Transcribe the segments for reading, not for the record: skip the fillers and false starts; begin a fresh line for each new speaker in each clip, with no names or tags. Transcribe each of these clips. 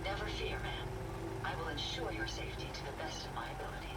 Never fear, ma'am. I will ensure your safety to the best of my ability.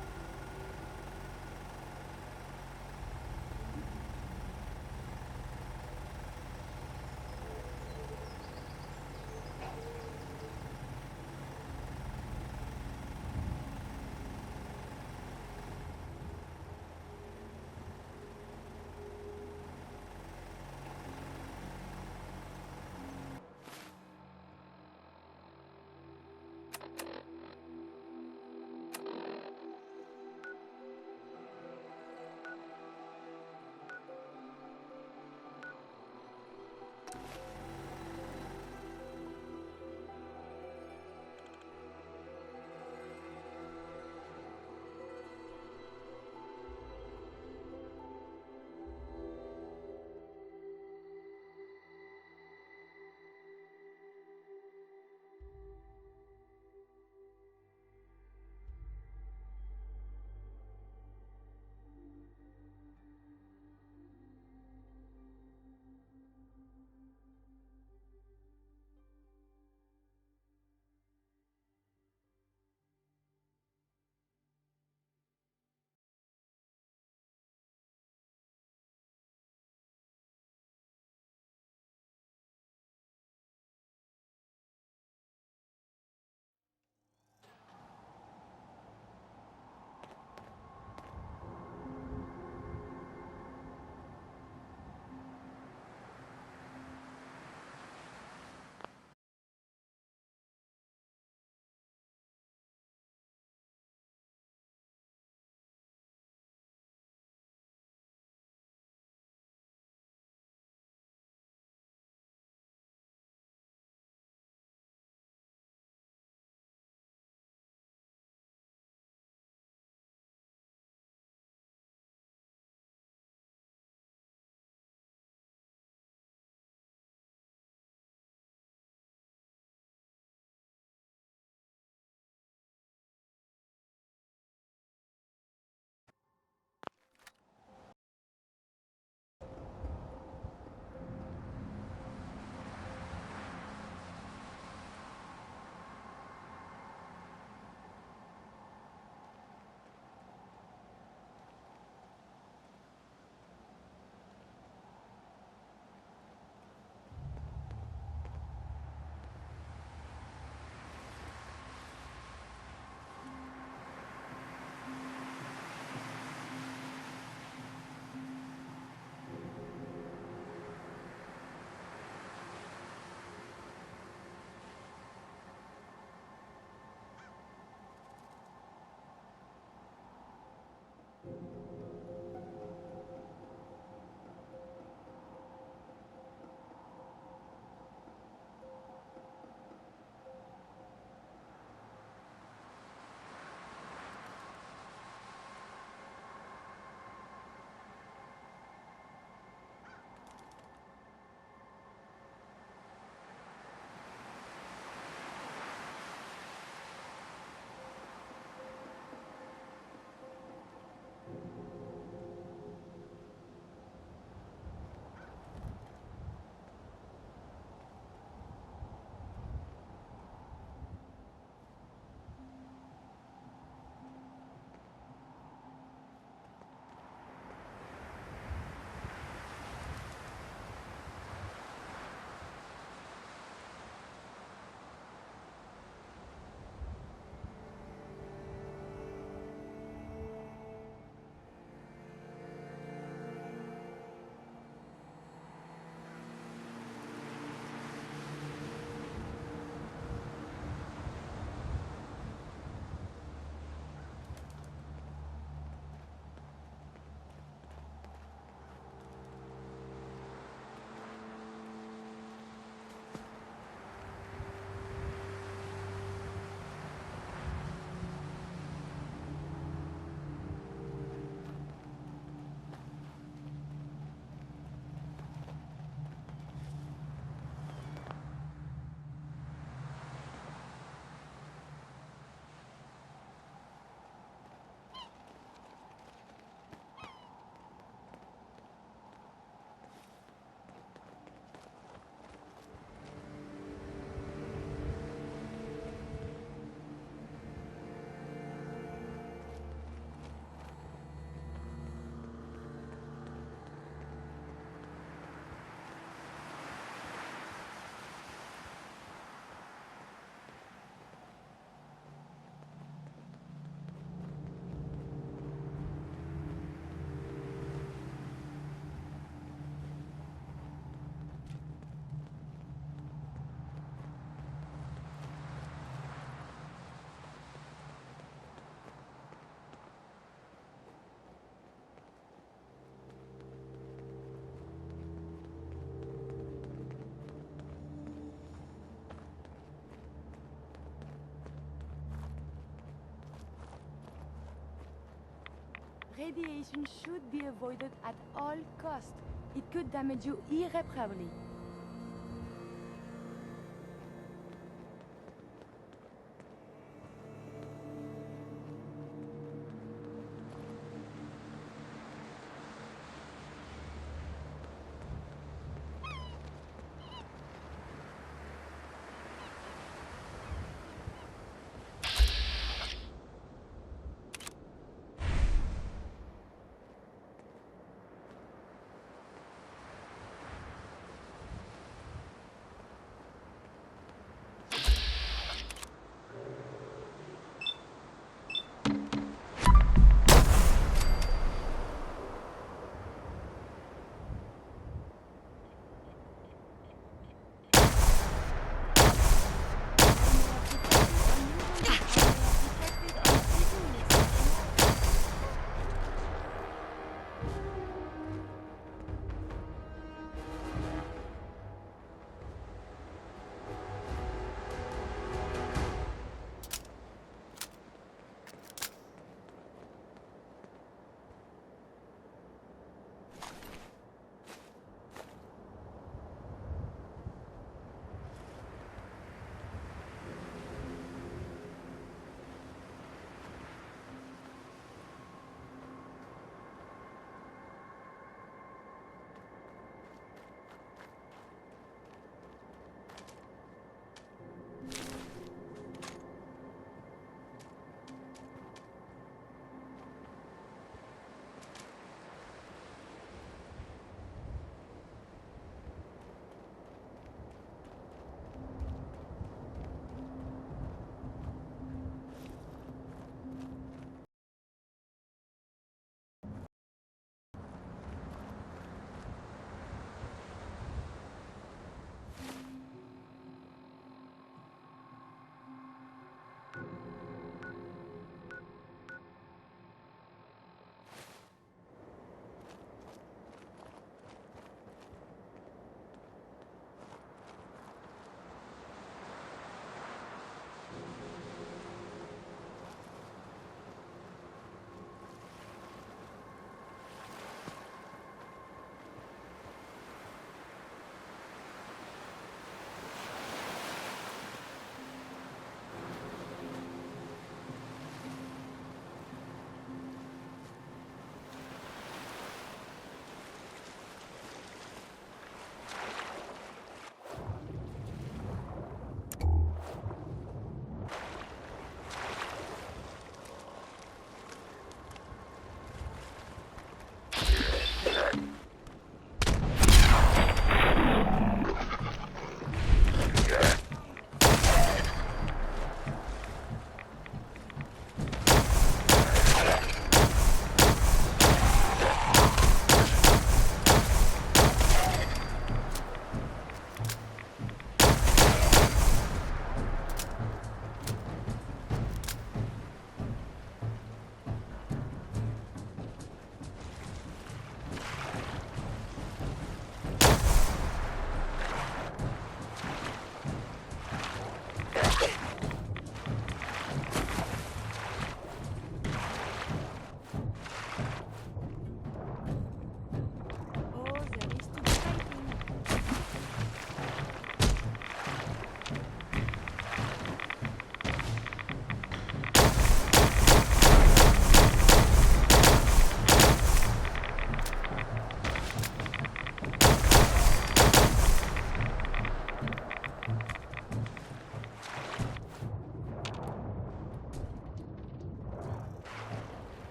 Radiation should be avoided at all costs. It could damage you irreparably.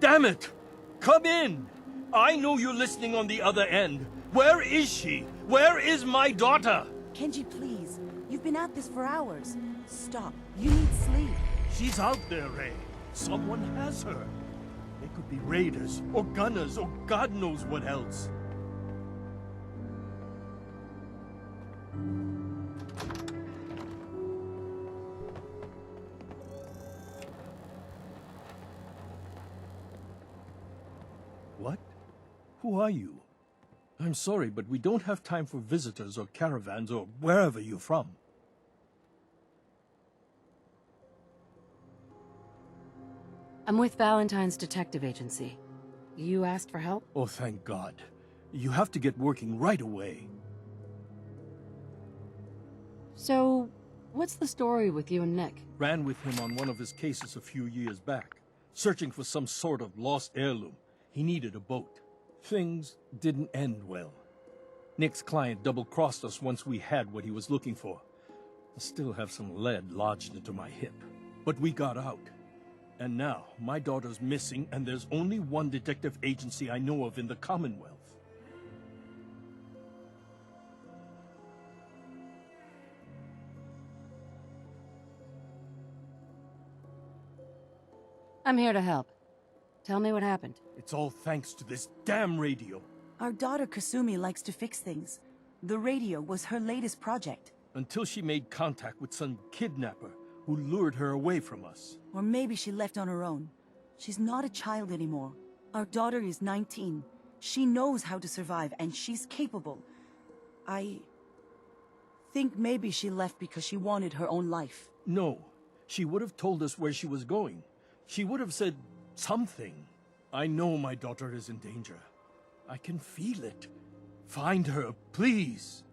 Damn it! Come in! I know you're listening on the other end. Where is she? Where is my daughter?
Kenji, please. You've been at this for hours. Stop. You need sleep.
She's out there, Ray. Someone has her. They could be raiders, or gunners, or God knows what else. What? Who are you? I'm sorry, but we don't have time for visitors or caravans or wherever you're from.
I'm with Valentine's detective agency. You asked for help?
Oh, thank God. You have to get working right away.
So, what's the story with you and Nick?
Ran with him on one of his cases a few years back, searching for some sort of lost heirloom. He needed a boat. Things didn't end well. Nick's client double-crossed us once we had what he was looking for. I still have some lead lodged into my hip. But we got out. And now, my daughter's missing, and there's only one detective agency I know of in the Commonwealth.
I'm here to help. Tell me what happened.
It's all thanks to this damn radio.
Our daughter Kasumi likes to fix things. The radio was her latest project.
Until she made contact with some kidnapper who lured her away from us.
Or maybe she left on her own. She's not a child anymore. Our daughter is 19. She knows how to survive, and she's capable. I think maybe she left because she wanted her own life.
No, she would have told us where she was going. She would have said something. I know my daughter is in danger. I can feel it. Find her, please.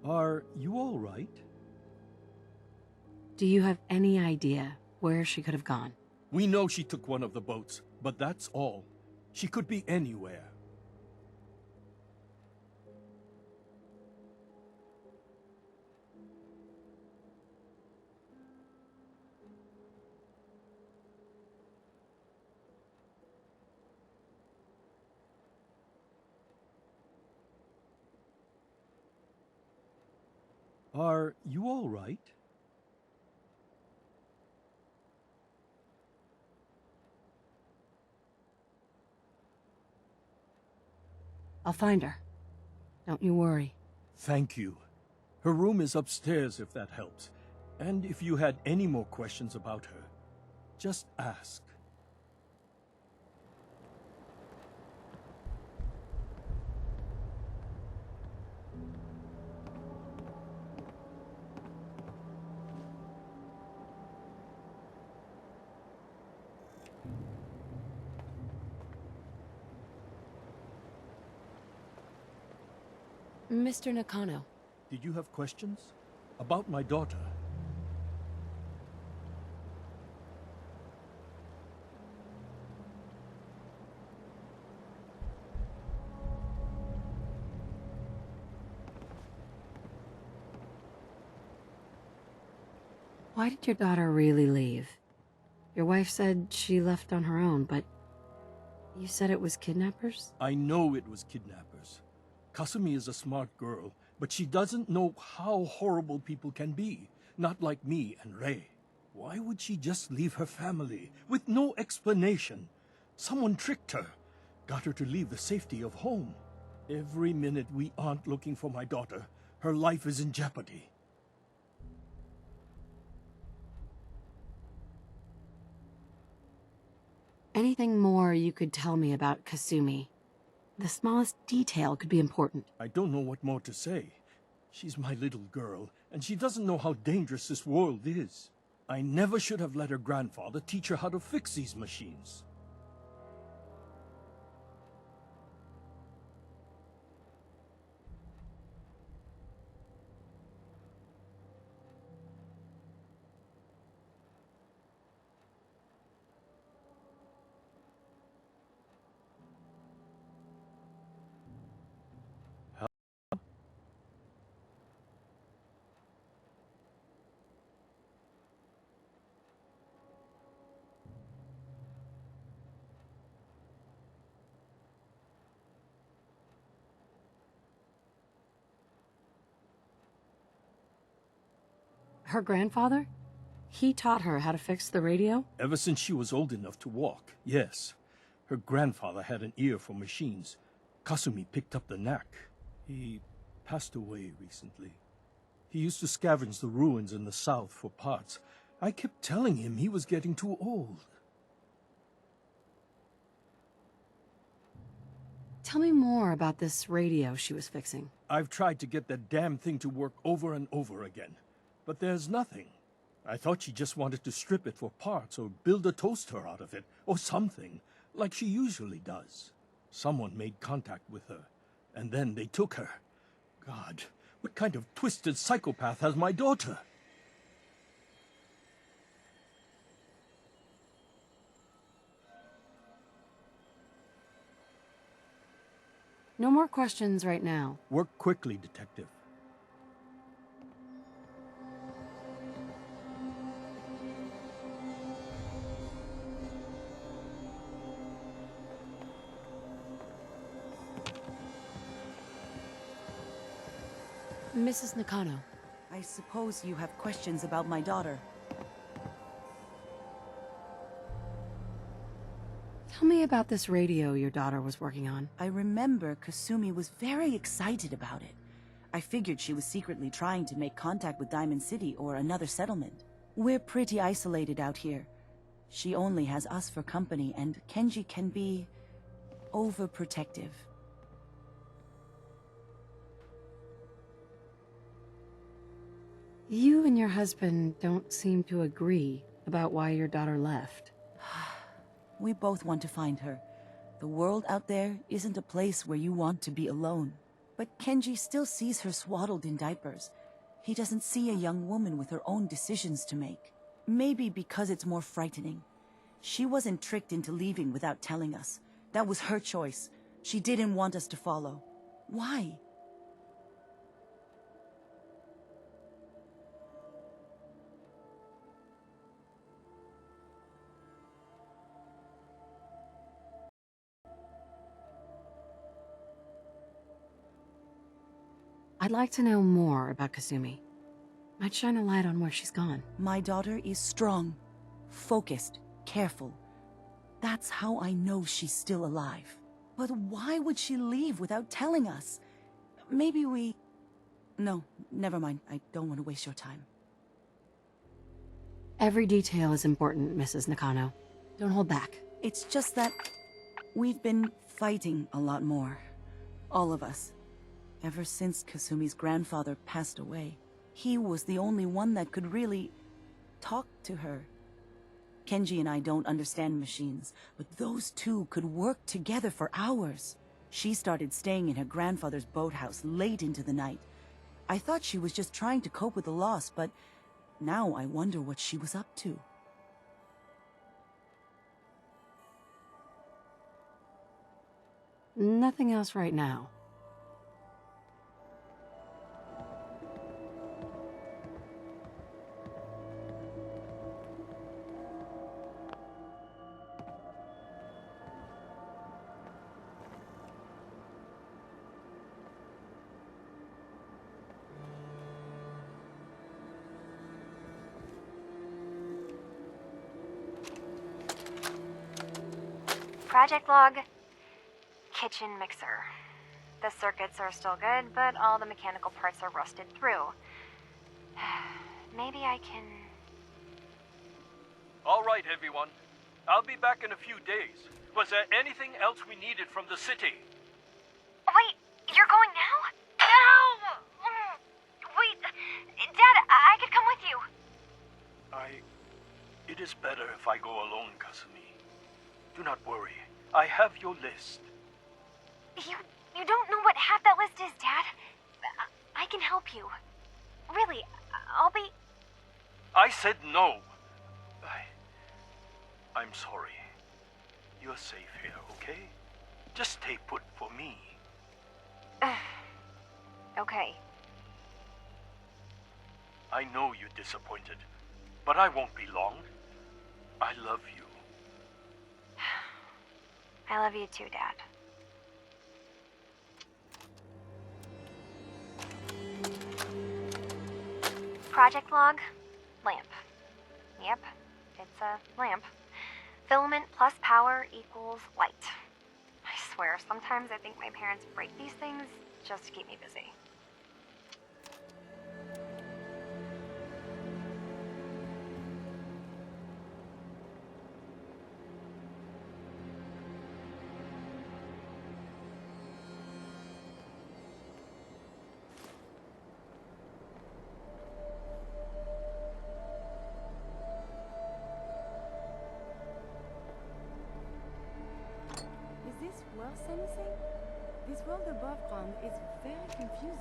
Are you all right?
Do you have any idea where she could have gone?
We know she took one of the boats, but that's all. She could be anywhere. Are you all right?
I'll find her. Don't you worry.
Thank you. Her room is upstairs if that helps. And if you had any more questions about her, just ask.
Mr. Nakano.
Did you have questions? About my daughter?
Why did your daughter really leave? Your wife said she left on her own, but you said it was kidnappers?
I know it was kidnappers. Kasumi is a smart girl, but she doesn't know how horrible people can be. Not like me and Ray. Why would she just leave her family with no explanation? Someone tricked her, got her to leave the safety of home. Every minute we aren't looking for my daughter, her life is in jeopardy.
Anything more you could tell me about Kasumi? The smallest detail could be important.
I don't know what more to say. She's my little girl, and she doesn't know how dangerous this world is. I never should have let her grandfather teach her how to fix these machines.
Her grandfather? He taught her how to fix the radio?
Ever since she was old enough to walk, yes. Her grandfather had an ear for machines. Kasumi picked up the knack. He passed away recently. He used to scavenge the ruins in the south for parts. I kept telling him he was getting too old.
Tell me more about this radio she was fixing.
I've tried to get that damn thing to work over and over again, but there's nothing. I thought she just wanted to strip it for parts or build a toaster out of it, or something, like she usually does. Someone made contact with her, and then they took her. God, what kind of twisted psychopath has my daughter?
No more questions right now.
Work quickly, Detective.
Mrs. Nakano.
I suppose you have questions about my daughter.
Tell me about this radio your daughter was working on.
I remember Kasumi was very excited about it. I figured she was secretly trying to make contact with Diamond City or another settlement. We're pretty isolated out here. She only has us for company, and Kenji can be overprotective.
You and your husband don't seem to agree about why your daughter left.
We both want to find her. The world out there isn't a place where you want to be alone. But Kenji still sees her swaddled in diapers. He doesn't see a young woman with her own decisions to make. Maybe because it's more frightening. She wasn't tricked into leaving without telling us. That was her choice. She didn't want us to follow. Why?
I'd like to know more about Kasumi. Might shine a light on where she's gone.
My daughter is strong, focused, careful. That's how I know she's still alive. But why would she leave without telling us? Maybe we... No, never mind. I don't want to waste your time.
Every detail is important, Mrs. Nakano. Don't hold back.
It's just that we've been fighting a lot more. All of us. Ever since Kasumi's grandfather passed away. He was the only one that could really talk to her. Kenji and I don't understand machines, but those two could work together for hours. She started staying in her grandfather's boathouse late into the night. I thought she was just trying to cope with the loss, but now I wonder what she was up to.
Nothing else right now.
Project log. Kitchen mixer. The circuits are still good, but all the mechanical parts are rusted through. Maybe I can...
All right, everyone. I'll be back in a few days. Was there anything else we needed from the city?
Wait, you're going now? No! Wait, Dad, I could come with you.
It is better if I go alone, Kasumi. Do not worry. I have your list.
You don't know what half that list is, Dad. I can help you. Really, I'll be...
I said no. I'm sorry. You're safe here, okay? Just stay put for me.
Okay.
I know you're disappointed, but I won't be long. I love you.
I love you too, Dad. Project log, lamp. Yep, it's a lamp. Filament plus power equals light. I swear, sometimes I think my parents break these things just to keep me busy.
Is this worth anything? This world above ground is very confusing.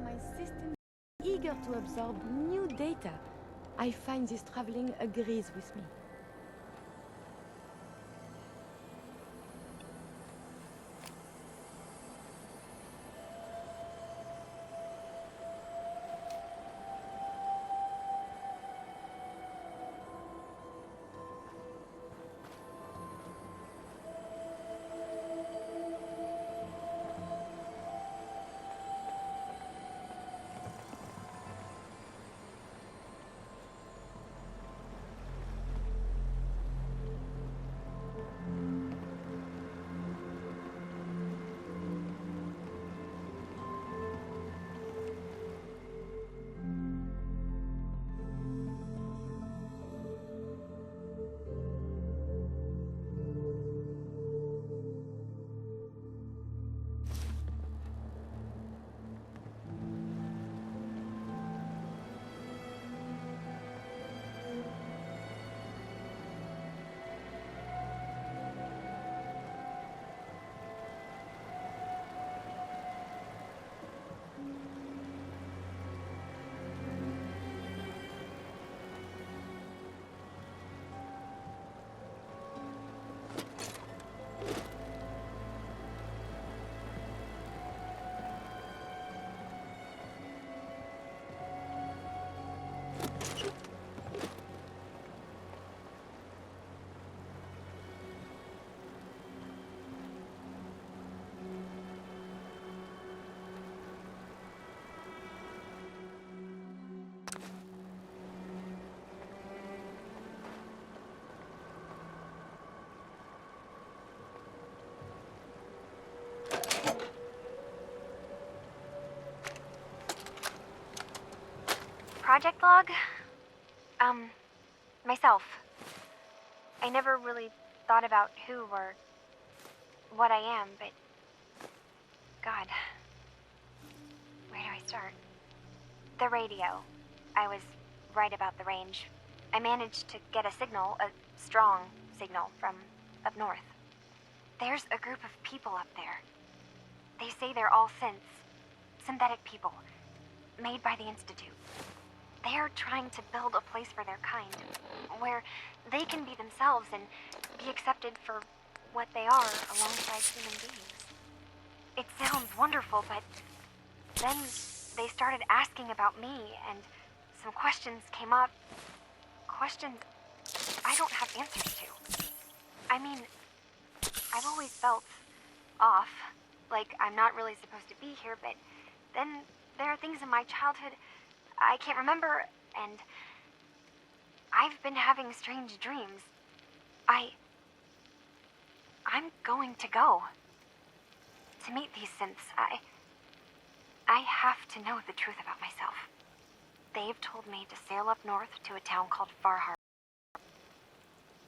My system is eager to absorb new data. I find this traveling agrees with me.
project log? Myself. I never really thought about who or what I am, but... God. Where do I start? The radio. I was right about the range. I managed to get a signal, a strong signal, from up north. There's a group of people up there. They say they're all synthetic people, made by the Institute. They're trying to build a place for their kind, where they can be themselves and be accepted for what they are alongside human beings. It sounds wonderful, but then they started asking about me, and some questions came up. Questions I don't have answers to. I mean, I've always felt off, like I'm not really supposed to be here, but then there are things in my childhood I can't remember, and I've been having strange dreams. I'm going to go. To meet these synths, I have to know the truth about myself. They've told me to sail up north to a town called Far Harbor.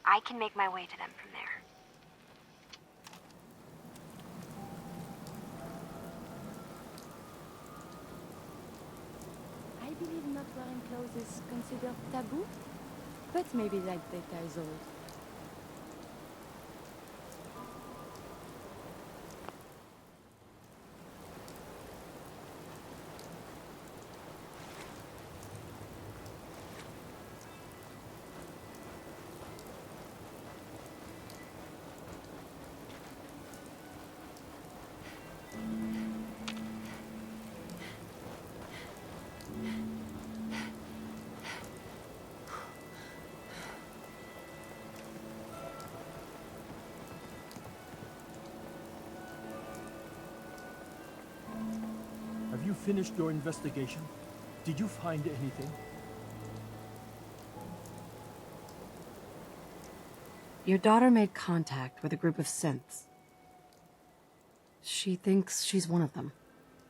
I can make my way to them from there.
I believe not wearing clothes is considered taboo, but maybe that data is old.
Have you finished your investigation? Did you find anything?
Your daughter made contact with a group of synths. She thinks she's one of them.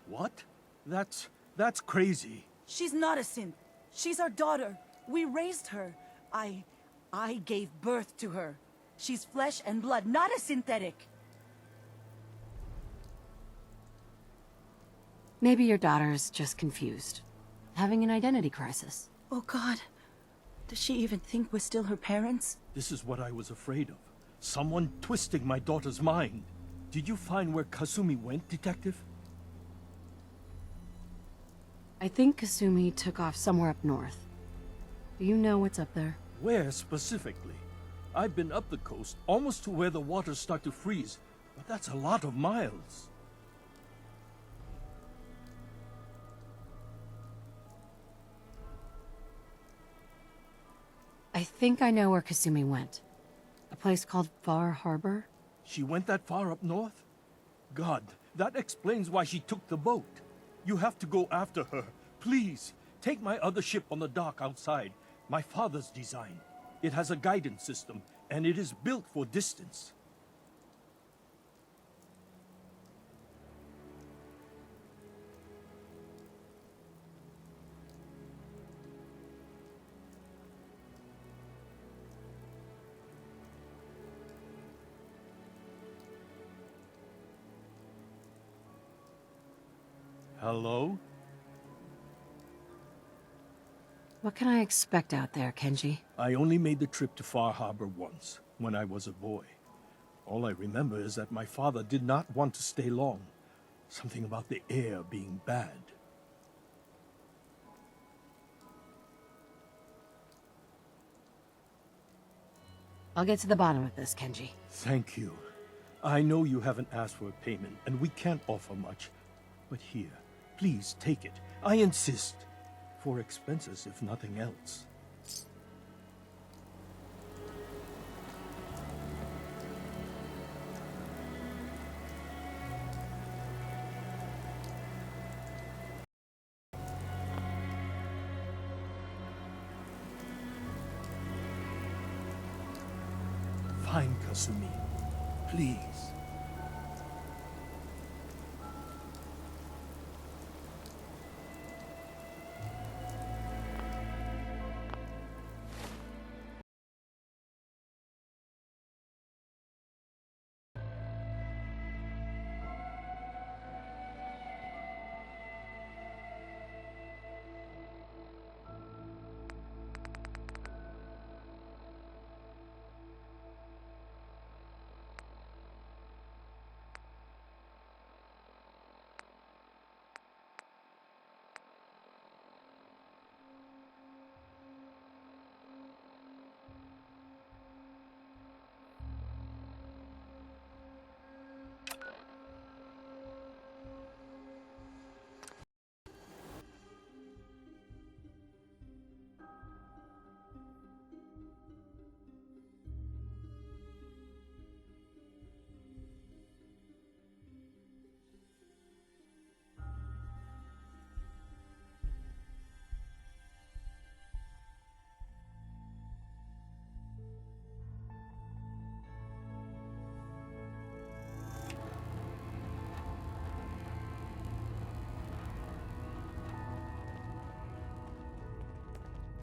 What? That's crazy.
She's not a synth. She's our daughter. We raised her. I gave birth to her. She's flesh and blood, not a synthetic.
Maybe your daughter's just confused. Having an identity crisis.
Oh God. Does she even think we're still her parents?
This is what I was afraid of. Someone twisting my daughter's mind. Did you find where Kasumi went, Detective?
I think Kasumi took off somewhere up north. Do you know what's up there?
Where specifically? I've been up the coast, almost to where the waters start to freeze, but that's a lot of miles.
I think I know where Kasumi went. A place called Far Harbor?
She went that far up north? God, that explains why she took the boat. You have to go after her. Please, take my other ship on the dock outside. My father's design. It has a guidance system, and it is built for distance. Hello?
What can I expect out there, Kenji?
I only made the trip to Far Harbor once, when I was a boy. All I remember is that my father did not want to stay long. Something about the air being bad.
I'll get to the bottom of this, Kenji.
Thank you. I know you haven't asked for a payment, and we can't offer much. But here, please take it. I insist. For expenses, if nothing else. Fine, Kasumi. Please.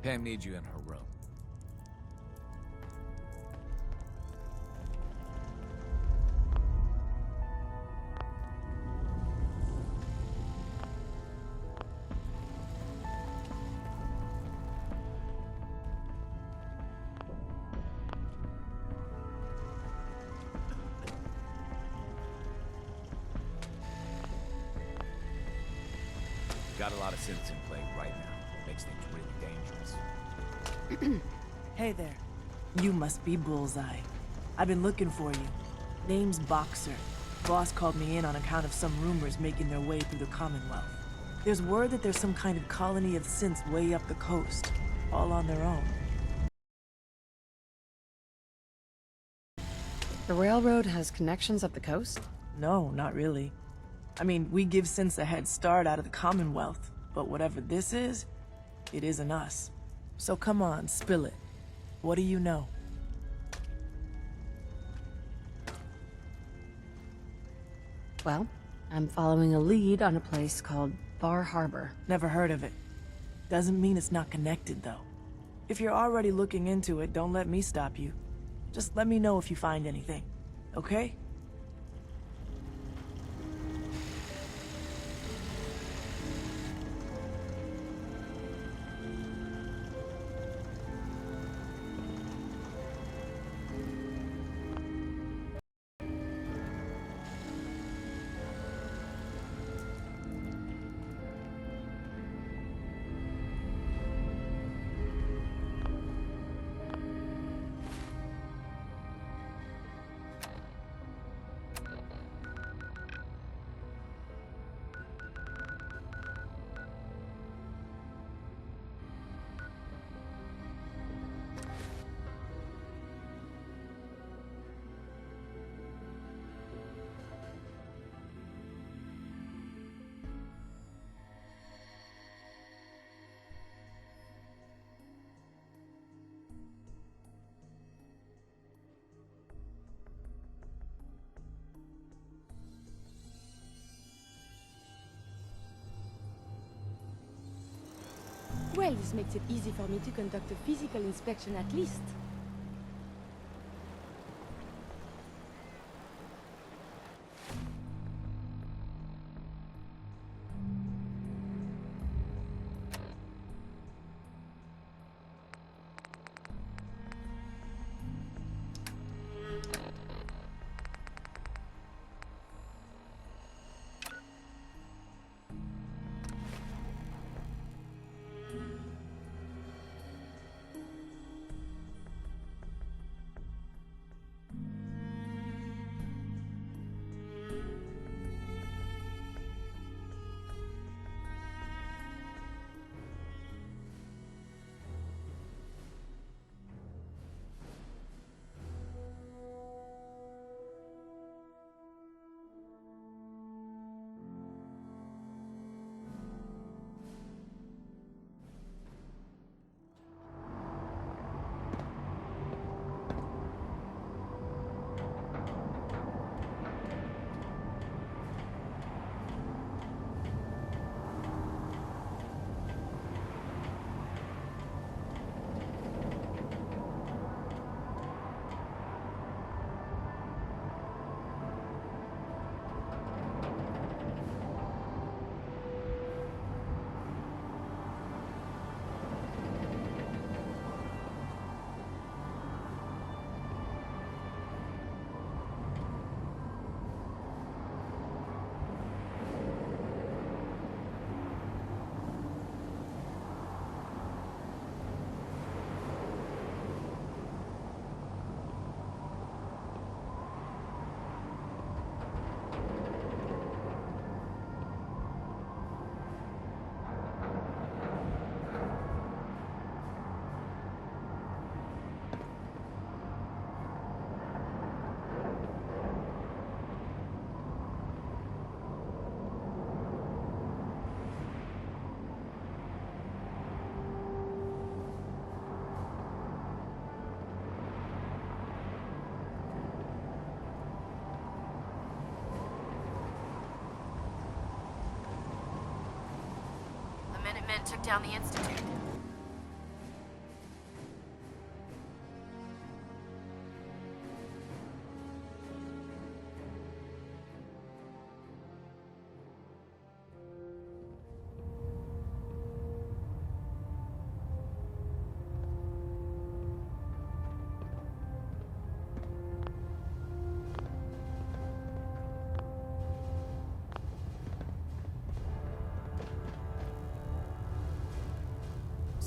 Pam needs you in her room. Got a lot of synths in play right now. Makes things really dangerous.
Hey there. You must be Bullseye. I've been looking for you. Name's Boxer. Boss called me in on account of some rumors making their way through the Commonwealth. There's word that there's some kind of colony of synths way up the coast, all on their own.
The railroad has connections up the coast?
No, not really. I mean, we give synths a head start out of the Commonwealth, but whatever this is, it isn't us. So come on, spill it. What do you know?
Well, I'm following a lead on a place called Bar Harbor.
Never heard of it. Doesn't mean it's not connected, though. If you're already looking into it, don't let me stop you. Just let me know if you find anything, okay?
Well, this makes it easy for me to conduct a physical inspection at least.
Minutemen took down the Institute.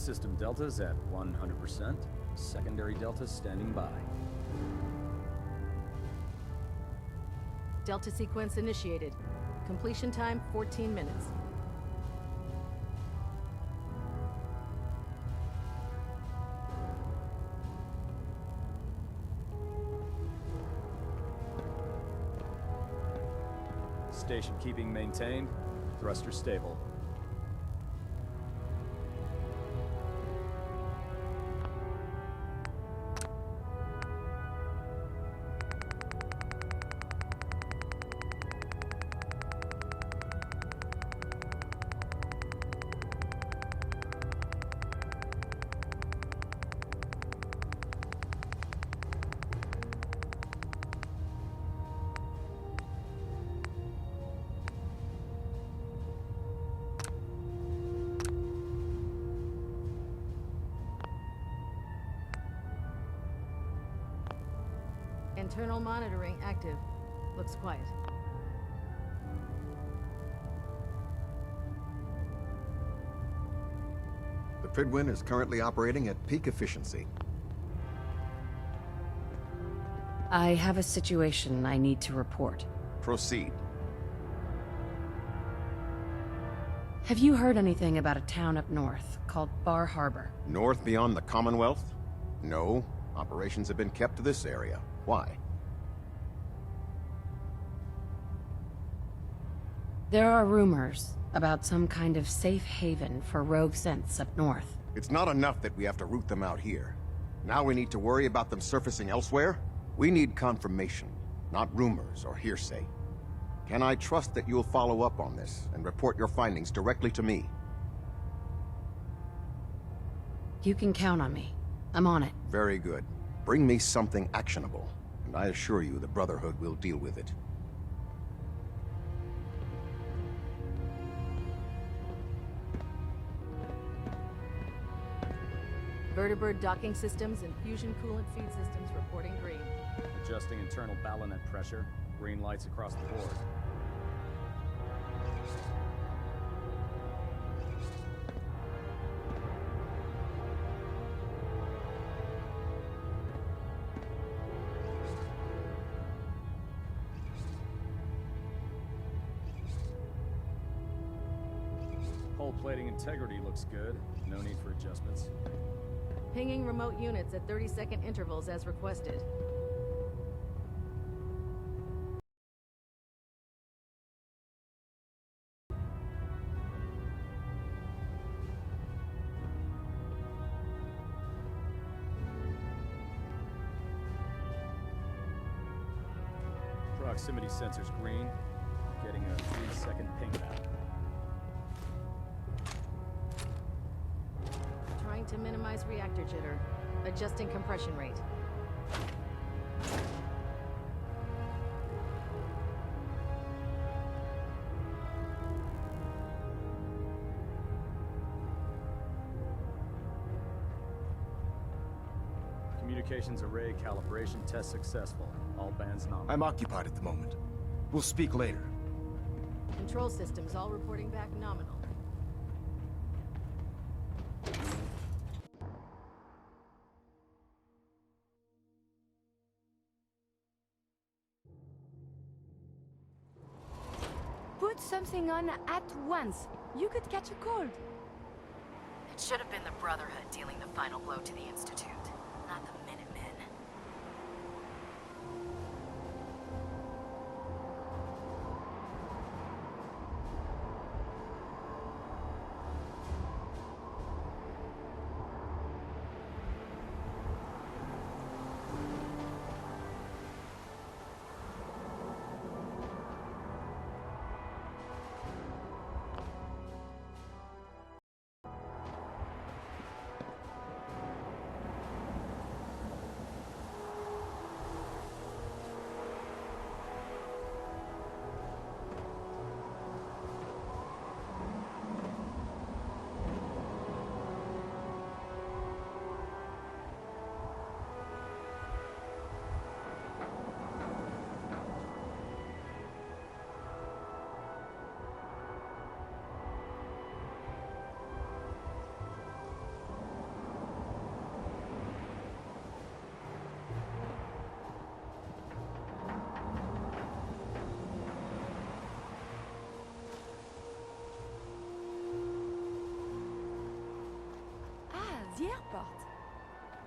system deltas at 100%. Secondary deltas standing by.
Delta sequence initiated. Completion time 14 minutes.
Station keeping maintained. Thruster stable.
Internal monitoring active. Looks quiet.
The Prydwen is currently operating at peak efficiency.
I have a situation I need to report.
Proceed.
Have you heard anything about a town up north called Bar Harbor?
North beyond the Commonwealth? No. Operations have been kept to this area. Why?
There are rumors about some kind of safe haven for rogue synths up north.
It's not enough that we have to root them out here. Now we need to worry about them surfacing elsewhere? We need confirmation, not rumors or hearsay. Can I trust that you'll follow up on this and report your findings directly to me?
You can count on me. I'm on it.
Very good. Bring me something actionable, and I assure you the Brotherhood will deal with it.
Vertibird docking systems and fusion coolant feed systems reporting green.
Adjusting internal ballonnet pressure. Green lights across the board. Hull plating integrity looks good. No need for adjustments.
Pinging remote units at 30-second intervals as requested.
Proximity sensors green. Getting a 3-second ping now.
Trying to minimize reactor jitter. Adjusting compression rate.
Communications array calibration test successful. All bands nominal.
I'm occupied at the moment. We'll speak later.
Control systems all reporting back nominal.
Put something on at once. You could catch a cold.
It should have been the Brotherhood dealing the final blow to the Institute, not the Minutemen.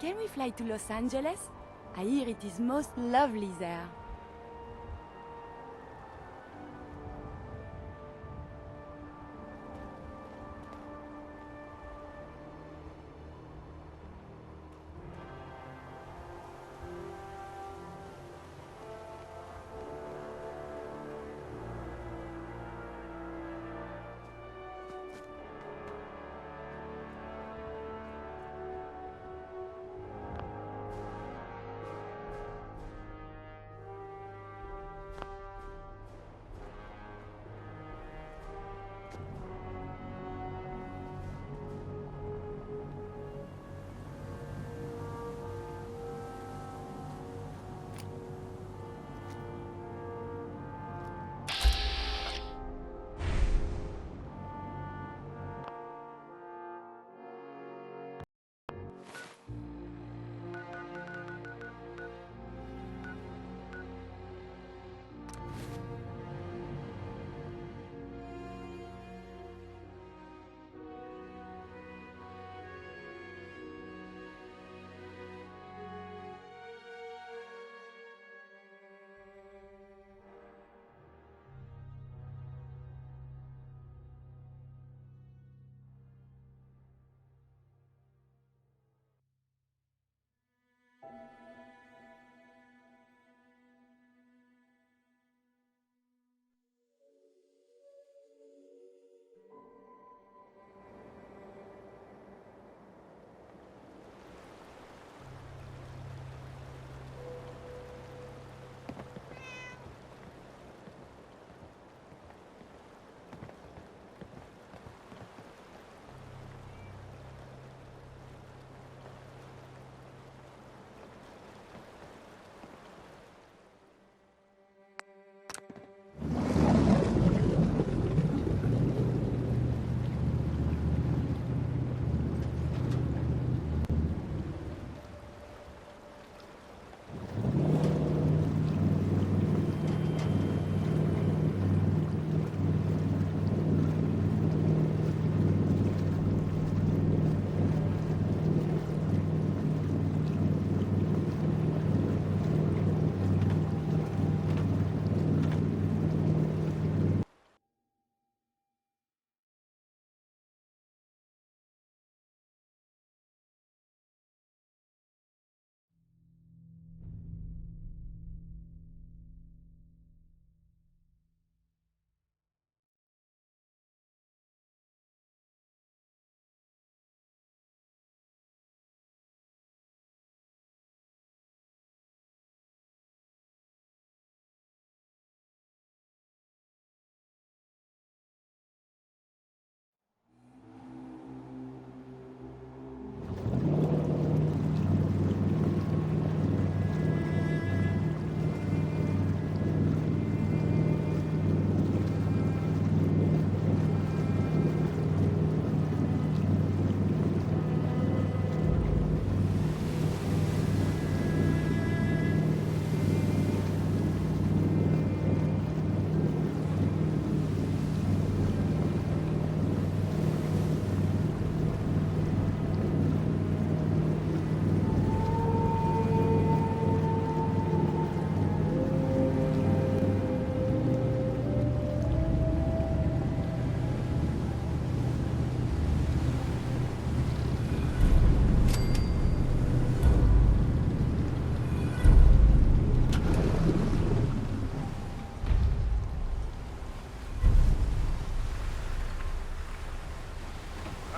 Can we fly to Los Angeles? I hear it is most lovely there.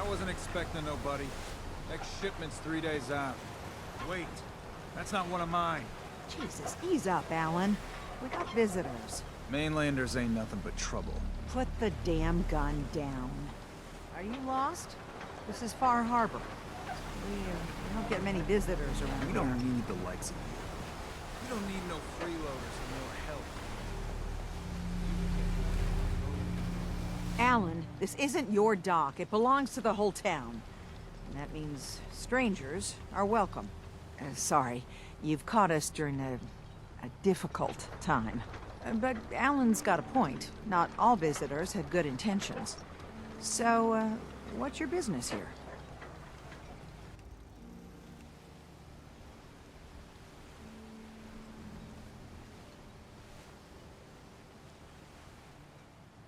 Wasn't expecting nobody. Next shipment's 3 days out. Wait, that's not one of mine.
Jesus, ease up, Alan. We got visitors.
Mainlanders ain't nothing but trouble.
Put the damn gun down. Are you lost? This is Far Harbor. We don't get many visitors around
We
here.
don't need the likes of you. We don't need no freeloaders or no help.
Alan, this isn't your dock. It belongs to the whole town. And that means strangers are welcome. Sorry, you've caught us during a difficult time. But Alan's got a point. Not all visitors have good intentions. So, what's your business here?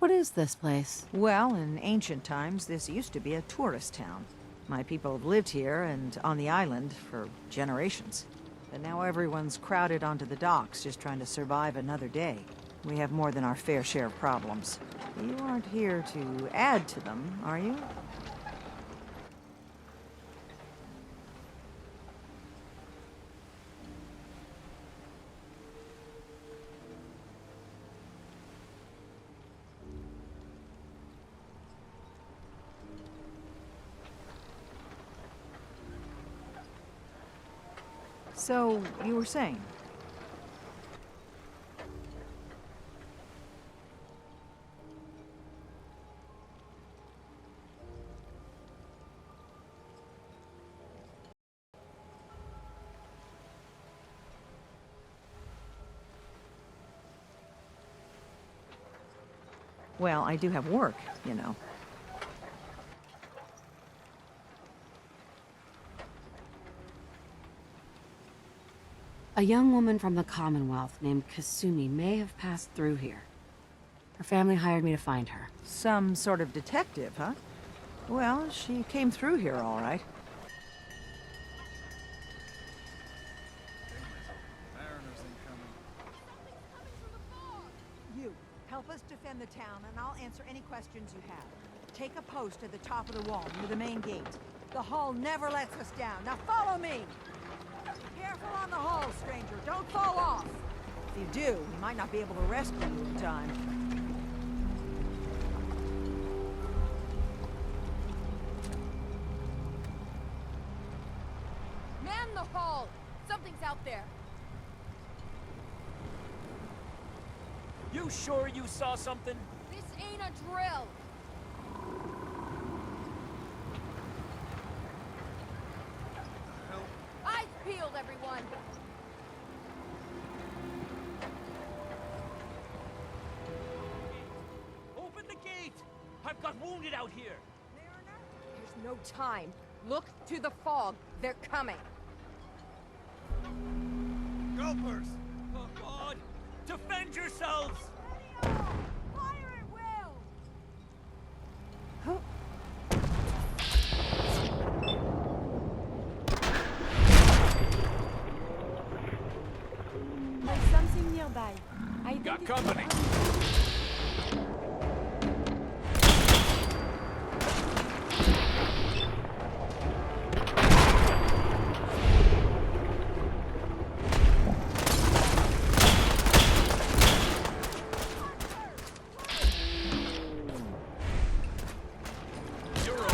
What is this place?
Well, in ancient times, this used to be a tourist town. My people have lived here and on the island for generations. But now everyone's crowded onto the docks, just trying to survive another day. We have more than our fair share of problems. You aren't here to add to them, are you? So, you were saying? Well, I do have work, you know.
A young woman from the Commonwealth named Kasumi may have passed through here. Her family hired me to find her.
Some sort of detective, huh? Well, she came through here all right.
Mariners incoming.
You, help us defend the town, and I'll answer any questions you have. Take a post at the top of the wall, near the main gate. The Hull never lets us down. Now follow me! Careful on the hull, stranger. Don't fall off. If you do, we might not be able to rescue you in time.
Man the hull! Something's out there.
You sure you saw something?
This ain't a drill. Eyes peeled, everyone.
Open the gate! I've got wounded out here!
There's no time. Look to the fog. They're coming.
Gulpers! Oh God! Defend yourselves!
Fire at will! There's something nearby.
Got company. You're on.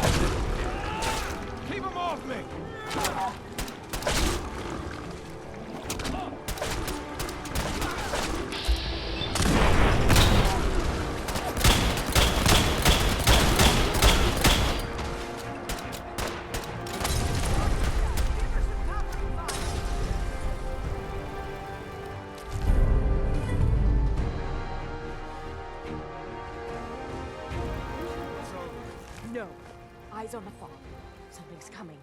Keep him off me!
No. Eyes on the fog. Something's coming.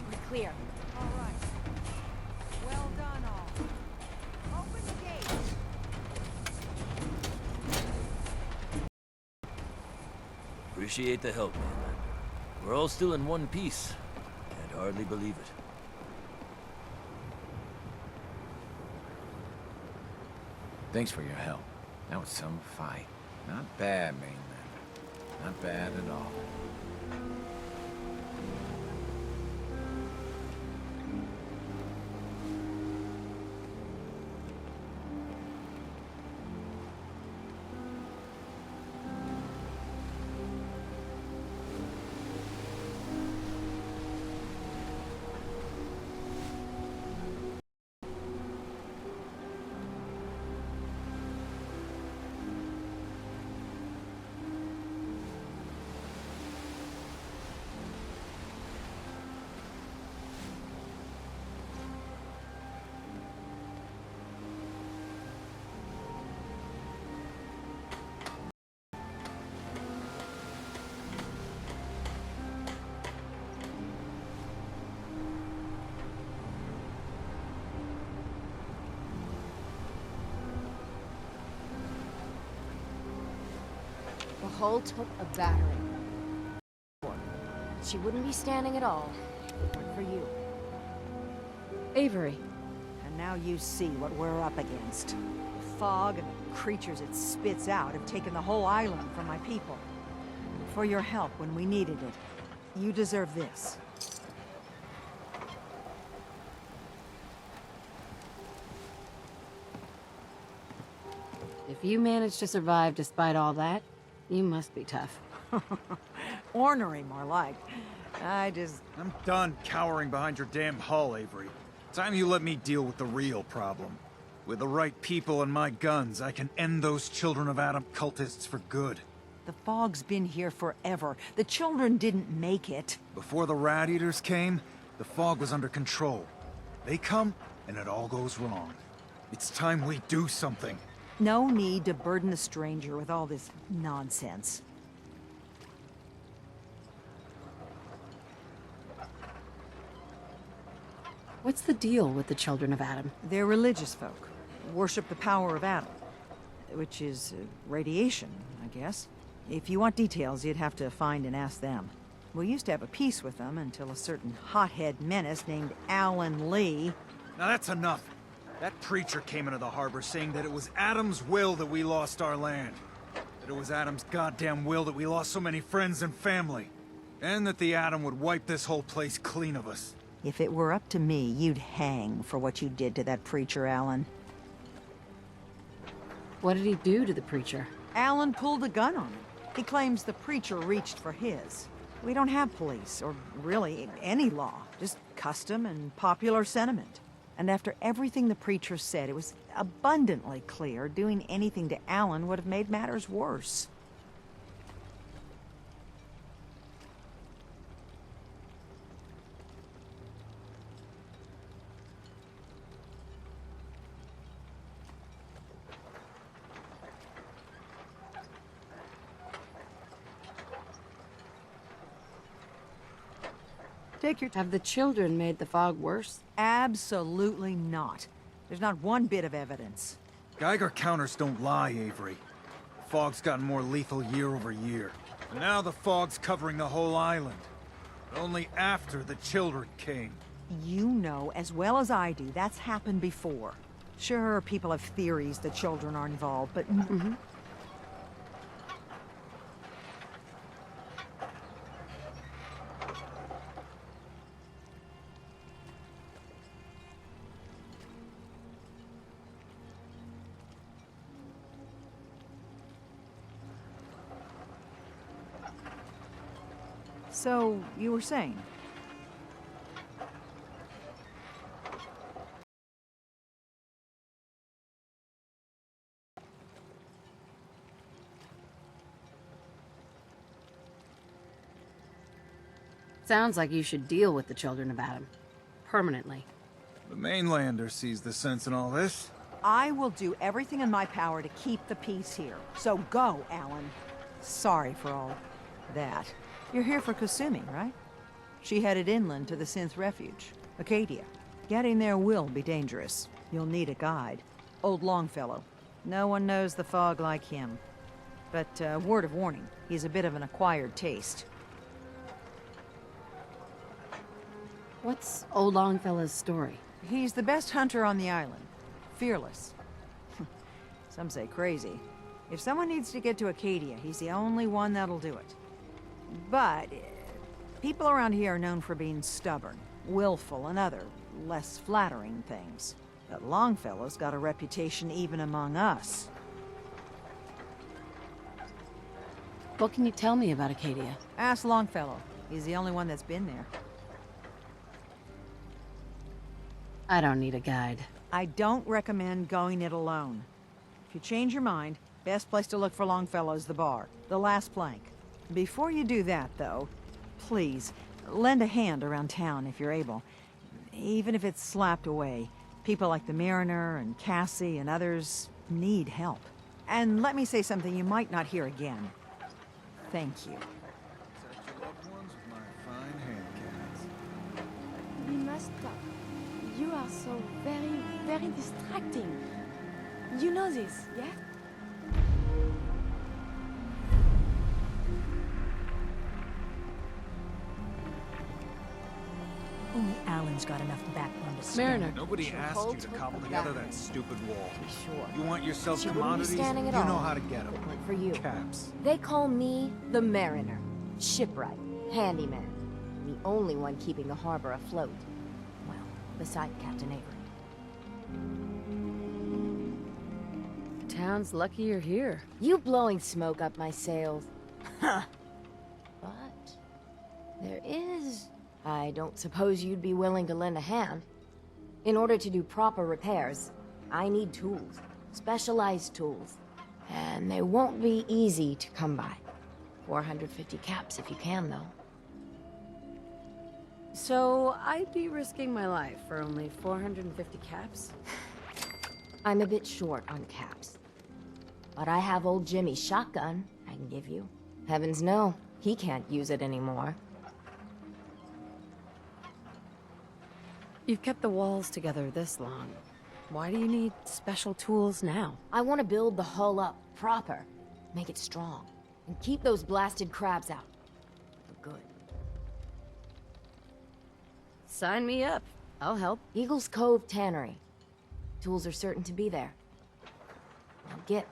We're clear.
All right. Well done, all. Open the gate.
Appreciate the help, man. We're all still in one piece. Can't hardly believe it.
Thanks for your help. That was some fight. Not bad, Mainland. Not bad at all.
Hull took a battering. She wouldn't be standing at all if it weren't for you.
Avery.
And now you see what we're up against. The fog and the creatures it spits out have taken the whole island from my people. For your help when we needed it, you deserve this.
If you managed to survive despite all that, you must be tough.
Ornery, more like. I'm
done cowering behind your damn hull, Avery. Time you let me deal with the real problem. With the right people and my guns, I can end those Children of Adam cultists for good.
The fog's been here forever. The children didn't make it.
Before the Rat Eaters came, the fog was under control. They come, and it all goes wrong. It's time we do something.
No need to burden the stranger with all this nonsense.
What's the deal with the Children of Adam?
They're religious folk. Worship the power of Adam. Which is radiation, I guess. If you want details, you'd have to find and ask them. We used to have a peace with them until a certain hothead menace named Alan Lee...
Now that's enough. That preacher came into the harbor saying that it was Adam's will that we lost our land. That it was Adam's goddamn will that we lost so many friends and family. And that the Atom would wipe this whole place clean of us.
If it were up to me, you'd hang for what you did to that preacher, Alan.
What did he do to the preacher?
Alan pulled a gun on him. He claims the preacher reached for his. We don't have police, or really any law. Just custom and popular sentiment. And after everything the preacher said, it was abundantly clear doing anything to Alan would have made matters worse.
Have the children made the fog worse?
Absolutely not. There's not one bit of evidence.
Geiger counters don't lie, Avery. The fog's gotten more lethal year over year. And now the fog's covering the whole island. But only after the children came.
You know as well as I do that's happened before. Sure, people have theories the children are involved, but... So, you were saying?
Sounds like you should deal with the Children of Adam. Permanently.
The mainlander sees the sense in all this.
I will do everything in my power to keep the peace here. So go, Alan. Sorry for all that. You're here for Kasumi, right? She headed inland to the Synth Refuge, Acadia. Getting there will be dangerous. You'll need a guide. Old Longfellow. No one knows the fog like him. But, word of warning, he's a bit of an acquired taste.
What's Old Longfellow's story?
He's the best hunter on the island. Fearless. Some say crazy. If someone needs to get to Acadia, he's the only one that'll do it. But people around here are known for being stubborn, willful, and other, less flattering things. But Longfellow's got a reputation even among us.
What can you tell me about Acadia?
Ask Longfellow. He's the only one that's been there.
I don't need a guide.
I don't recommend going it alone. If you change your mind, best place to look for Longfellow's the bar, the last plank. Before you do that, though, please, lend a hand around town if you're able. Even if it's slapped away. People like the Mariner and Cassie and others need help. And let me say something you might not hear again. Thank you.
We must talk. You are so very, very distracting. You know this, yeah?
Alan's got enough backbone to stand.
Mariner.
Nobody asked you to cobble together that stupid wall.
Sure.
You want yourself
She wouldn't be
commodities?
standing
You
at
know
all.
how to get them.
Like for you.
Caps.
They call me the Mariner. Shipwright. Handyman. The only one keeping the harbor afloat. Well, beside Captain Avery.
Town's lucky you're here.
You blowing smoke up my sails. Huh. But there is... I don't suppose you'd be willing to lend a hand. In order to do proper repairs, I need tools. Specialized tools. And they won't be easy to come by. 450 caps if you can, though.
So I'd be risking my life for only 450 caps?
I'm a bit short on caps. But I have old Jimmy's shotgun I can give you. Heavens no, he can't use it anymore.
You've kept the walls together this long. Why do you need special tools now?
I want to build the hull up proper. Make it strong. And keep those blasted crabs out. For good.
Sign me up. I'll help.
Eagles Cove Tannery. Tools are certain to be there. Now get.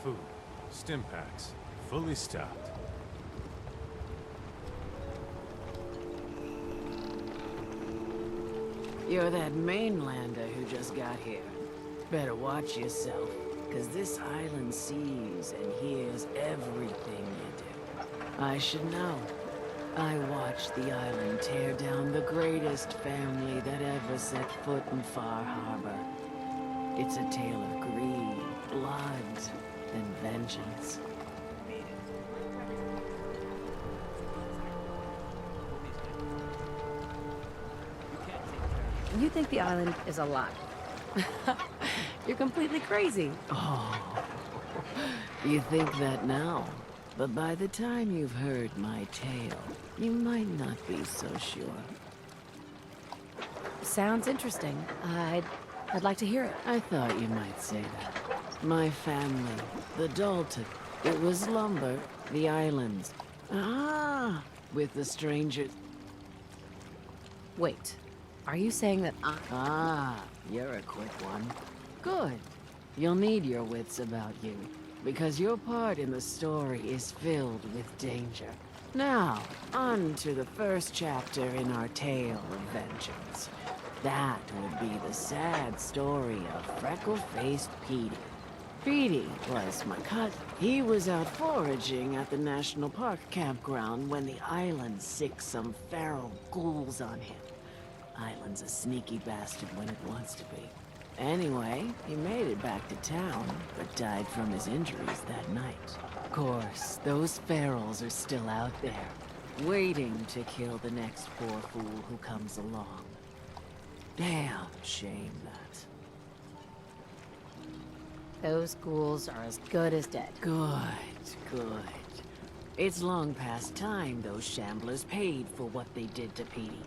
Food. Stim packs. Fully stocked.
You're that mainlander who just got here. Better watch yourself, because this island sees and hears everything you do. I should know. I watched the island tear down the greatest family that ever set foot in Far Harbor. It's a tale of greed, blood, and vengeance.
You think the island is a lie. You're completely crazy.
Oh, you think that now? But by the time you've heard my tale, you might not be so sure.
Sounds interesting. I'd like to hear it.
I thought you might say that. My family, the Dalton, it was lumber, the islands. Ah, with the strangers.
Wait, are you saying that I...
Ah, you're a quick one. Good. You'll need your wits about you, because your part in the story is filled with danger. Now, on to the first chapter in our tale of vengeance. That would be the sad story of freckle-faced Petey. Petey was my cousin. He was out foraging at the National Park campground when the island sicked some feral ghouls on him. Island's a sneaky bastard when it wants to be. Anyway, he made it back to town, but died from his injuries that night. Of course, those ferals are still out there, waiting to kill the next poor fool who comes along. Damn shame that.
Those ghouls are as good as dead.
Good, good. It's long past time those shamblers paid for what they did to Petey.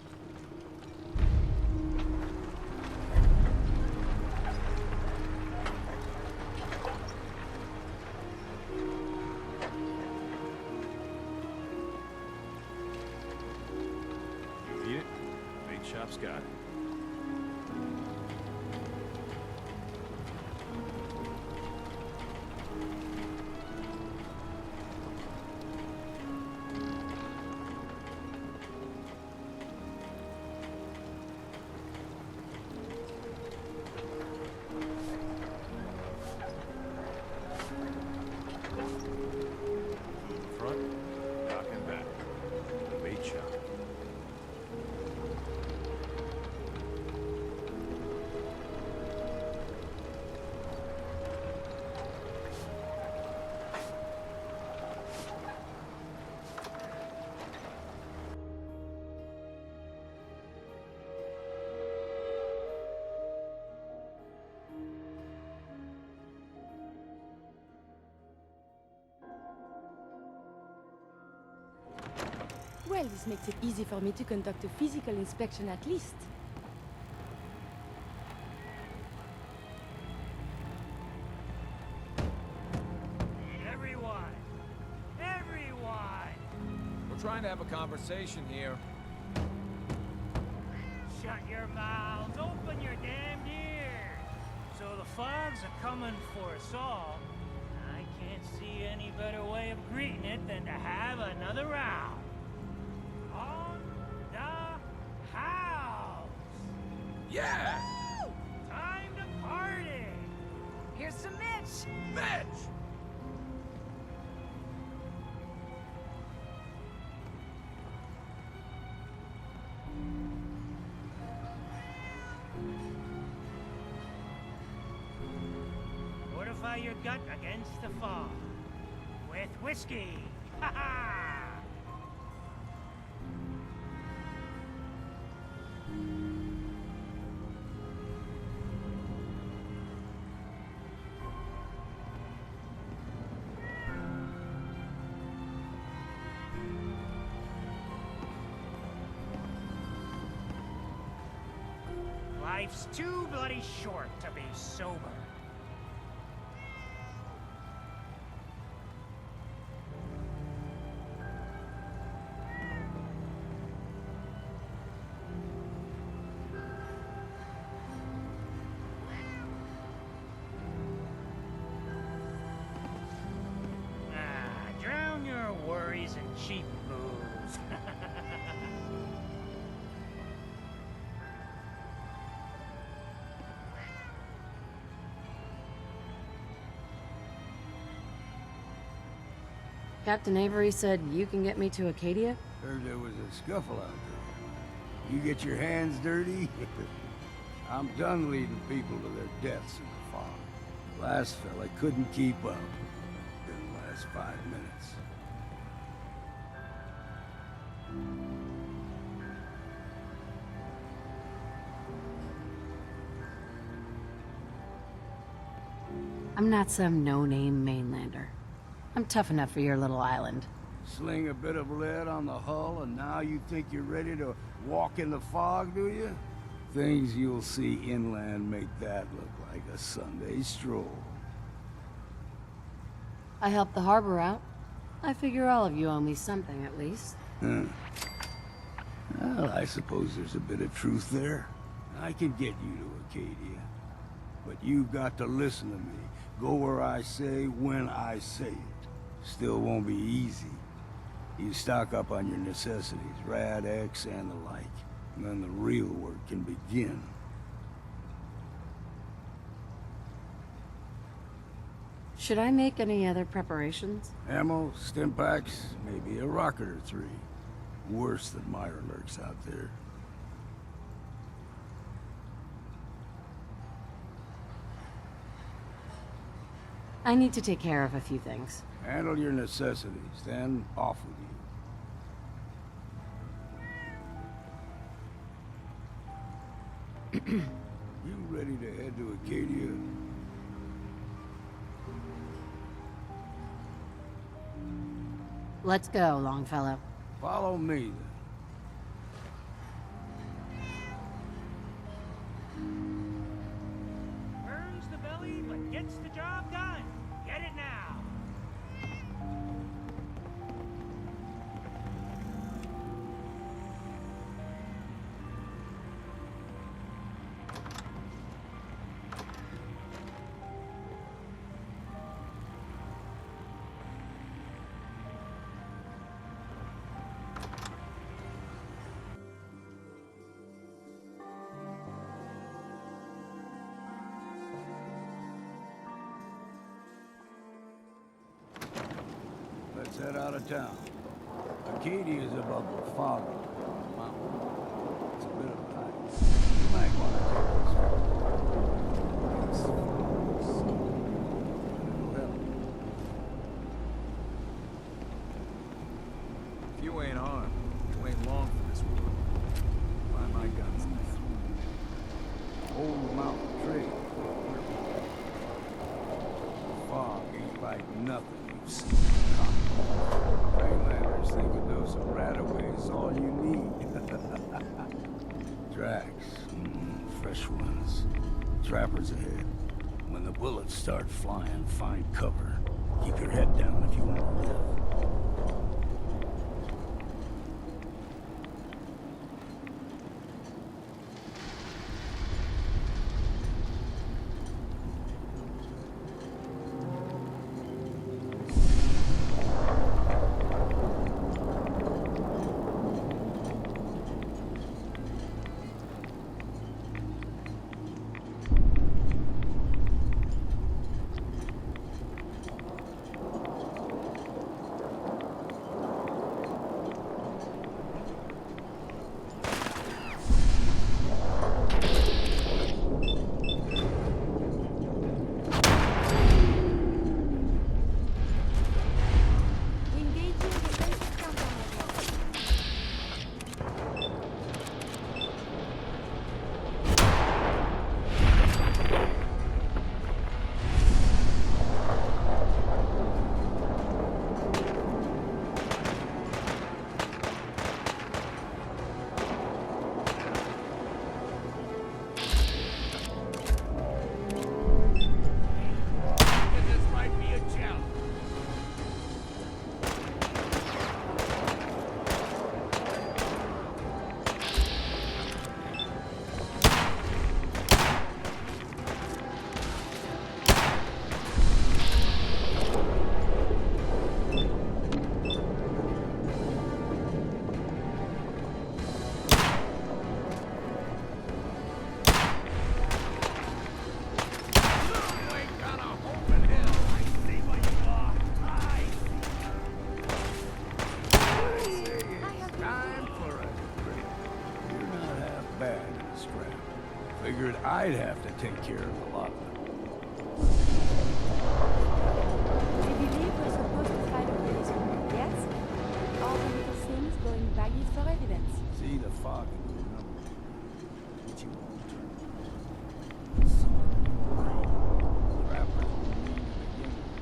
You eat it? Big shop's got it. Front, back and back. Bait shop.
Well, this makes it easy for me to conduct a physical inspection at least.
Everyone! Everyone!
We're trying to have a conversation here.
Shut your mouths, open your damned ears! So the fogs are coming for us all. I can't see any better way of greeting it than to have another round. On the house!
Yeah!
Time to party!
Here's some Mitch!
Mitch!
Fortify your gut against the fog. With whiskey! Ha ha! Life's too bloody short to be sober. Drown your worries in cheap booze.
Captain Avery said you can get me to Acadia?
Heard there was a scuffle out there. You get your hands dirty? I'm done leading people to their deaths in the fog. Last fella couldn't keep up. Didn't last 5 minutes.
I'm not some no-name mainlander. I'm tough enough for your little island.
Sling a bit of lead on the hull and now you think you're ready to walk in the fog, do you? Things you'll see inland make that look like a Sunday stroll.
I helped the harbor out. I figure all of you owe me something at least.
Huh. Well, I suppose there's a bit of truth there. I can get you to Acadia. But you've got to listen to me. Go where I say, when I say it. Still won't be easy. You stock up on your necessities, Rad-X and the like. And then the real work can begin.
Should I make any other preparations?
Ammo, stim packs, maybe a rocket or 3. Worse than Myra lurks out there.
I need to take care of a few things.
Handle your necessities, then off with you. You ready to head to Acadia?
Let's go, Longfellow.
Follow me, then.
Burns the belly, but gets the job done. Get it now.
Let's head out of town. Acadia is above the fog mountain. It's a bit of a hike. You might want to take this road. It's it'll help.
If you ain't armed, you ain't long for this world. Find my guns now.
Old mountain trail. The fog ain't like nothing you've seen. Mainlanders just think a dose of Radaway is all you need. Tracks. Fresh ones. Trappers ahead. When the bullets start flying, find cover. Keep your head down if you want to live. Figured I'd have to take care of a lot of them.
I believe we're supposed to find a police group, yes? All the little things going baggy for evidence.
See the fog in your number. But you won't turn. Trappers will mean to begin with.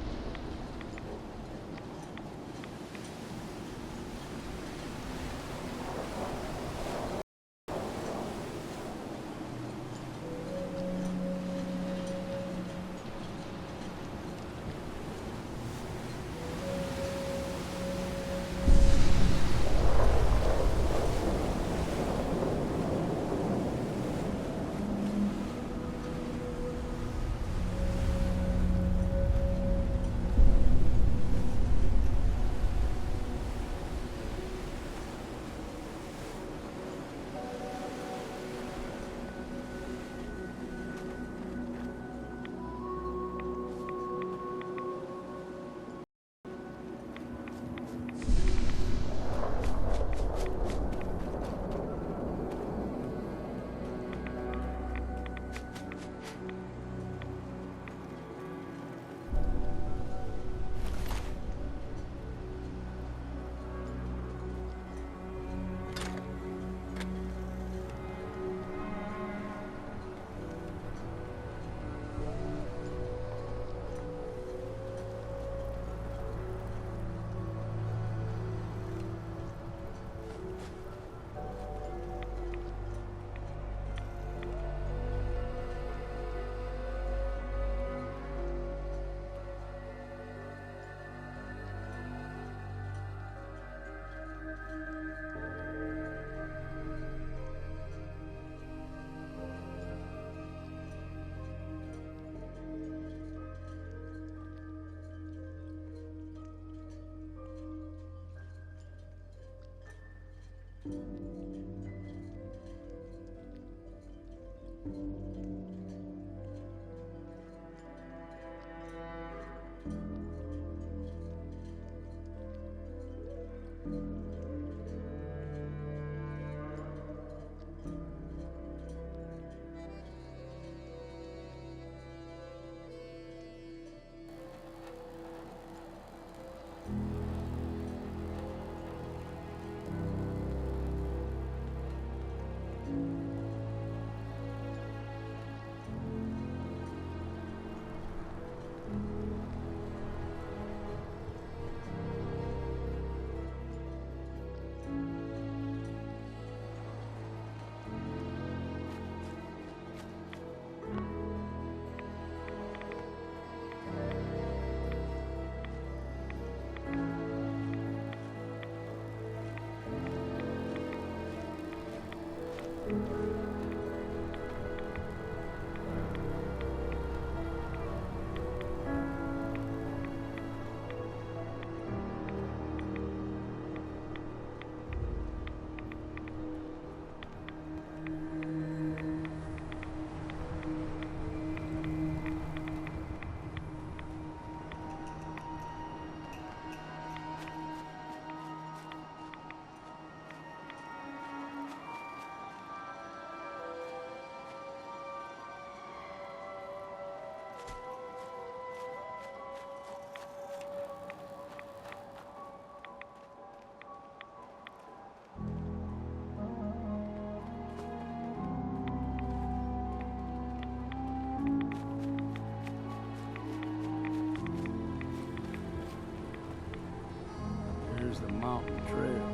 the mountain trail.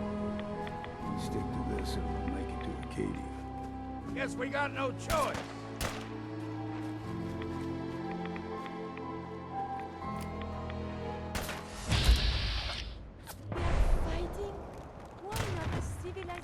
We stick to this and we'll make it to Acadia.
Guess we got no choice.
Fighting? Why not a civilized...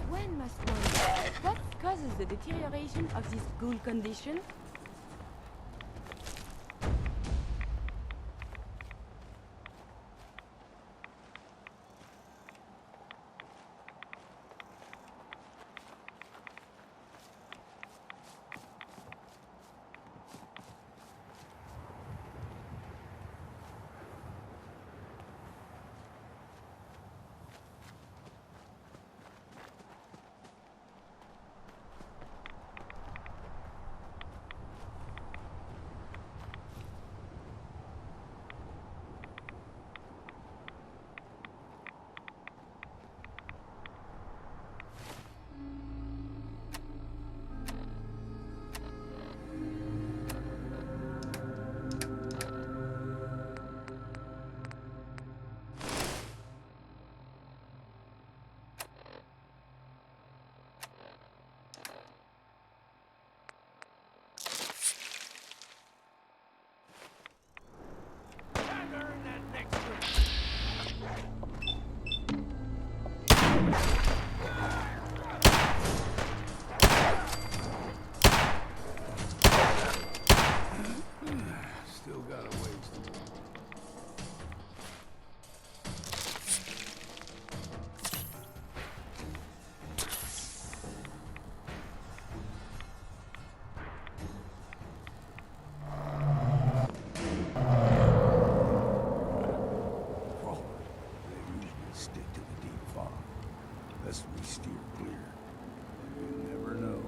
When must one... What causes the deterioration of this ghoul condition?
Still got a ways to go. They usually stick to the deep fog. Best we steer clear. You never know.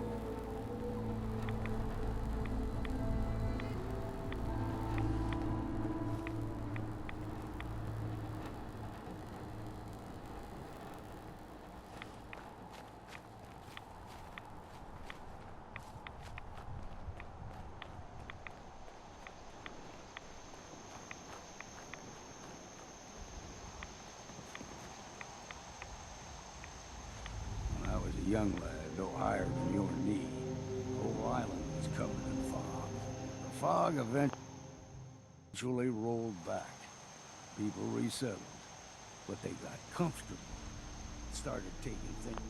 When I was a young lad, no higher than your knee, the whole island was covered in fog. The fog eventually rolled back. People resettled, but they got comfortable. Started taking things.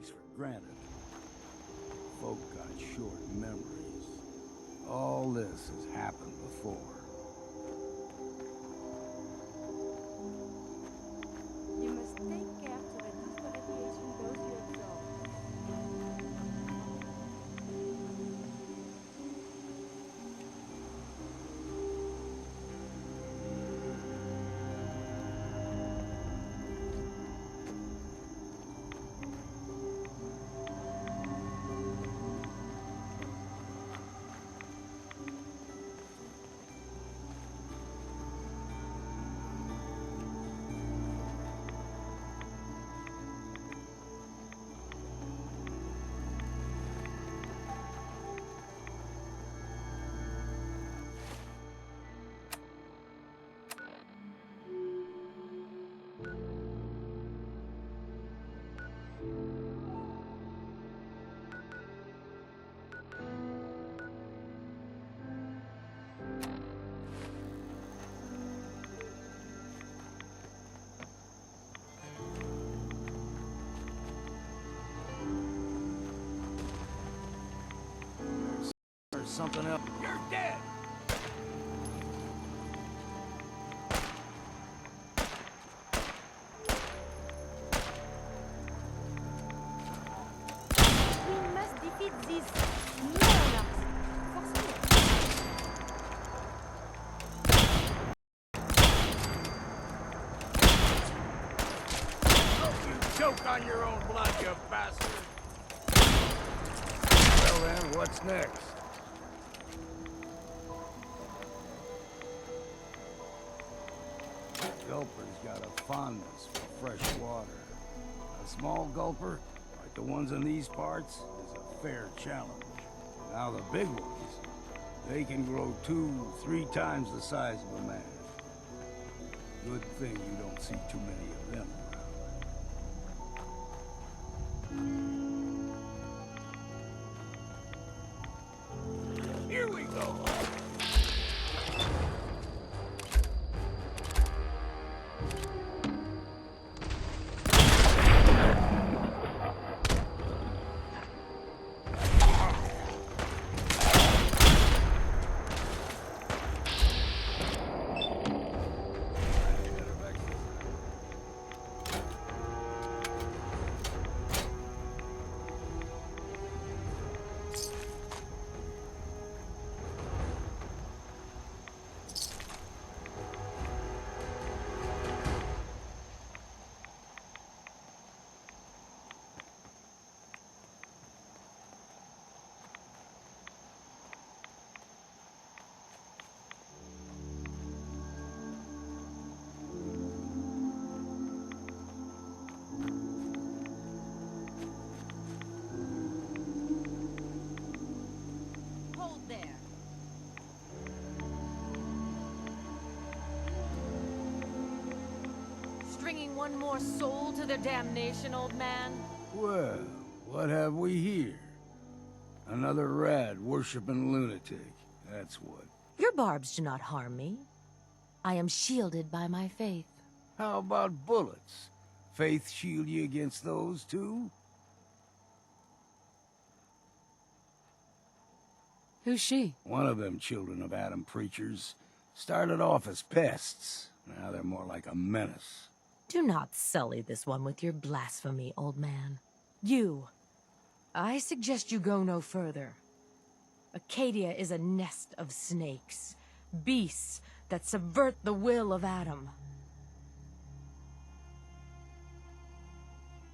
For granted. Folk got short memories. All this has happened before.
You must take care to reduce the radiation dose you absorb.
something else. You're dead!
We must defeat these monarchs.
Choke on your own blood, you bastard! Well then, what's next? Gulper's got a fondness for fresh water. A small gulper, like the ones in these parts, is a fair challenge. Now the big ones, they can grow 2-3 times the size of a man. Good thing you don't see too many of them. Here we go.
Stringing one more soul to their damnation, old man?
Well, what have we here? Another rad worshipping lunatic, that's what.
Your barbs do not harm me. I am shielded by my faith.
How about bullets? Faith shield you against those, too?
Who's she?
One of them children of Adam preachers. Started off as pests. Now they're more like a menace.
Do not sully this one with your blasphemy, old man. You. I suggest you go no further. Acadia is a nest of snakes. Beasts that subvert the will of Adam.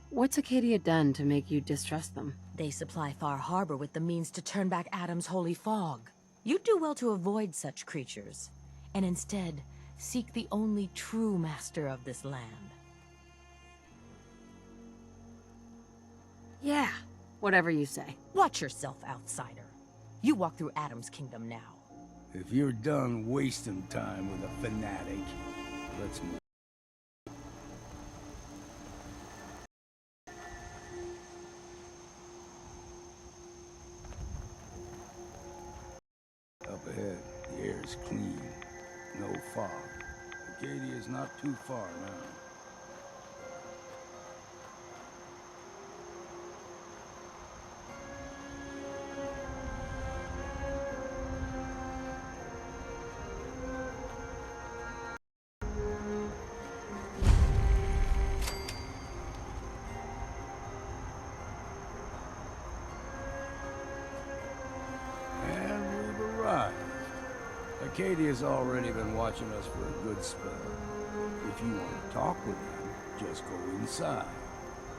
What's Acadia done to make you distrust them?
They supply Far Harbor with the means to turn back Adam's holy fog. You'd do well to avoid such creatures, and instead seek the only true master of this land.
Yeah, whatever you say.
Watch yourself, outsider. You walk through Adam's kingdom now.
If you're done wasting time with a fanatic, let's move. Up ahead, the air is clean. No fog. Acadia is not too far now. Acadia's already been watching us for a good spell. If you want to talk with them, just go inside.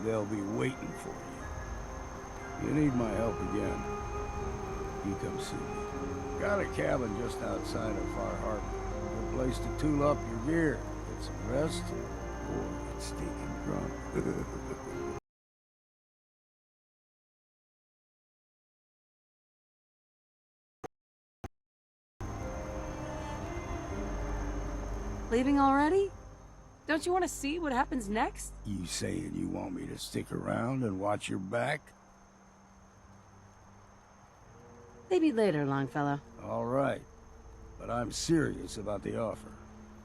They'll be waiting for you. You need my help again, you come see me. Got a cabin just outside of Far Harbor. A place to tool up your gear, get some rest, or get stinking drunk.
Leaving already? Don't you want to see what happens next?
You saying you want me to stick around and watch your back?
Maybe later, Longfellow.
All right. But I'm serious about the offer.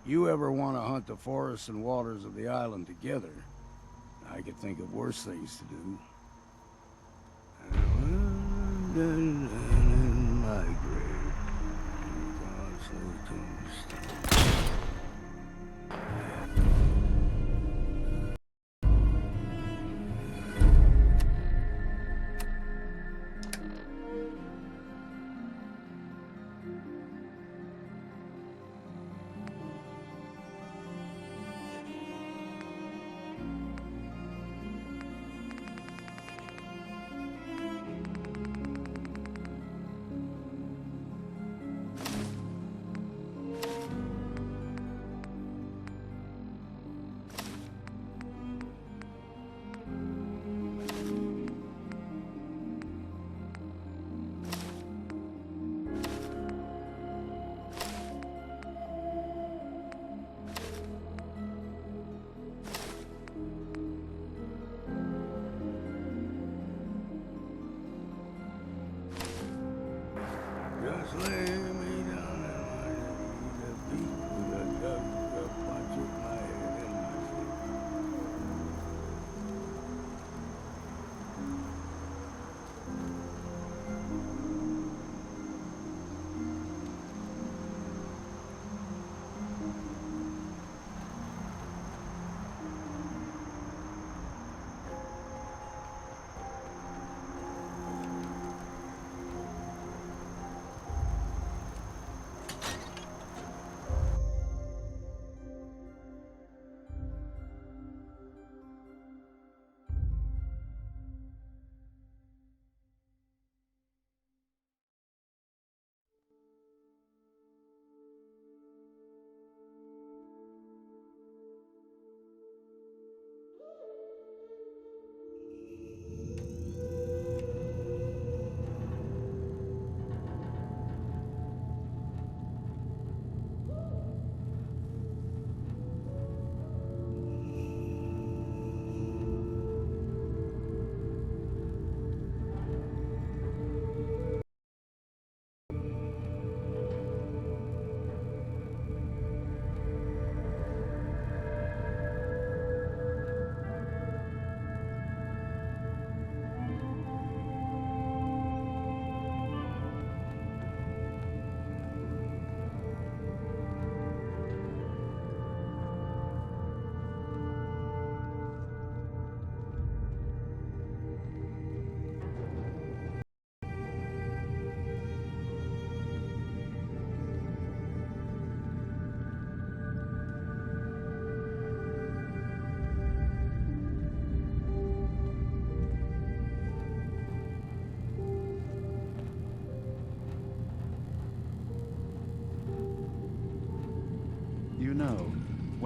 You ever want to hunt the forests and waters of the island together, I could think of worse things to do. Migrate.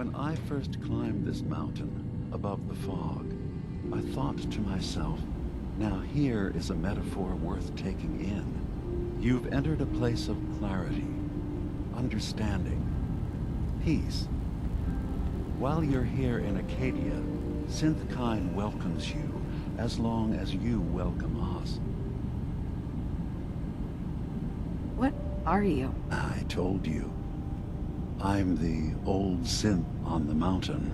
When I first climbed this mountain above the fog, I thought to myself, now here is a metaphor worth taking in. You've entered a place of clarity, understanding, peace. While you're here in Acadia, Synthkind welcomes you as long as you welcome us.
What are you?
I told you. I'm the old synth on the mountain.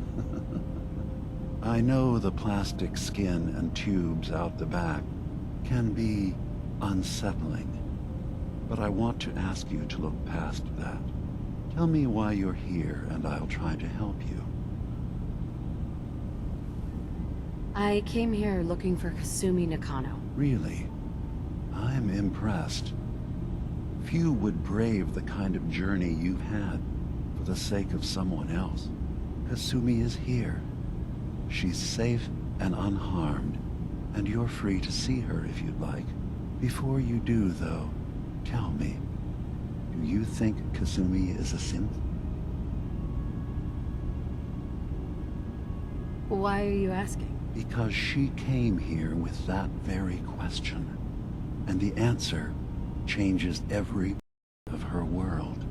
I know the plastic skin and tubes out the back can be unsettling, but I want to ask you to look past that. Tell me why you're here, and I'll try to help you.
I came here looking for Kasumi Nakano.
Really? I'm impressed. Few would brave the kind of journey you've had for the sake of someone else. Kasumi is here. She's safe and unharmed, and you're free to see her if you'd like. Before you do, though, tell me, do you think Kasumi is a synth?
Why are you asking?
Because she came here with that very question, and the answer changes every part of her world.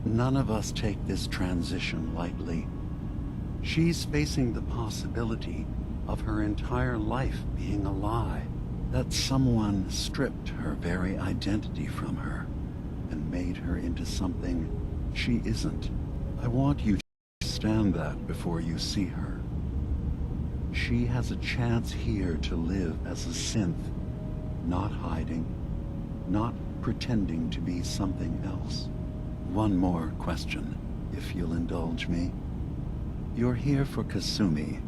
None of us take this transition lightly. She's facing the possibility of her entire life being a lie, that someone stripped her very identity from her and made her into something she isn't. I want you to understand that before you see her. She has a chance here to live as a synth, not hiding, not pretending to be something else. One more question, if you'll indulge me. You're here for Kasumi,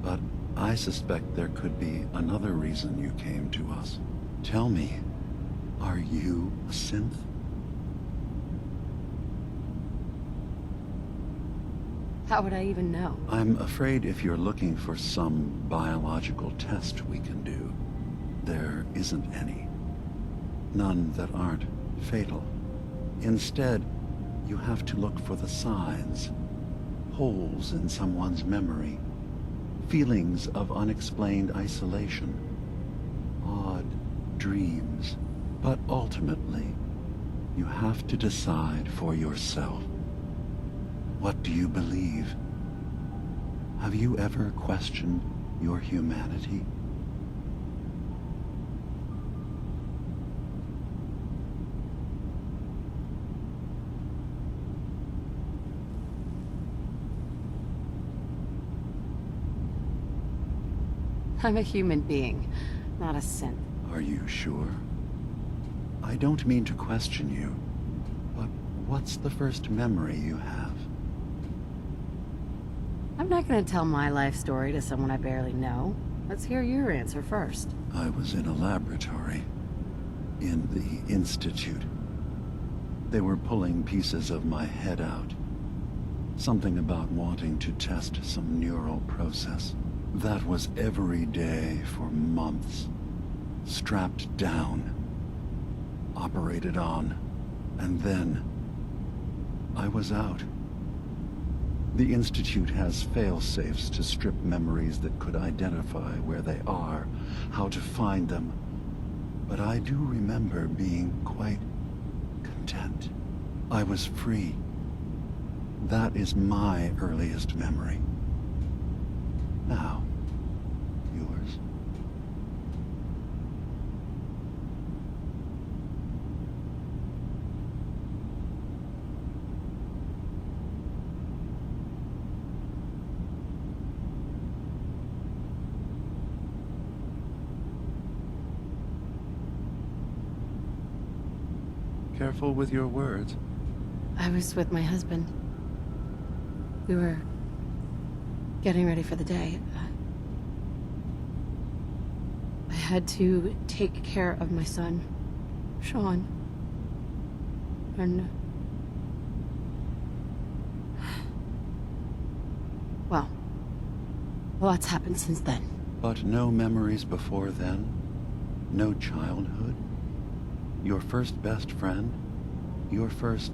but I suspect there could be another reason you came to us. Tell me, are you a synth?
How would I even know?
I'm afraid if you're looking for some biological test we can do, there isn't any. None that aren't fatal. Instead, you have to look for the signs, holes in someone's memory, feelings of unexplained isolation, odd dreams. But ultimately, you have to decide for yourself. What do you believe? Have you ever questioned your humanity?
I'm a human being, not a synth.
Are you sure? I don't mean to question you, but what's the first memory you have?
I'm not gonna tell my life story to someone I barely know. Let's hear your answer first.
I was in a laboratory. In the Institute. They were pulling pieces of my head out. Something about wanting to test some neural process. That was every day for months. Strapped down. Operated on. And then I was out. The Institute has fail-safes to strip memories that could identify where they are, how to find them. But I do remember being quite content. I was free. That is my earliest memory. Now, yours. Careful with your words.
I was with my husband. We were getting ready for the day. I had to take care of my son, Sean. And... well, a lot's happened since then.
But no memories before then? No childhood? Your first best friend? Your first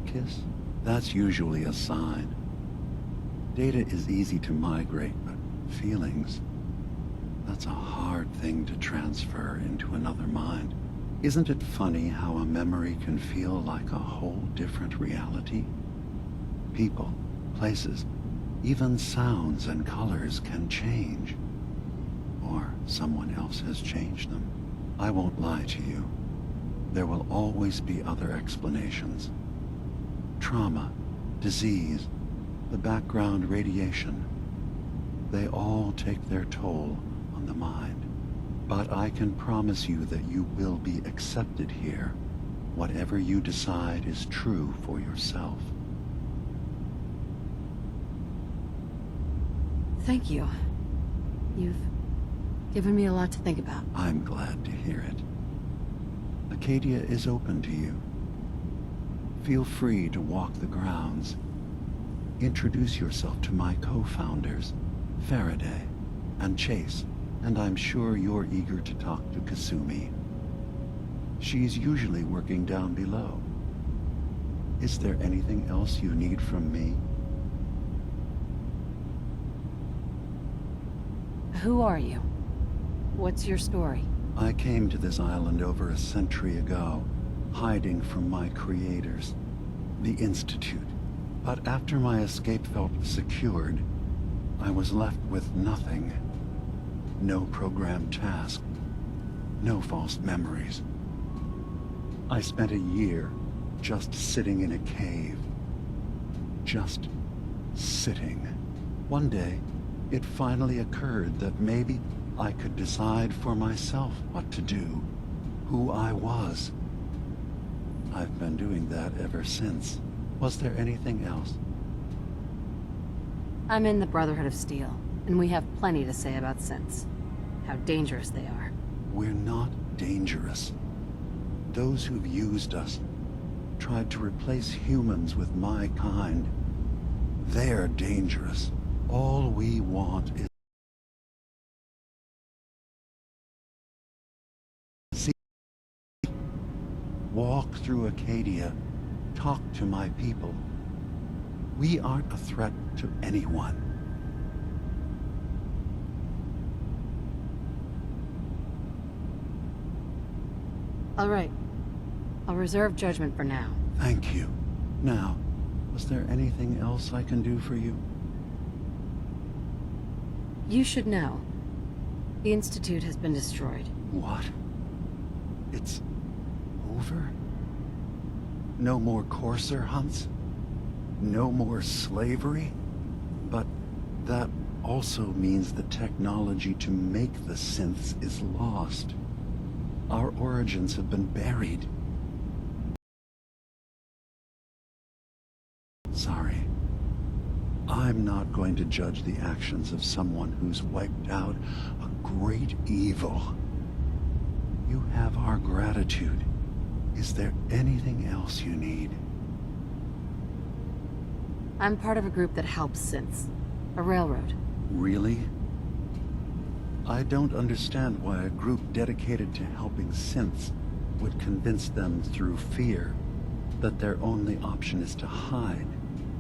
kiss? That's usually a sign. Data is easy to migrate, but feelings, that's a hard thing to transfer into another mind. Isn't it funny how a memory can feel like a whole different reality? People, places, even sounds and colors can change. Or someone else has changed them. I won't lie to you. There will always be other explanations. Trauma, disease, the background radiation. They all take their toll on the mind. But I can promise you that you will be accepted here. Whatever you decide is true for yourself.
Thank you. You've given me a lot to think about.
I'm glad to hear it. Acadia is open to you. Feel free to walk the grounds. Introduce yourself to my co-founders, Faraday and Chase, and I'm sure you're eager to talk to Kasumi. She's usually working down below. Is there anything else you need from me?
Who are you? What's your story?
I came to this island over a century ago, hiding from my creators, the Institute. But after my escape felt secured, I was left with nothing. No programmed task. No false memories. I spent a year just sitting in a cave. Just sitting. One day, it finally occurred that maybe I could decide for myself what to do, who I was. I've been doing that ever since. Was there anything else?
I'm in the Brotherhood of Steel, and we have plenty to say about synths. How dangerous they are.
We're not dangerous. Those who've used us, tried to replace humans with my kind, they're dangerous. All we want is see, walk through Acadia, talk to my people. We aren't a threat to anyone.
All right. I'll reserve judgment for now.
Thank you. Now, was there anything else I can do for you?
You should know. The Institute has been destroyed.
What? It's over? No more courser hunts? No more slavery? But that also means the technology to make the synths is lost. Our origins have been buried. Sorry. I'm not going to judge the actions of someone who's wiped out a great evil. You have our gratitude. Is there anything else you need?
I'm part of a group that helps synths. A railroad.
Really? I don't understand why a group dedicated to helping synths would convince them through fear that their only option is to hide.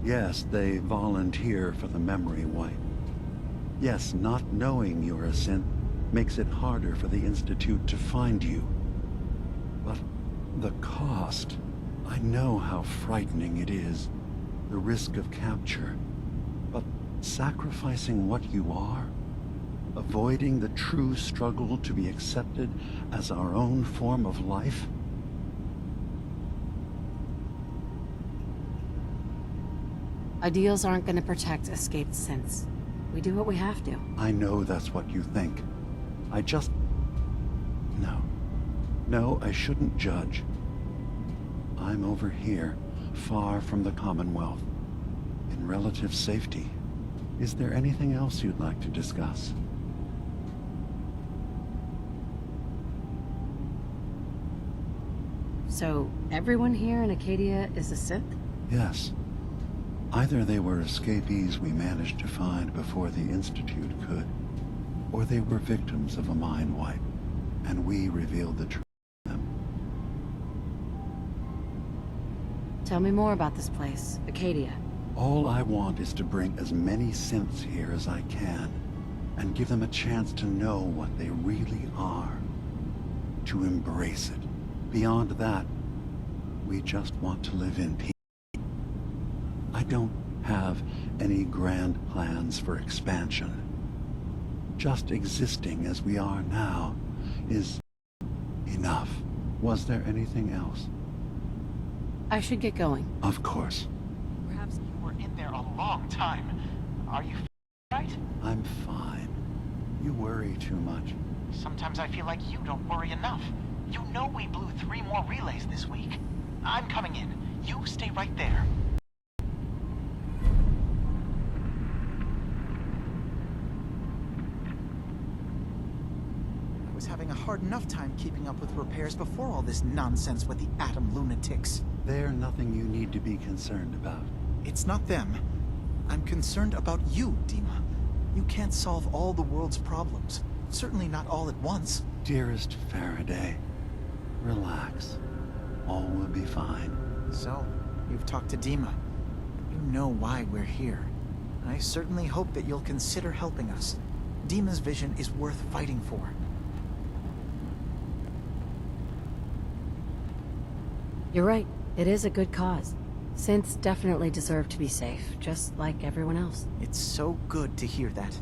Yes, they volunteer for the memory wipe. Yes, not knowing you're a synth makes it harder for the Institute to find you. But the cost, I know how frightening it is. The risk of capture. But sacrificing what you are, avoiding the true struggle to be accepted as our own form of life?
Ideals aren't going to protect escaped synths. We do what we have to.
I know that's what you think. I just... No, I shouldn't judge. I'm over here, far from the Commonwealth, in relative safety. Is there anything else you'd like to discuss?
So, everyone here in Acadia is a synth?
Yes. Either they were escapees we managed to find before the Institute could, or they were victims of a mind wipe, and we revealed the truth to them.
Tell me more about this place, Acadia.
All I want is to bring as many synths here as I can, and give them a chance to know what they really are. To embrace it. Beyond that, we just want to live in peace. I don't have any grand plans for expansion. Just existing as we are now is enough. Was there anything else?
I should get going.
Of course.
Perhaps you were in there a long time. Are you right?
I'm fine. You worry too much.
Sometimes I feel like you don't worry enough. You know we blew 3 more relays this week. I'm coming in. You stay right there. I was having a hard enough time keeping up with repairs before all this nonsense with the Atom lunatics.
They're nothing you need to be concerned about.
It's not them. I'm concerned about you, Dima. You can't solve all the world's problems. Certainly not all at once.
Dearest Faraday, relax. All will be fine.
So, you've talked to Dima. You know why we're here. I certainly hope that you'll consider helping us. Dima's vision is worth fighting for.
You're right. It is a good cause. Synths definitely deserve to be safe, just like everyone else.
It's so good to hear that.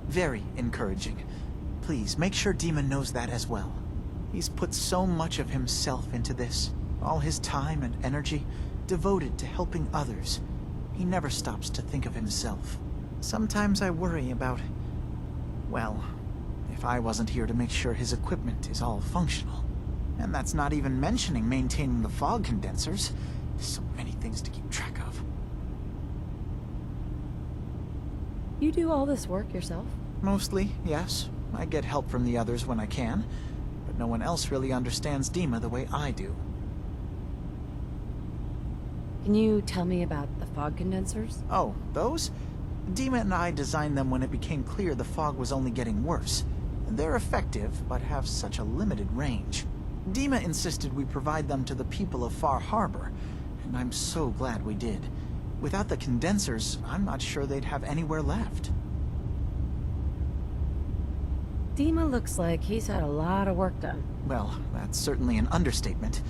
Very encouraging. Please, make sure Dima knows that as well. He's put so much of himself into this. All his time and energy devoted to helping others. He never stops to think of himself. Sometimes I worry about... well, if I wasn't here to make sure his equipment is all functional. And that's not even mentioning maintaining the fog condensers. So many things to keep track of.
You do all this work yourself?
Mostly, yes. I get help from the others when I can. But no one else really understands Dima the way I do.
Can you tell me about the fog condensers?
Oh, those? Dima and I designed them when it became clear the fog was only getting worse. They're effective, but have such a limited range. Dima insisted we provide them to the people of Far Harbor, and I'm so glad we did. Without the condensers, I'm not sure they'd have anywhere left.
Dima looks like he's had a lot of work done.
Well, that's certainly an understatement.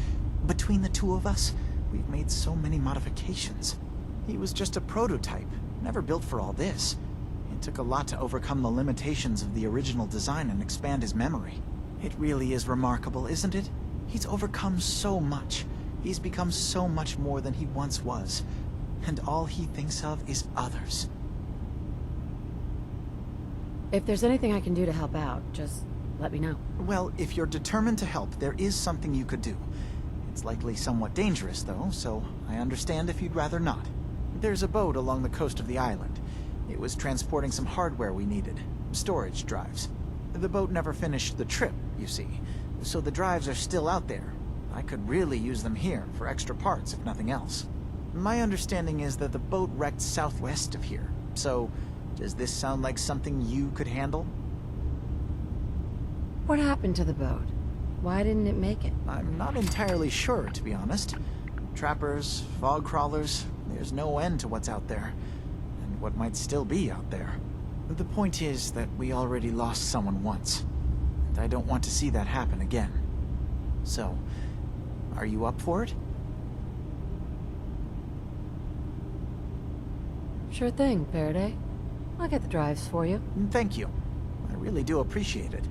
Between the two of us, we've made so many modifications. He was just a prototype, never built for all this. It took a lot to overcome the limitations of the original design and expand his memory. It really is remarkable, isn't it? He's overcome so much. He's become so much more than he once was. And all he thinks of is others.
If there's anything I can do to help out, just let me know.
Well, if you're determined to help, there is something you could do. It's likely somewhat dangerous, though, so I understand if you'd rather not. There's a boat along the coast of the island. It was transporting some hardware we needed. Storage drives. The boat never finished the trip, you see, so the drives are still out there. I could really use them here for extra parts, if nothing else. My understanding is that the boat wrecked southwest of here, so does this sound like something you could handle?
What happened to the boat? Why didn't it make it?
I'm not entirely sure, to be honest. Trappers, fog crawlers, there's no end to what's out there, and what might still be out there. The point is that we already lost someone once, and I don't want to see that happen again. So, are you up for it?
Sure thing, Faraday. I'll get the drives for you.
Thank you. I really do appreciate it.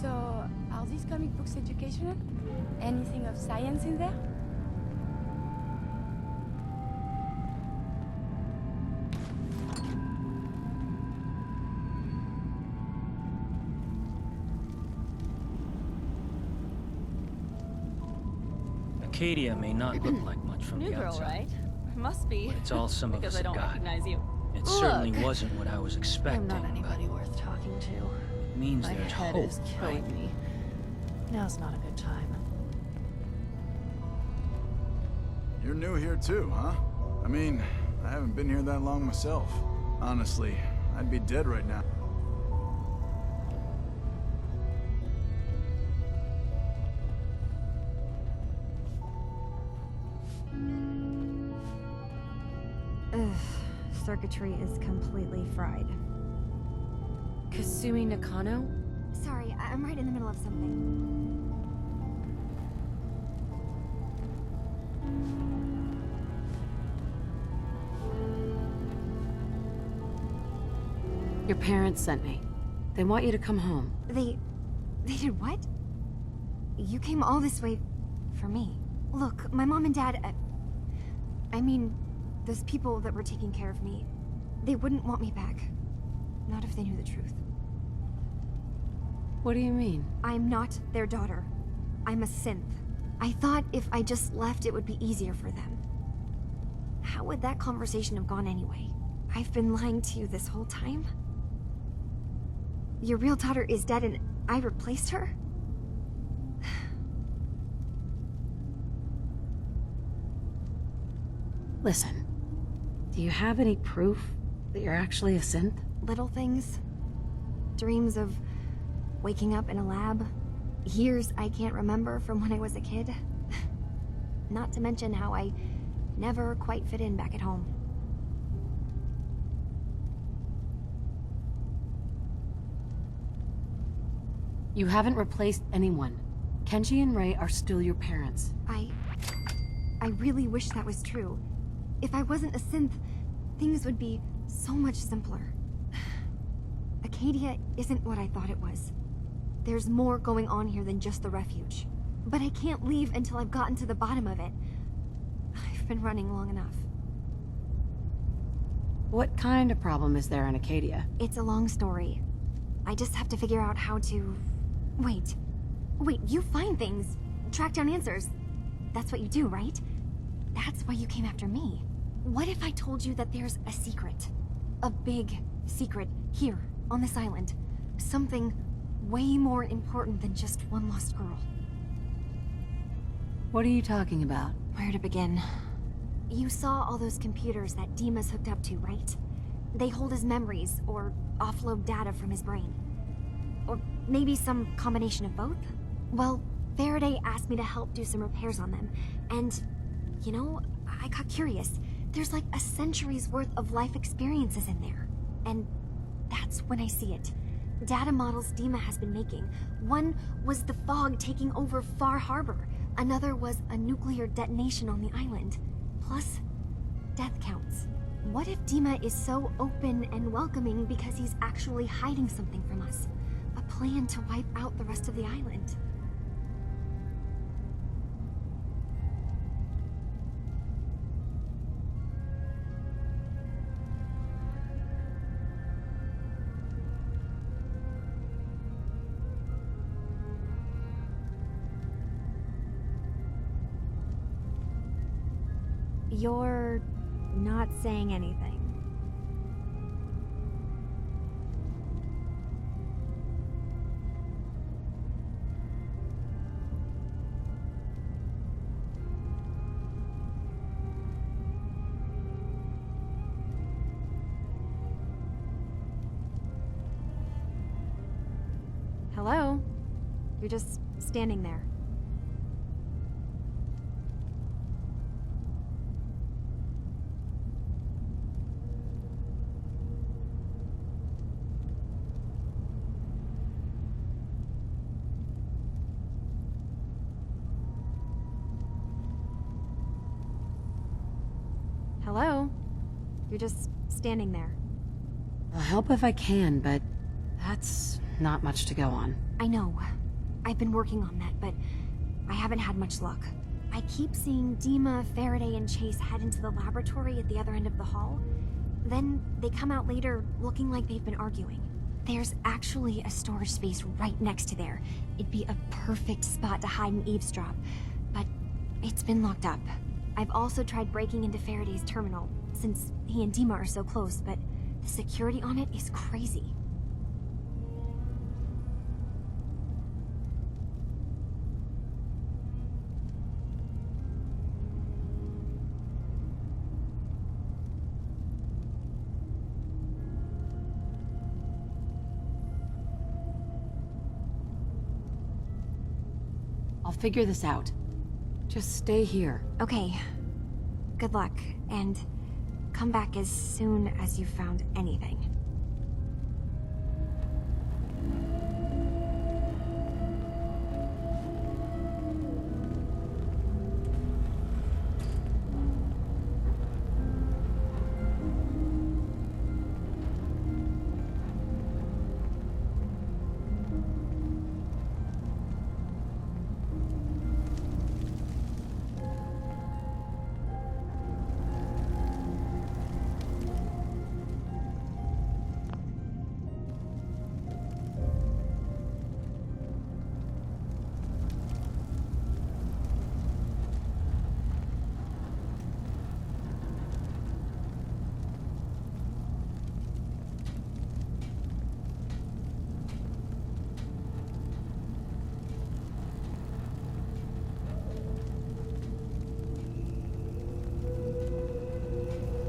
So, are these comic books educational? Anything of science in there?
Acadia may not look like much from
New
the
girl,
outside.
right? Must be.
But it's all some of
because
us
I
have
don't
got.
recognize you.
It certainly
Look.
wasn't what I was expecting.
I'm not anybody worth talking to.
It means
My
there's
head
hope,
is killing
right?
me. Now's not a good time.
You're new here too, huh? I mean, I haven't been here that long myself. Honestly, I'd be dead right now.
Ugh, circuitry is completely fried.
Kasumi Nakano?
Sorry, I'm right in the middle of something.
Your parents sent me. They want you to come home.
They did what? You came all this way for me. Look, my mom and dad, I mean, those people that were taking care of me, they wouldn't want me back. Not if they knew the truth.
What do you mean?
I'm not their daughter. I'm a synth. I thought if I just left, it would be easier for them. How would that conversation have gone anyway? I've been lying to you this whole time? Your real daughter is dead and I replaced her?
Listen, do you have any proof that you're actually a synth?
Little things. Dreams of waking up in a lab. Years I can't remember from when I was a kid. Not to mention how I never quite fit in back at home.
You haven't replaced anyone. Kenji and Rei are still your parents.
I really wish that was true. If I wasn't a synth, things would be so much simpler. Acadia isn't what I thought it was. There's more going on here than just the refuge. But I can't leave until I've gotten to the bottom of it. I've been running long enough.
What kind of problem is there in Acadia?
It's a long story. I just have to figure out how to... Wait, you find things, track down answers. That's what you do, right? That's why you came after me. What if I told you that there's a secret? A big secret here, on this island. Something way more important than just one lost girl.
What are you talking about?
Where to begin? You saw all those computers that Dima's hooked up to, right? They hold his memories, or offload data from his brain. Or maybe some combination of both? Well, Faraday asked me to help do some repairs on them, and, you know, I got curious. There's like a century's worth of life experiences in there. And that's when I see it. Data models Dima has been making. One was the fog taking over Far Harbor. Another was a nuclear detonation on the island. Plus, death counts. What if Dima is so open and welcoming because he's actually hiding something from us? A plan to wipe out the rest of the island. You're not saying anything. Hello? You're just standing there. Hello? You're just standing there.
I'll help if I can, but that's Not much to go on.
I know. I've been working on that, but I haven't had much luck. I keep seeing Dima, Faraday, and Chase head into the laboratory at the other end of the hall. Then they come out later looking like they've been arguing. There's actually a storage space right next to there. It'd be a perfect spot to hide and eavesdrop, but it's been locked up. I've also tried breaking into Faraday's terminal, since he and Dima are so close, but the security on it is crazy.
I'll figure this out. Just stay here.
Okay. Good luck, and come back as soon as you've found anything.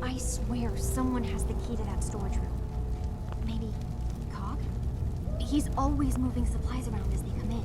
I swear someone has the key to that storage room. Maybe Cog? He's always moving supplies around as they come in.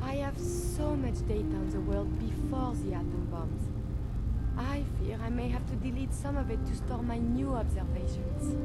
I have so much data on the world before the atom bombs. I fear I may have to delete some of it to store my new observations.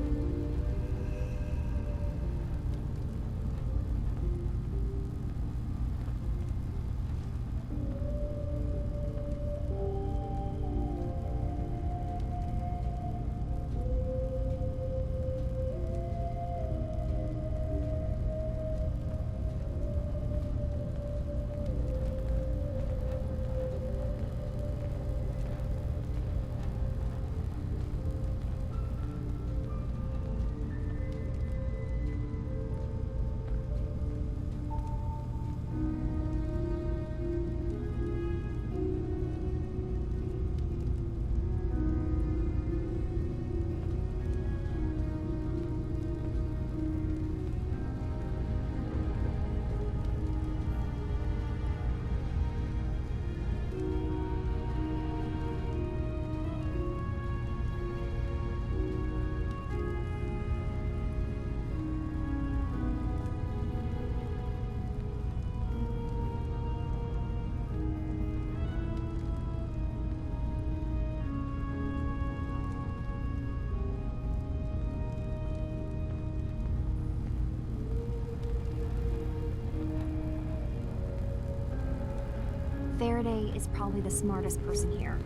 Faraday is probably the smartest person here.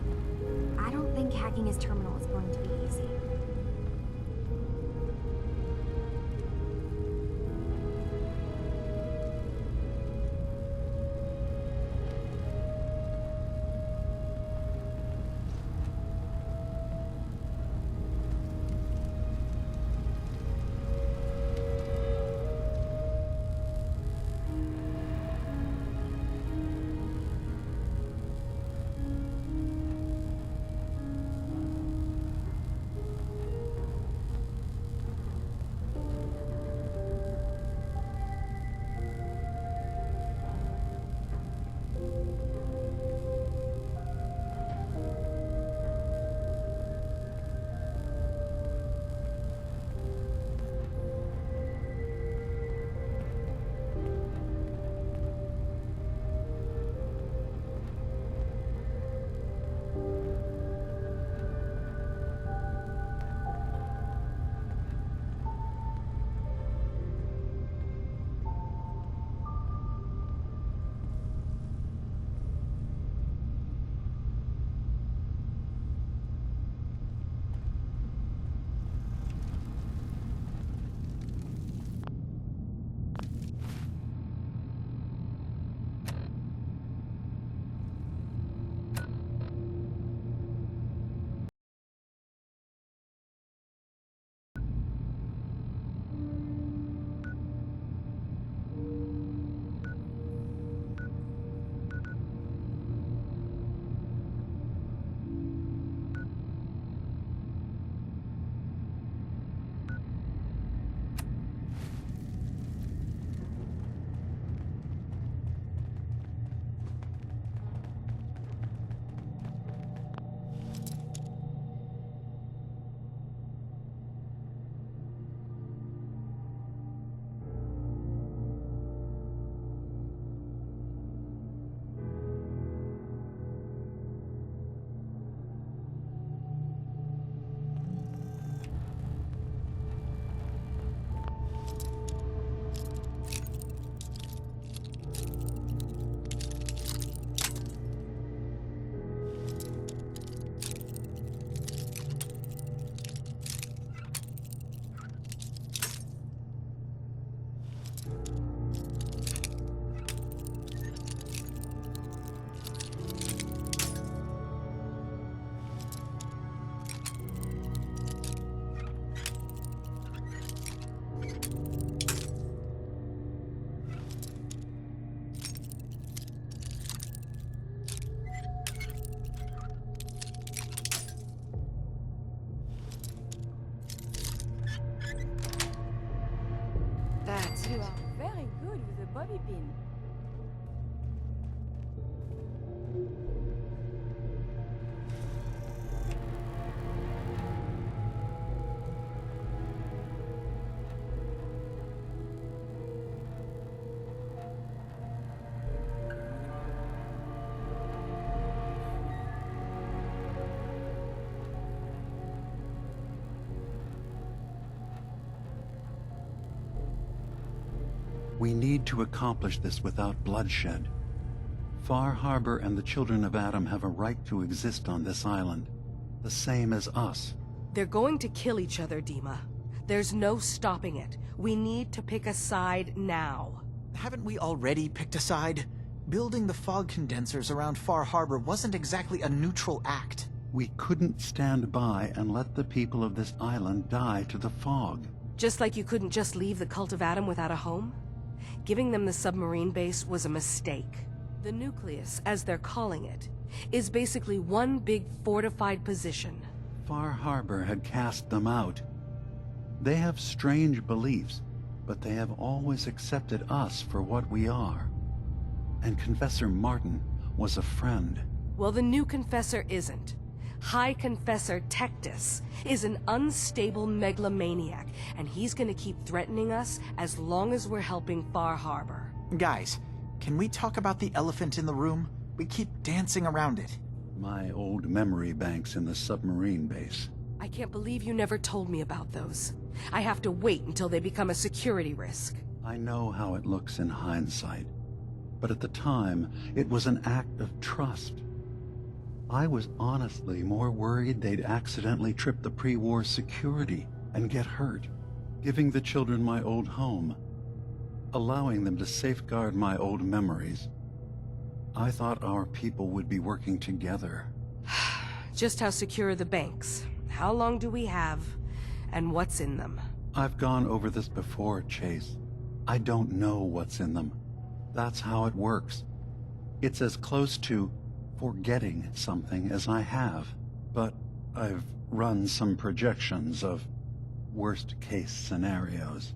I don't think hacking his terminal is going to be easy.
a bobby pin.
We need to accomplish this without bloodshed. Far Harbor and the children of Adam have a right to exist on this island, the same as us.
They're going to kill each other, Dima. There's no stopping it. We need to pick a side now.
Haven't we already picked a side? Building the fog condensers around Far Harbor wasn't exactly a neutral act.
We couldn't stand by and let the people of this island die to the fog.
Just like you couldn't just leave the Cult of Adam without a home? Giving them the submarine base was a mistake. The nucleus, as they're calling it, is basically one big fortified position.
Far Harbor had cast them out. They have strange beliefs, but they have always accepted us for what we are. And Confessor Martin was a friend.
Well, the new Confessor isn't. High Confessor Tectus is an unstable megalomaniac, and he's gonna keep threatening us as long as we're helping Far Harbor.
Guys, can we talk about the elephant in the room? We keep dancing around it.
My old memory banks in the submarine base.
I can't believe you never told me about those. I have to wait until they become a security risk.
I know how it looks in hindsight, but at the time, it was an act of trust. I was honestly more worried they'd accidentally trip the pre-war security and get hurt, giving the children my old home, allowing them to safeguard my old memories. I thought our people would be working together.
Just how secure are the banks? How long do we have? And what's in them?
I've gone over this before, Chase. I don't know what's in them. That's how it works. It's as close to forgetting something as I have, but I've run some projections of worst-case scenarios.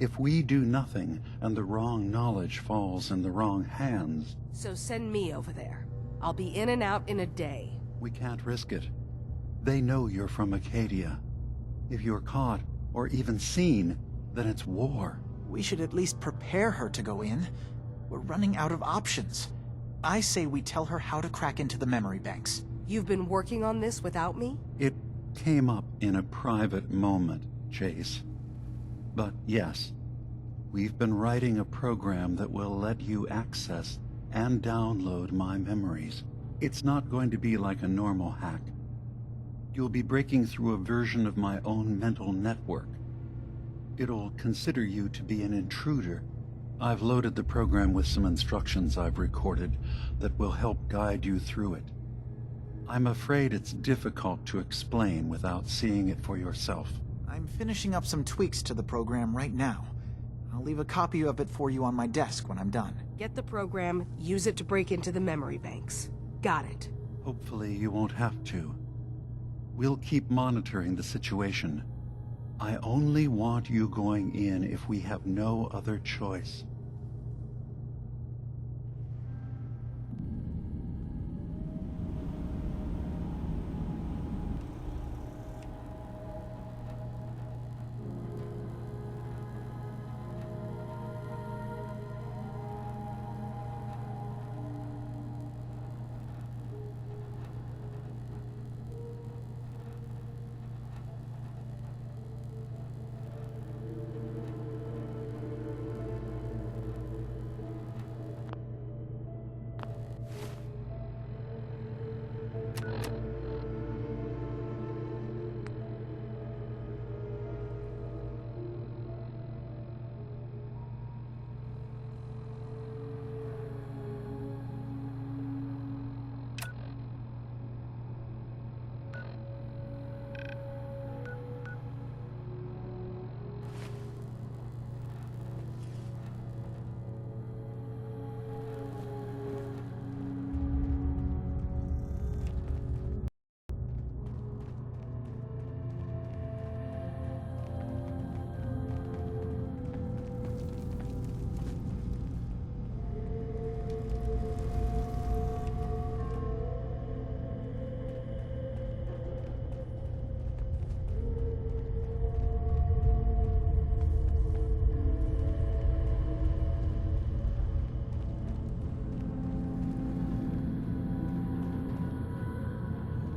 If we do nothing and the wrong knowledge falls in the wrong hands...
So send me over there. I'll be in and out in a day.
We can't risk it. They know you're from Acadia. If you're caught, or even seen, then it's war.
We should at least prepare her to go in. We're running out of options. I say we tell her how to crack into the memory banks.
You've been working on this without me?
It came up in a private moment, Chase. But yes, we've been writing a program that will let you access and download my memories. It's not going to be like a normal hack. You'll be breaking through a version of my own mental network. It'll consider you to be an intruder. I've loaded the program with some instructions I've recorded that will help guide you through it. I'm afraid it's difficult to explain without seeing it for yourself.
I'm finishing up some tweaks to the program right now. I'll leave a copy of it for you on my desk when I'm done.
Get the program, use it to break into the memory banks. Got it.
Hopefully you won't have to. We'll keep monitoring the situation. I only want you going in if we have no other choice.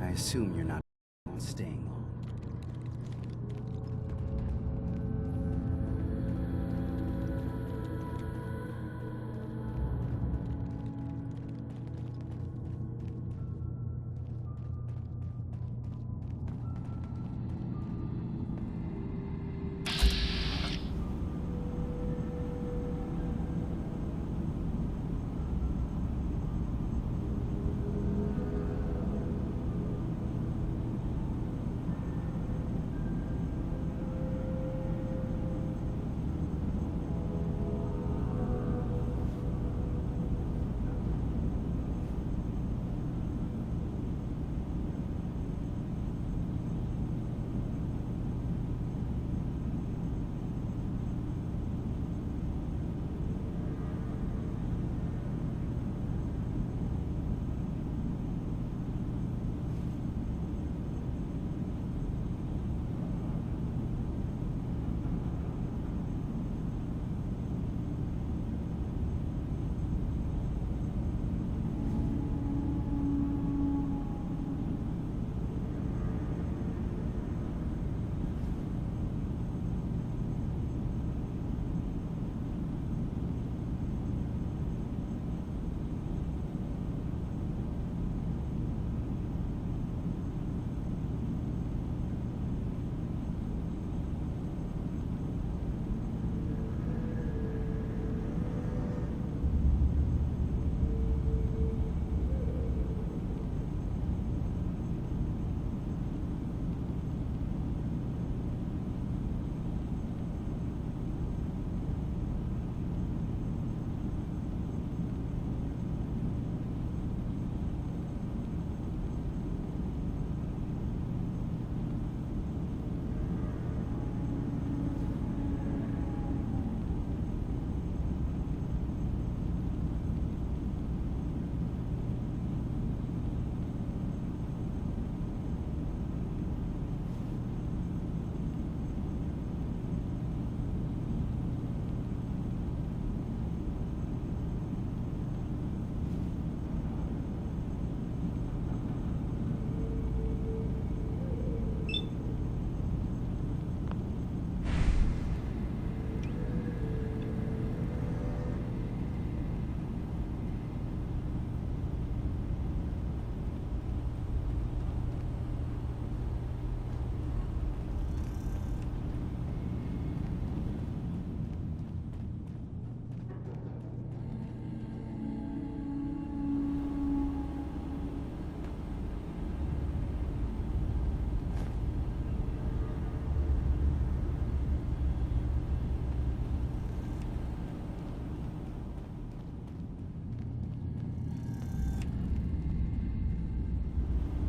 I assume you're not on staying long.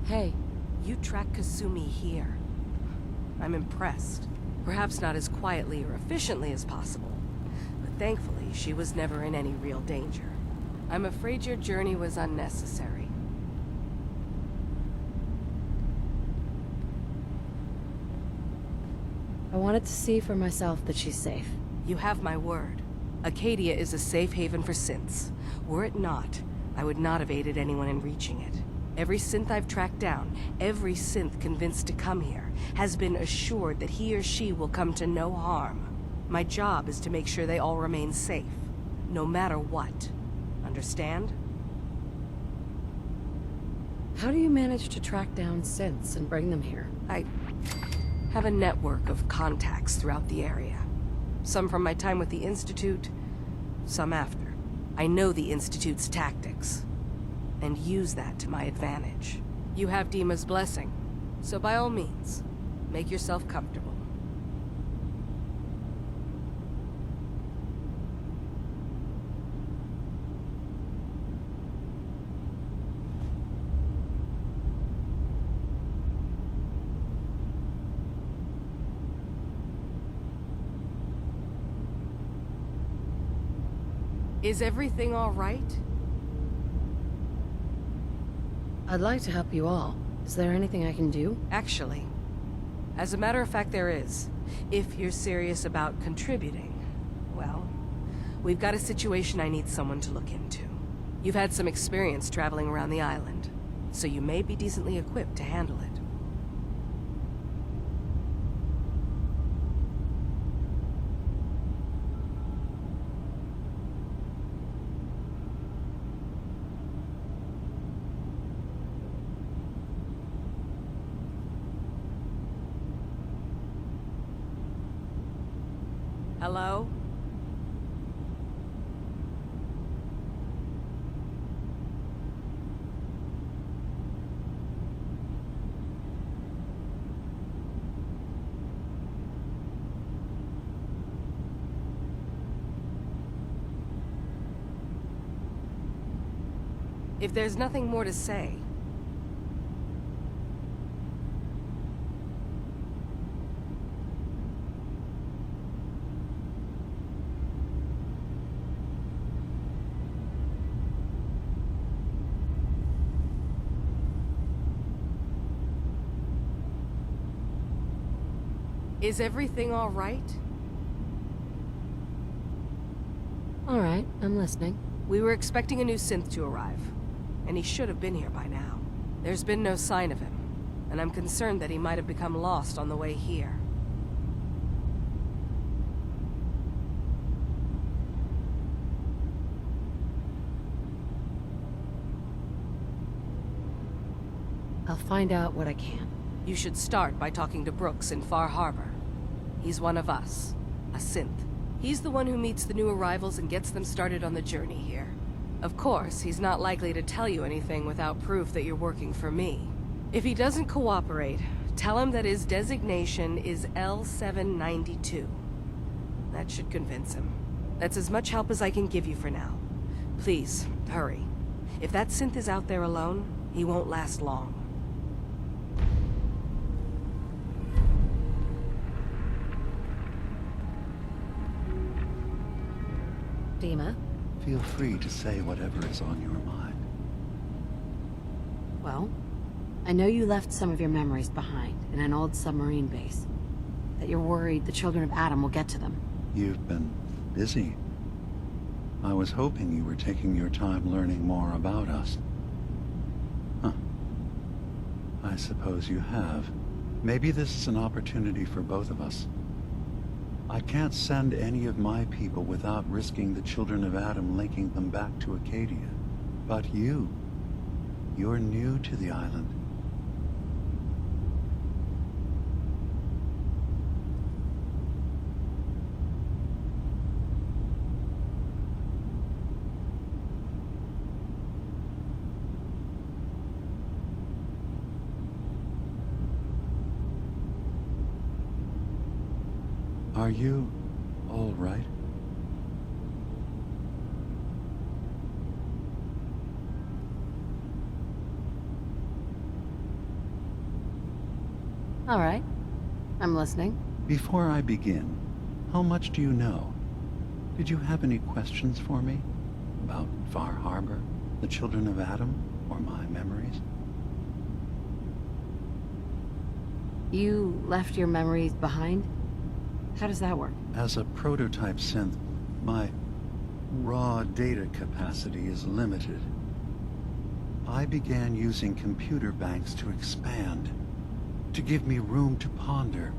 Hey, you tracked Kasumi here. I'm impressed. Perhaps not as quietly or efficiently as possible, but thankfully she was never in any real danger. I'm afraid your journey was unnecessary.
I wanted to see for myself that she's safe.
You have my word. Acadia is a safe haven for synths. Were it not, I would not have aided anyone in reaching it. Every synth I've tracked down, every synth convinced to come here, has been assured that he or she will come to no harm. My job is to make sure they all remain safe, no matter what. Understand?
How do you manage to track down synths and bring them here?
I have a network of contacts throughout the area. Some from my time with the Institute, some after. I know the Institute's tactics, and use that to my advantage. You have Dima's blessing, so by all means, make yourself comfortable. Is everything all right?
I'd like to help you all. Is there anything I can do?
Actually, as a matter of fact, there is. If you're serious about contributing, well, we've got a situation I need someone to look into. You've had some experience traveling around the island. so you may be decently equipped to handle it. Hello? If there's nothing more to say, is everything all right?
All right, I'm listening.
We were expecting a new synth to arrive, and he should have been here by now. There's been no sign of him, and I'm concerned that he might have become lost on the way here.
I'll find out what I can.
You should start by talking to Brooks in Far Harbor. He's one of us, a synth. He's the one who meets the new arrivals and gets them started on the journey here. Of course, he's not likely to tell you anything without proof that you're working for me. If he doesn't cooperate, tell him that his designation is L792. That should convince him. That's as much help as I can give you for now. Please, hurry. If that synth is out there alone, he won't last long.
Dima?
Feel free to say whatever is on your mind.
Well, I know you left some of your memories behind in an old submarine base. That you're worried the children of Adam will get to them.
You've been busy. I was hoping you were taking your time learning more about us. Huh. I suppose you have. Maybe this is an opportunity for both of us. I can't send any of my people without risking the children of Adam linking them back to Acadia. But you're new to the island. Are you all right?
All right. I'm listening.
Before I begin, how much do you know? Did you have any questions for me? About Far Harbor, the children of Adam, or my memories?
You left your memories behind? How does that work?
As a prototype synth, my raw data capacity is limited. I began using computer banks to expand, to give me room to ponder,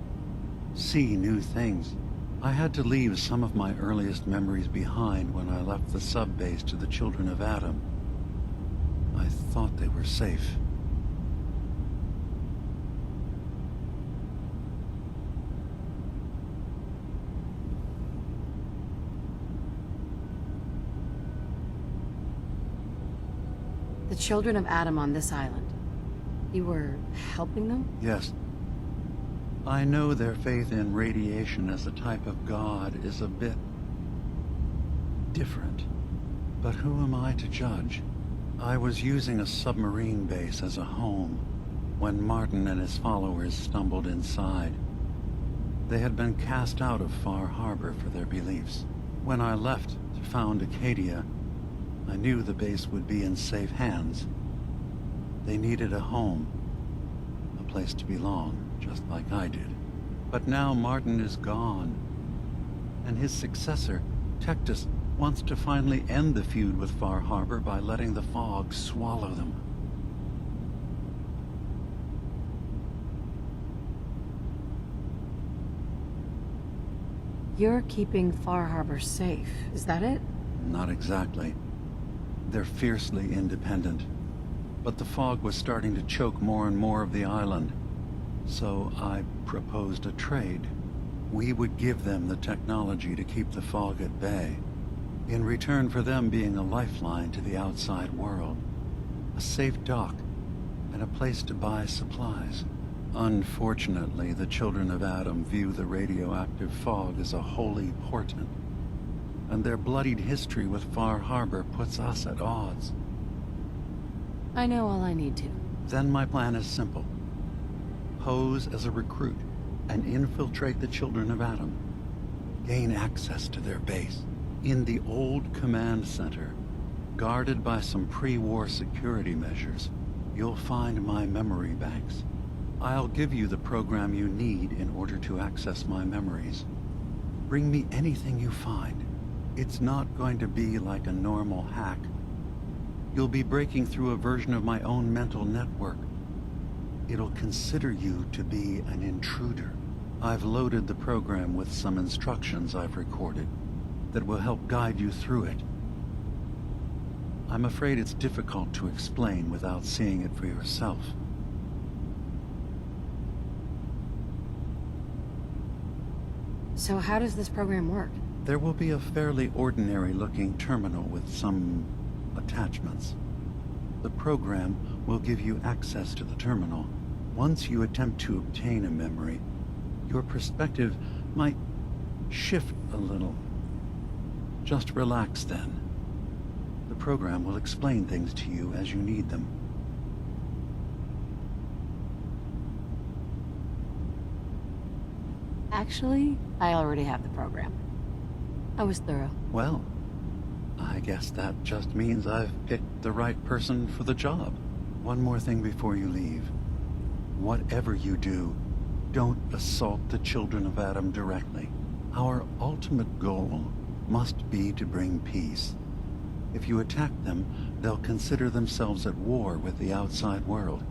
see new things. I had to leave some of my earliest memories behind when I left the sub-base to the children of Adam. I thought they were safe.
The children of Adam on this island. You were helping them?
Yes. I know their faith in radiation as a type of god is a bit different. But who am I to judge? I was using a submarine base as a home when Martin and his followers stumbled inside. They had been cast out of Far Harbor for their beliefs. When I left to found Acadia, I knew the base would be in safe hands. They needed a home, a place to belong, just like I did. But now Martin is gone, and his successor, Tectus, wants to finally end the feud with Far Harbor by letting the fog swallow them.
You're keeping Far Harbor safe, is that it?
Not exactly. They're fiercely independent. But the fog was starting to choke more and more of the island. So I proposed a trade. We would give them the technology to keep the fog at bay, in return for them being a lifeline to the outside world. A safe dock, and a place to buy supplies. Unfortunately, the children of Adam view the radioactive fog as a holy portent, and their bloodied history with Far Harbor puts us at odds.
I know all I need to.
Then my plan is simple. Pose as a recruit and infiltrate the children of Adam. Gain access to their base. In the old command center, guarded by some pre-war security measures, you'll find my memory banks. I'll give you the program you need in order to access my memories. Bring me anything you find. It's not going to be like a normal hack. You'll be breaking through a version of my own mental network. It'll consider you to be an intruder. I've loaded the program with some instructions I've recorded that will help guide you through it. I'm afraid it's difficult to explain without seeing it for yourself.
So how does this program work?
There will be a fairly ordinary-looking terminal with some attachments. The program will give you access to the terminal. Once you attempt to obtain a memory, your perspective might shift a little. Just relax then. The program will explain things to you as you need them.
Actually, I already have the program. I was thorough.
Well, I guess that just means I've picked the right person for the job. One more thing before you leave. Whatever you do, don't assault the children of Adam directly. Our ultimate goal must be to bring peace. If you attack them, they'll consider themselves at war with the outside world.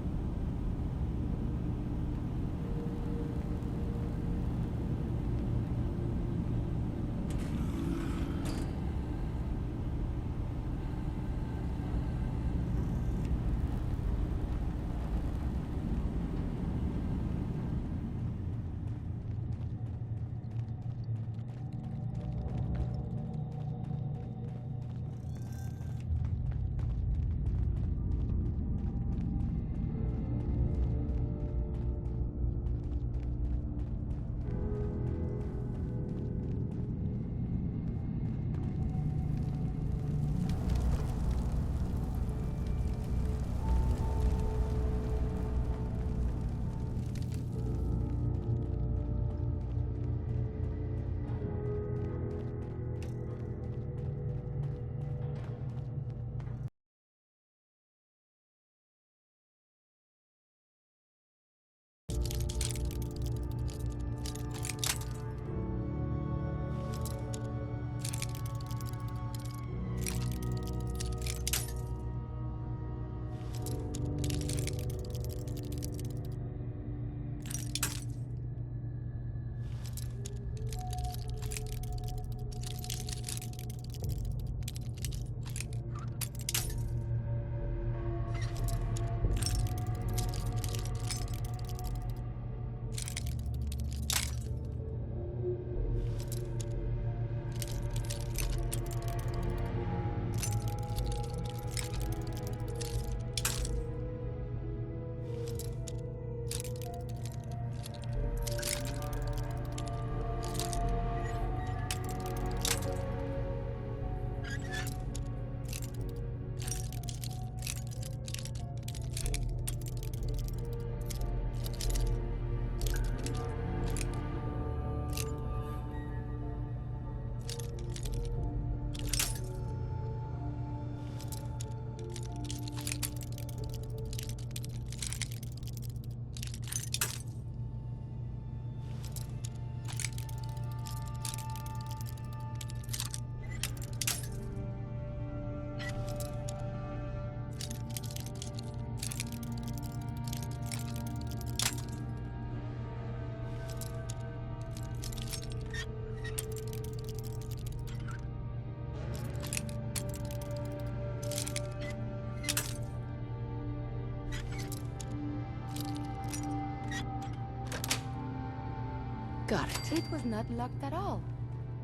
Got it.
It was not locked at all.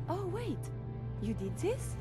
Oh, wait. You did this?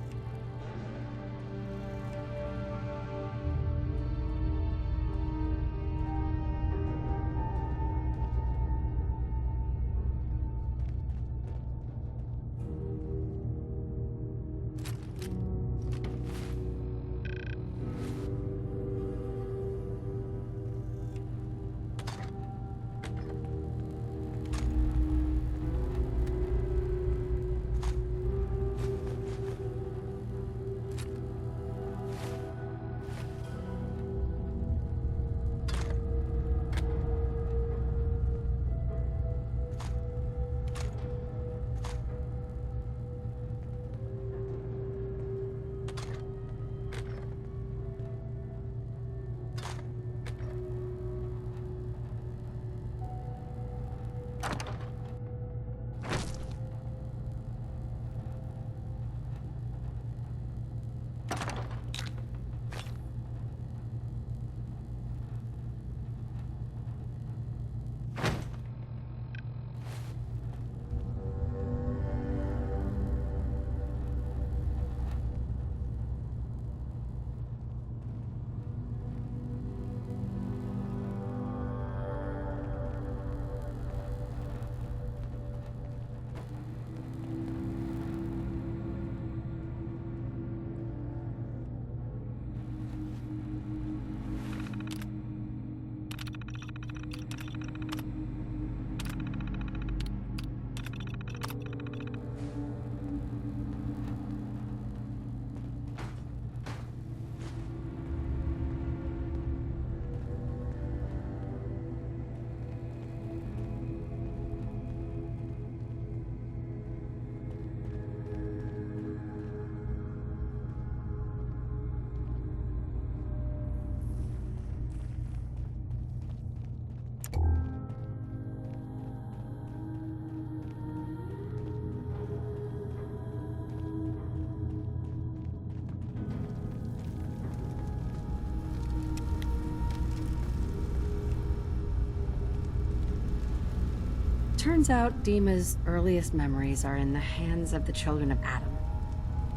Turns out Dima's earliest memories are in the hands of the children of Adam.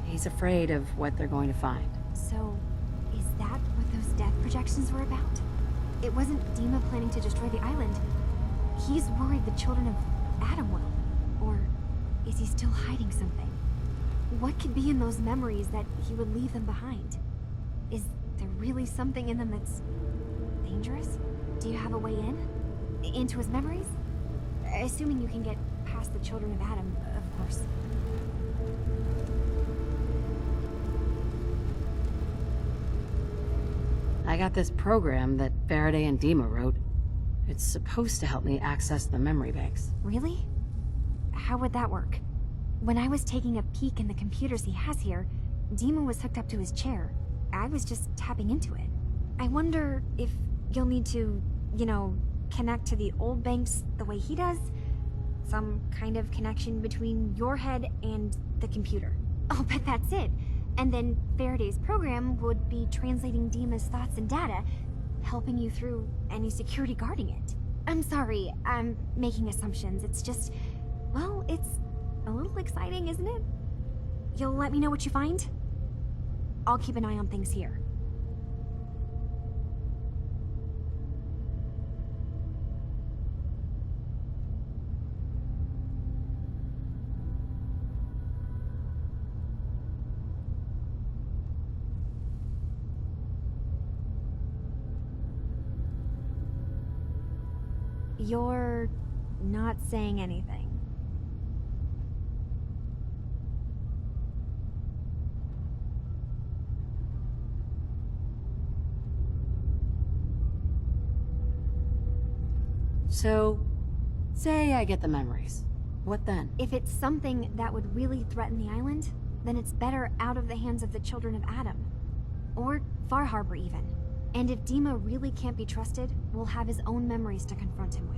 He's afraid of what they're going to find.
So, is that what those death projections were about? It wasn't Dima planning to destroy the island. He's worried the children of Adam will. Or is he still hiding something? What could be in those memories that he would leave them behind? Is there really something in them that's dangerous? Do you have a way in? Into his memories? Assuming you can get past the children of Adam, of course.
I got this program that Faraday and Dima wrote. It's supposed to help me access the memory banks.
Really? How would that work? When I was taking a peek in the computers he has here, Dima was hooked up to his chair. I was just tapping into it. I wonder if you'll need to, connect to the old banks the way he does? Some kind of connection between your head and the computer. I'll bet that's it. And then Faraday's program would be translating Dima's thoughts and data, helping you through any security guarding it. I'm sorry, I'm making assumptions. It's just, well, it's a little exciting, isn't it? You'll let me know what you find? I'll keep an eye on things here. You're not saying anything.
So, say I get the memories. What then?
If it's something that would really threaten the island, then it's better out of the hands of the children of Adam. Or Far Harbor, even. And if Dima really can't be trusted, we'll have his own memories to confront him with.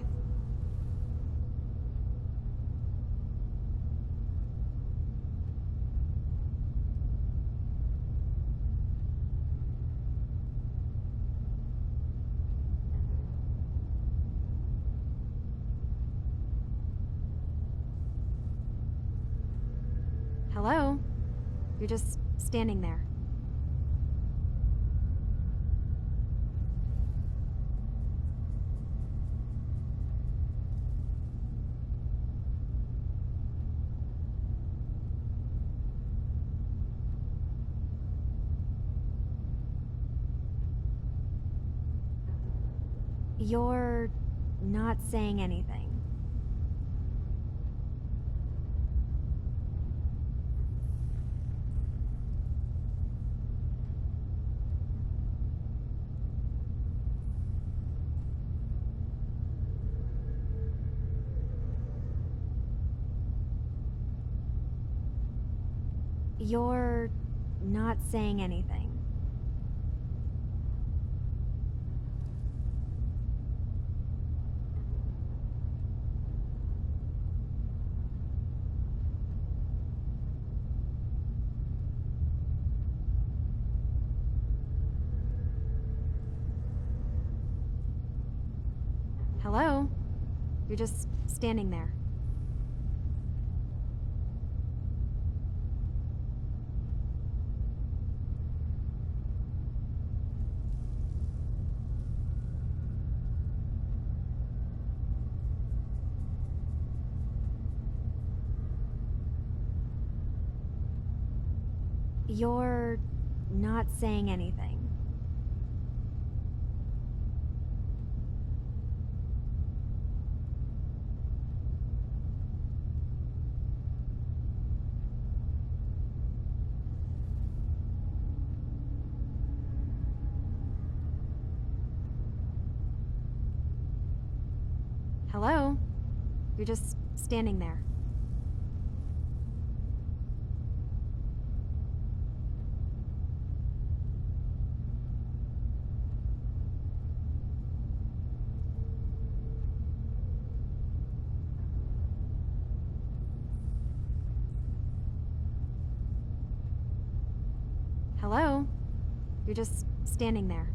Hello? You're just standing there. You're not saying anything. You're not saying anything. Hello? You're just standing there. You're not saying anything. Hello? You're just standing there. Hello? You're just standing there.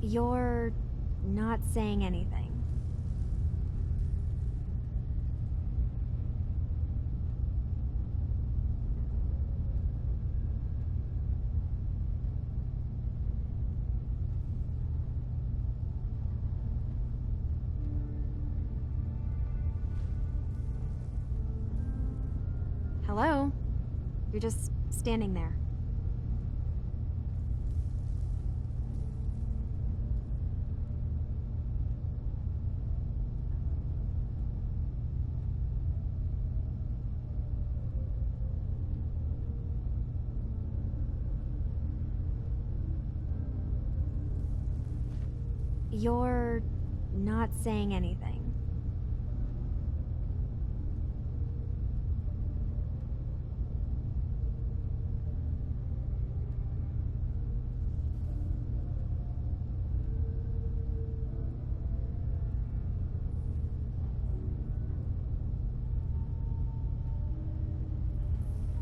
You're not saying anything. Hello? You're just standing there. You're not saying anything.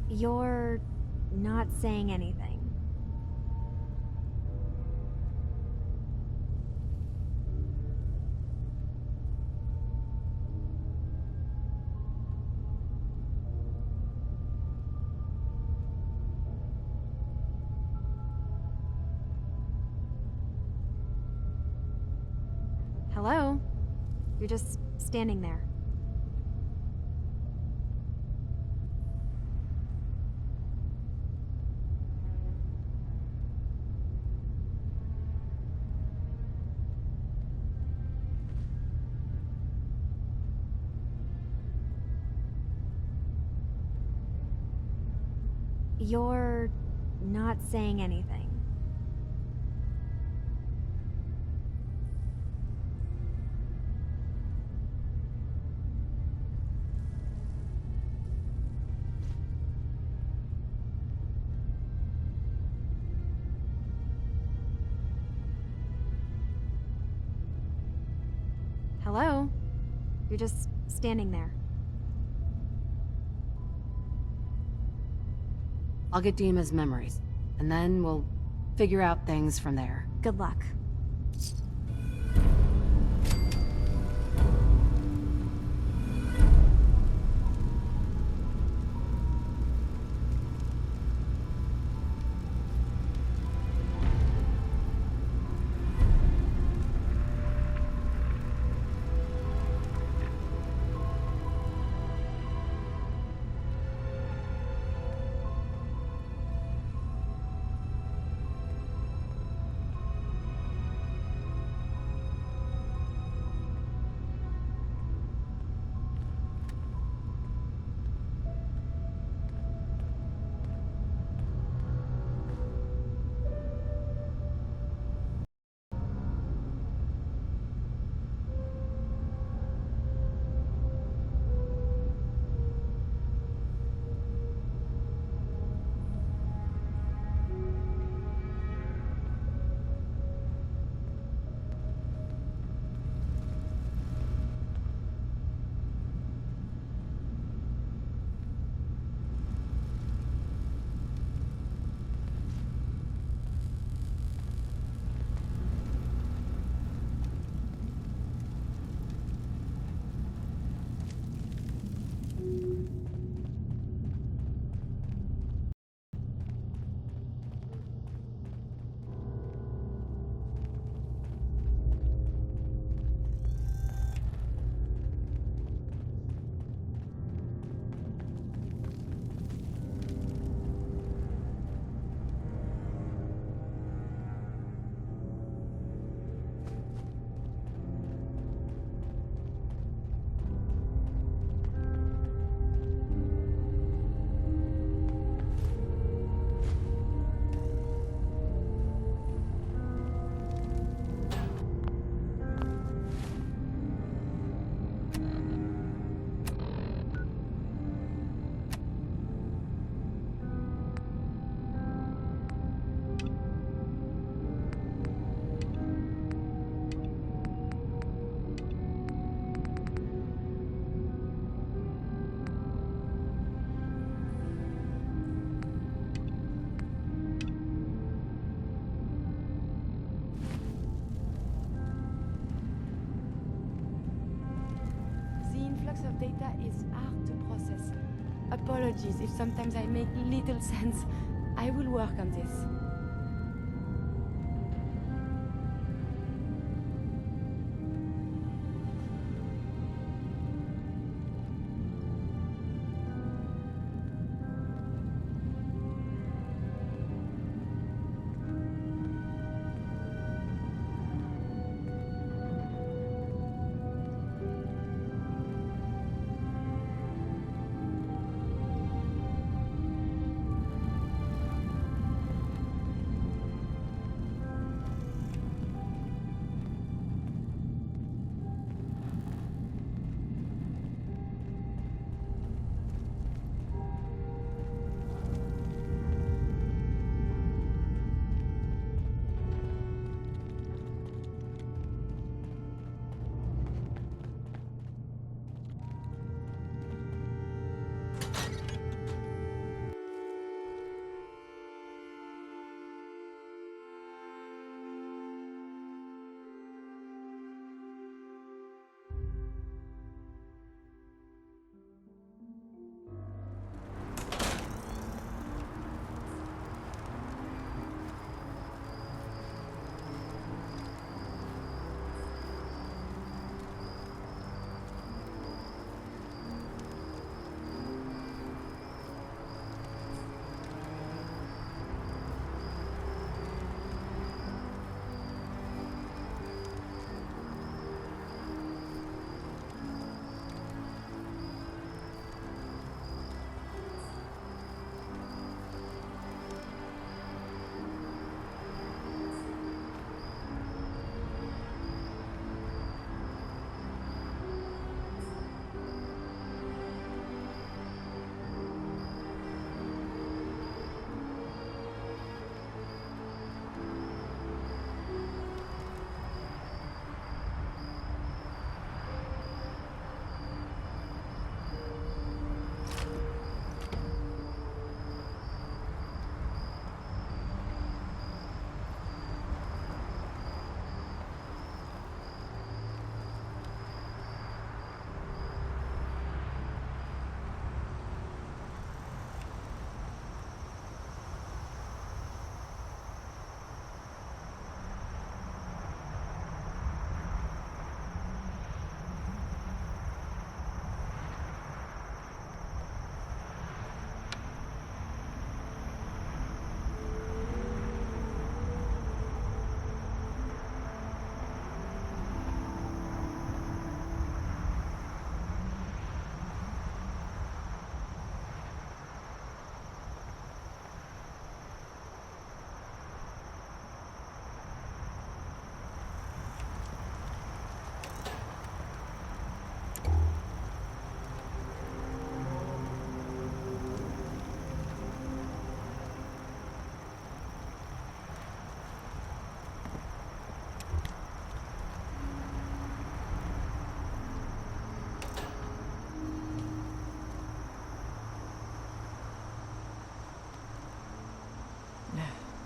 You're not saying anything. Hello? You're just standing there. You're not saying anything. Hello? You're just standing there.
I'll get Dima's memories, and then we'll figure out things from there.
Good luck.
Of data is hard to process. Apologies if sometimes I make little sense. I will work on this.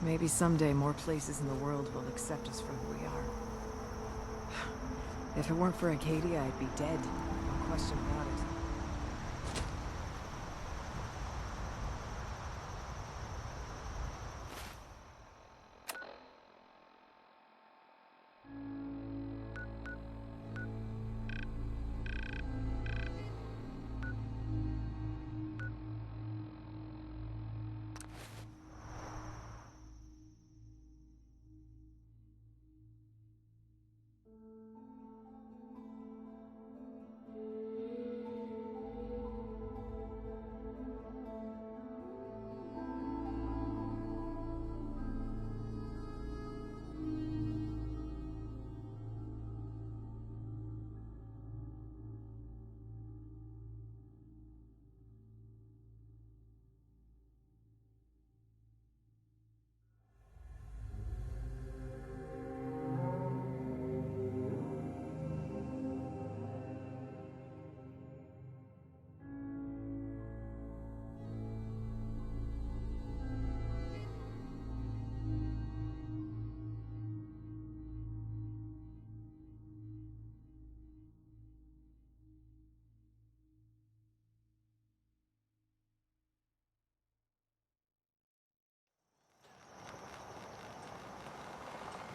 Maybe someday more places in the world will accept us for who we are. If it weren't for Acadia, I'd be dead. No question about it.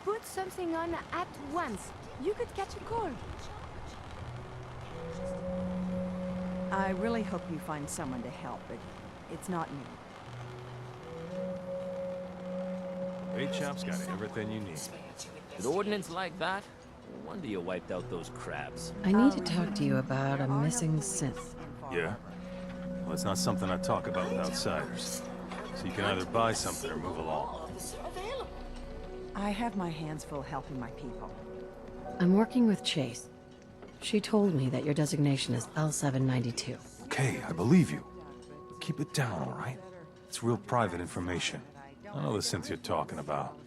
Put something on at once. You could catch a cold.
I really hope you find someone to help, but it's not me.
Bait shop's got everything you need.
With ordnance like that, no wonder you wiped out those crabs.
I need to talk to you about a missing synth.
Yeah? Well, it's not something I talk about with outsiders. So you can either buy something or move along.
I have my hands full helping my people.
I'm working with Chase. She told me that your designation is L792.
Okay, I believe you. Keep it down, all right? It's real private information. I know the synth you're talking about.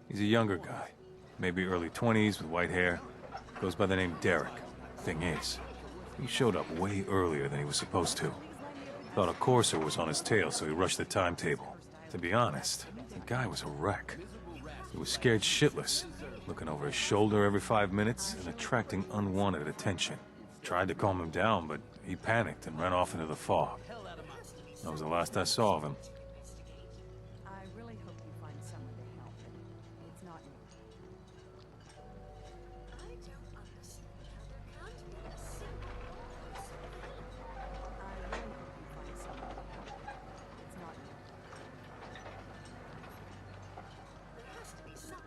He's a younger guy. Maybe early 20s with white hair. Goes by the name Derek. Thing is, he showed up way earlier than he was supposed to. Thought a courser was on his tail, so he rushed the timetable. To be honest, the guy was a wreck. He was scared shitless, looking over his shoulder every 5 minutes and attracting unwanted attention. Tried to calm him down, but he panicked and ran off into the fog. That was the last I saw of him.
I really hope you find someone to help, but it's not me. I don't understand how there can't be a single person. I really hope you find someone to help, but it's not me. There has to be someone.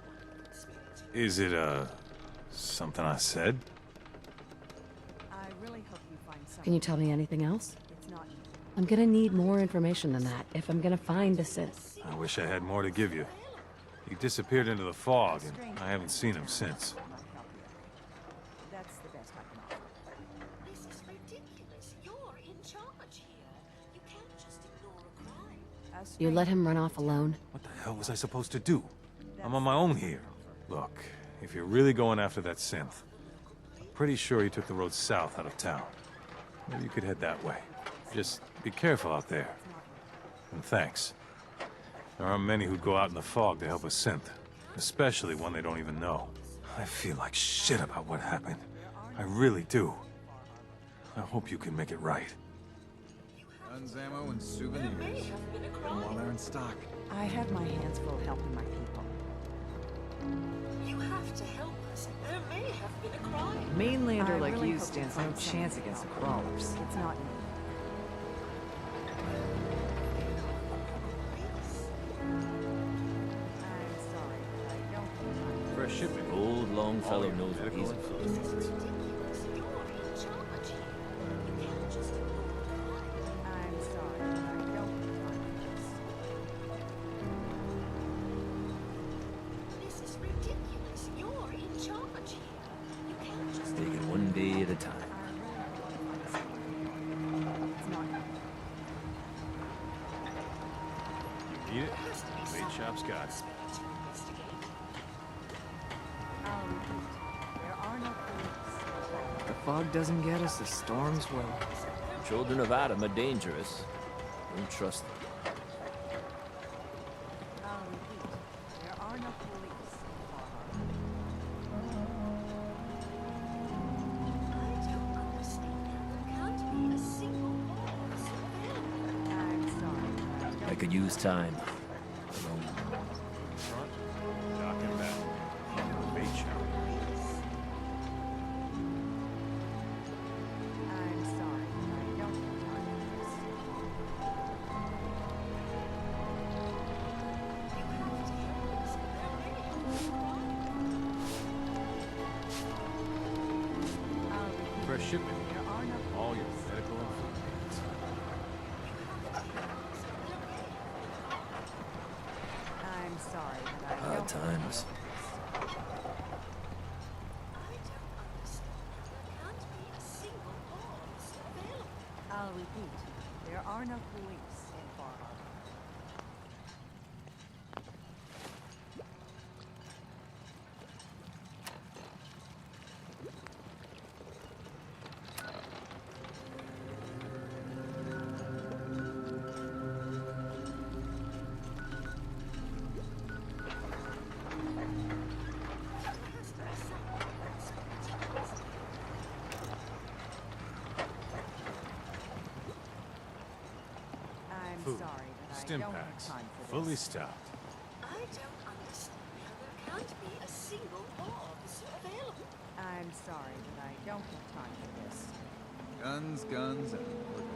Is it, something I said?
I really hope you find someone.
Can you tell me anything else?
It's not me.
I'm gonna need more information than that if I'm gonna find the synth.
I wish I had more to give you. He disappeared into the fog, and I haven't seen him since.
That's the best I can offer.
This is ridiculous. You're in charge here. You can't just ignore a crime.
You let him run off alone?
What the hell was I supposed to do? I'm on my own here. Look, if you're really going after that synth, I'm pretty sure he took the road south out of town. Maybe you could head that way. Just be careful out there. And thanks. There aren't many who'd go out in the fog to help a synth, especially one they don't even know. I feel like shit about what happened. I really do. I hope you can make it right.
Guns, ammo, and souvenirs. Get them while they're in stock.
I have my hands full helping my people.
You have to help us. There may have been a crime.
Mainlander
I
like
really
you
hope
stands
you
no
find
chance
someone.
against the crawlers. It's not me. I'm sorry, but I don't.
For a shipment.
Old Longfellow knows what he's about.
I'm sorry, but I don't.
This is ridiculous. You're in charge here. You can't just
Take it one day at a time.
You need it? Bait shop's got it.
There are no police.
The fog doesn't get us, the storms will.
Children of Adam are dangerous. Don't trust them. could use time. Alone.
Dock and back. The bait shop.
I'm sorry, I don't have time for this.
Fresh shipment. All your medical and food needs.
I'm sorry, but I
Hard
don't
times.
I'll repeat. There are no police in Far Harbor. I'm
Food.
sorry, but I
Stim
don't
packs.
have time for this.
Fully stocked.
I don't understand how there can't be a single law officer available.
I'm sorry, but I don't have time for this.
Guns, guns, and more guns.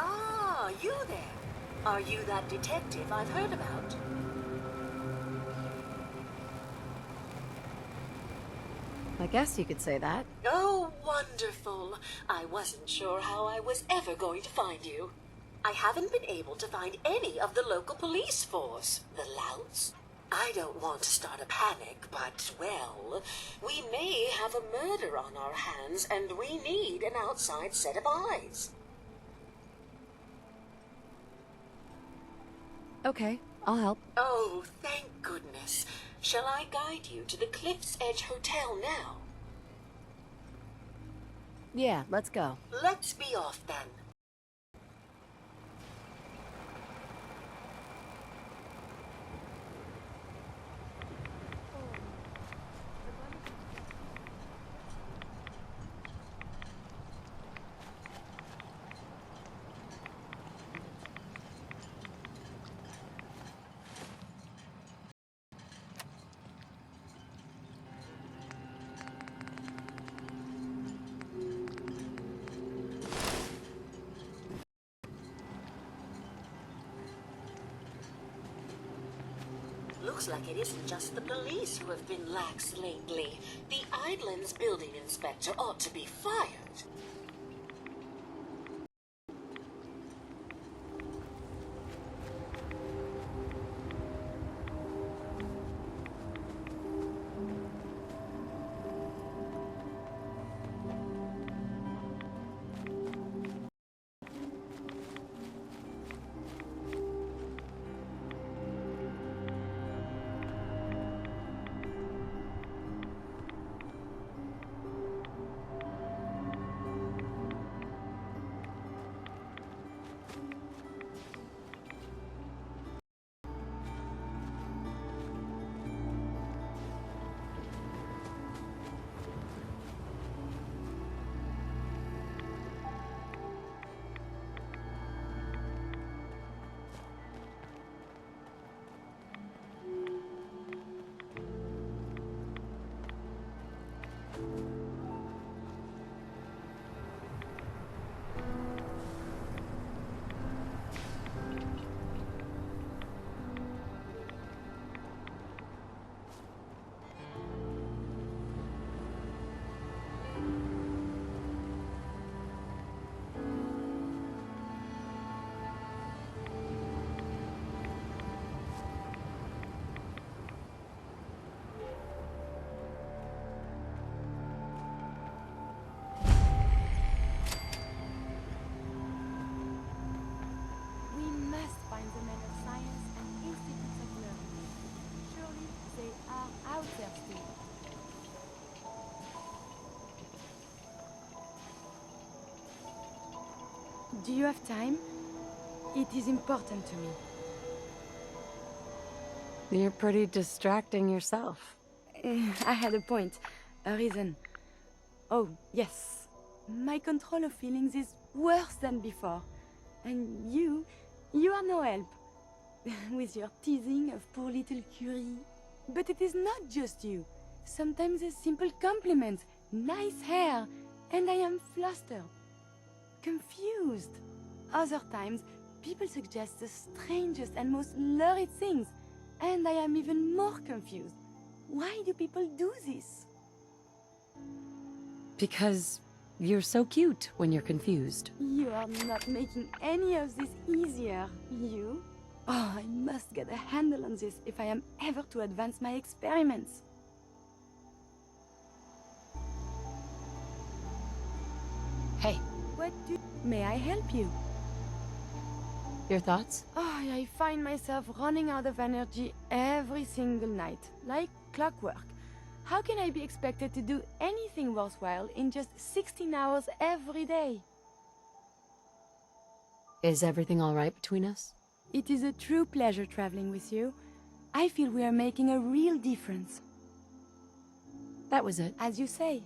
Ah, you there. Are you that detective I've heard about?
I guess you could say that.
Oh, wonderful. I wasn't sure how I was ever going to find you. I haven't been able to find any of the local police force, the louts. I don't want to start a panic, but, well, we may have a murder on our hands, and we need an outside set of eyes.
Okay, I'll help.
Oh, thank goodness. Shall I guide you to the Cliff's Edge Hotel now?
Yeah, let's go.
Let's be off then. Looks like it isn't just the police who have been lax lately. The Idlands building inspector ought to be fired.
Do you have time? It is important to me.
You're pretty distracting yourself.
I had a point, a reason. Oh, yes. My control of feelings is worse than before. And you are no help. With your teasing of poor little Curie. But it is not just you. Sometimes a simple compliment, nice hair, and I am flustered. Confused. Other times, people suggest the strangest and most lurid things, and I am even more confused. Why do people do this?
Because you're so cute when you're confused.
You are not making any of this easier, you. Oh, I must get a handle on this if I am ever to advance my experiments.
Hey.
What do... May I help you?
Your thoughts?
Oh, I find myself running out of energy every single night, like clockwork. How can I be expected to do anything worthwhile in just 16 hours every day?
Is everything all right between us?
It is a true pleasure traveling with you. I feel we are making a real difference.
That was it.
As you say.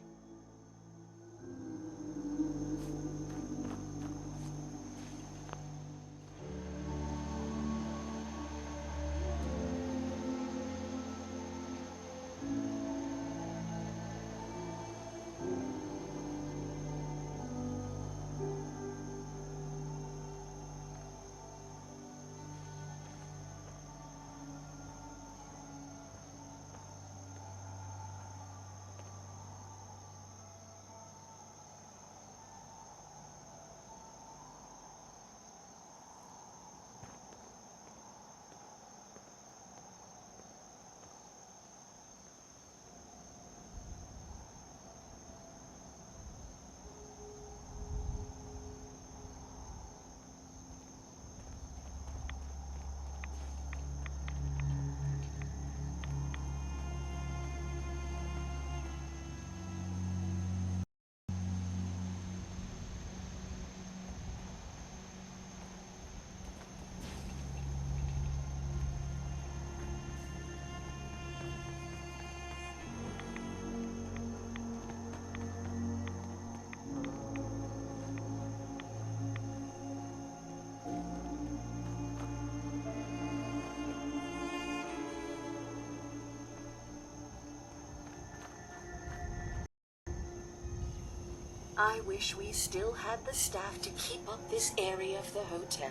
I wish we still had the staff to keep up this area of the hotel.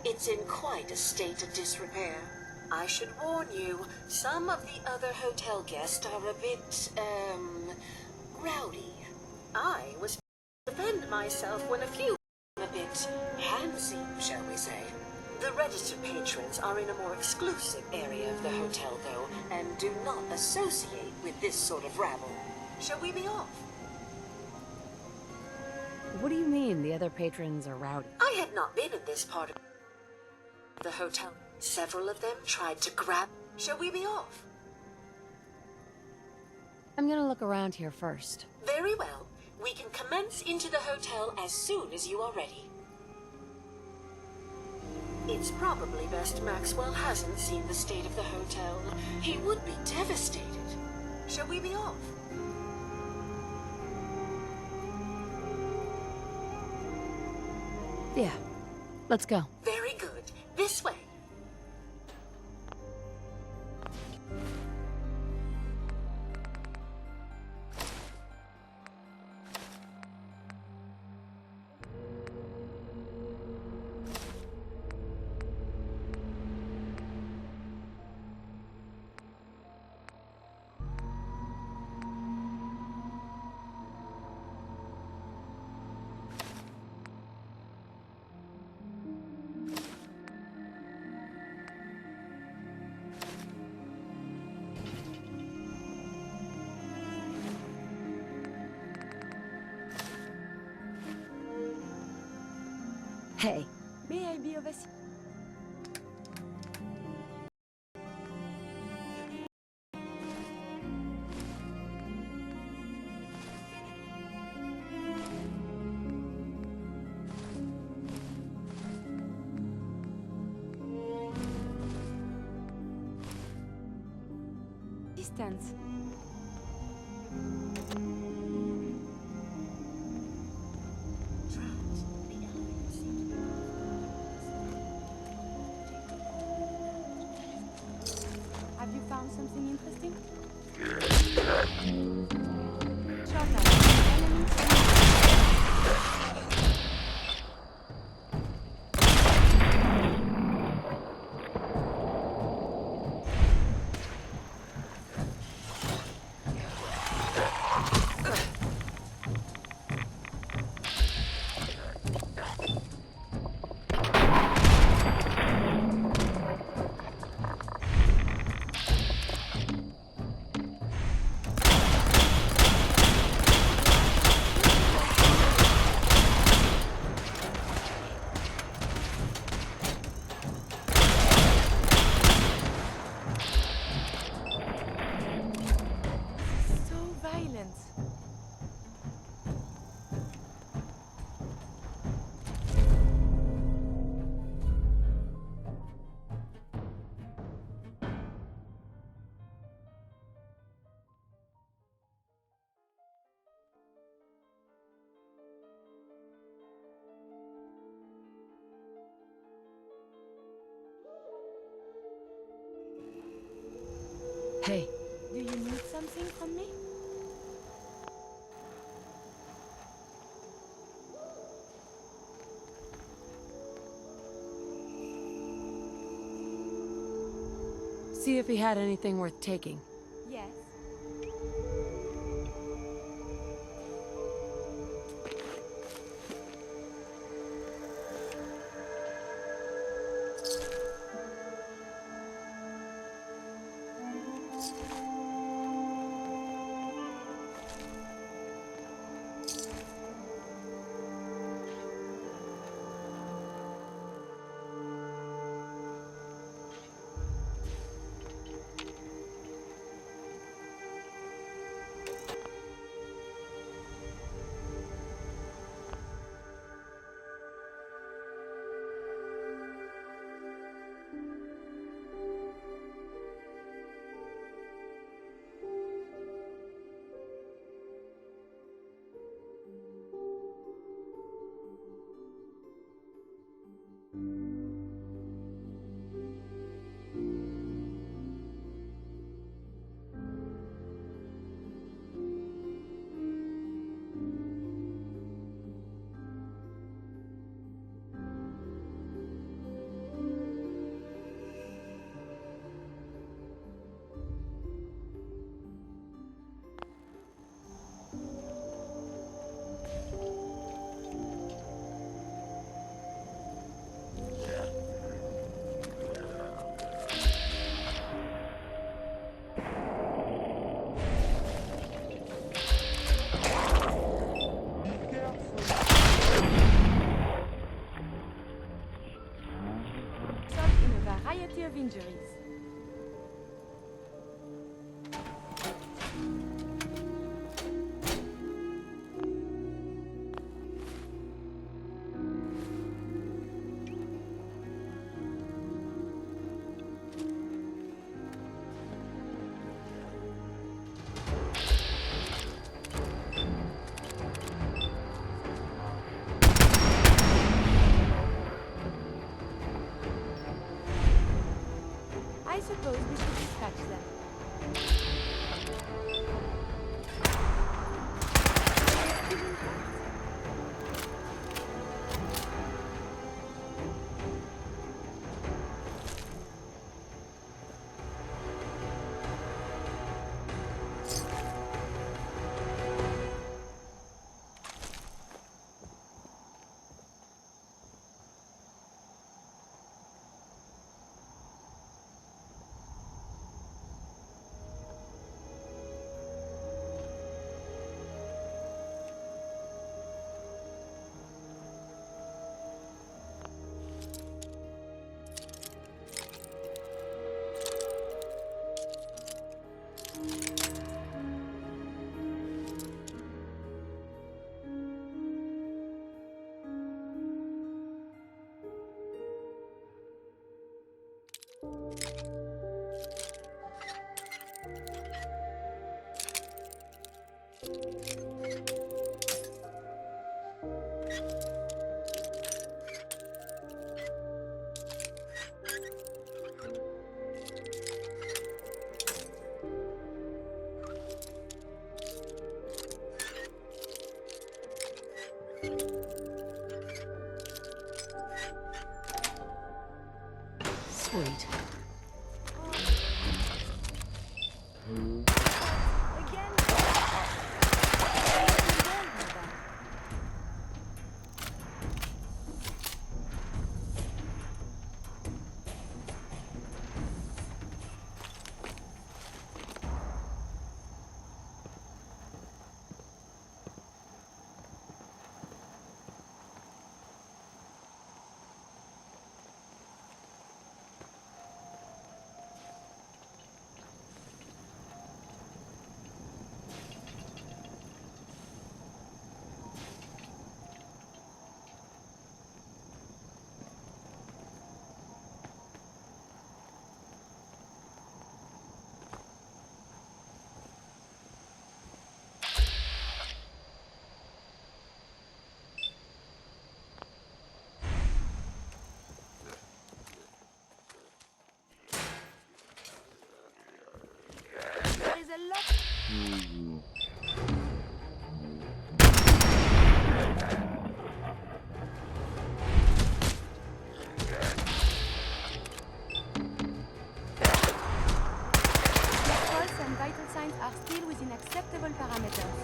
It's in quite a state of disrepair. I should warn you, some of the other hotel guests are a bit, rowdy. I was to defend myself when a few were a bit handsy, shall we say. The registered patrons are in a more exclusive area of the hotel, though, and do not associate with this sort of rabble. Shall we be off?
What do you mean the other patrons are rowdy?
I had not been in this part of the hotel. Several of them tried to grab... Shall we be off?
I'm gonna look around here first.
Very well. We can commence into the hotel as soon as you are ready. It's probably best Maxwell hasn't seen the state of the hotel. He would be devastated. Shall we be off?
Yeah. Let's go.
Very good. This way.
Hey.
May I be of assistance? distance. Have you found something interesting? Shut up.
Hey.
Do you need something from me?
See if he had anything worth taking.
Yes. Of injuries. I suppose we should dispatch them.
Sweet.
There is a lot. Pulse and vital signs are still within acceptable parameters.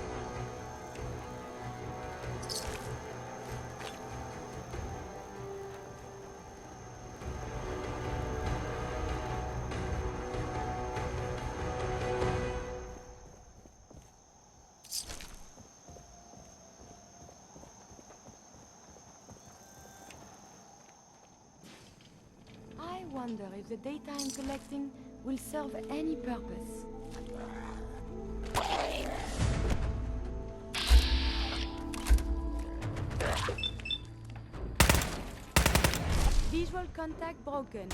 I wonder if the data I'm collecting will serve any purpose. Visual contact broken.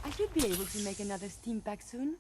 I should be able to make another steam pack soon.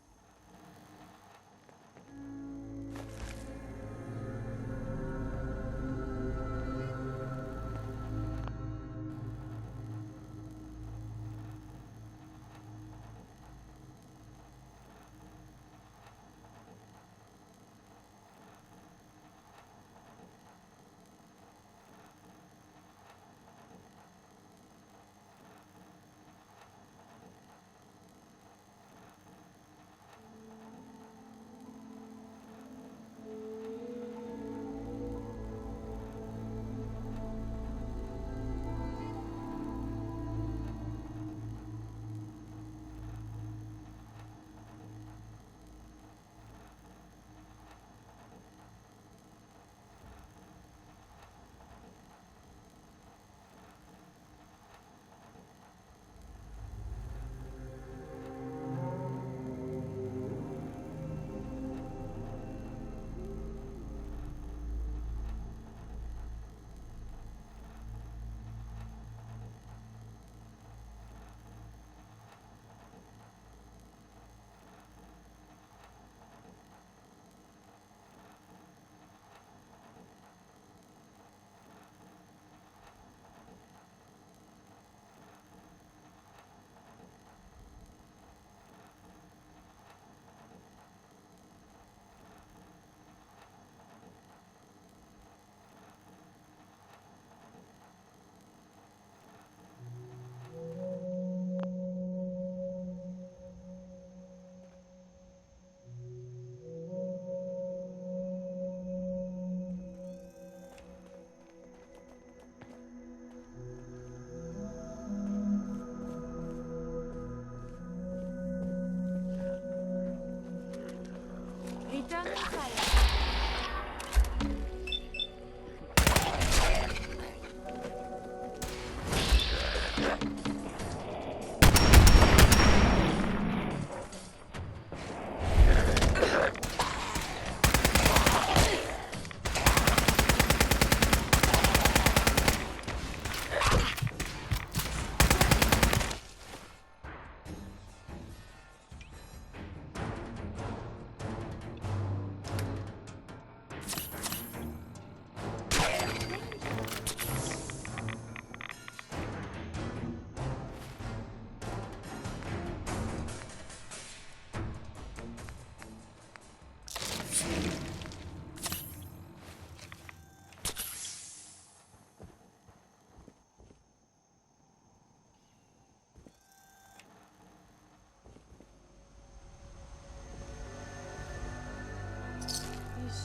Return to silence.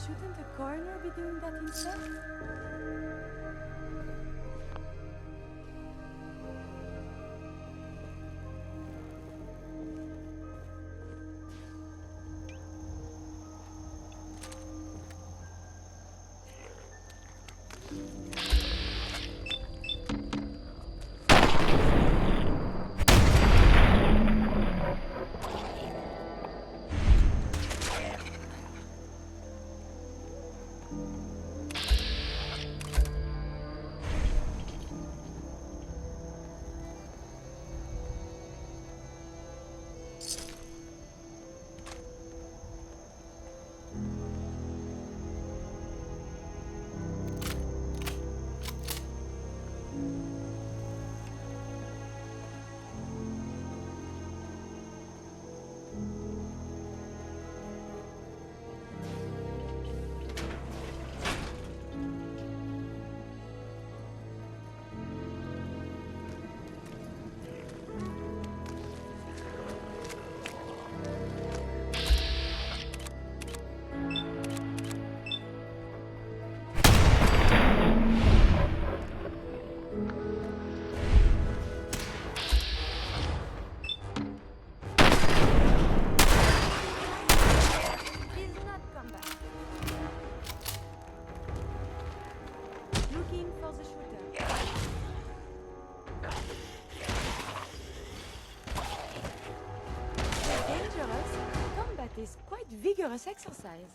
Shouldn't the coroner be doing that instead? Is quite vigorous exercise.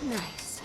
Nice.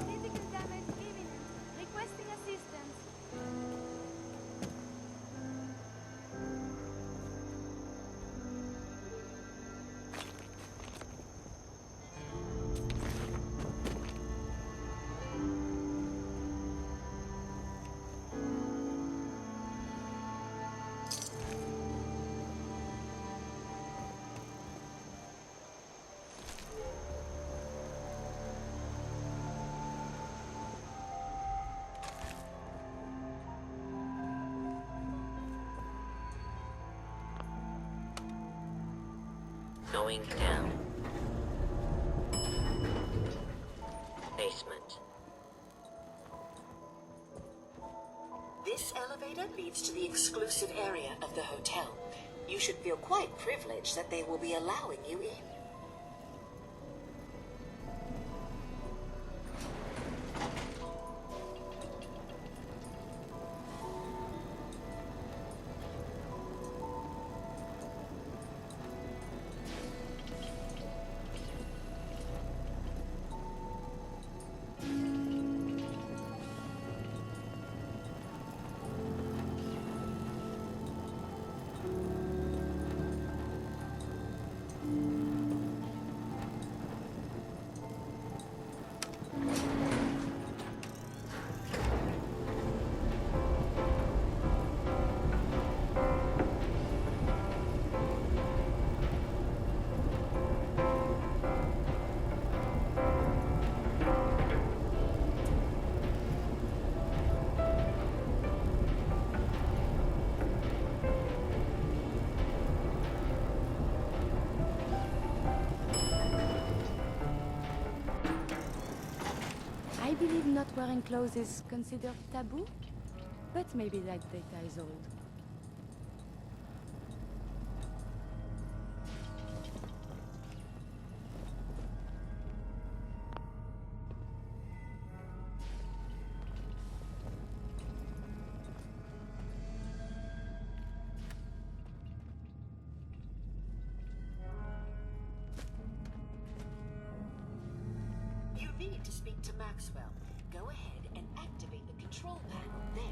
Critical damage imminent. Requesting assistance.
Going down. Basement. This elevator leads to the exclusive area of the hotel. You should feel quite privileged that they will be allowing you in.
I believe not wearing clothes is considered taboo, but maybe that data is old.
You need to speak to Maxwell. Go ahead and activate the control panel there.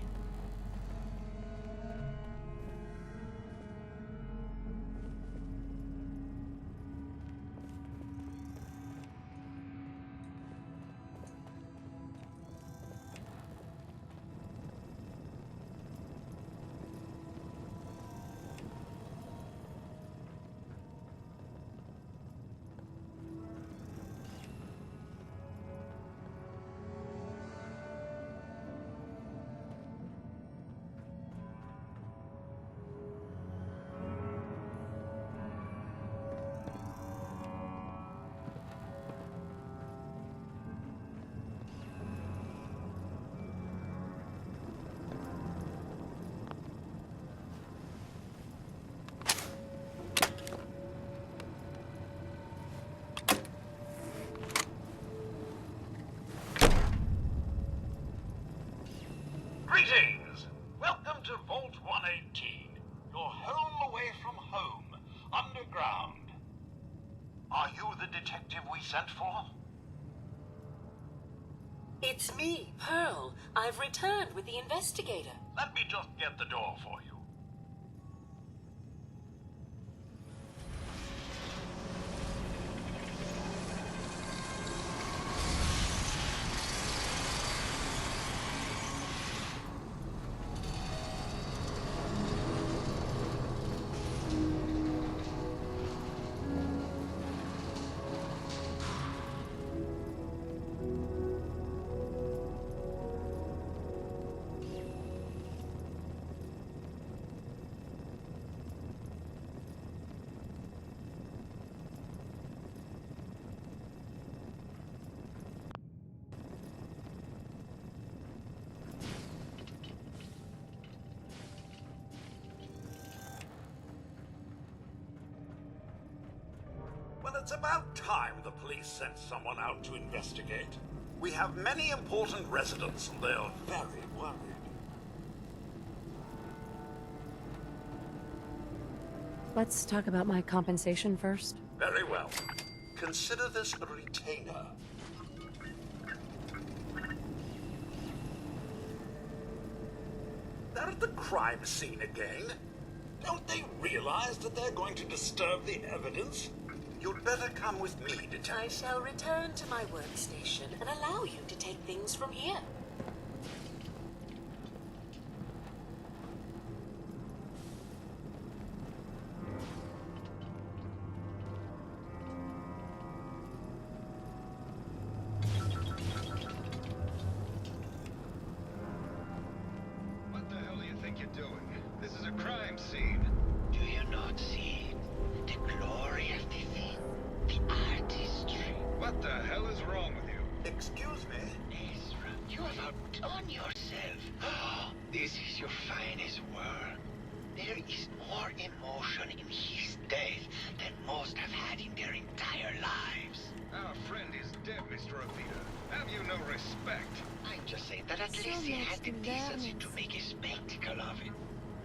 detective we sent for?
It's me, Pearl. I've returned with the investigator.
Let me just get the door for you. Well, it's about time the police sent someone out to investigate. We have many important residents, and they're very worried.
Let's talk about my compensation first.
Very well. Consider this a retainer. They're at the crime scene again. Don't they realize that they're going to disturb the evidence? You'd better come with me, Detective.
I shall return to my workstation and allow you to take things from here.
What the hell do you think you're doing? This is a crime scene. Do you not see the glory of the thing? The artistry. What the hell is wrong with you? Excuse me? Ezra, you have outdone yourself. This is your finest work. There is more emotion in his death than most have had in their entire lives. Our friend is dead, Mr. Avita. Have you no respect? I'm just saying that at least he had the decency to make a spectacle of it.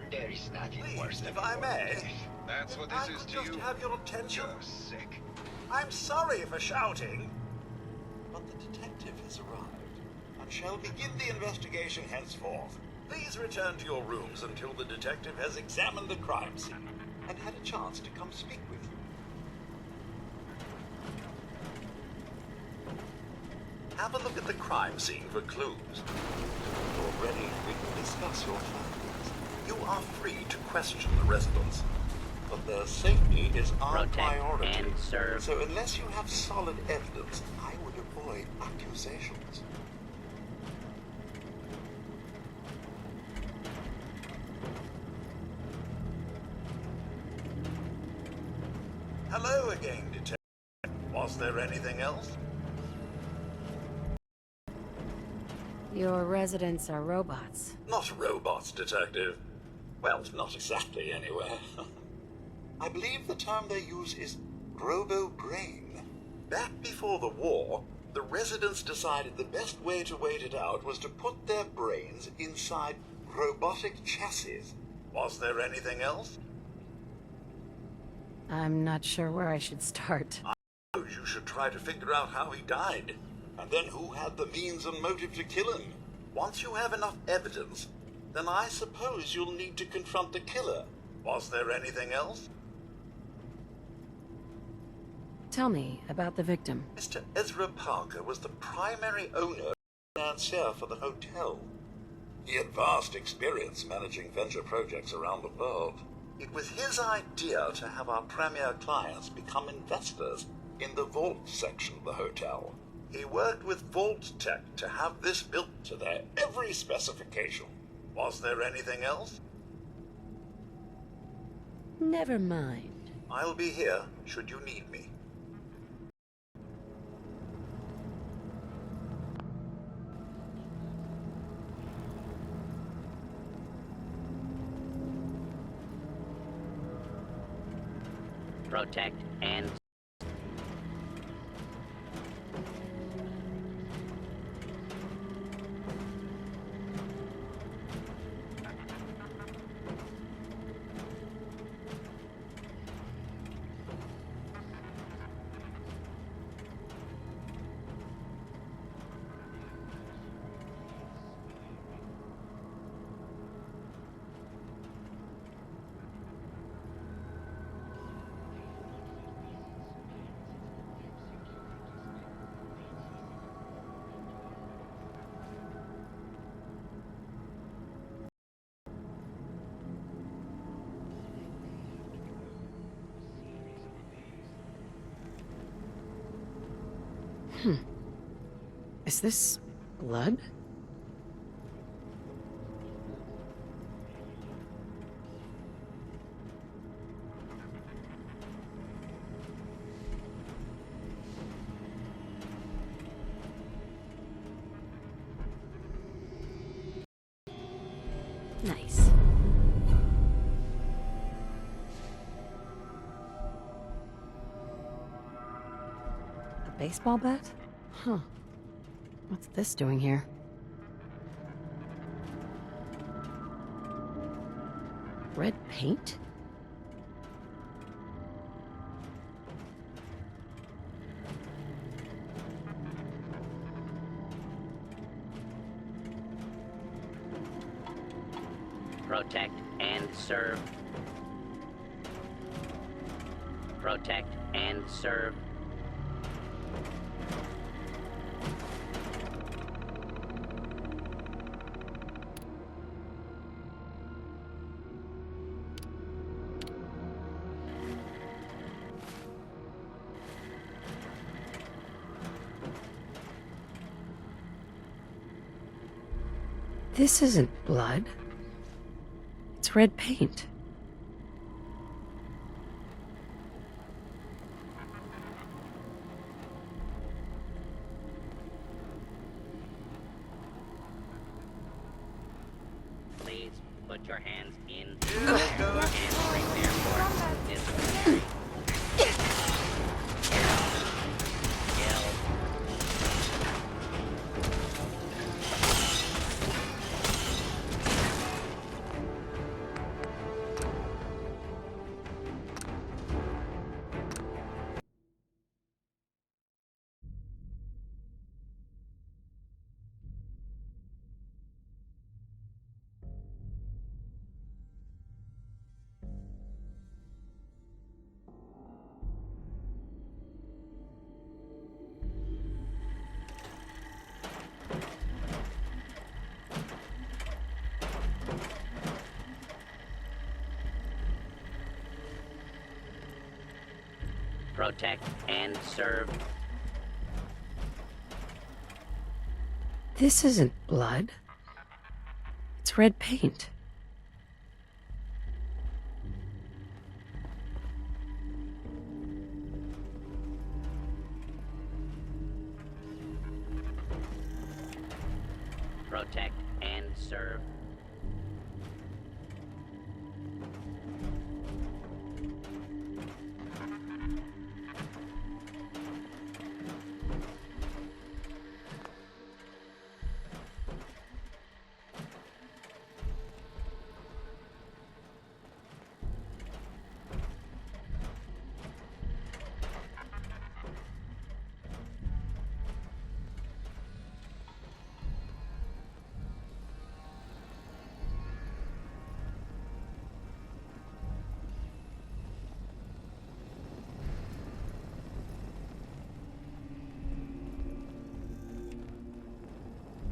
There is nothing worse than if I may. That's what this is to you. Just have your attention. You're sick. I'm sorry for shouting. But the detective has arrived and shall begin the investigation henceforth. Please return to your rooms until the detective has examined the crime scene and had a chance to come speak with you. Have a look at the crime scene for clues. When you're ready, we can discuss your findings. You are free to question the residents, but their safety is our priority. So unless you have solid evidence, I would avoid accusations. Hello again, Detective. Was there anything else?
Your residents are robots.
Not robots, Detective. Well, not exactly, anyway. I believe the term they use is robo-brain. Back before the war, the residents decided the best way to wait it out was to put their brains inside robotic chassis. Was there anything else?
I'm not sure where I should start.
I suppose you should try to figure out how he died, and then who had the means and motive to kill him. Once you have enough evidence, then I suppose you'll need to confront the killer. Was there anything else?
Tell me about the victim.
Mr. Ezra Parker was the primary owner and financier for the hotel. He had vast experience managing venture projects around the world. It was his idea to have our premier clients become investors in the vault section of the hotel. He worked with Vault Tech to have this built to their every specification. Was there anything else?
Never mind.
I'll be here should you need me.
Protect and
Is this blood? Nice. A baseball bat? Huh. What's this doing here? Red paint?
Protect and serve. Protect and serve.
This isn't blood. It's red paint.
Please put your hands in and prepare for disciplinary. Protect and serve.
This isn't blood. It's red paint.
Protect and serve.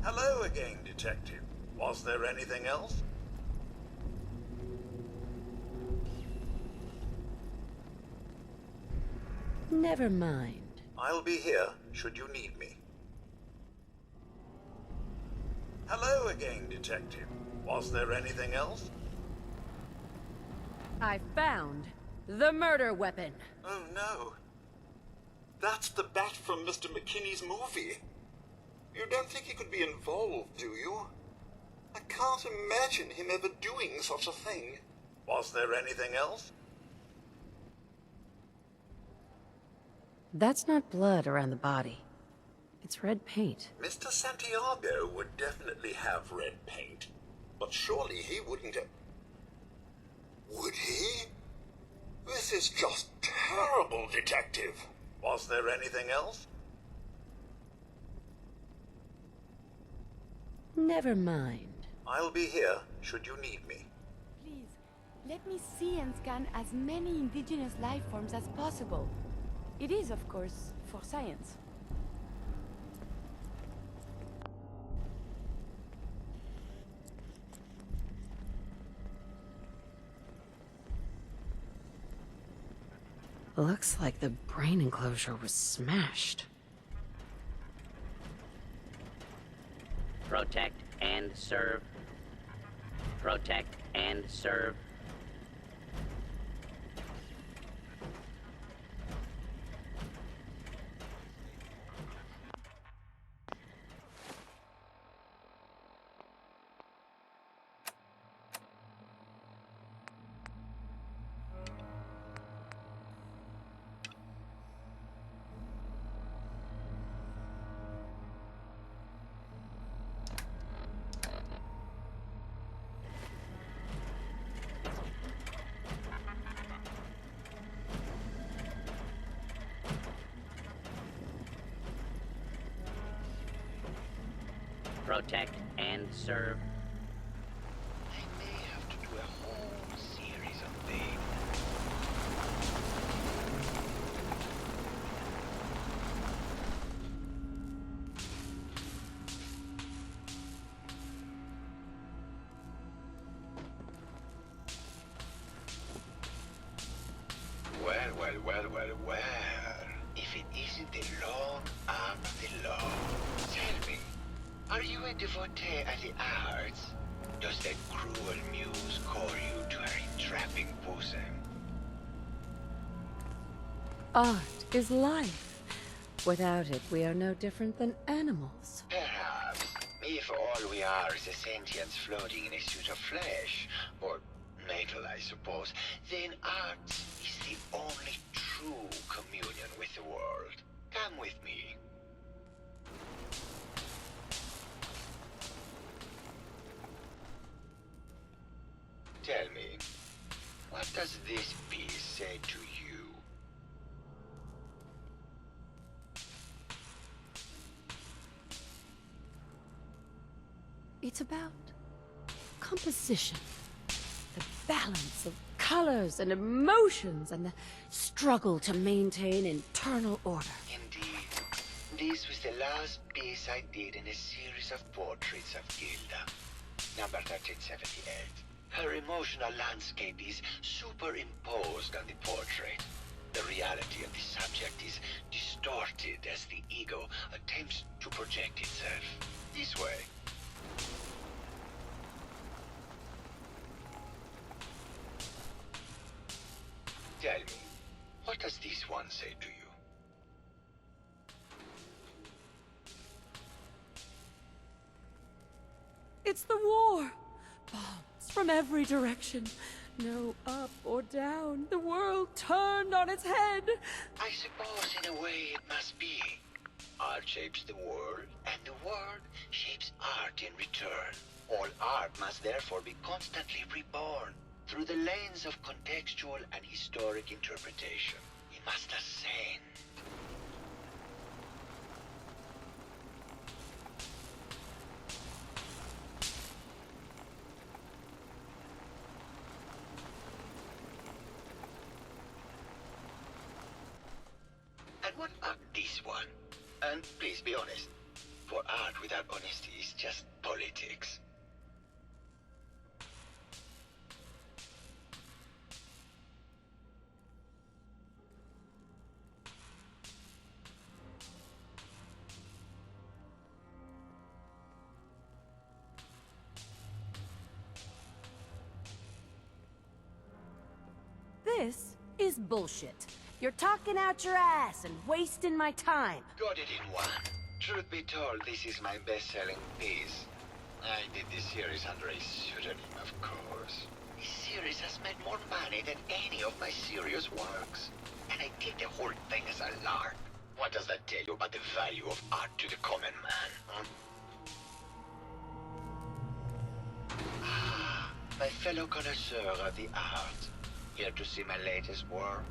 Hello again, Detective. Was there anything else?
Never mind.
I'll be here, should you need me. Hello again, Detective. Was there anything else?
I found the murder weapon.
Oh no. That's the bat from Mr. McKinney's movie. You don't think he could be involved, do you? I can't imagine him ever doing such a thing. Was there anything else?
That's not blood around the body. It's red paint.
Mr. Santiago would definitely have red paint, but surely he wouldn't have... Would he? This is just terrible, Detective. Was there anything else?
Never mind.
I'll be here, should you need me.
Please, let me see and scan as many indigenous life forms as possible. It is, of course, for science.
Looks like the brain enclosure was smashed.
Protect and serve. Protect and serve. Protect and serve.
I may have to do a whole series of things. Well. If it isn't the long arm of the law. Tell me, are you a devotee of the arts? Does that cruel muse call you to her entrapping bosom?
Art is life. Without it, we are no different than animals.
Perhaps, if all we are is a sentience floating in a suit of flesh, or metal, I suppose, then art is the only true communion with the world. Come with me. Tell me, what does this piece say to you?
It's about composition. The balance of colors and emotions and the struggle to maintain internal order.
Indeed. This was the last piece I did in a series of portraits of Gilda. Number 1378. Her emotional landscape is superimposed on the portrait. The reality of the subject is distorted as the ego attempts to project itself. This way. Tell me, what does this one say to you?
It's the war! Bombs from every direction. No up or down. The world turned on its head.
I suppose in a way it must be. Art shapes the world, and the world shapes art in return. All art must therefore be constantly reborn through the lens of contextual and historic interpretation. It must ascend. And what about this one? And please be honest, for art without honesty is just politics.
This is bullshit. You're talking out your ass and wasting my time.
Got it in one. Truth be told, this is my best-selling piece. I did this series under a pseudonym, of course. This series has made more money than any of my serious works. And I did the whole thing as a lark. What does that tell you about the value of art to the common man, huh? Ah, my fellow connoisseur of the art. Here to see my latest work?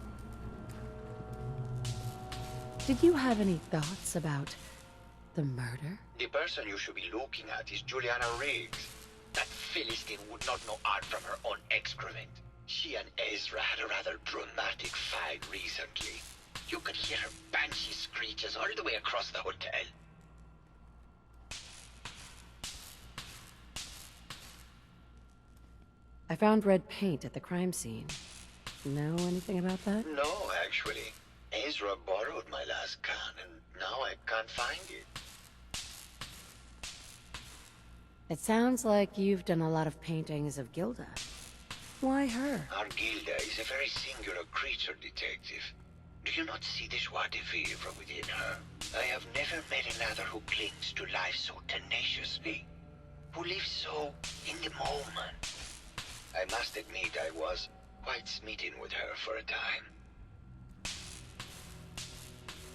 Did you have any thoughts about the murder?
The person you should be looking at is Juliana Riggs. That Philistine would not know art from her own excrement. She and Ezra had a rather dramatic fight recently. You could hear her banshee screeches all the way across the hotel.
I found red paint at the crime scene. Know anything about that?
No, actually. Ezra borrowed my last gun, and now I can't find it.
It sounds like you've done a lot of paintings of Gilda. Why her?
Our Gilda is a very singular creature, detective. Do you not see the joie de vivre within her? I have never met another who clings to life so tenaciously, who lives so in the moment. I must admit I was quite smitten with her for a time.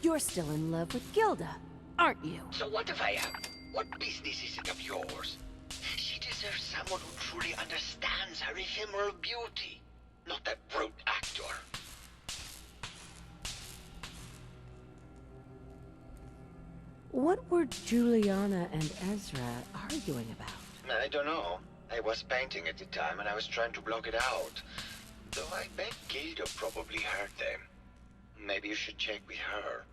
You're still in love with Gilda, aren't you?
So what if I am? What business is it of yours? She deserves someone who truly understands her ephemeral beauty, not that brute actor.
What were Juliana and Ezra arguing about?
I don't know. I was painting at the time and I was trying to block it out. Though I bet Gilda probably heard them. Maybe you should check with her.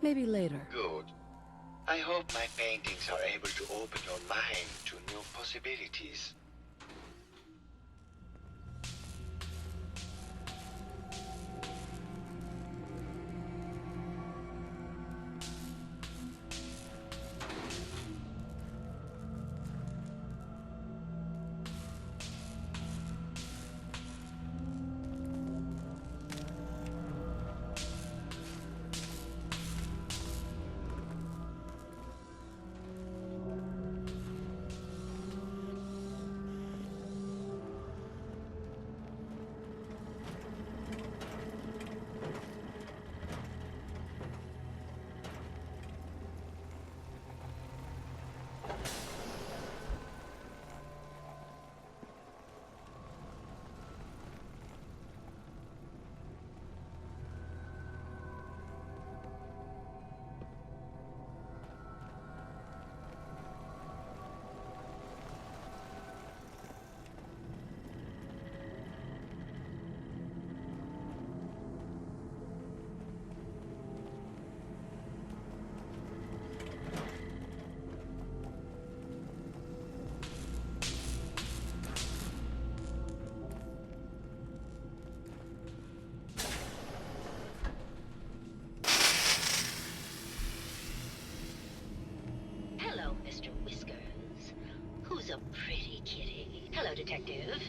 Maybe later.
Good. I hope my paintings are able to open your mind to new possibilities.
Hello, Mr. Whiskers. Who's a pretty kitty? Hello, Detective.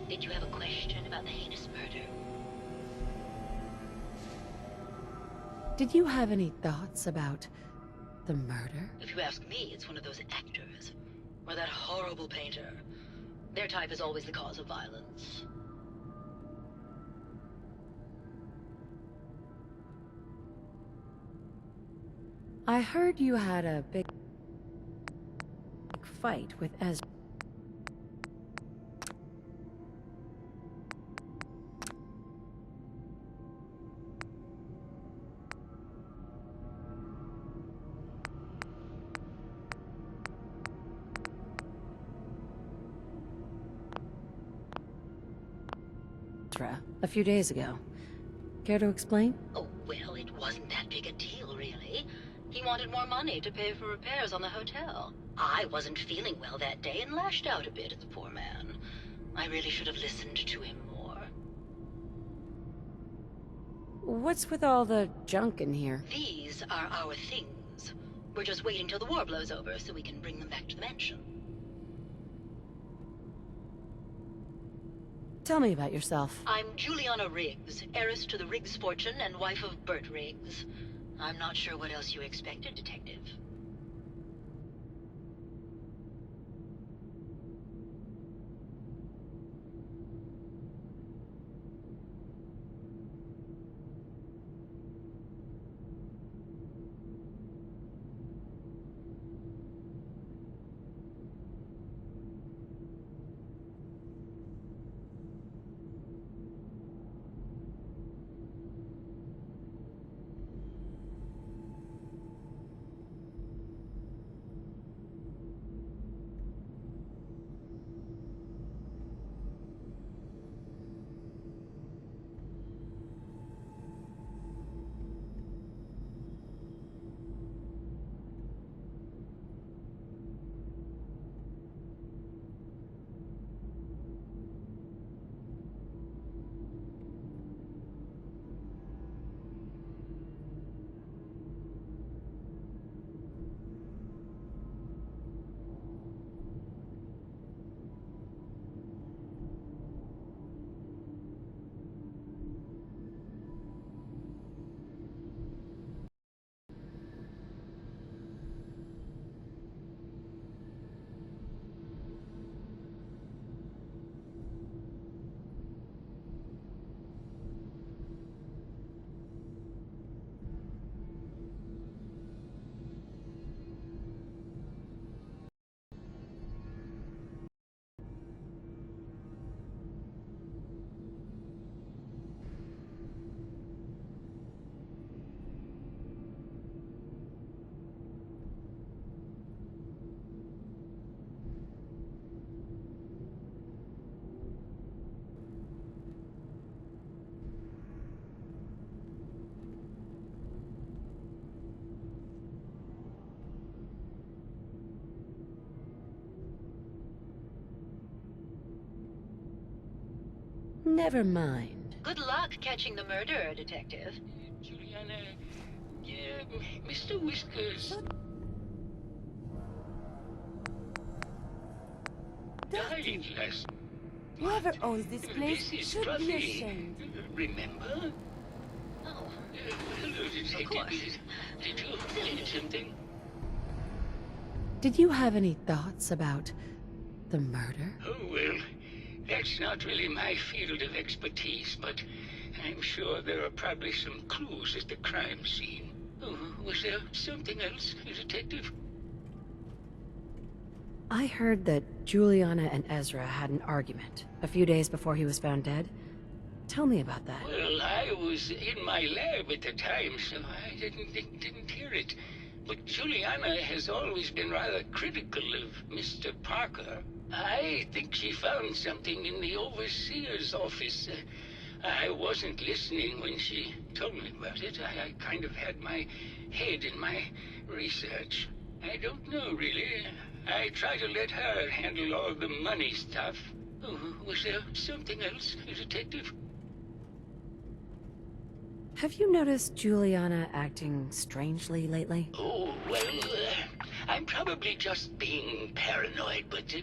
Did you have a question about the heinous murder?
Did you have any thoughts about the murder?
If you ask me, it's one of those actors. Or that horrible painter. Their type is always the cause of violence.
I heard you had a big fight with Ezra. A few days ago. Care to explain?
Oh, well, it wasn't that big a deal, really. He wanted more money to pay for repairs on the hotel. I wasn't feeling well that day and lashed out a bit at the poor man. I really should have listened to him more.
What's with all the junk in here?
These are our things. We're just waiting till the war blows over so we can bring them back to the mansion.
Tell me about yourself.
I'm Juliana Riggs, heiress to the Riggs fortune and wife of Bert Riggs. I'm not sure what else you expected, Detective.
Never mind.
Good luck catching the murderer, Detective.
Juliana, Mr. Whiskers died last.
Whoever owns this place
This is
should be
Truffy.
ashamed.
Remember?
Oh,
Hello, Detective.
course.
Did you need something?
Did you have any thoughts about the murder?
Oh, well, that's not really my field of expertise, but I'm sure there are probably some clues at the crime scene. Oh, was there something else, Detective?
I heard that Juliana and Ezra had an argument a few days before he was found dead. Tell me about that.
Well, I was in my lab at the time, so I didn't hear it. But Juliana has always been rather critical of Mr. Parker. I think she found something in the overseer's office. I wasn't listening when she told me about it. I kind of had my head in my research. I don't know, really. I try to let her handle all the money stuff. Oh, was there something else, Detective?
Have you noticed Juliana acting strangely lately?
Oh, well, I'm probably just being paranoid, but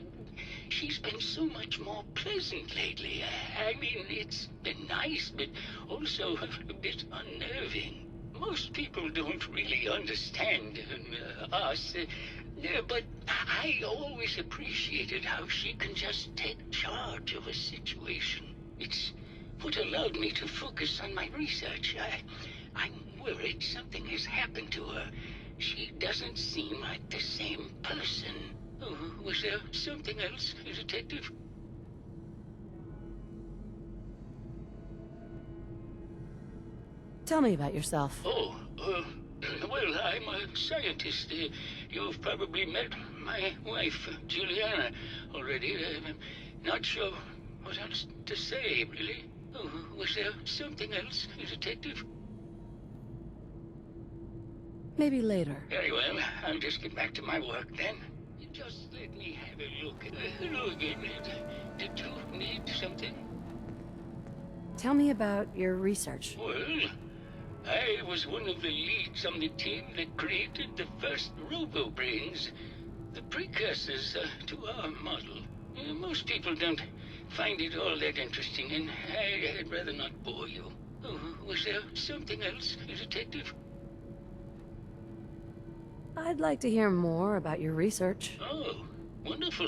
she's been so much more pleasant lately. I mean, it's been nice, but also a bit unnerving. Most people don't really understand us, but I always appreciated how she can just take charge of a situation. It's what allowed me to focus on my research. I'm worried something has happened to her. She doesn't seem like the same person. Oh, was there something else, Detective?
Tell me about yourself.
Oh, well, I'm a scientist. You've probably met my wife, Juliana, already. I'm not sure what else to say, really. Oh, was there something else, Detective?
Maybe later.
Very well. I'll just get back to my work then. Just let me have a look. Hello again. Did you need something?
Tell me about your research.
Well, I was one of the leads on the team that created the first robo-brains, the precursors to our model. Most people don't find it all that interesting, and I'd rather not bore you. Oh, was there something else, Detective?
I'd like to hear more about your research.
Oh, wonderful.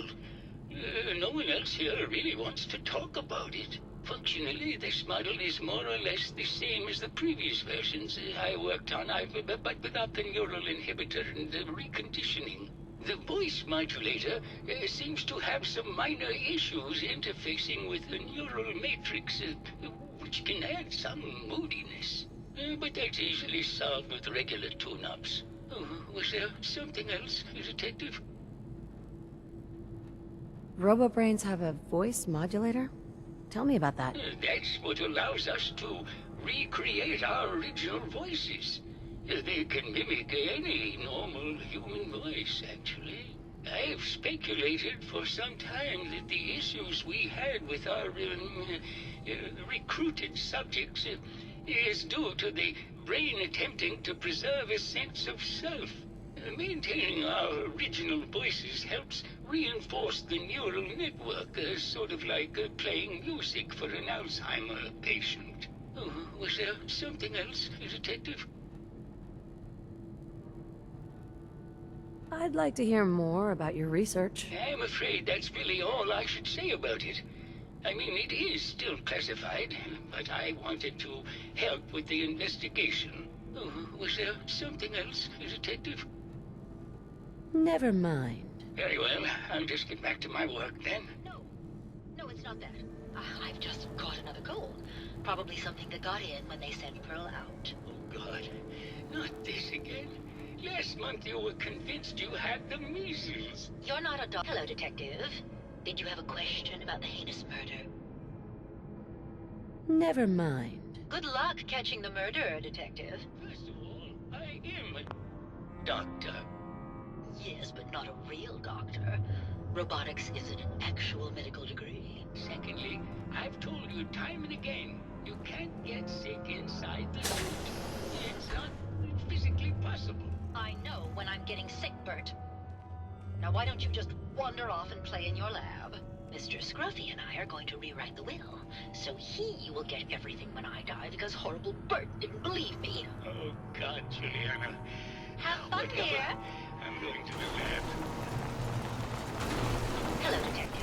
No one else here really wants to talk about it. Functionally, this model is more or less the same as the previous versions I worked on, but without the neural inhibitor and the reconditioning. The voice modulator seems to have some minor issues interfacing with the neural matrix, which can add some moodiness. But that's easily solved with regular tune-ups. Oh, was there something else, Detective?
RoboBrains have a voice modulator? Tell me about that.
That's what allows us to recreate our original voices. They can mimic any normal human voice, actually. I've speculated for some time that the issues we had with our recruited subjects is due to the brain attempting to preserve a sense of self. Maintaining our original voices helps reinforce the neural network, sort of like playing music for an Alzheimer patient. Oh, was there something else, Detective?
I'd like to hear more about your research.
I'm afraid that's really all I should say about it. I mean, it is still classified, but I wanted to help with the investigation. Oh, was there something else, Detective?
Never mind.
Very well. I'll just get back to my work then.
No, it's not that. I've just caught another cold. Probably something that got in when they sent Pearl out.
Oh, God. Not this again. Last month you were convinced you had the measles.
You're not a dog. Hello, Detective. Did you have a question about the heinous murder?
Never mind.
Good luck catching the murderer, Detective.
First of all, I am a doctor.
Yes, but not a real doctor. Robotics isn't an actual medical degree.
Secondly, I've told you time and again, you can't get sick inside the suit. It's not physically possible.
I know when I'm getting sick, Bert. Now why don't you just wander off and play in your lab? Mr. Scruffy and I are going to rewrite the will, so he will get everything when I die because horrible Bert didn't believe me.
Oh, God, Juliana.
Have fun
Whatever
here.
I'm going to do that.
Hello, Detective.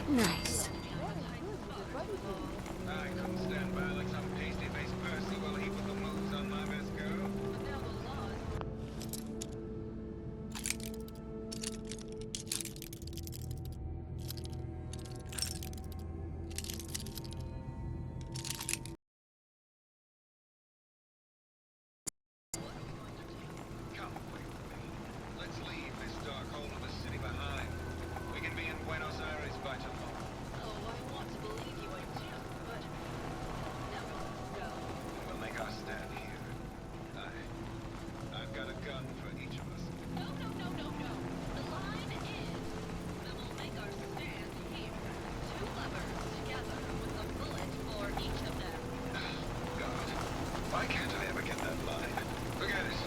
Nice.
I couldn't stand by like some pasty-faced Percy while he put the moves on my best girl. Come with me. Let's leave this dark hole of a city behind. We can be in Buenos Aires by tomorrow.
Oh, I want to believe you, I do, but... No.
We'll make our stand here. I've got a gun for each of us.
No. The line is, we will make our stand here. 2 lovers together with a bullet for each of them.
God, why can't I ever get that line? Forget it.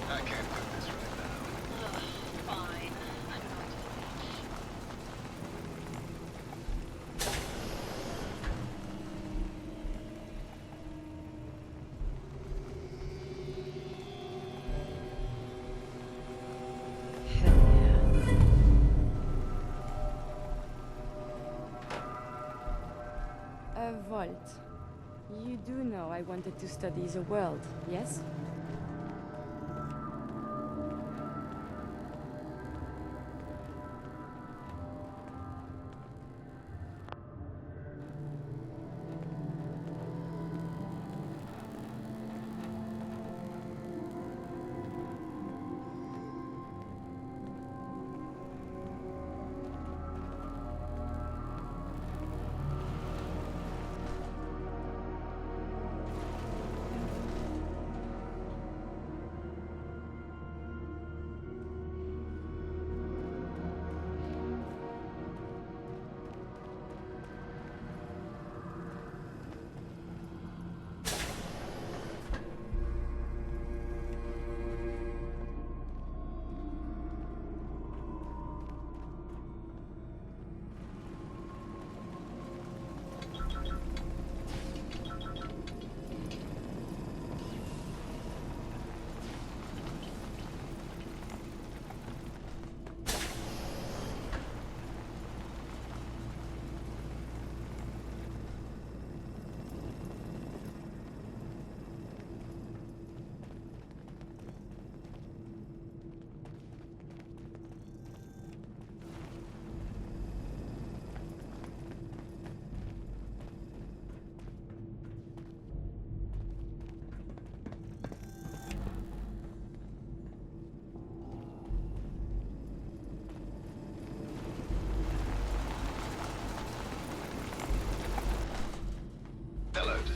I can't do this right now.
Fine. I'm going to the beach.
A vault. You do know I wanted to study the world, yes?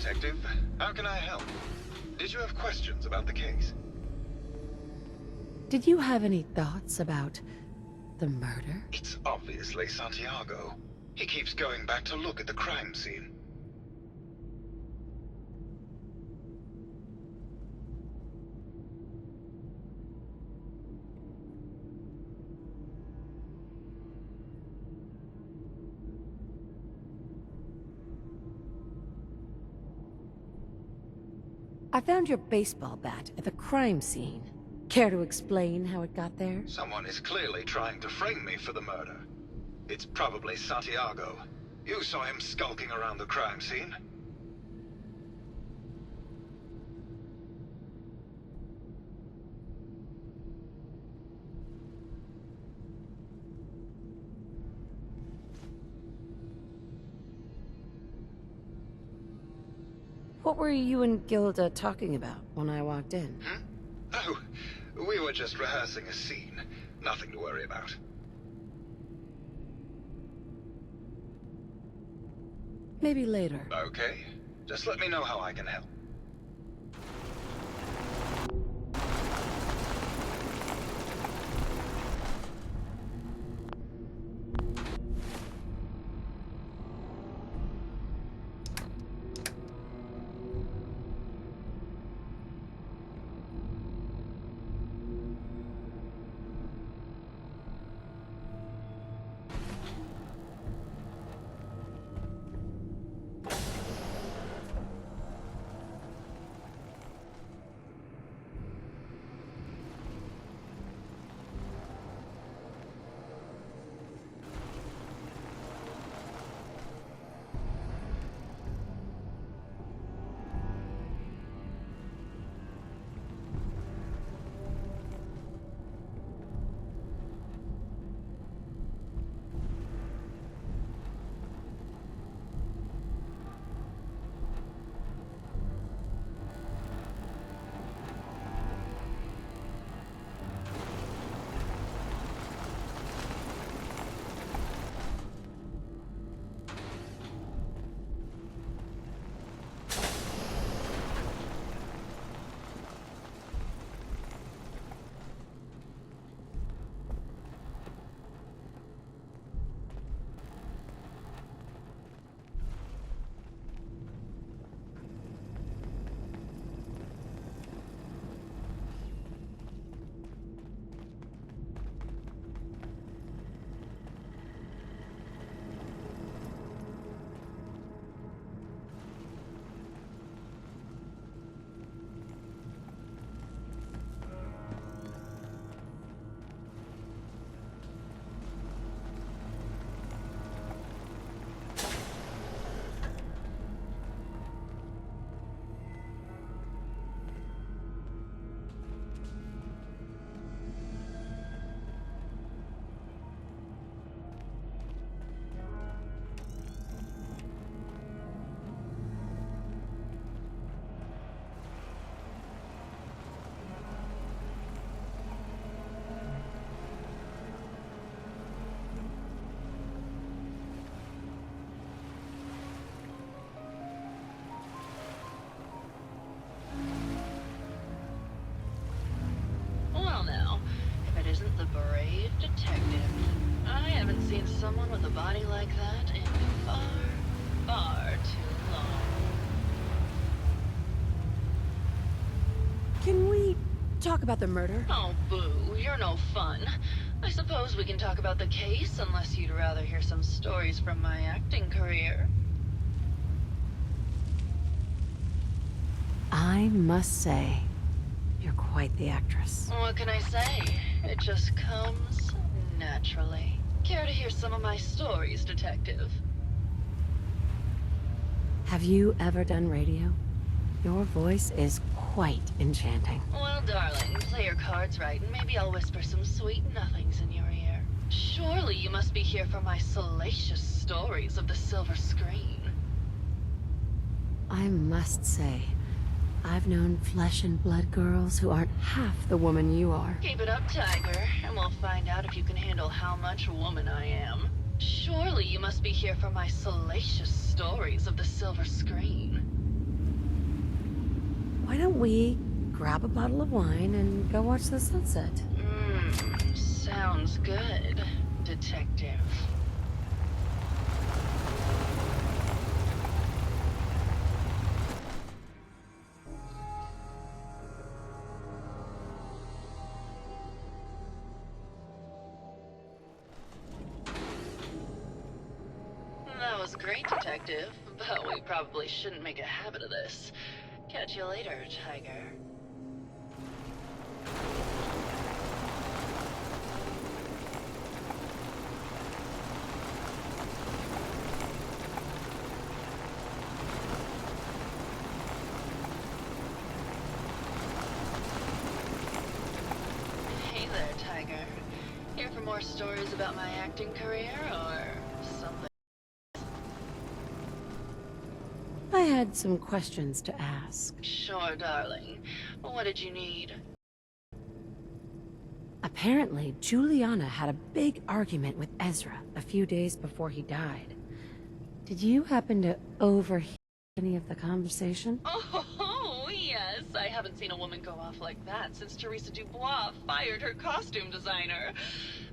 Detective. How can I help? Did you have questions about the case?
Did you have any thoughts about the murder?
It's obviously Santiago. He keeps going back to look at the crime scene.
I found your baseball bat at the crime scene. Care to explain how it got there?
Someone is clearly trying to frame me for the murder. It's probably Santiago. You saw him skulking around the crime scene.
What were you and Gilda talking about when I walked in?
Oh, we were just rehearsing a scene. Nothing to worry about.
Maybe later.
Okay. Just let me know how I can help.
isn't the brave detective. I haven't seen someone with a body like that in far, far too long.
Can we talk about the murder?
Oh, boo, you're no fun. I suppose we can talk about the case, unless you'd rather hear some stories from my acting career.
I must say, you're quite the actress.
What can I say? It just comes naturally. Care to hear some of my stories, detective?
Have you ever done radio? Your voice is quite enchanting.
Well, darling, play your cards right, and maybe I'll whisper some sweet nothings in your ear. Surely you must be here for my salacious stories of the silver screen.
I must say, I've known flesh and blood girls who aren't half the woman you are.
Keep it up, Tiger, and we'll find out if you can handle how much woman I am. Surely you must be here for my salacious stories of the silver screen.
don't we grab a bottle of wine and go watch the sunset?
Sounds good, detective. That was great, detective, but we probably shouldn't make a habit of this. Catch you later, Tiger. Hey there, Tiger. Here for more stories about my acting career, or something?
I had some questions to ask.
Sure, darling. What did you need?
Apparently, Juliana had a big argument with Ezra a few days before he died. Did you happen to overhear any of the conversation?
Oh, yes. I haven't seen a woman go off like that since Teresa Dubois fired her costume designer.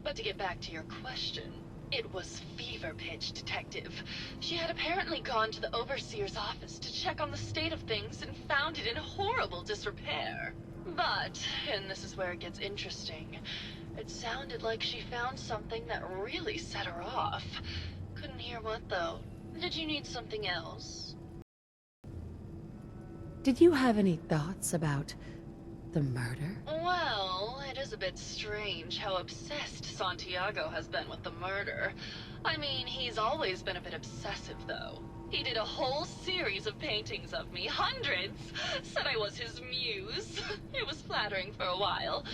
But to get back to your question, it was fever pitch, detective. She had apparently gone to the overseer's office to check on the state of things and found it in horrible disrepair. But, and this is where it gets interesting, it sounded like she found something that really set her off. Couldn't hear what, though. Did you need something else?
Did you have any thoughts about the murder?
Well, it is a bit strange how obsessed Santiago has been with the murder. I mean, he's always been a bit obsessive, though. He did a whole series of paintings of me, hundreds, said I was his muse. It was flattering for a while,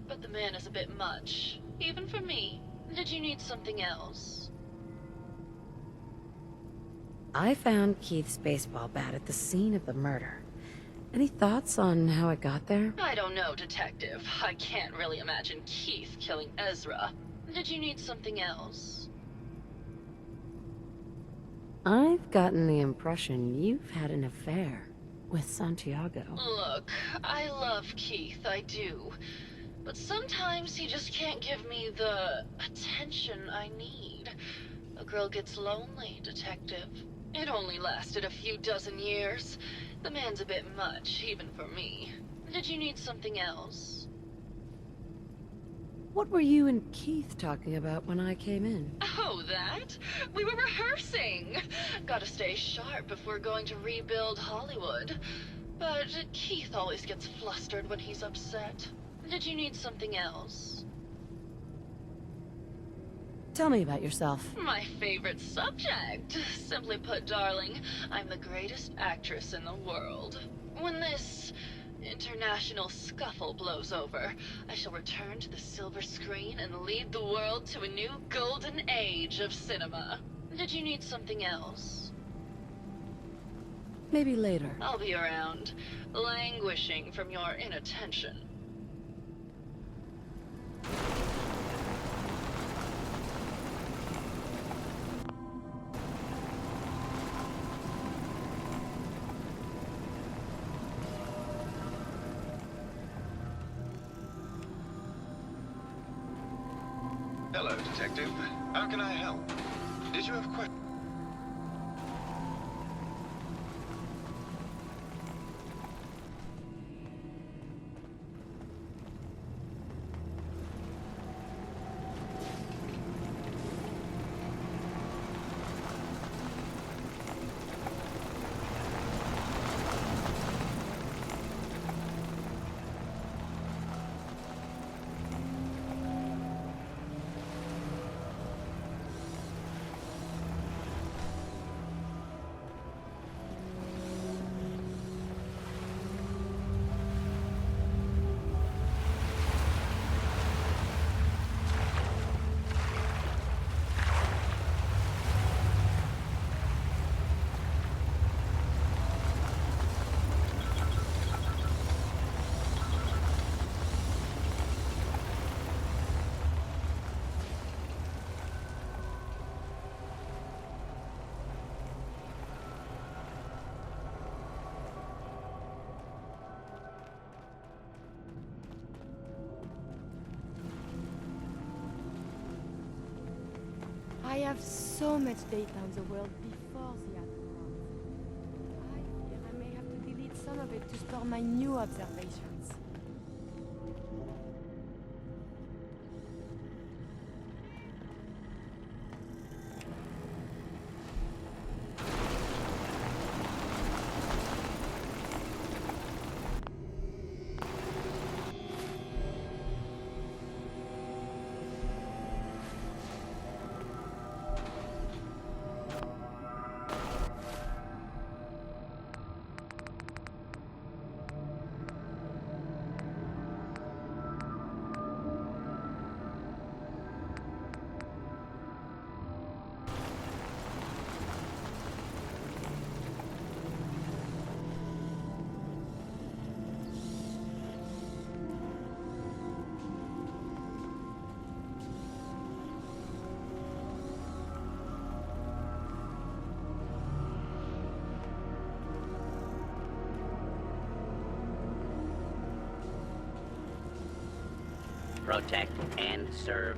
but the man is a bit much, even for me. Did you need something else?
I found Keith's baseball bat at the scene of the murder. Any thoughts on how it got there?
I don't know, detective. I can't really imagine Keith killing Ezra. Did you need something else?
I've gotten the impression you've had an affair with Santiago.
Look, I love Keith, I do. But sometimes he just can't give me the attention I need. A girl gets lonely, detective. It only lasted a few dozen years. The man's a bit much, even for me. Did you need something else?
What were you and Keith talking about when I came in?
Oh, that? We were rehearsing. Gotta stay sharp if we're going to rebuild Hollywood. But Keith always gets flustered when he's upset. Did you need something else?
Tell me about yourself.
My favorite subject. Simply put, darling, I'm the greatest actress in the world. When this international scuffle blows over, I shall return to the silver screen and lead the world to a new golden age of cinema. Did you need something else?
Maybe later.
I'll be around, languishing from your inattention.
Hello, Detective. How can I help? Did you have questions?
I have so much data on the world before the Atom Bomb. I fear I may have to delete some of it to store my new observations.
Protect and serve.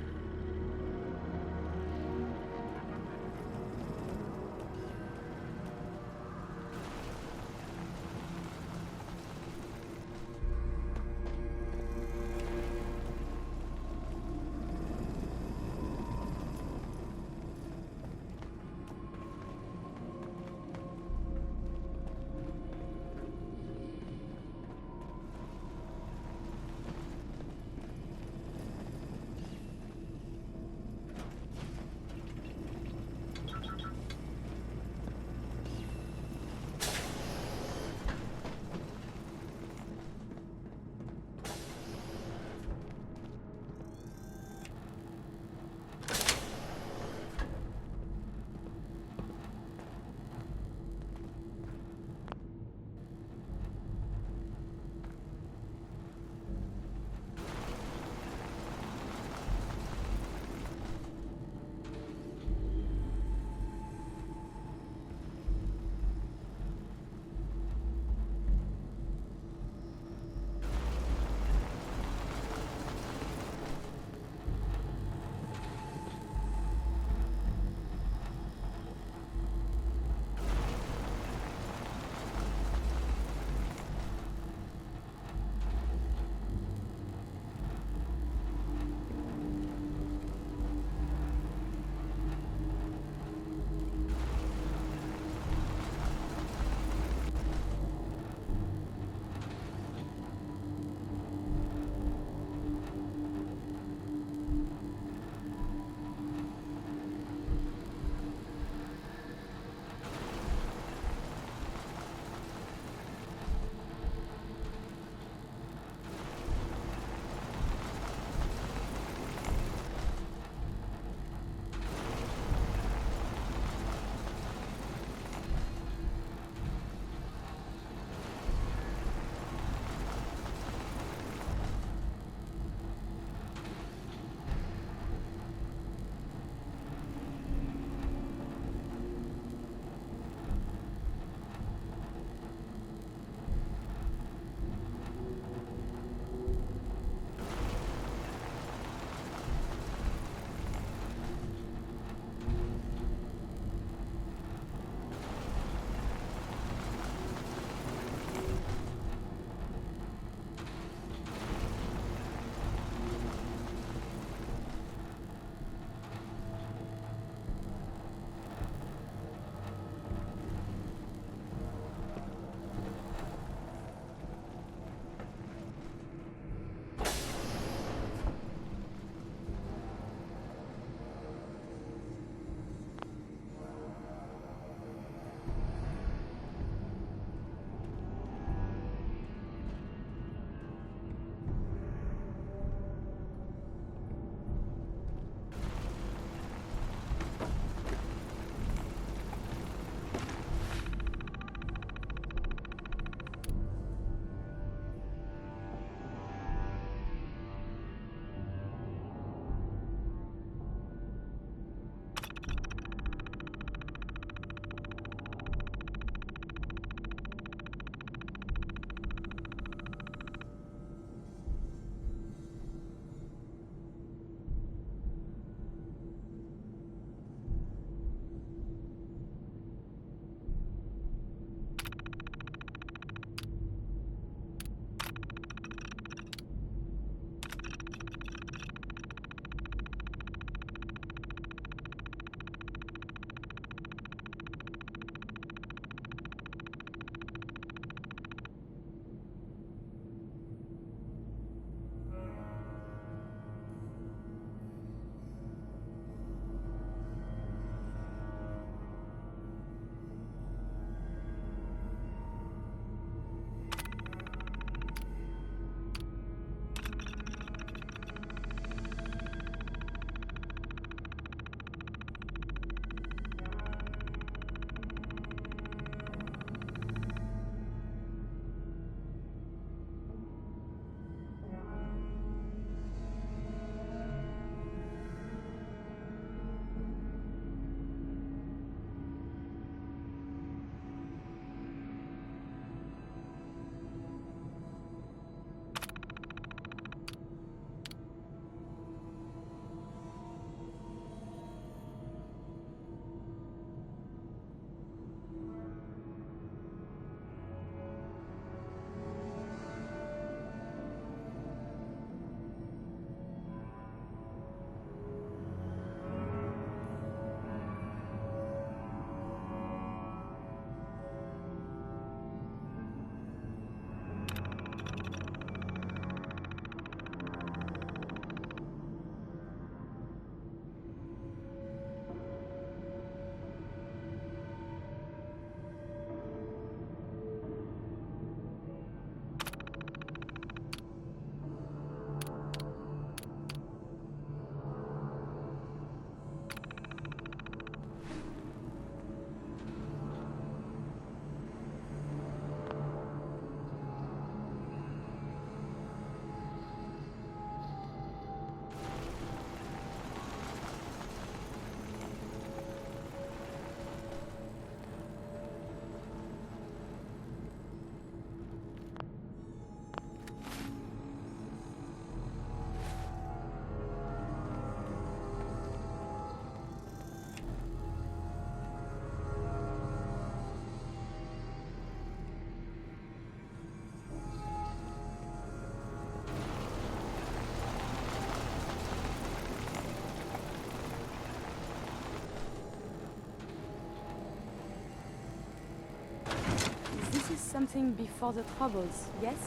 something before the troubles, yes?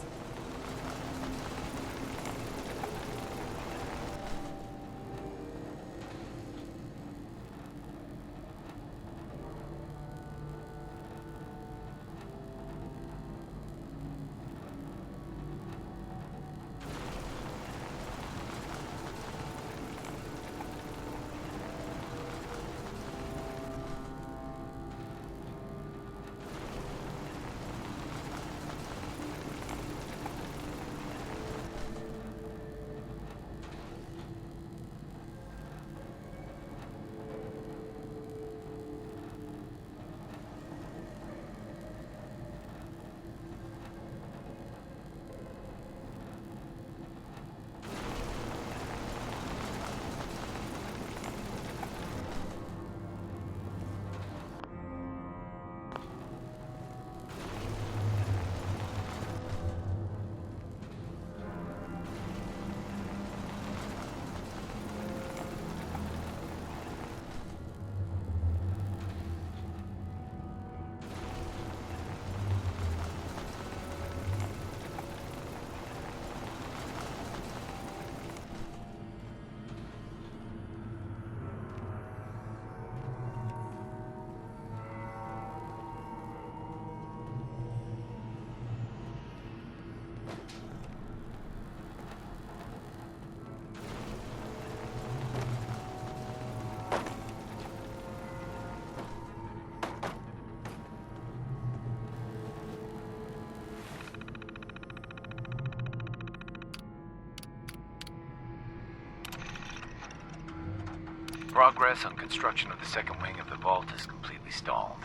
Progress on construction of the second wing of the vault is completely stalled.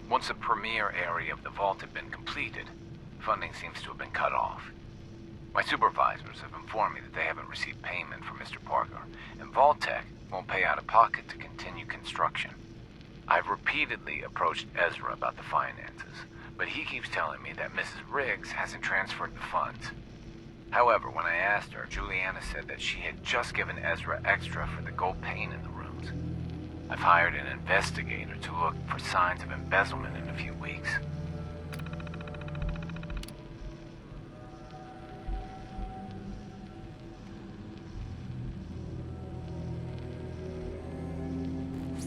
Once the premier area of the vault had been completed, funding seems to have been cut off. My supervisors have informed me that they haven't received payment from Mr. Parker, and Vault-Tec won't pay out of pocket to continue construction. I've repeatedly approached Ezra about the finances, but he keeps telling me that Mrs. Riggs hasn't transferred the funds. However, when I asked her, Juliana said that she had just given Ezra extra for the gold paint in the rooms. I've hired an investigator to look for signs of embezzlement in a few weeks.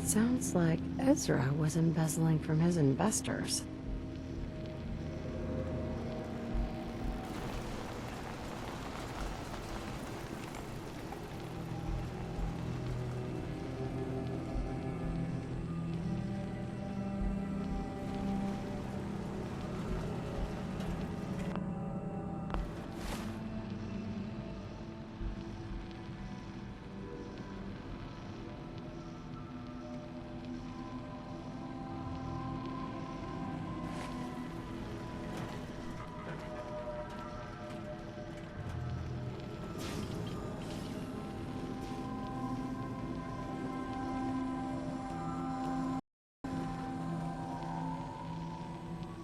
Sounds like Ezra was embezzling from his investors.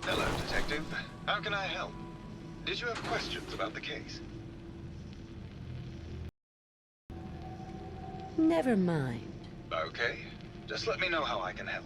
Hello, Detective. How can I help? Did you have questions about the case?
Never mind.
Okay. Just let me know how I can help.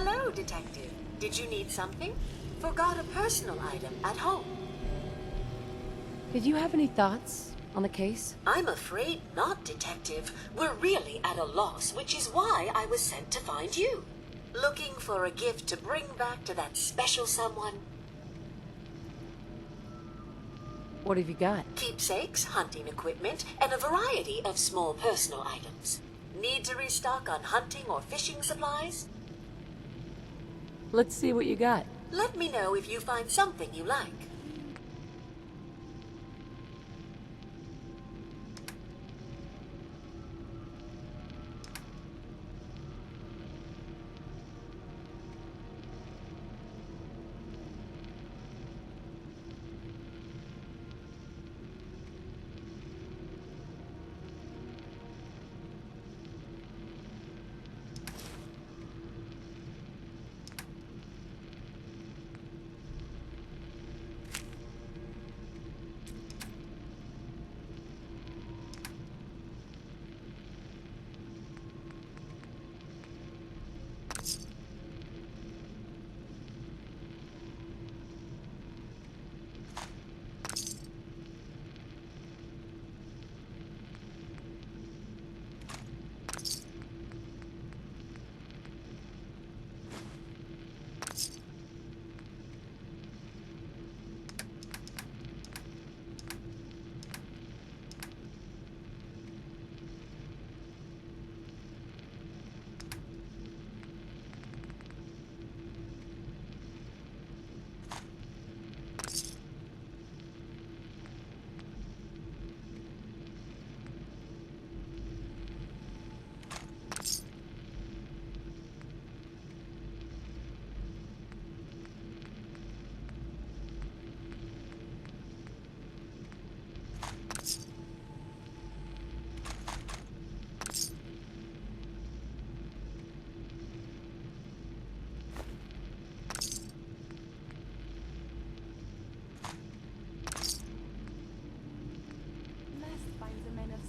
Hello, Detective. Did you need something? Forgot a personal item at home.
Did you have any thoughts on the case?
I'm afraid not, Detective. We're really at a loss, which is why I was sent to find you. Looking for a gift to bring back to that special someone?
What have you got?
Keepsakes, hunting equipment, and a variety of small personal items. Need to restock on hunting or fishing supplies?
Let's see what you got.
Let me know if you find something you like.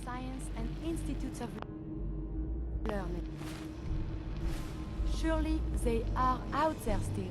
Science and institutes of learning. Surely they are out there still.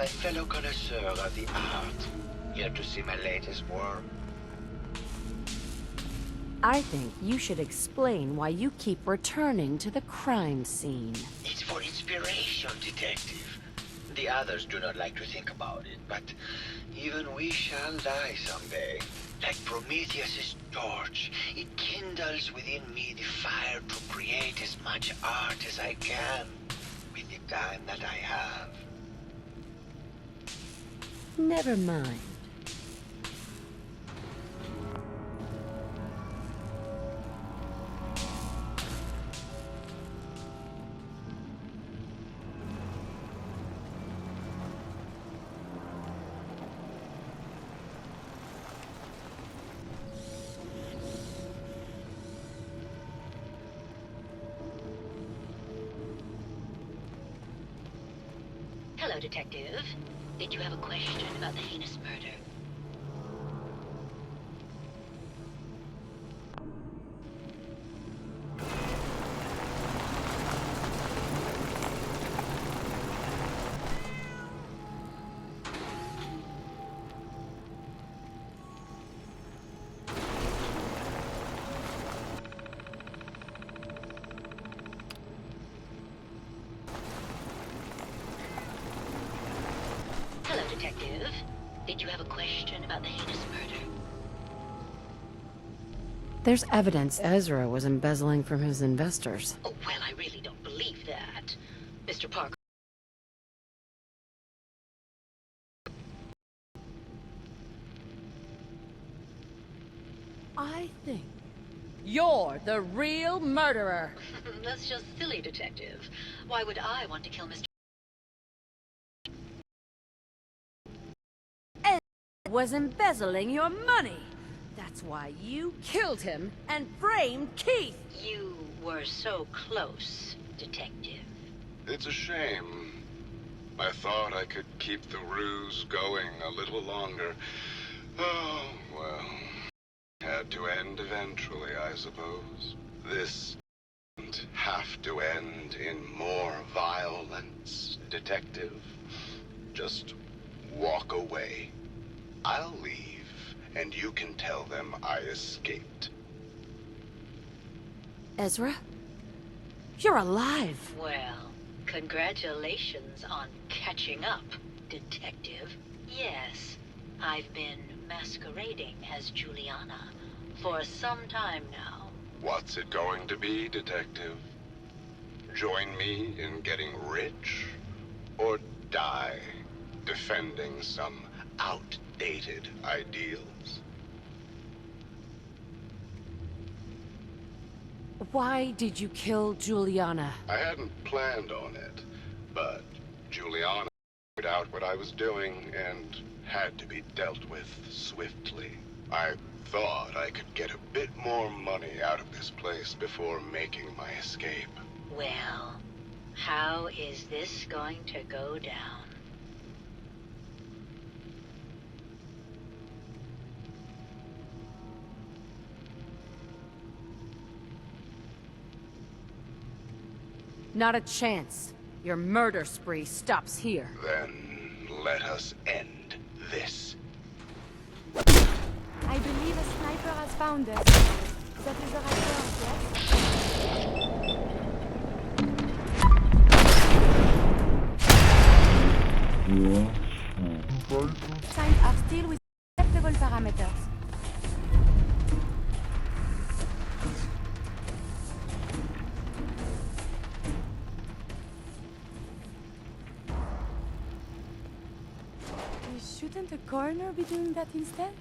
my fellow connoisseur of the art. Here to see my latest work?
I think you should explain why you keep returning to the crime scene.
It's for inspiration, detective. The others do not like to think about it, but even we shall die someday. Like Prometheus's torch, it kindles within me the fire to create as much art as I can with the time that I have.
Never mind.
Hello, Detective. Did you have a question about the heinous murder? Hello, Detective. Did you have a question about the heinous murder?
There's evidence Ezra was embezzling from his investors.
Oh, well, I really don't believe that. Mr. Parker.
I think you're the real murderer.
That's just silly, Detective. Why would I want to kill Mr.
Was embezzling your money. That's why you killed him and framed Keith.
You were so close, Detective.
It's a shame. I thought I could keep the ruse going a little longer. Oh, well. Had to end eventually, I suppose. This didn't have to end in more violence, Detective. Just walk away. I'll leave, and you can tell them I escaped.
Ezra? You're alive.
Well, congratulations on catching up, Detective. Yes, I've been masquerading as Juliana for some time now.
What's it going to be, Detective? Join me in getting rich? Or die defending some outdated ideals?
Why did you kill Juliana?
I hadn't planned on it, but Juliana figured out what I was doing and had to be dealt with swiftly. I thought I could get a bit more money out of this place before making my escape.
Well, how is this going to go down?
Not a chance. Your murder spree stops here.
Then let us end this.
I believe a sniper has found us. That is the right word, yes? Signs are still with acceptable parameters. Shouldn't the coroner be doing that instead?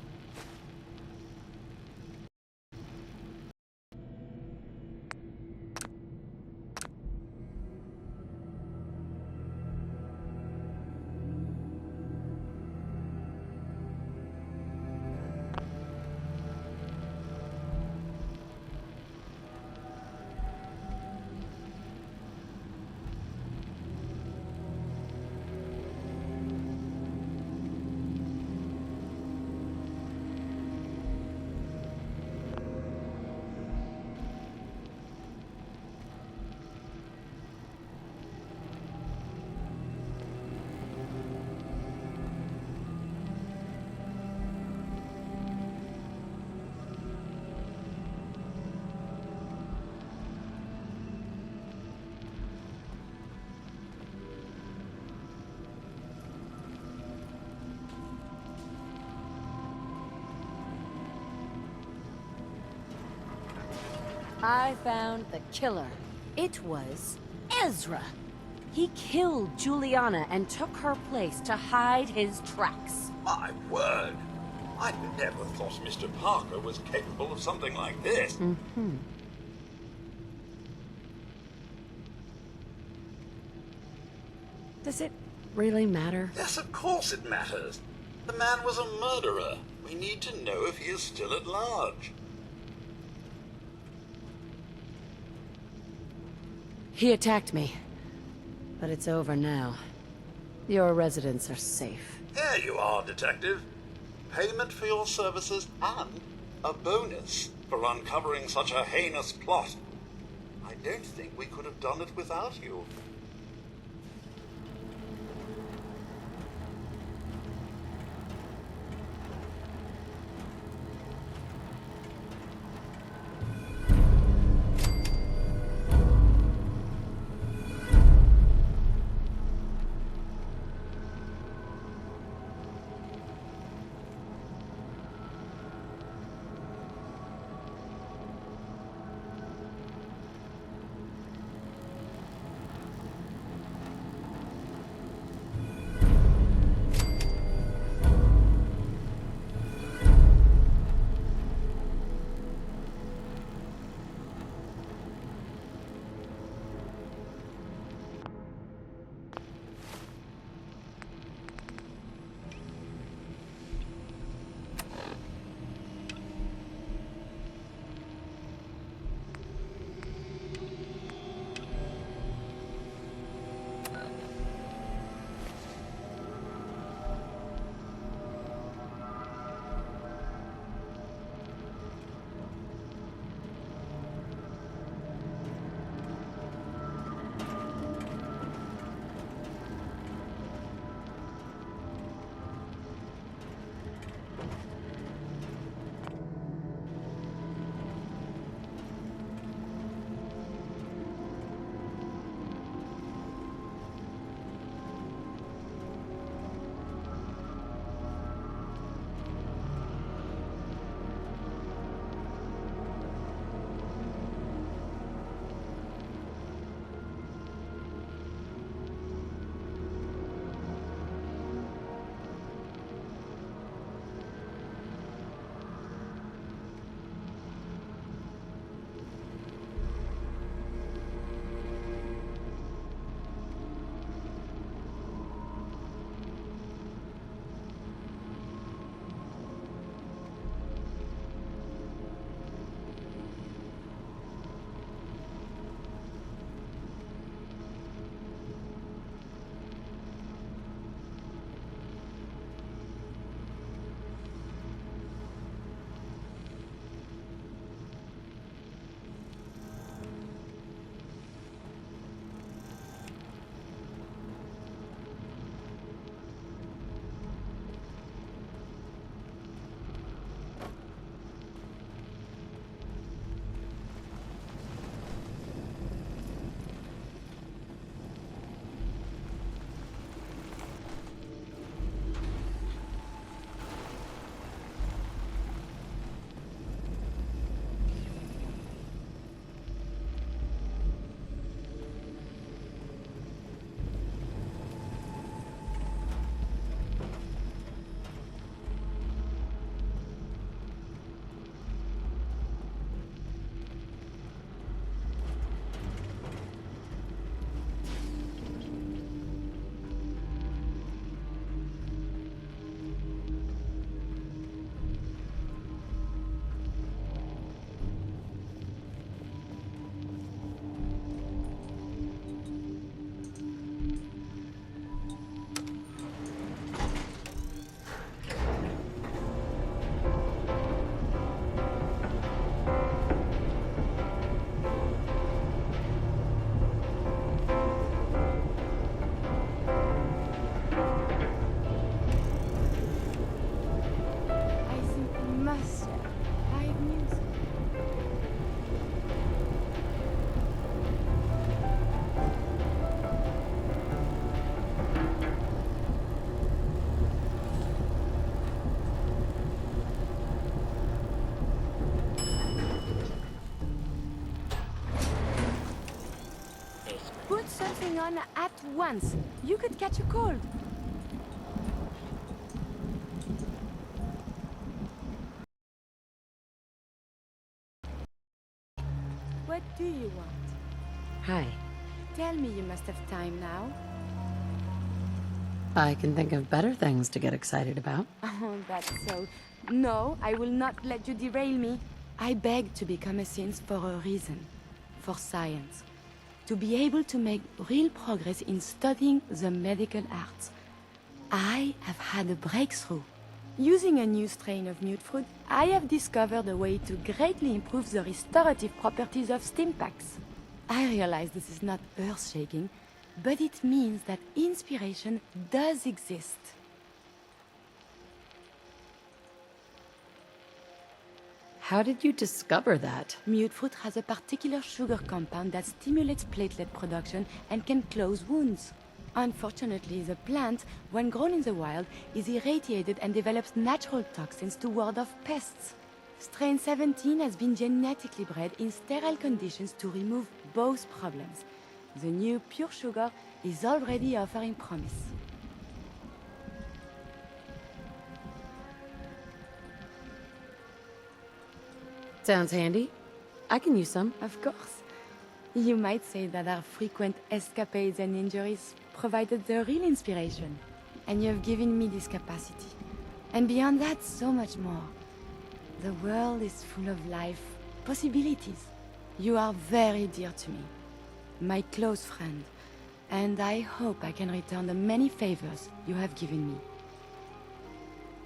I found the killer. It was Ezra. He killed Juliana and took her place to hide his tracks.
My word! I never thought Mr. Parker was capable of something like this.
Mm-hmm. Does it really matter?
Yes, of course it matters. The man was a murderer. We need to know if he is still at large.
He attacked me. But it's over now. Your residents are safe.
Here you are, Detective. Payment for your services and a bonus for uncovering such a heinous plot. I don't think we could have done it without you.
on at once. You could catch a cold. What do you want?
Hi.
Tell me you must have time now.
I can think of better things to get excited about.
Oh, that's so. No, I will not let you derail me. I beg to become a synth for a reason. For science. To be able to make real progress in studying the medical arts. I have had a breakthrough. Using a new strain of mutfruit, I have discovered a way to greatly improve the restorative properties of Stimpaks. I realize this is not earth-shaking, but it means that inspiration does exist.
How did you discover that?
Mutfruit has a particular sugar compound that stimulates platelet production and can close wounds. Unfortunately, the plant, when grown in the wild, is irradiated and develops natural toxins to ward off pests. Strain 17 has been genetically bred in sterile conditions to remove both problems. The new pure sugar is already offering promise.
Sounds handy. I can use some.
Of course. You might say that our frequent escapades and injuries provided the real inspiration. And you've given me this capacity. And beyond that, so much more. The world is full of life, possibilities. You are very dear to me. My close friend. And I hope I can return the many favors you have given me.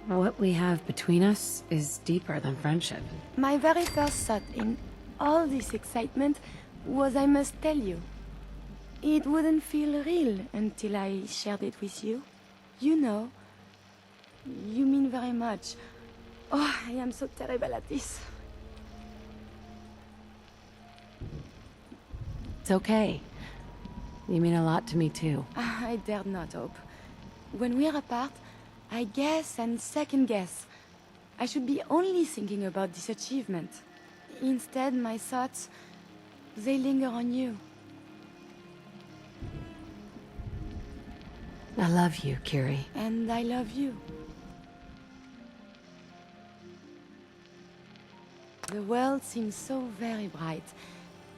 What we have between us is deeper than friendship.
My very first thought in all this excitement was I must tell you. It wouldn't feel real until I shared it with you. You know, you mean very much. Oh, I am so terrible at this.
It's okay. You mean a lot to me too.
I dared not hope. When we're apart, I guess and second guess. I should be only thinking about this achievement. Instead, my thoughts, they linger on you.
I love you, Curie.
And I love you. The world seems so very bright,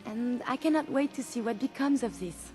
and I cannot wait to see what becomes of this.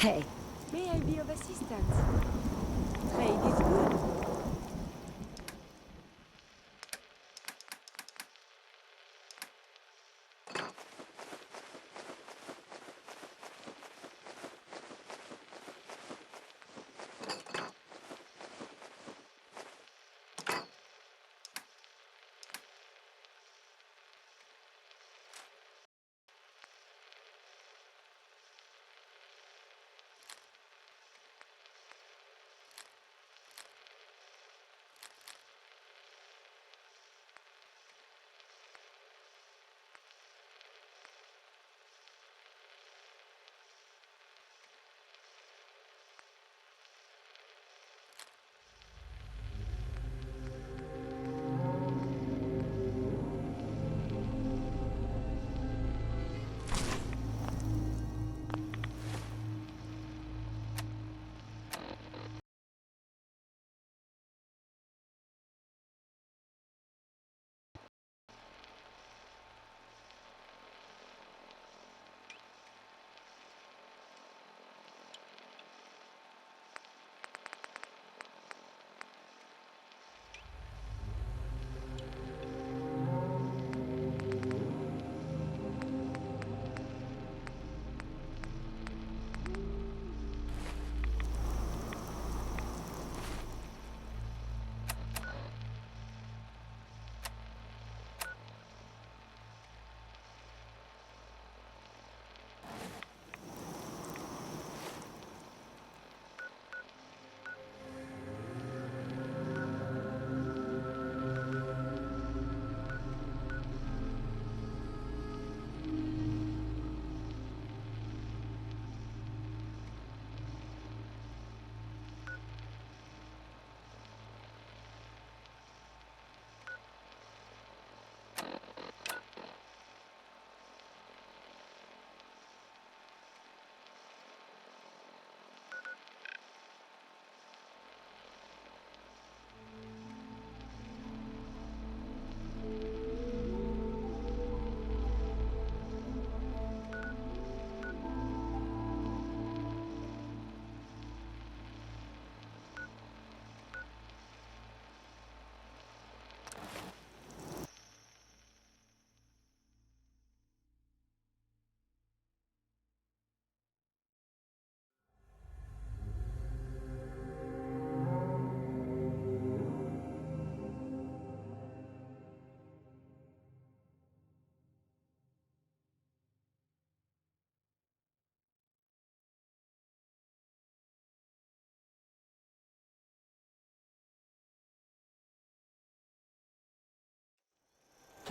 Hey, may I be of assistance? Trade is good.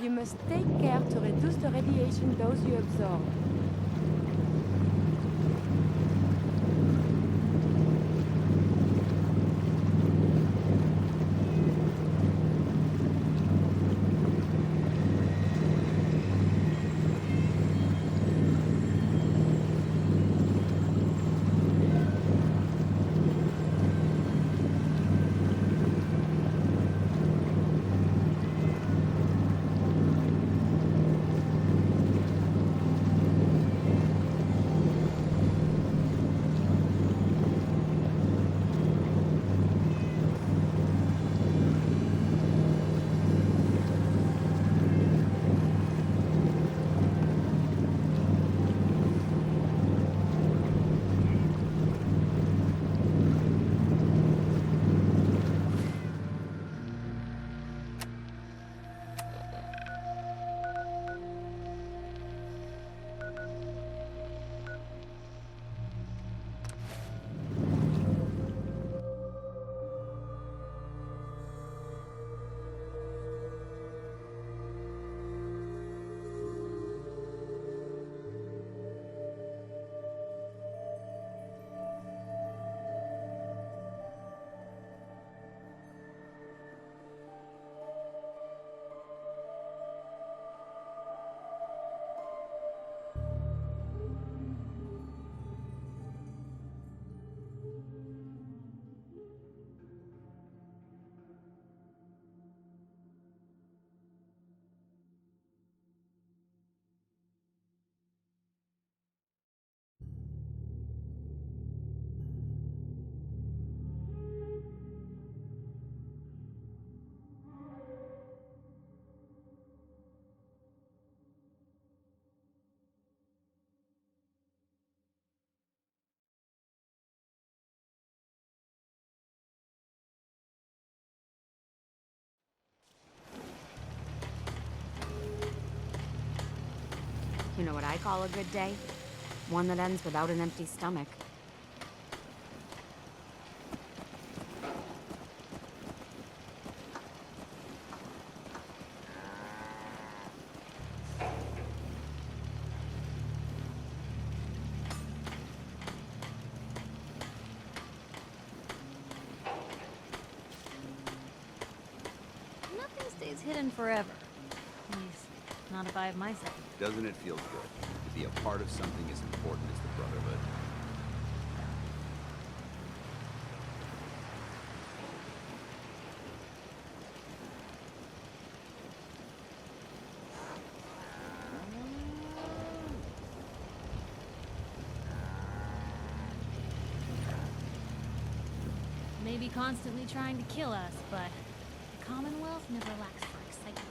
You must take care to reduce the radiation dose you absorb. You know what I call a good day? One that ends without an empty stomach.
Nothing stays hidden forever. At least, not if I have my say.
Doesn't it feel good to be a part of something as important as the Brotherhood?
Maybe constantly trying to kill us, but the Commonwealth never lacks for excitement.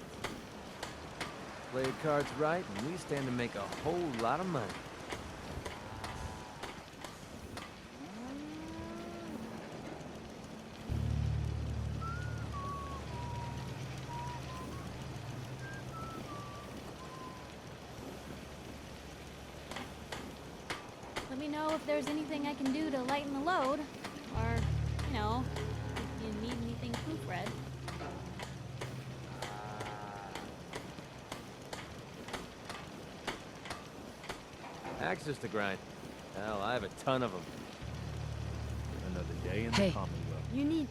Play your cards right, and we stand to make a whole lot of money.
Let me know if there's anything I can do to lighten the load, or, you know, if you need anything proofread.
Axes to grind. Hell, I have a ton of them.
Another day in
Hey,
the Commonwealth.
you need...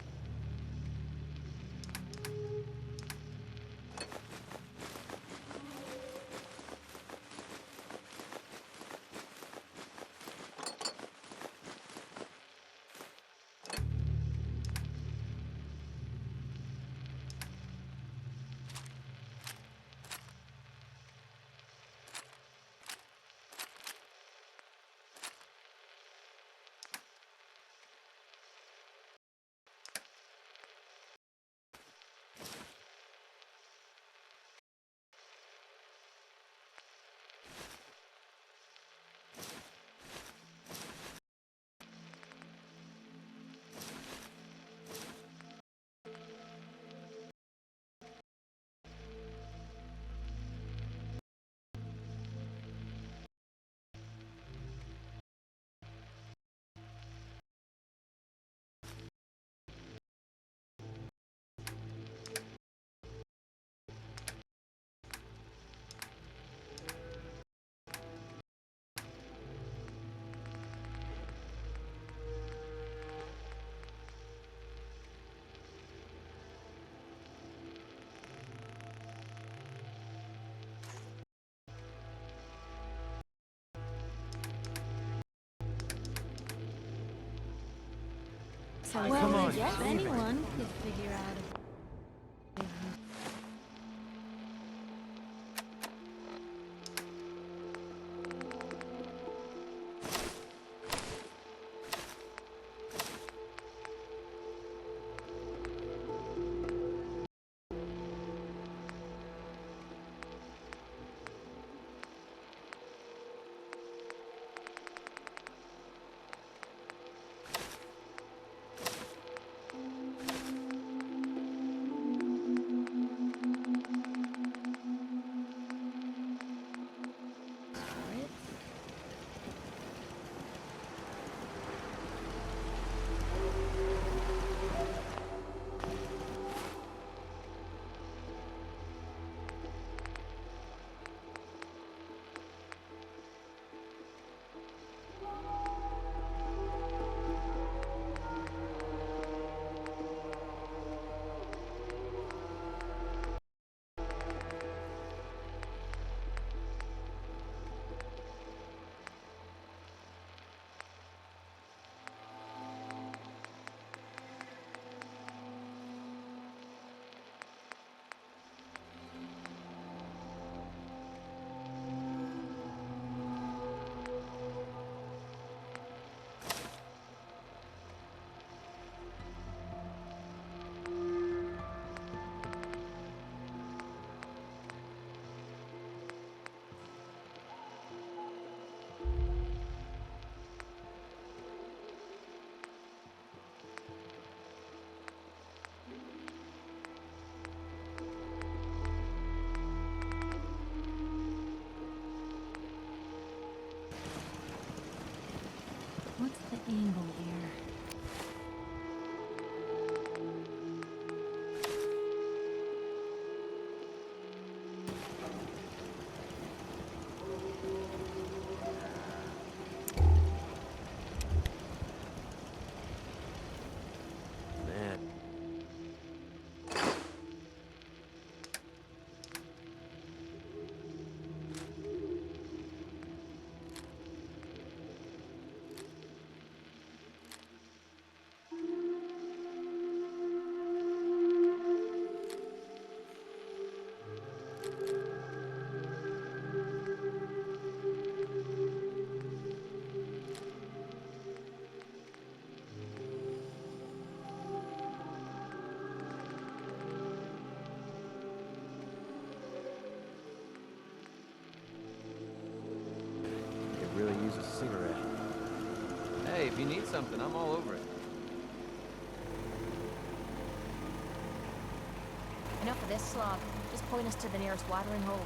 Well, I guess anyone could figure out if...
use a cigarette.
Hey, if you need something, I'm all over it.
Enough of this slog. Just point us to the nearest watering hole.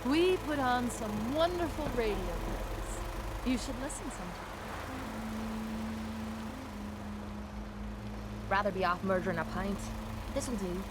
We put on some wonderful radio plays. You should listen sometime.
Rather be off murdering a pint. This'll do.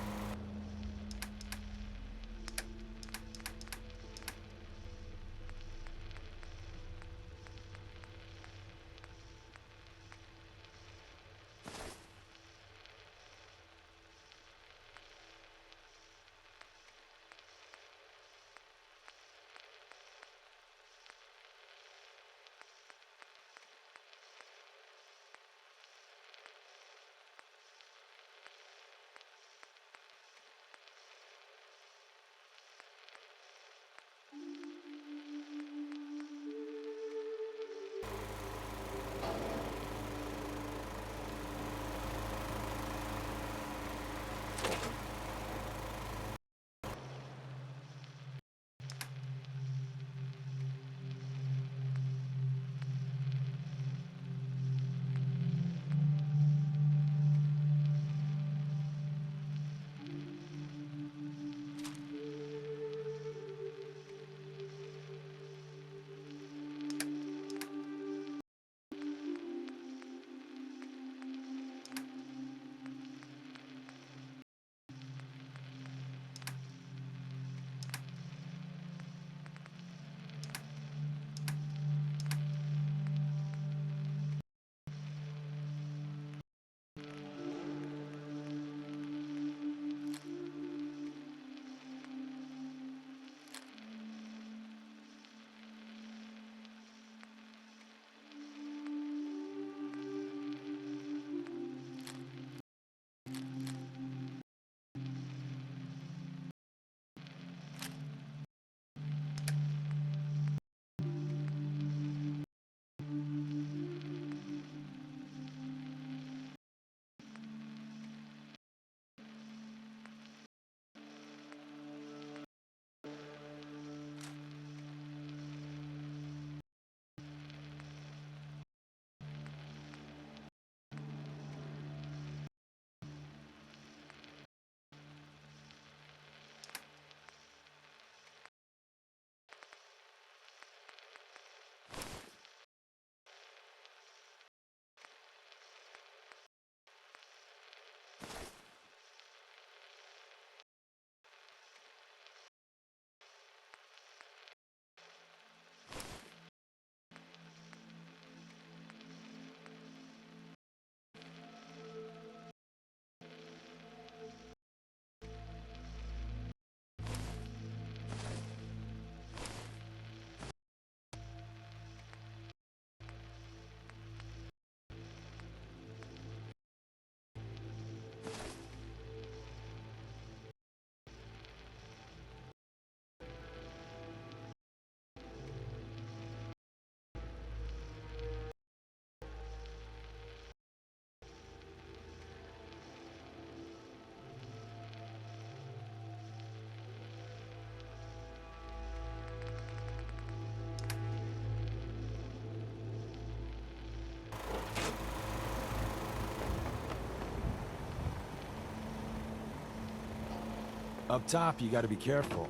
Up top, you gotta be careful.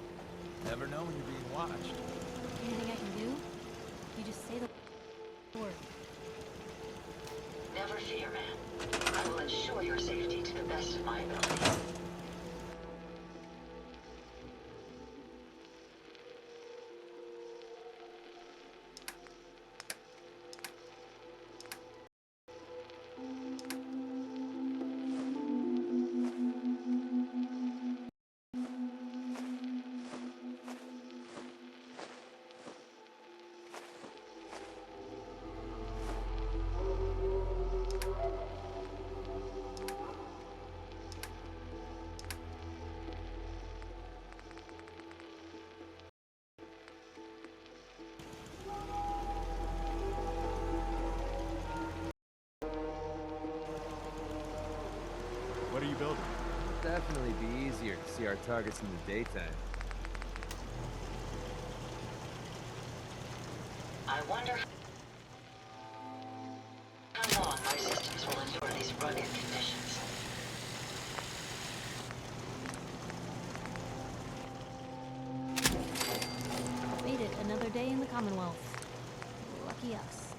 Never know when you're being watched.
Anything I can do? You just say the word.
Never fear, ma'am. I will ensure your safety to the best of my ability.
What are you building?
Definitely be easier to see our targets in the daytime.
I wonder how long my systems will endure these rugged conditions.
Made it another day in the Commonwealth. Lucky us.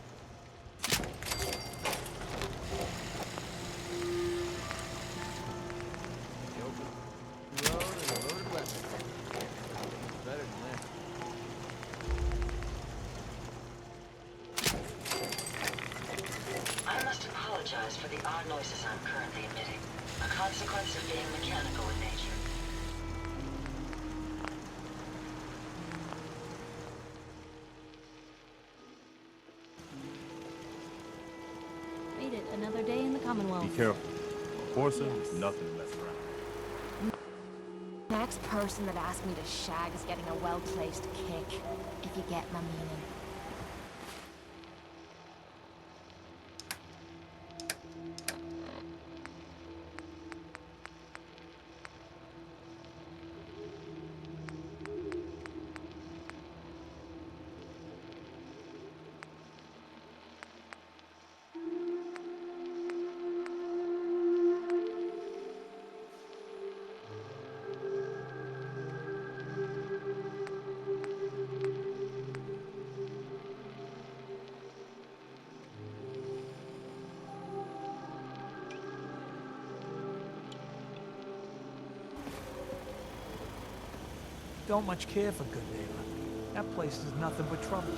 The open road and a loaded weapon. Better than that.
I must apologize for the odd noises I'm currently emitting, a consequence of being mechanical in nature.
Made it another day in the Commonwealth.
Be careful. Horses is nothing to mess around.
Next person that asks me to shag is getting a well-placed kick, if you get my meaning.
Don't much care for Good Neighbor. That place is nothing but trouble.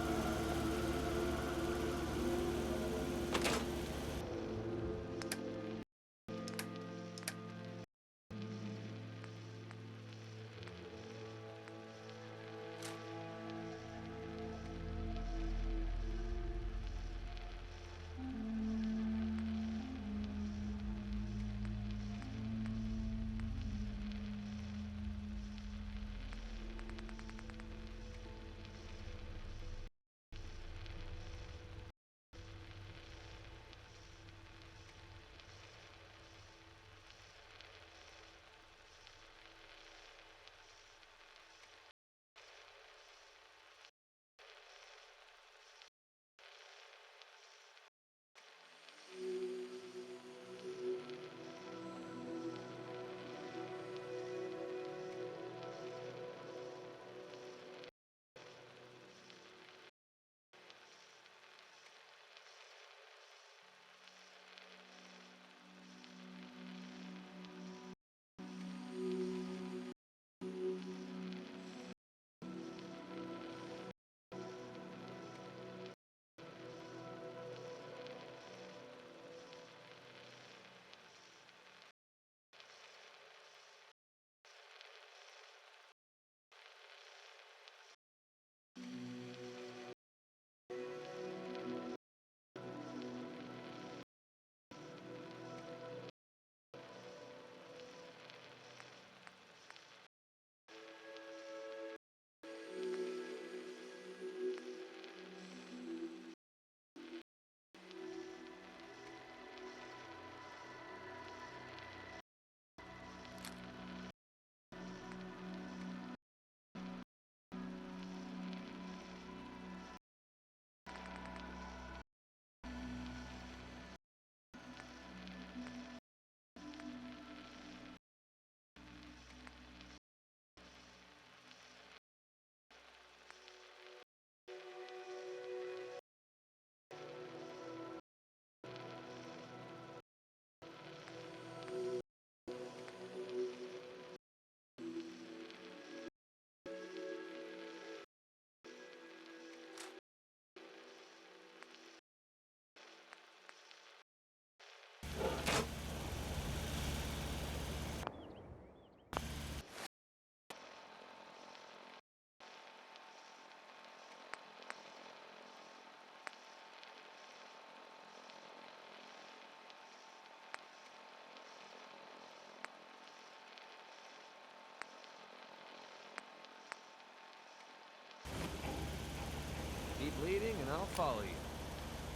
Keep leading and I'll follow you.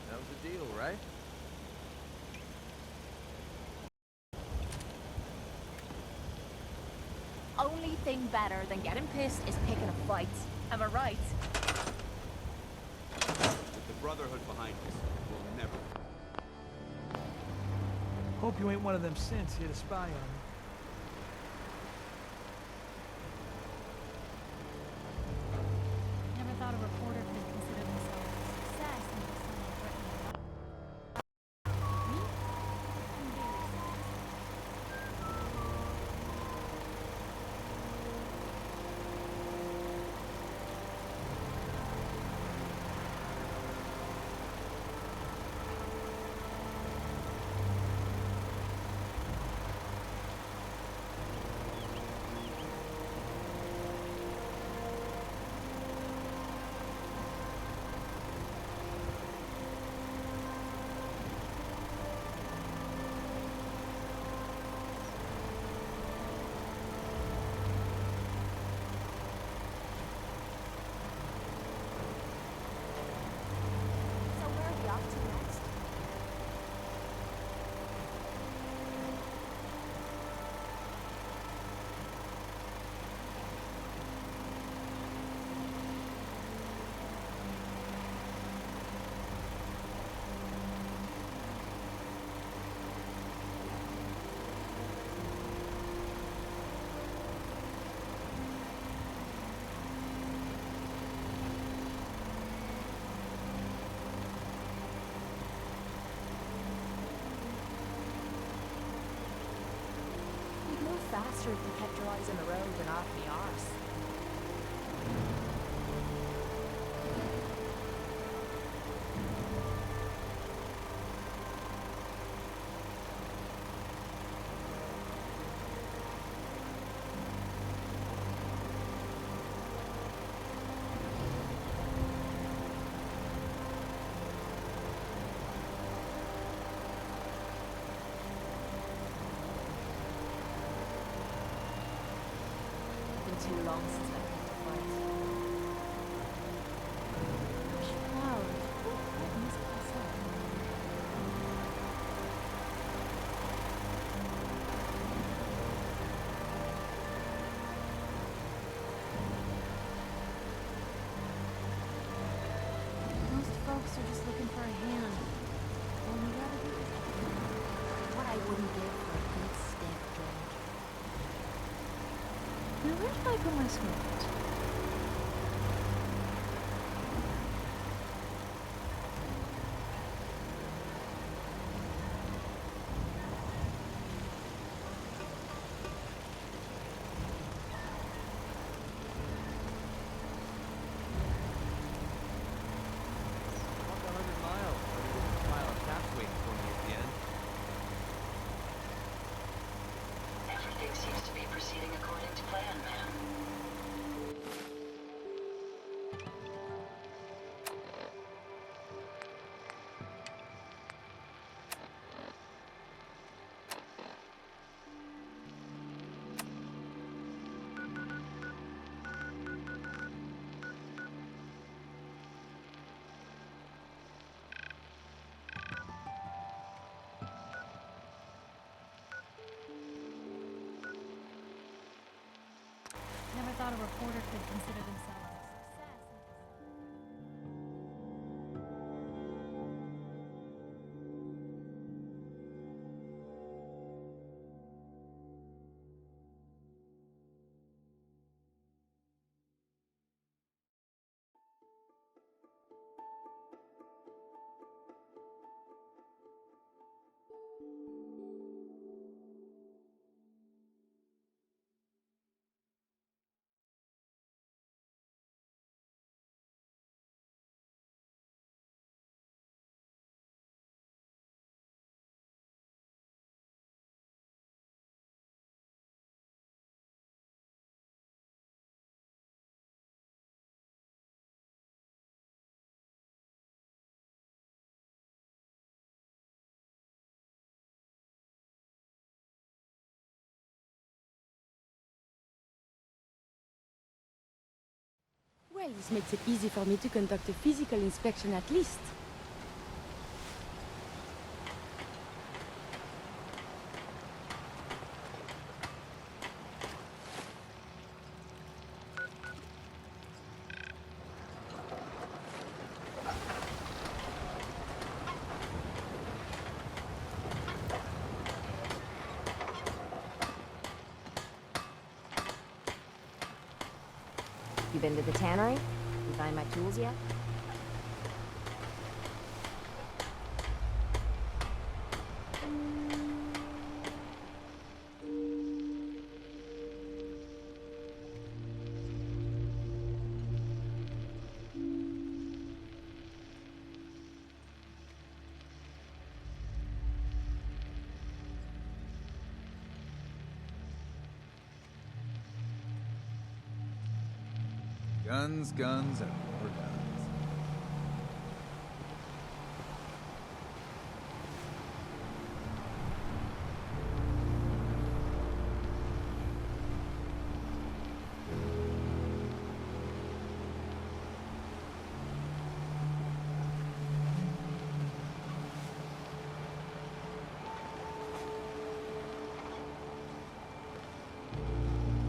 That was the deal, right?
Only thing better than getting pissed is picking a fight. Am I right?
Brotherhood behind us. We'll never.
Hope you ain't one of them synths here to spy on me.
Never thought a reporter could consider themselves a success until someone threatened their life. Me? I'm very successful. So where are we off to next? You'd move faster if you kept your eyes on the road and off the arse. Been too long since I picked a fight. Gosh, flowers. Let me pass up. Most folks are just looking for a hand. All we gotta do is what I wouldn't give for a good stiff drink. Now, where did I put my script?
Walk 100 miles. There's a pile of caps waiting for me at the end.
Everything seems to be proceeding according to plan, ma'am.
Never thought a reporter could consider themselves a success until
Well, this makes it easy for me to conduct a physical inspection at least.
You been to the tannery? You find my tools yet?
Guns, guns, and more guns.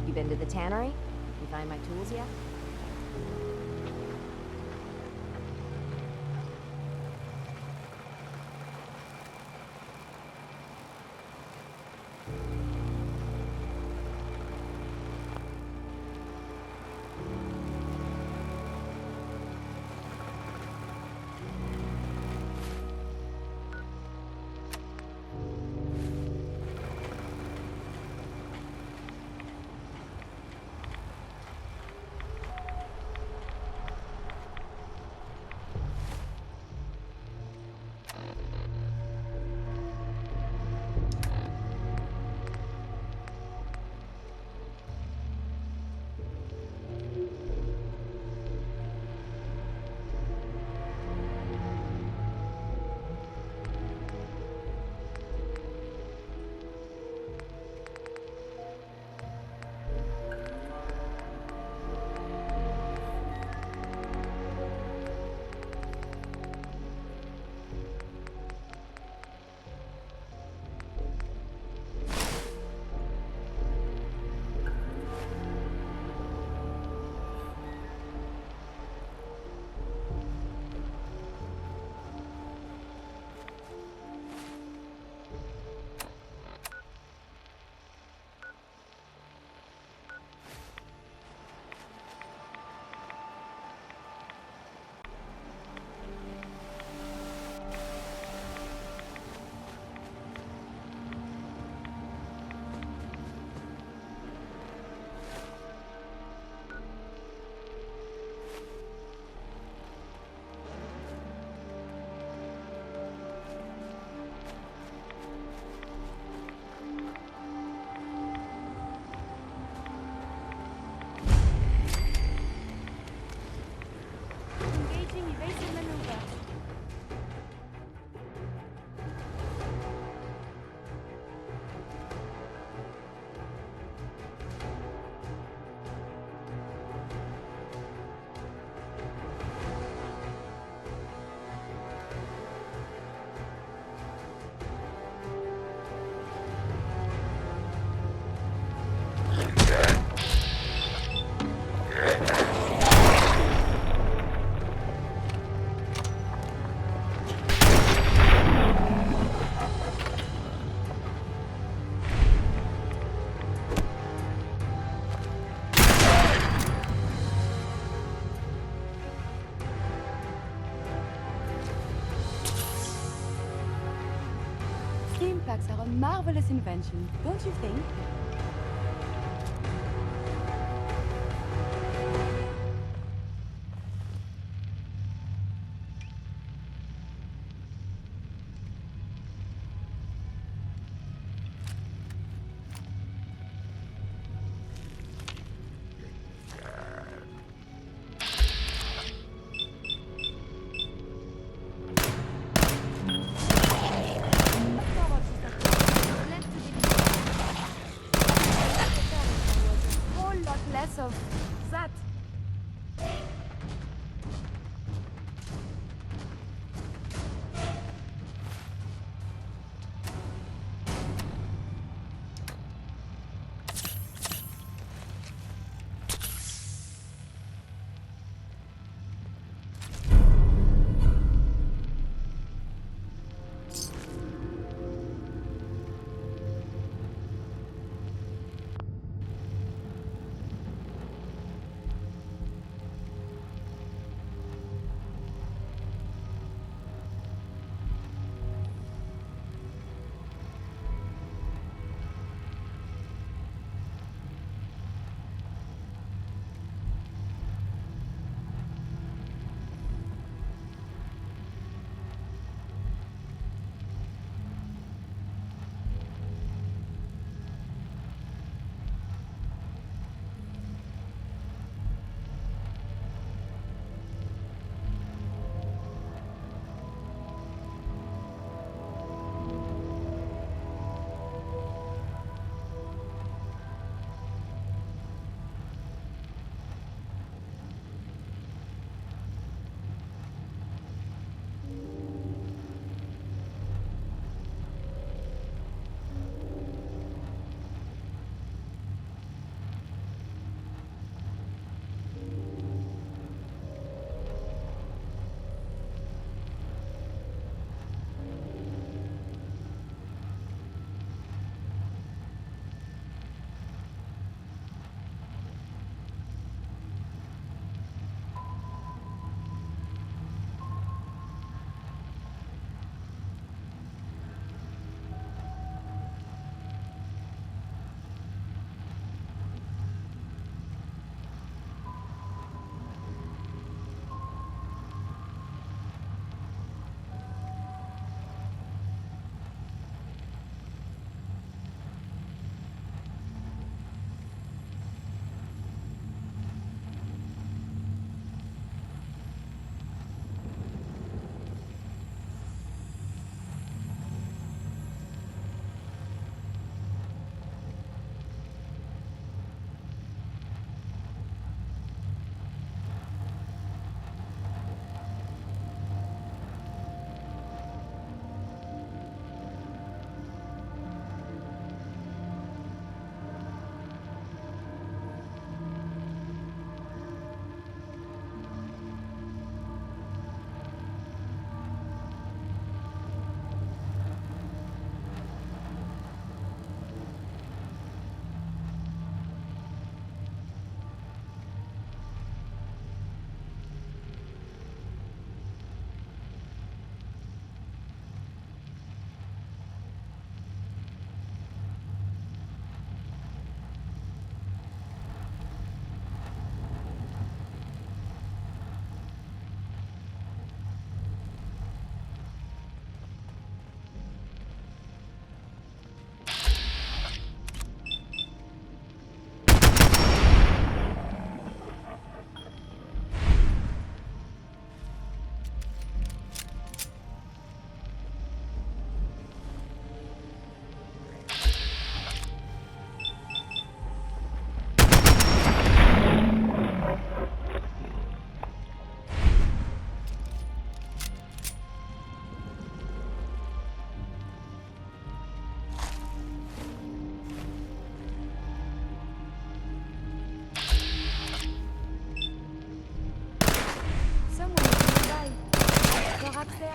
You been to the tannery? You find my tools yet?
Packs are a marvelous invention, don't you think?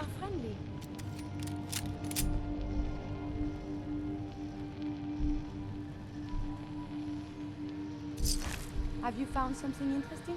are friendly. Have you found something interesting?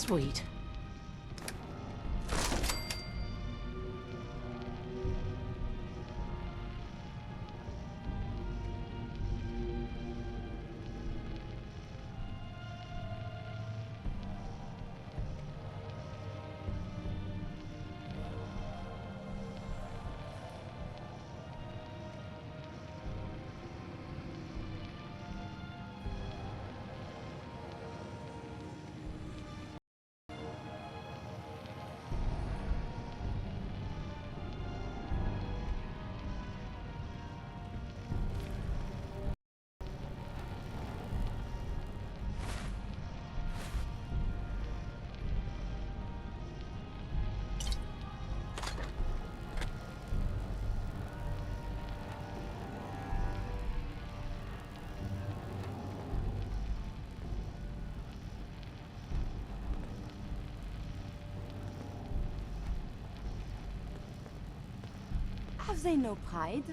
Sweet.
Have they no pride?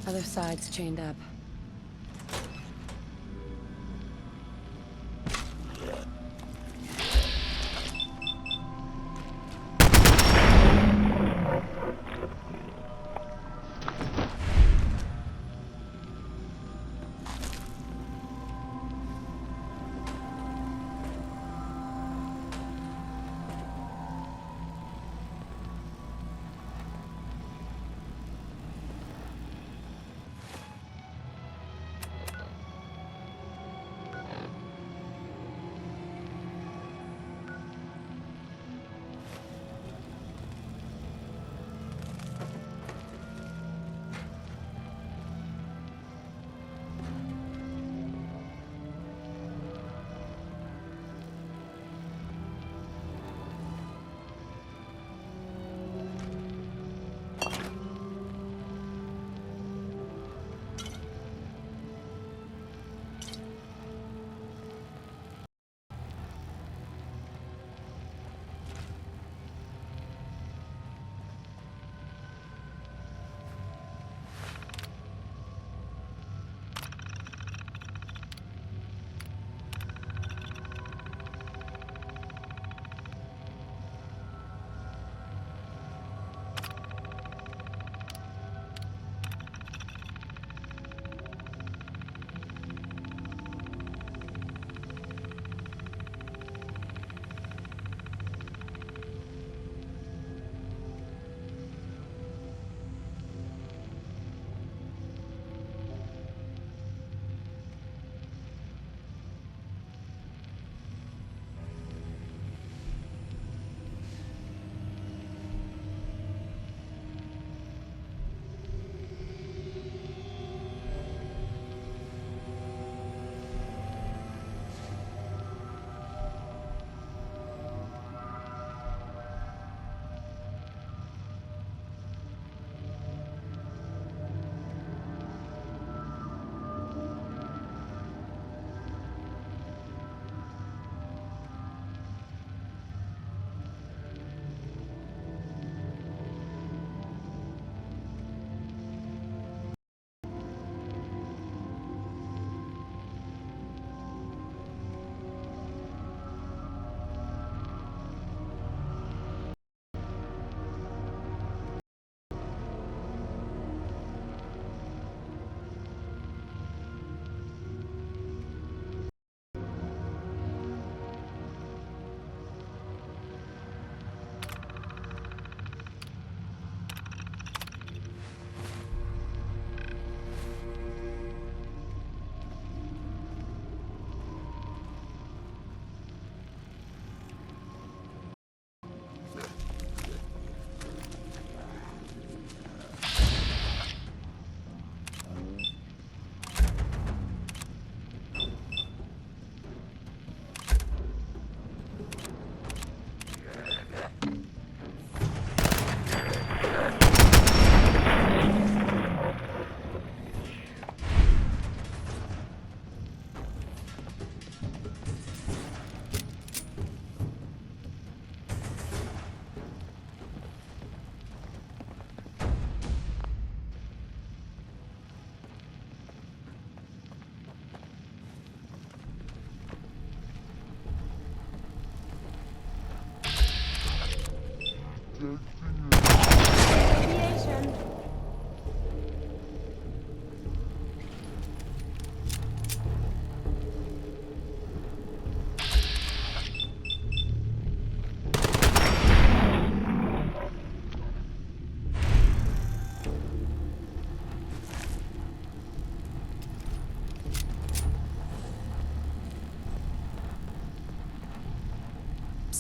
Other side's chained up.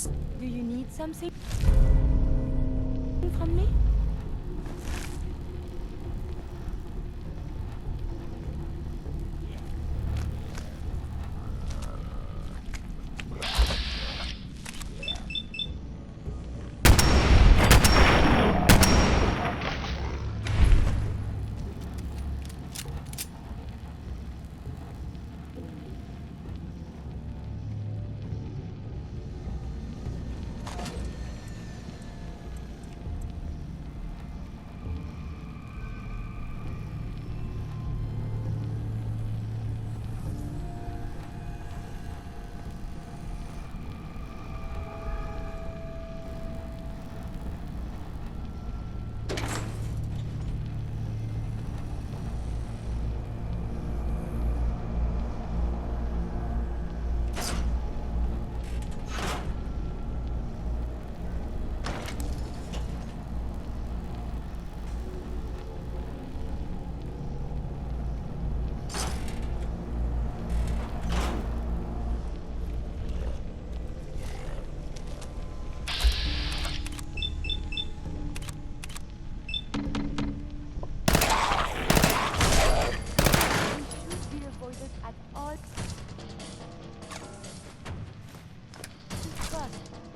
this.
Do you need something from me?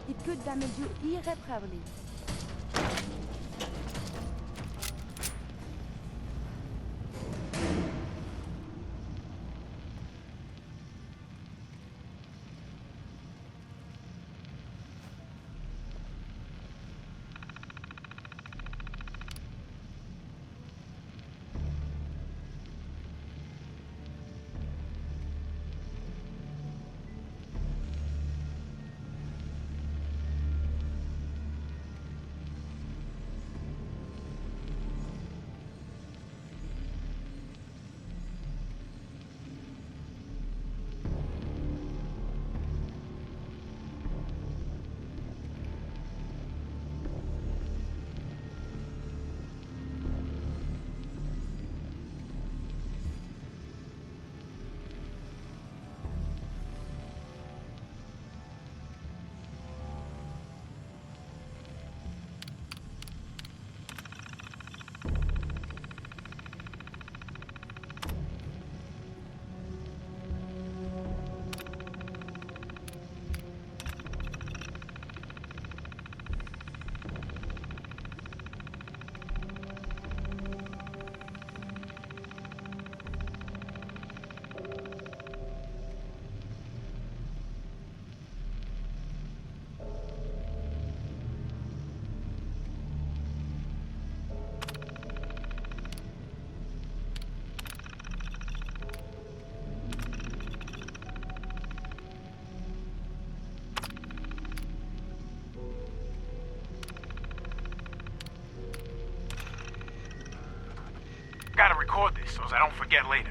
It could damage you irreparably.
Gotta record this so I don't forget later.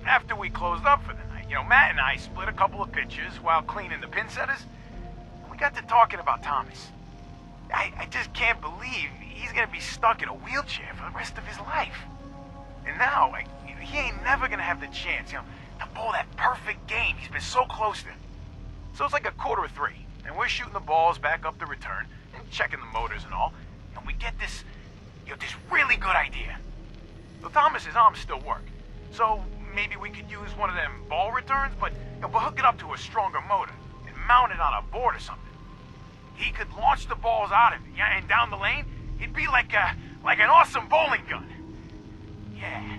After we closed up for the night, Matt and I split a couple of pictures while cleaning the pin setters. We got to talking about Thomas. I just can't believe he's gonna be stuck in a wheelchair for the rest of his life. And now, he ain't never gonna have the chance, to pull that perfect game he's been so close to. So it's like 2:45, and we're shooting the balls back up the return and checking the motors and all, and we get this really good idea. Well, Thomas's arms still work, so maybe we could use one of them ball returns, but we'll hook it up to a stronger motor and mount it on a board or something. He could launch the balls out of it, and down the lane, it'd be like an awesome bowling gun. Yeah.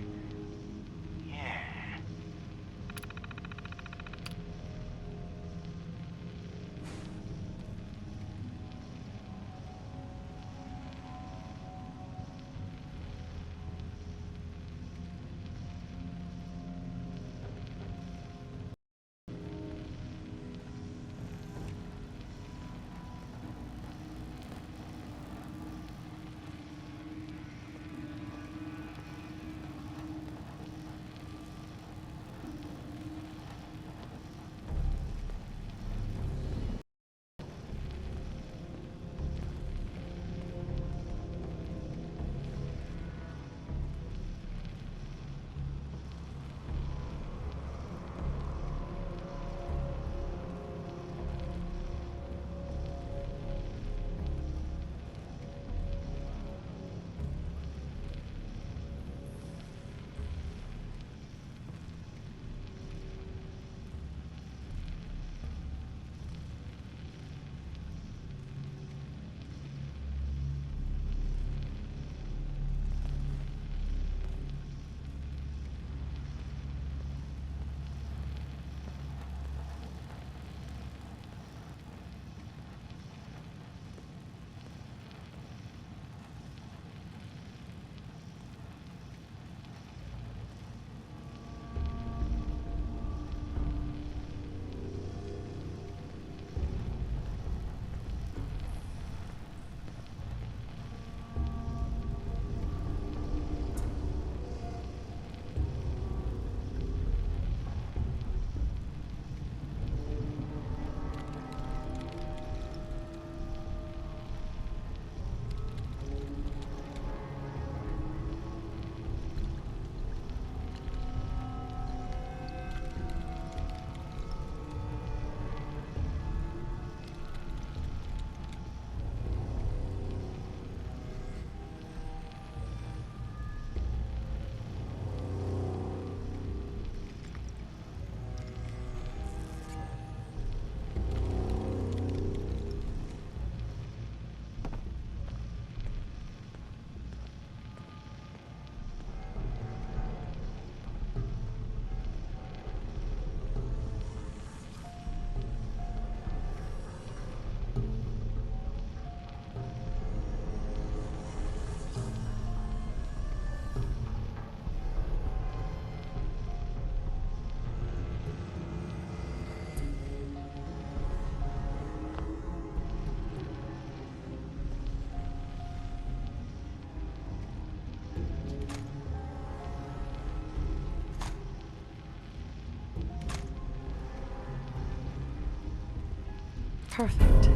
Perfect.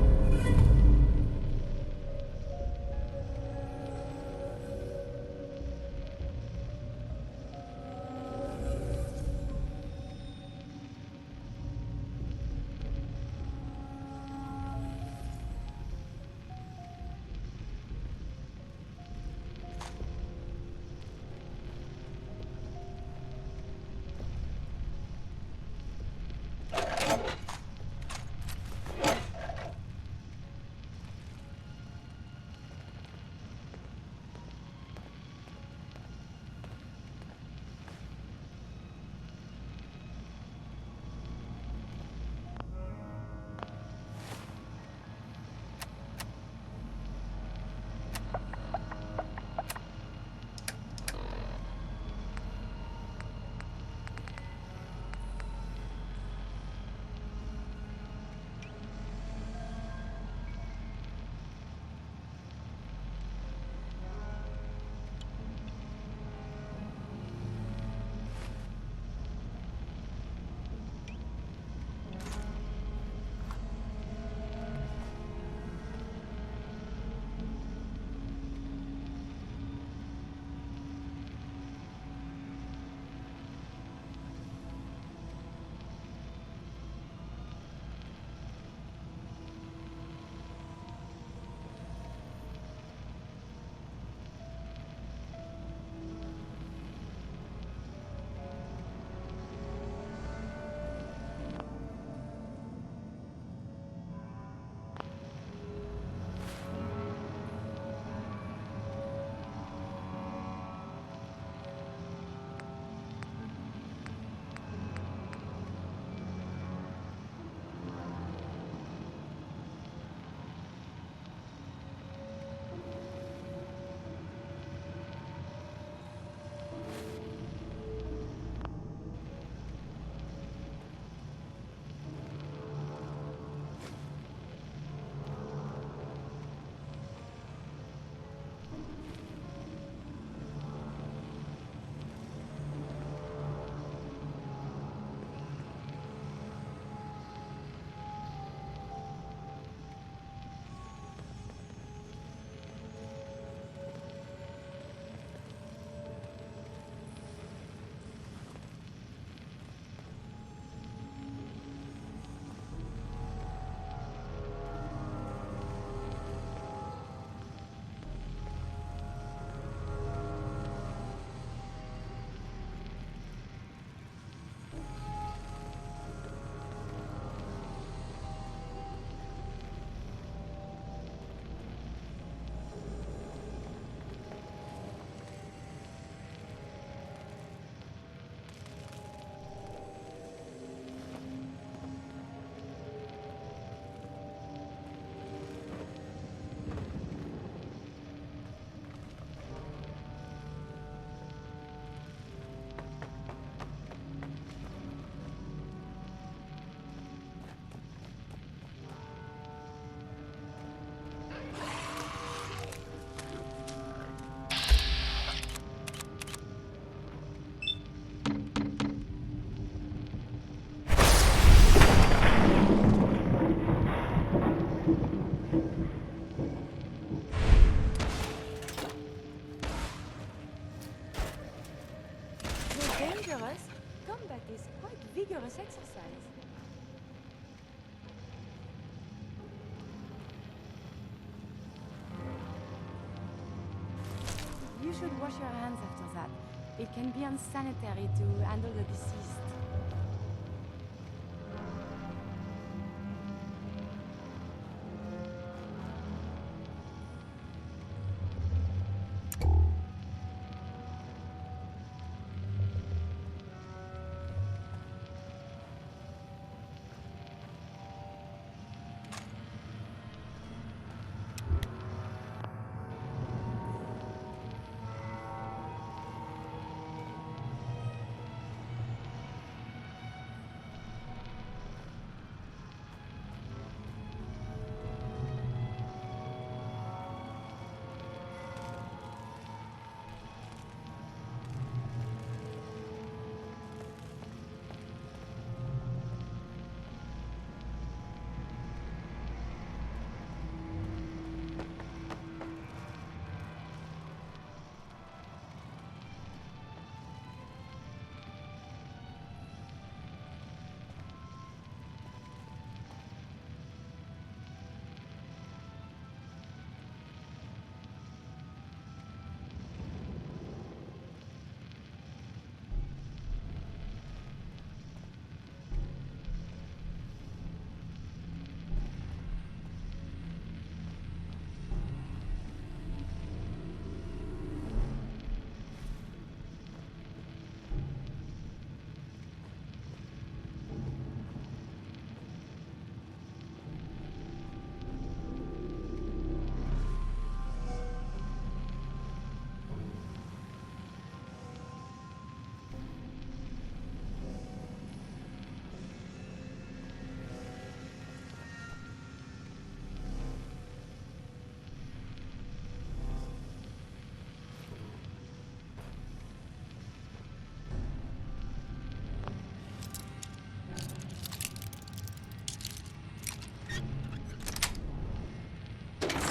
Combat is quite vigorous exercise. You should wash your hands after that. It can be unsanitary to handle the deceased.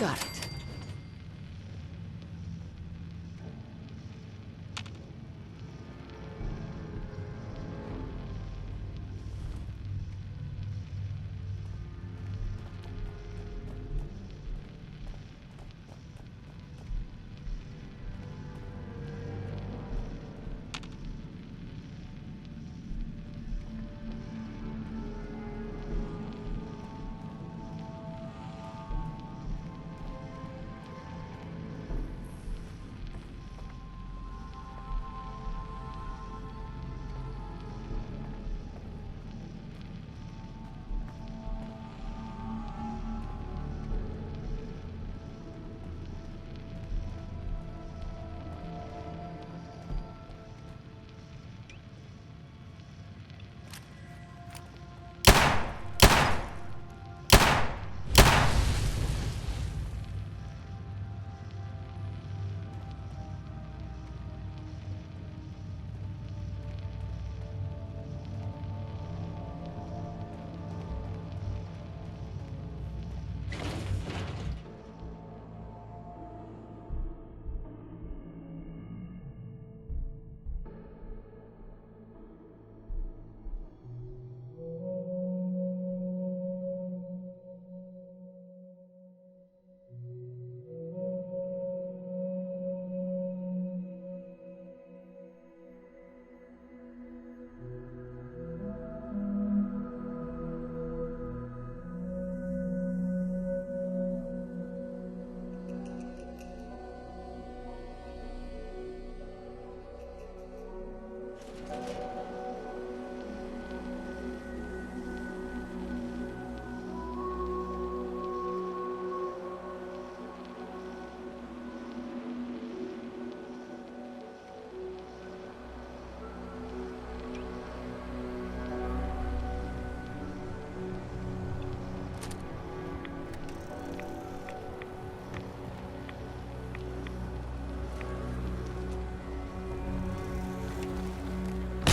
Got it.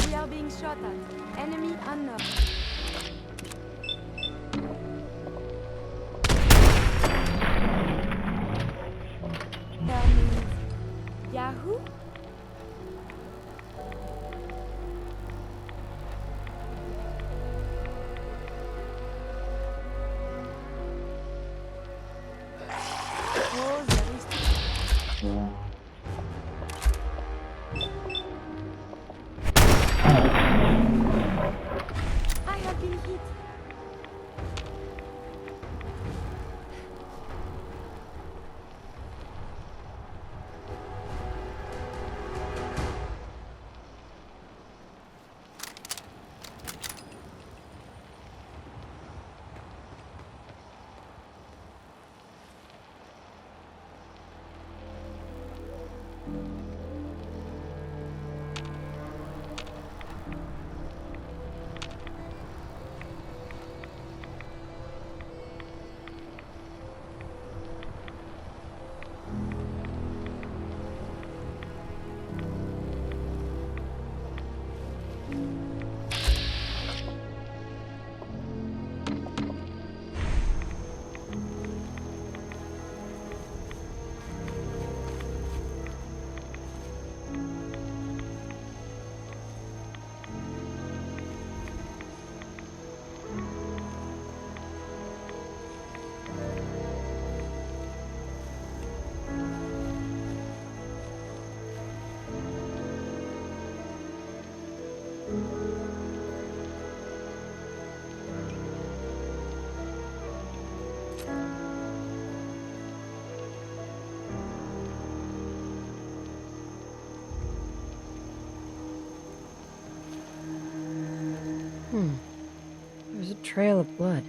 We are being shot at. Enemy unknown. That means Yahoo? Oh, there is... I have been hit.
There's a trail of blood.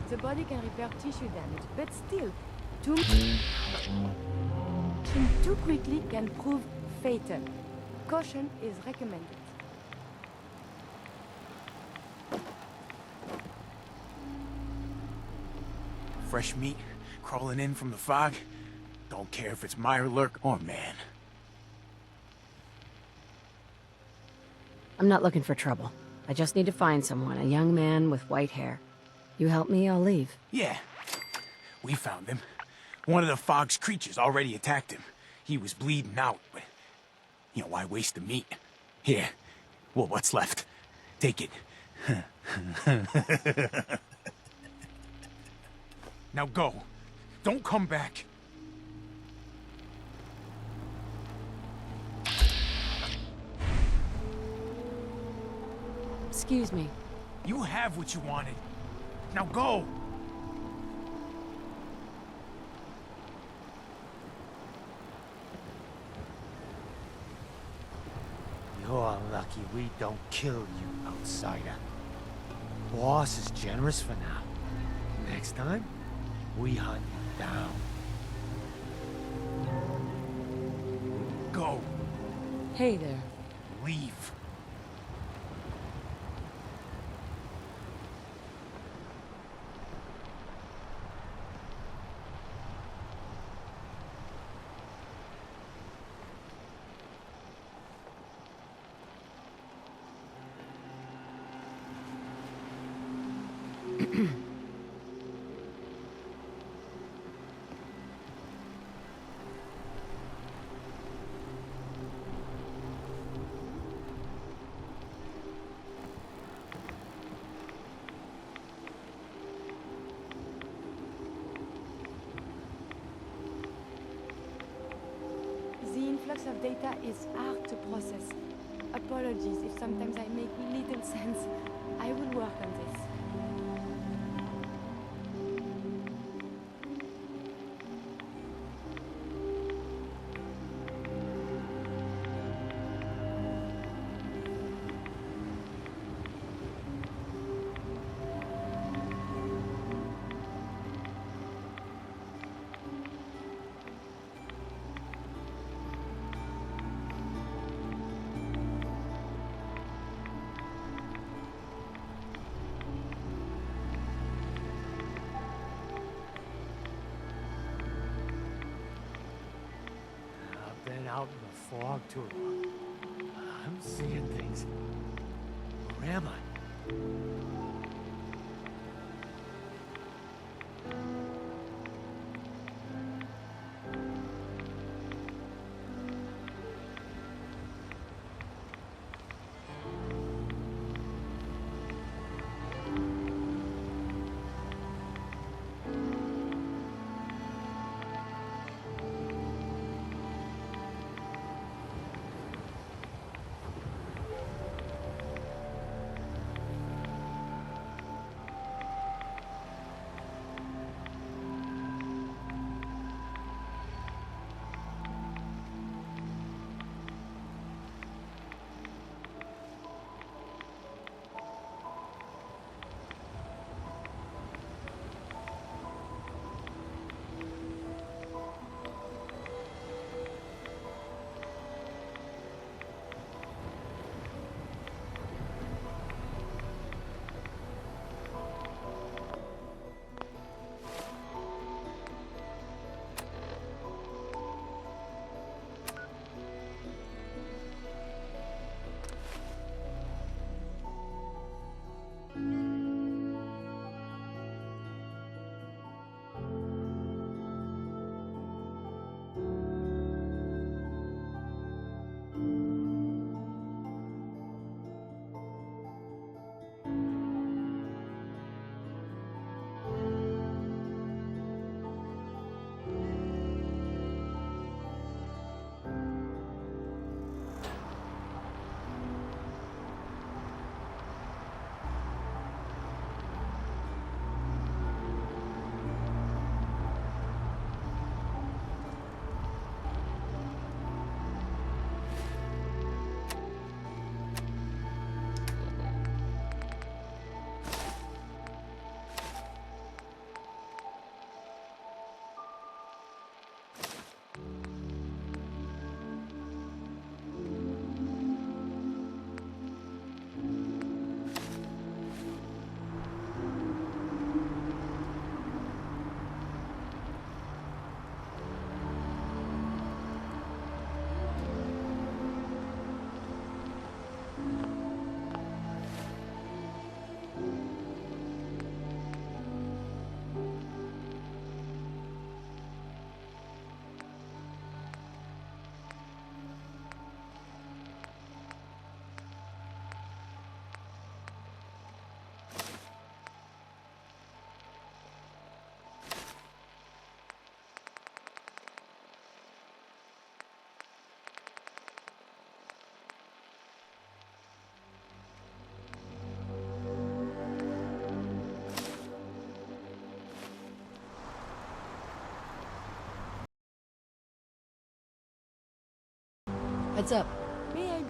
The body can repair tissue damage, but still, too quickly can prove fatal. Caution is recommended.
Fresh meat crawling in from the fog. Don't care if it's Mirelurk or man.
I'm not looking for trouble. I just need to find someone, a young man with white hair. You help me, I'll leave.
Yeah, we found him. One of the fog's creatures already attacked him. He was bleeding out, but, you know, why waste the meat? Here, well, what's left? Take it. Now go. Don't come back.
Excuse me.
You have what you wanted. Now go!
You're lucky we don't kill you, outsider. Boss is generous for now. Next time, we hunt you down.
Go.
Hey there.
Leave.
The influx of data is hard to process. Apologies if sometimes I make little sense. I will work on this.
Been out in the fog too long. I'm seeing things. Where am I?
Heads up.
May I...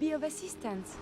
be of assistance?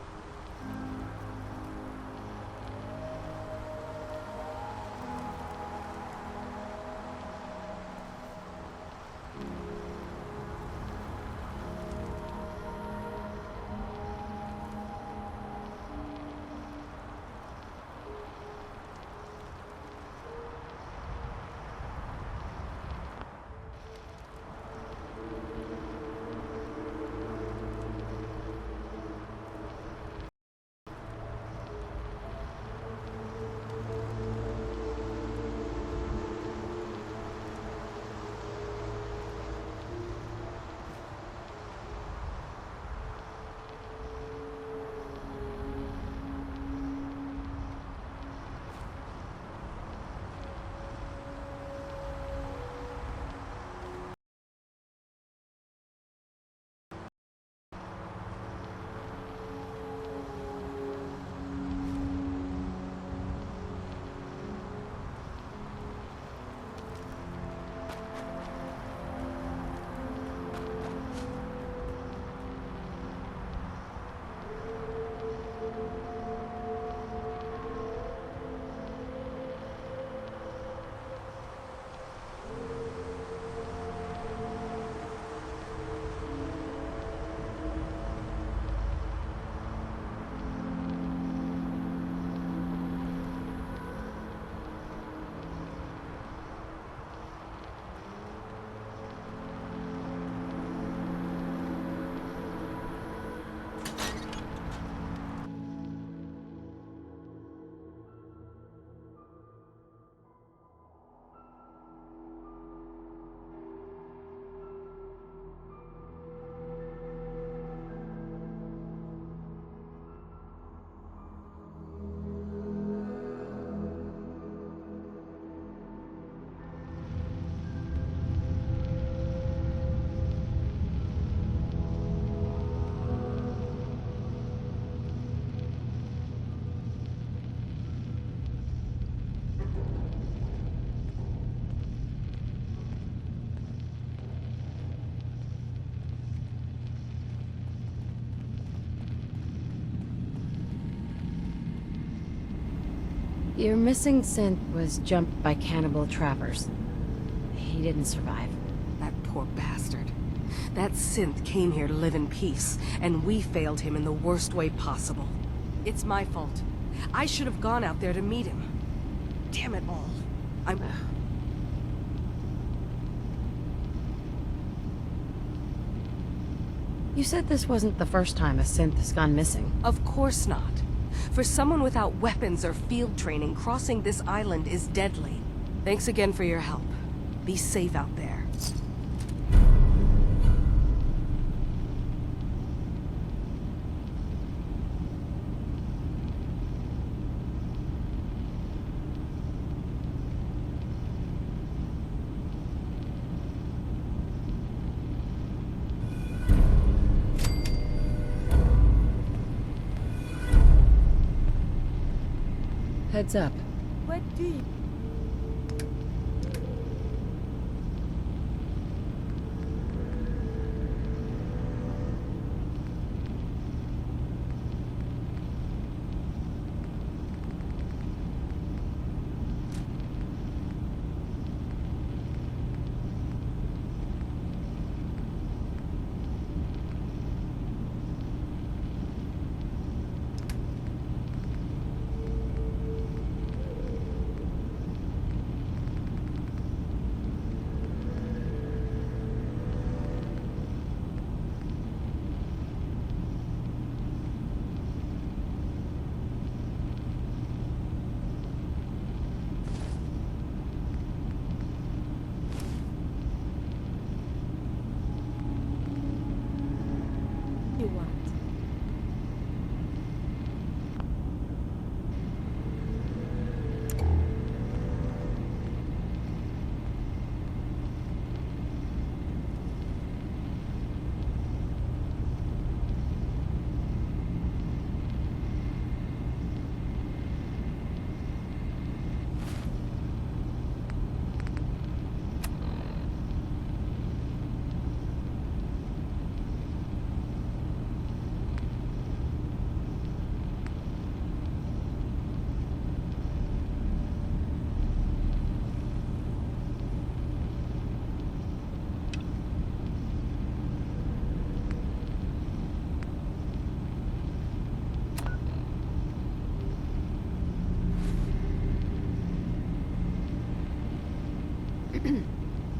Your missing synth was jumped by cannibal trappers. He didn't survive.
That poor bastard. That synth came here to live in peace, and we failed him in the worst way possible. It's my fault. I should have gone out there to meet him. Damn it all.
You said this wasn't the first time a synth has gone missing.
Of course not. For someone without weapons or field training, crossing this island is deadly. Thanks again for your help. Be safe out there.
Heads up.
What do you...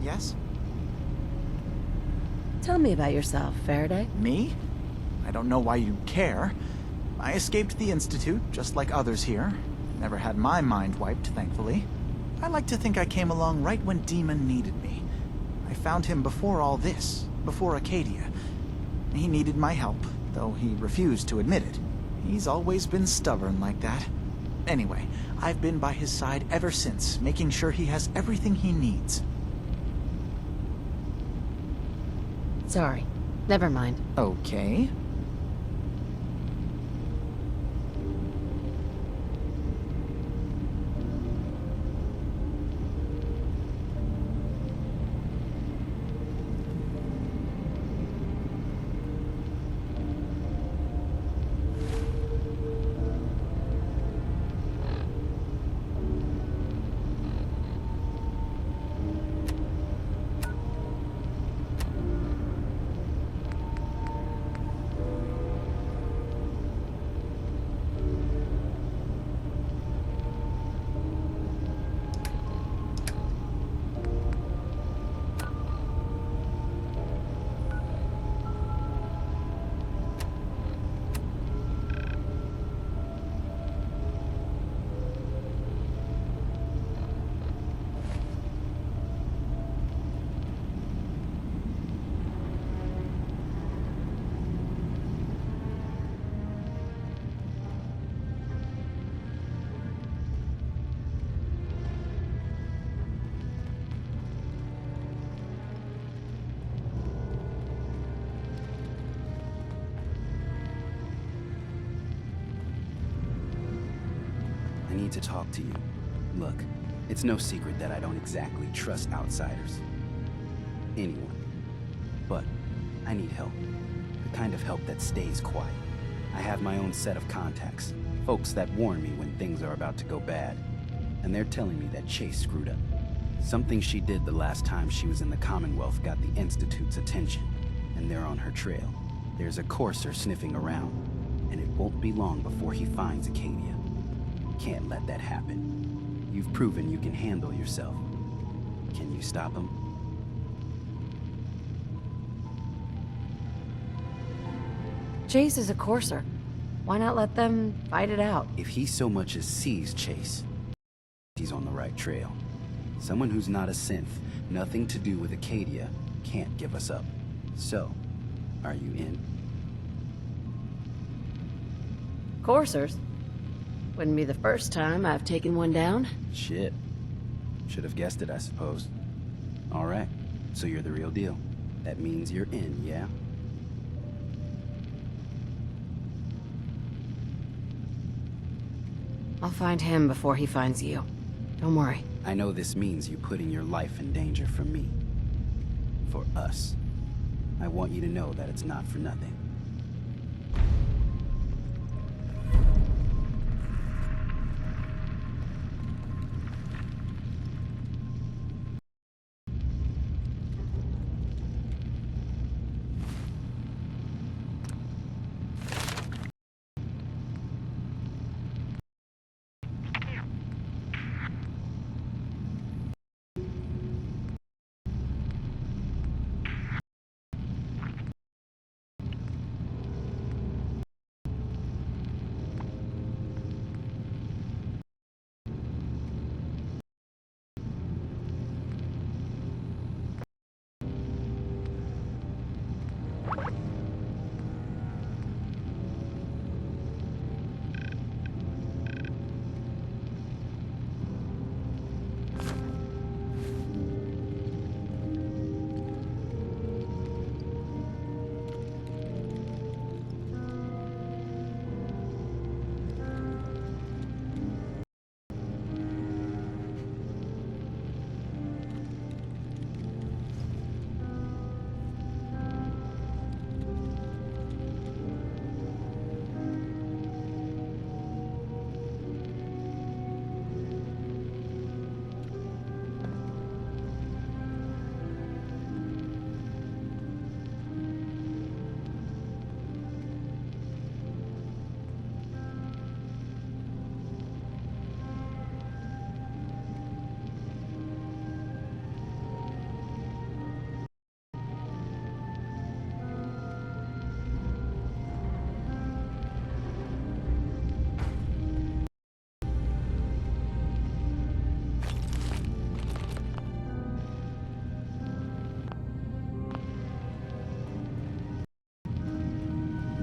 Yes?
Tell me about yourself, Faraday.
Me? I don't know why you care. I escaped the Institute, just like others here. Never had my mind wiped, thankfully. I like to think I came along right when Demon needed me. I found him before all this, before Acadia. He needed my help, though he refused to admit it. He's always been stubborn like that. Anyway, I've been by his side ever since, making sure he has everything he needs.
Sorry. Never mind.
Okay.
I need to talk to you. Look, it's no secret that I don't exactly trust outsiders. Anyone. But I need help. The kind of help that stays quiet. I have my own set of contacts. Folks that warn me when things are about to go bad. And they're telling me that Chase screwed up. Something she did the last time she was in the Commonwealth got the Institute's attention. And they're on her trail. There's a courser sniffing around. And it won't be long before he finds Acadia. Can't let that happen. You've proven you can handle yourself. Can you stop him?
Chase is a courser. Why not let them fight it out?
If he so much as sees Chase, he's on the right trail. Someone who's not a synth, nothing to do with Acadia, can't give us up. So, are you in?
Coursers? Wouldn't be the first time I've taken one down.
Shit. Should have guessed it, I suppose. All right, so you're the real deal. That means you're in, yeah?
I'll find him before he finds you. Don't worry.
I know this means you putting your life in danger for me. For us. I want you to know that it's not for nothing.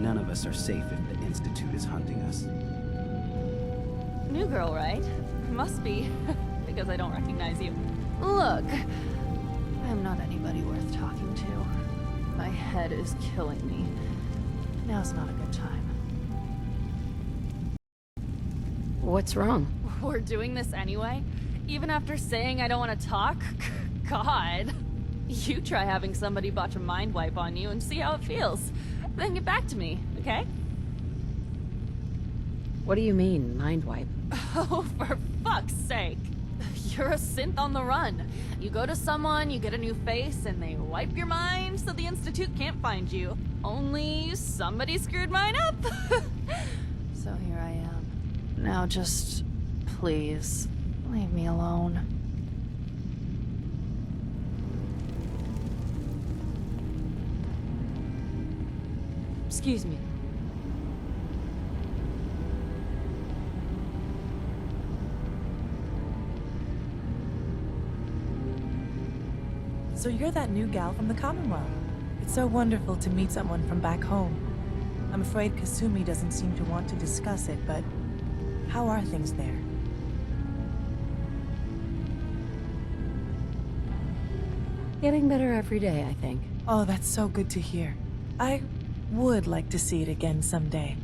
None of us are safe if the Institute is hunting us.
New girl, right? Must be, because I don't recognize you. Look, I'm not anybody worth talking to. My head is killing me. Now's not a good time.
What's wrong?
We're doing this anyway? Even after saying I don't want to talk? God. You try having somebody botch a mind wipe on you and see how it feels. Then get back to me, okay?
What do you mean, mind wipe?
Oh, for fuck's sake. You're a synth on the run. You go to someone, you get a new face, and they wipe your mind so the Institute can't find you. Only somebody screwed mine up. So here I am. Now just, please, leave me alone.
Excuse me.
So you're that new gal from the Commonwealth. It's so wonderful to meet someone from back home. I'm afraid Kasumi doesn't seem to want to discuss it, but how are things there?
Getting better every day, I think.
Oh, that's so good to hear. I would like to see it again someday.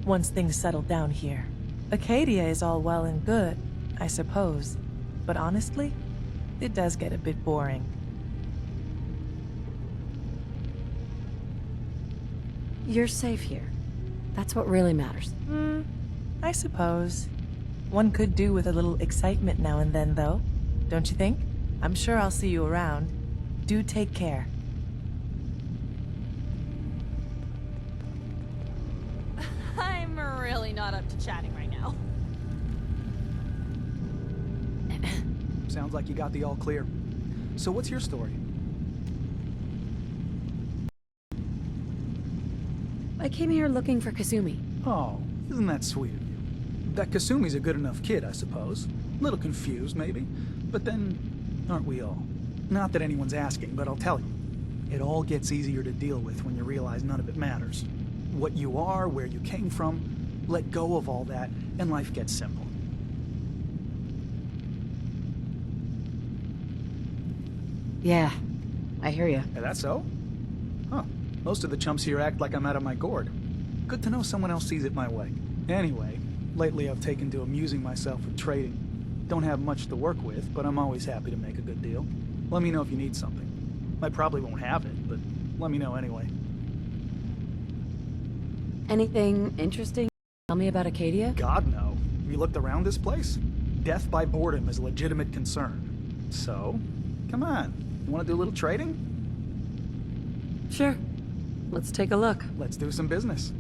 Once things settle down here. Acadia is all well and good, I suppose. But honestly, it does get a bit boring.
You're safe here. That's what really matters.
I suppose. One could do with a little excitement now and then, though. Don't you think? I'm sure I'll see you around. Do take care.
I'm really not up to chatting right now.
Sounds like you got the all clear. So what's your story?
I came here looking for Kasumi.
Oh, isn't that sweet of you? That Kasumi's a good enough kid, I suppose. Little confused, maybe. But then, aren't we all? Not that anyone's asking, but I'll tell you. It all gets easier to deal with when you realize none of it matters. What you are, where you came from, let go of all that, and life gets simple.
Yeah, I hear you.
Is that so? Huh. Most of the chumps here act like I'm out of my gourd. Good to know someone else sees it my way. Anyway, lately I've taken to amusing myself with trading. Don't have much to work with, but I'm always happy to make a good deal. Let me know if you need something. I probably won't have it, but let me know anyway.
Anything interesting? Tell me about Acadia?
God, no. Have you looked around this place? Death by boredom is a legitimate concern. So, come on. You want to do a little trading?
Sure. Let's take a look.
Let's do some business.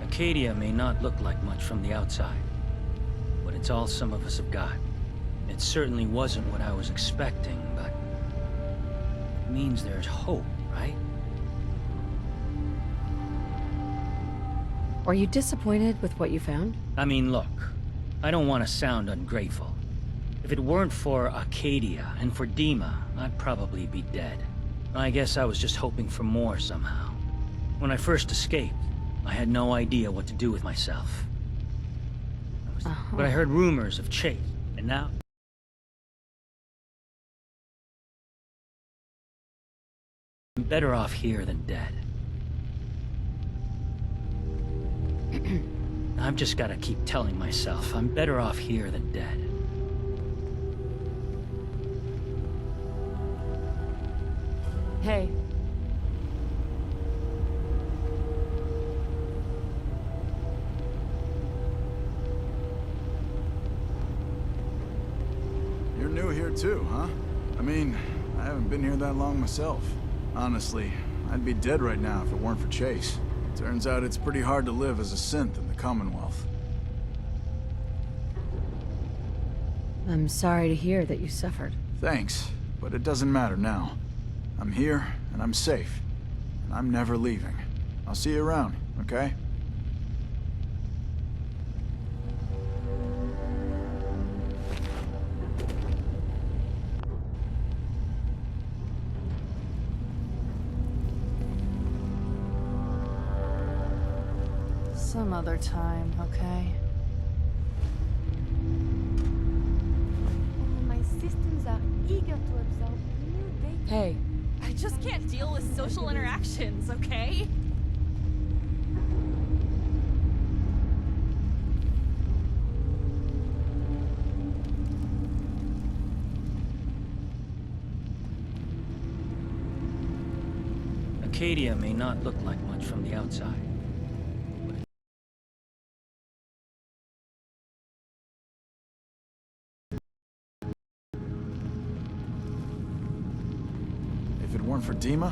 Acadia may not look like much from the outside, but it's all some of us have got. It certainly wasn't what I was expecting, but it means there's hope, right?
Are you disappointed with what you found?
I mean, look, I don't want to sound ungrateful. If it weren't for Acadia and for Dima, I'd probably be dead. I guess I was just hoping for more somehow. When I first escaped, I had no idea what to do with myself. But I heard rumors of Chase, and now... I'm better off here than dead. I've just gotta keep telling myself I'm better off here than dead.
Hey.
You're new here too, huh? I mean, I haven't been here that long myself. Honestly, I'd be dead right now if it weren't for Chase. Turns out it's pretty hard to live as a synth in the Commonwealth.
I'm sorry to hear that you suffered.
Thanks, but it doesn't matter now. I'm here, and I'm safe. And I'm never leaving. I'll see you around, okay?
Some other time, okay?
Oh, my systems are eager to absorb new data.
Hey.
I just can't deal with social interactions, okay?
Acadia may not look like much from the outside.
If it weren't for Dima,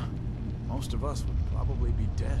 most of us would probably be dead.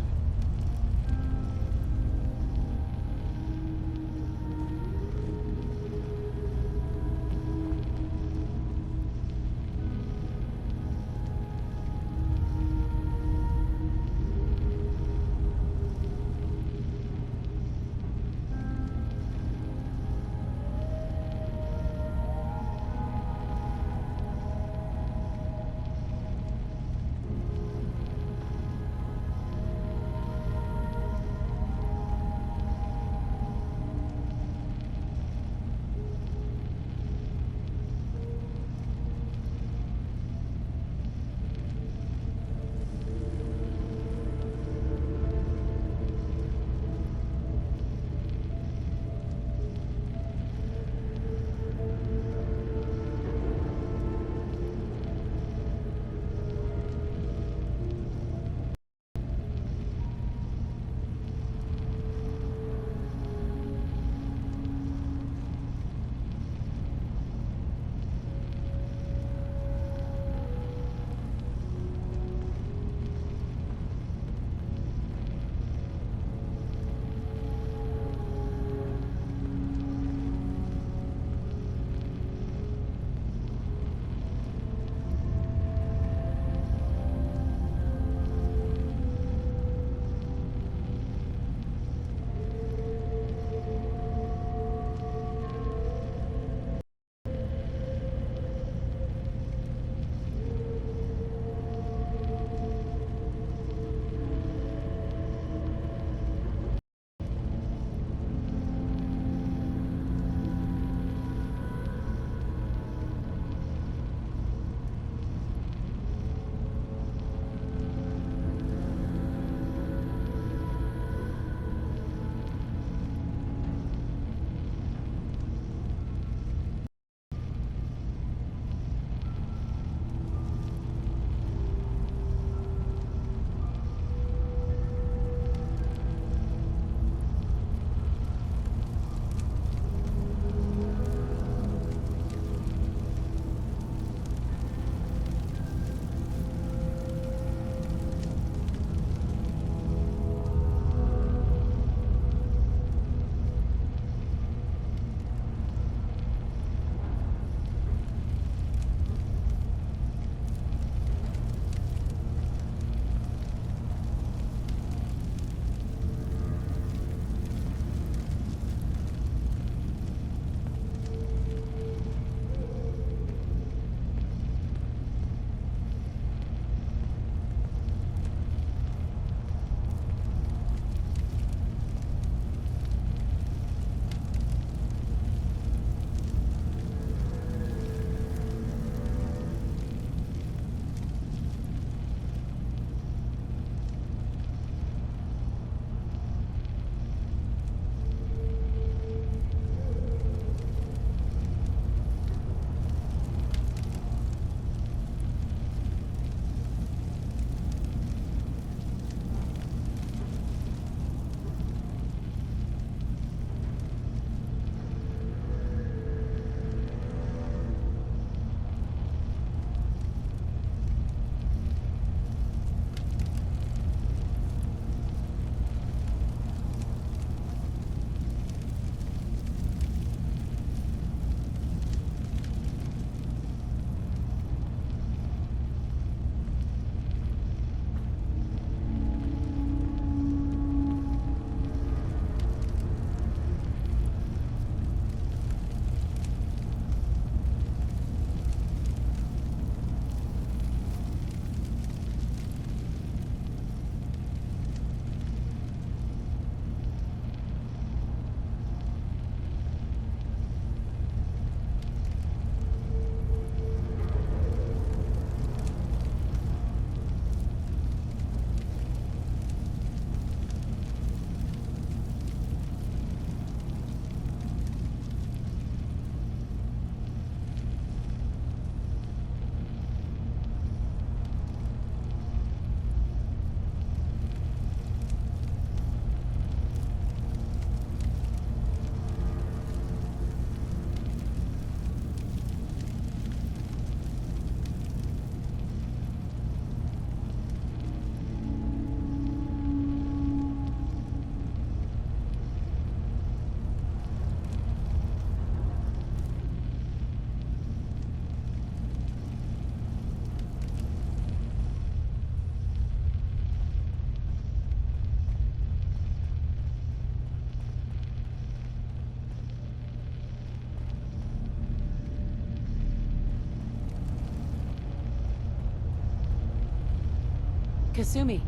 Kasumi.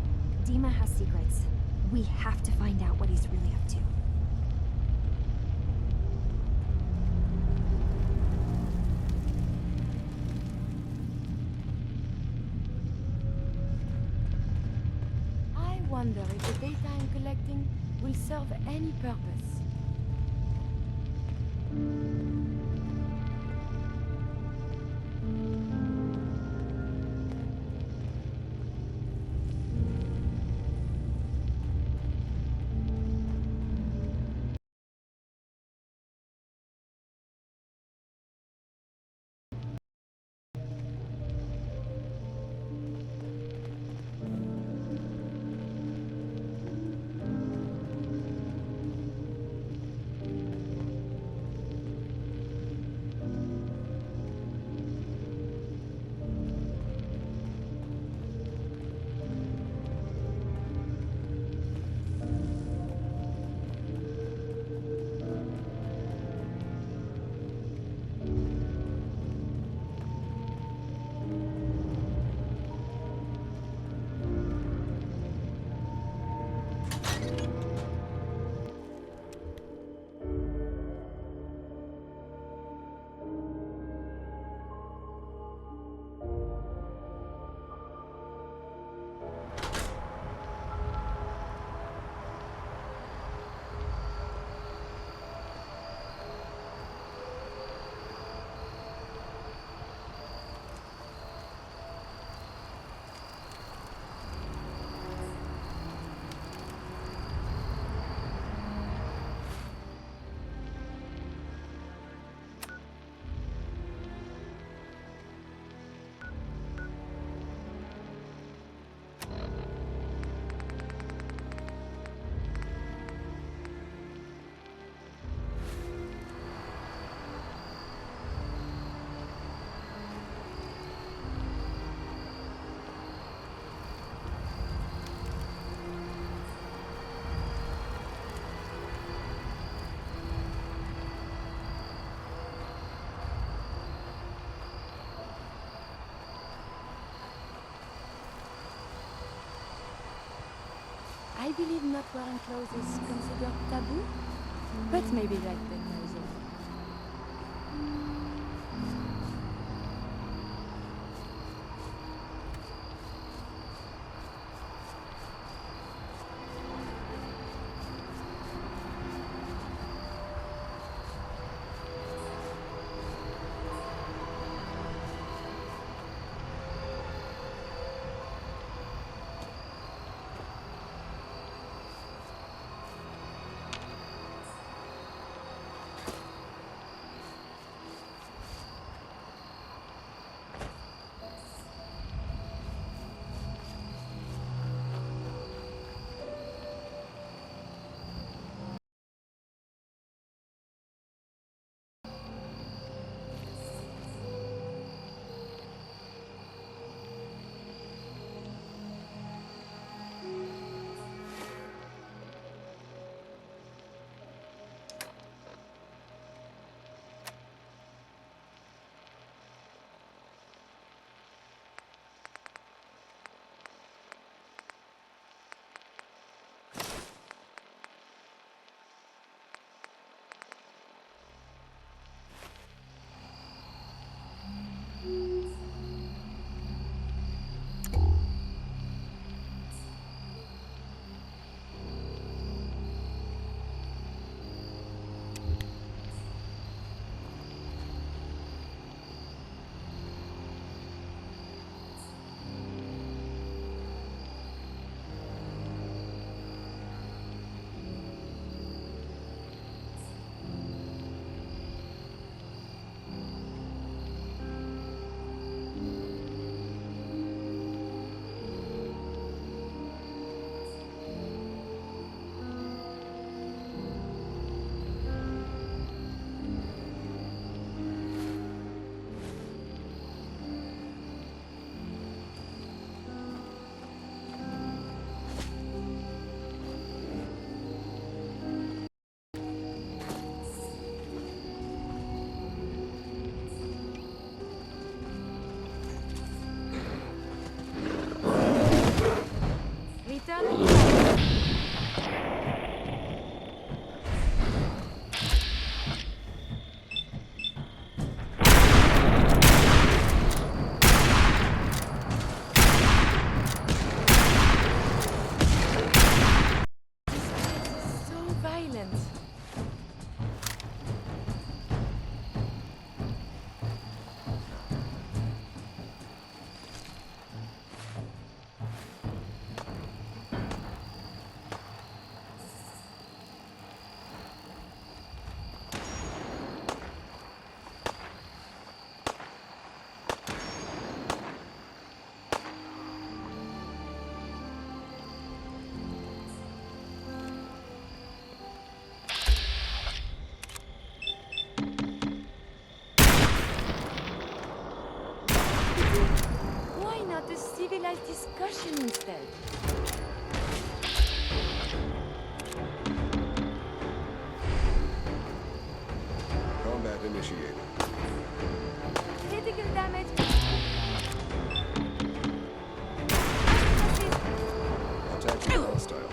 Dima has secrets. We have to find out what he's really up to.
I wonder if the data I'm collecting will serve any purpose. I believe not wearing clothes is considered taboo, but maybe like the music. discussion instead.
Combat initiated.
Critical damage.
Attacking hostile.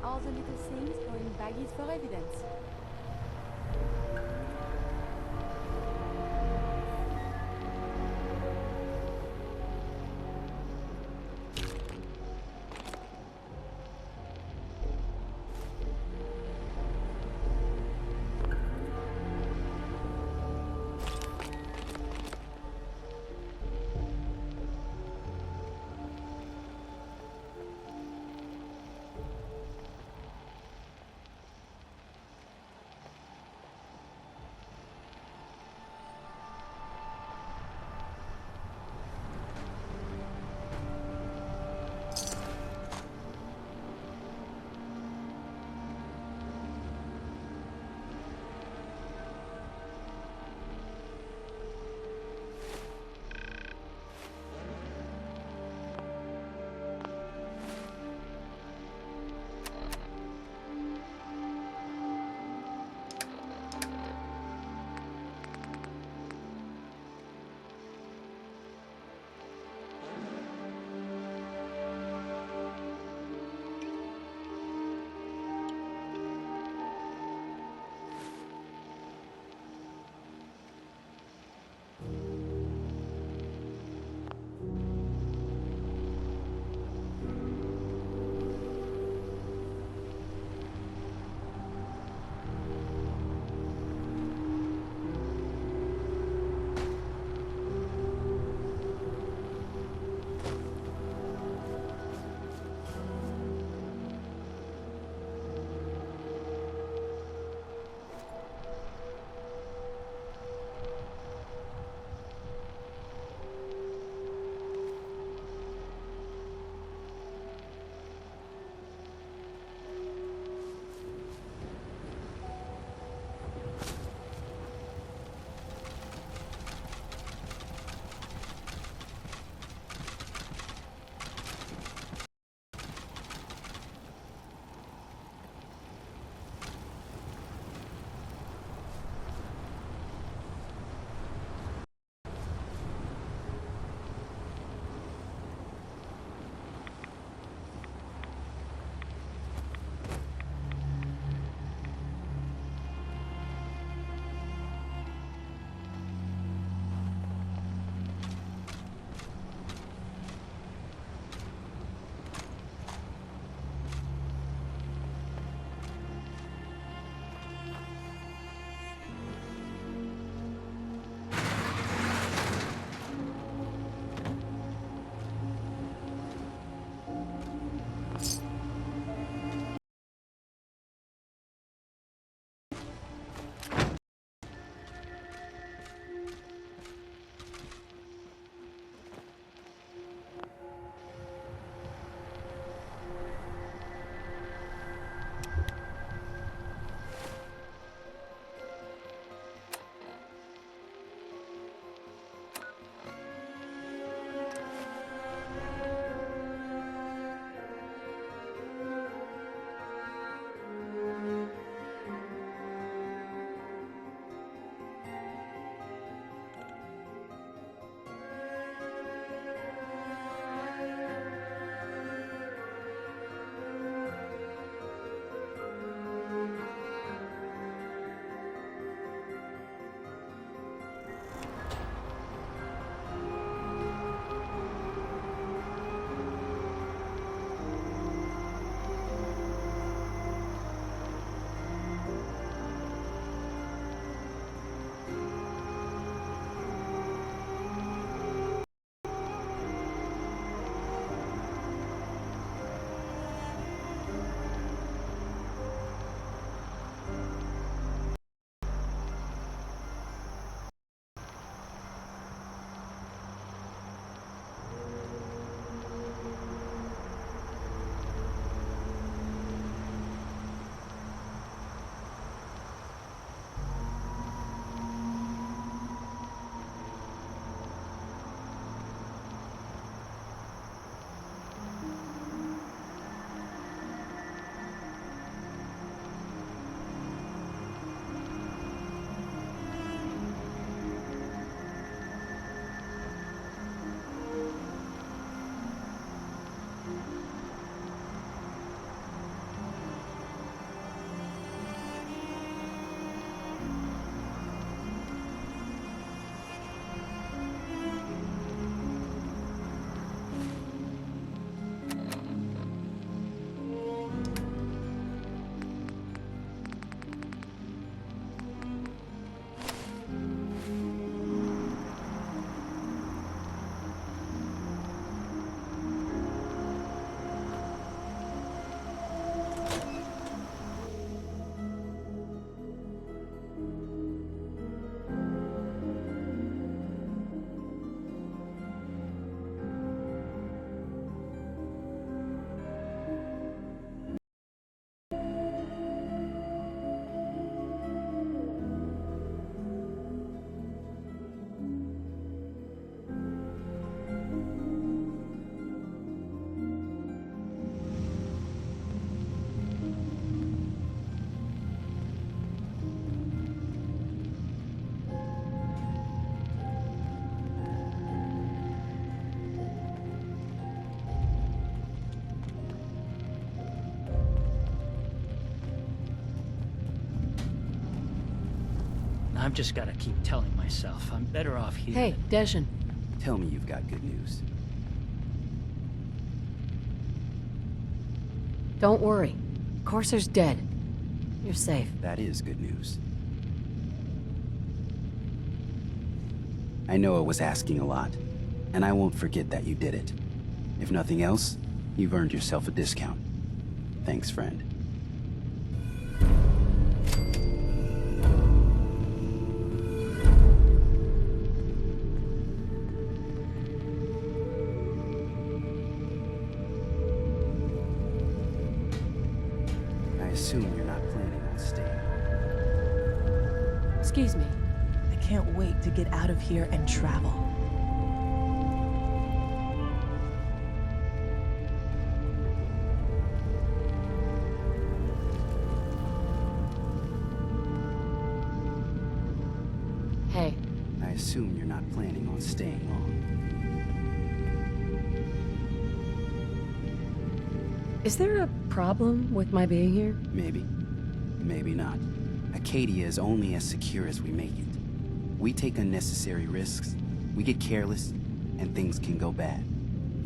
all the little things go in baggies for evidence.
I've just gotta keep telling myself I'm better off here.
Hey, Deshin.
Tell me you've got good news.
Don't worry. Corsair's dead. You're safe.
That is good news. I know it was asking a lot, and I won't forget that you did it. If nothing else, you've earned yourself a discount. Thanks, friend. I assume you're not planning on staying.
Excuse me.
I can't wait to get out of here and travel.
Hey.
I assume you're not planning on staying long.
Is there a problem with my being here?
Maybe. Maybe not. Acadia is only as secure as we make it. We take unnecessary risks, we get careless, and things can go bad.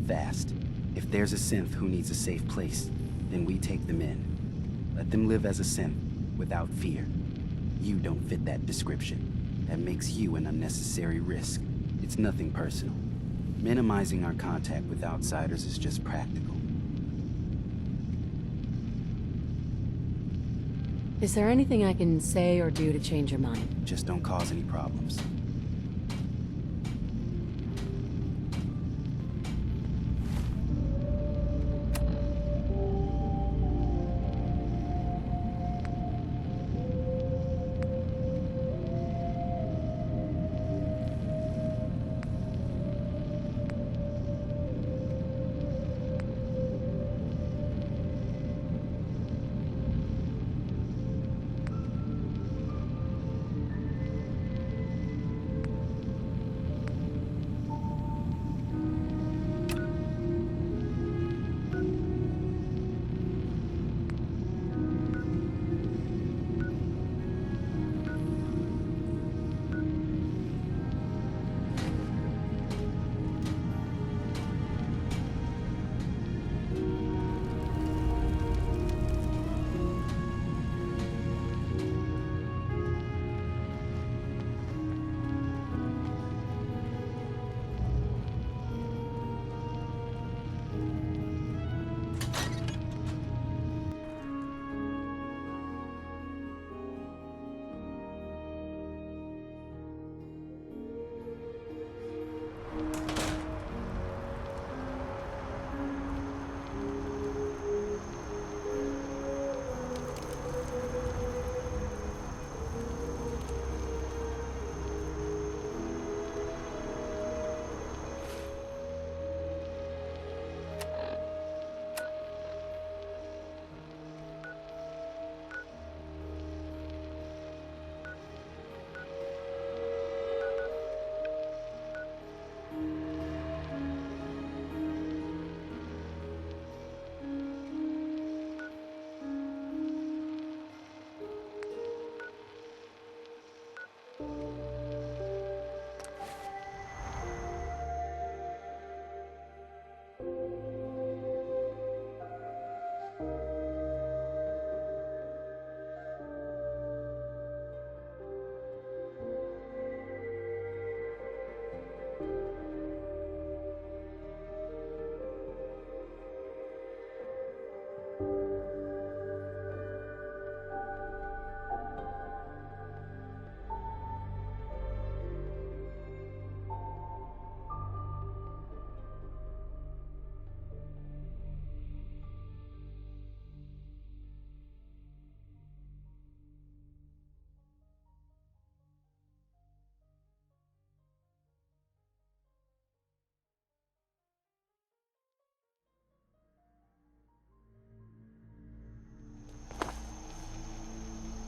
Fast. If there's a synth who needs a safe place, then we take them in. Let them live as a synth, without fear. You don't fit that description. That makes you an unnecessary risk. It's nothing personal. Minimizing our contact with outsiders is just practical.
Is there anything I can say or do to change your mind?
Just don't cause any problems.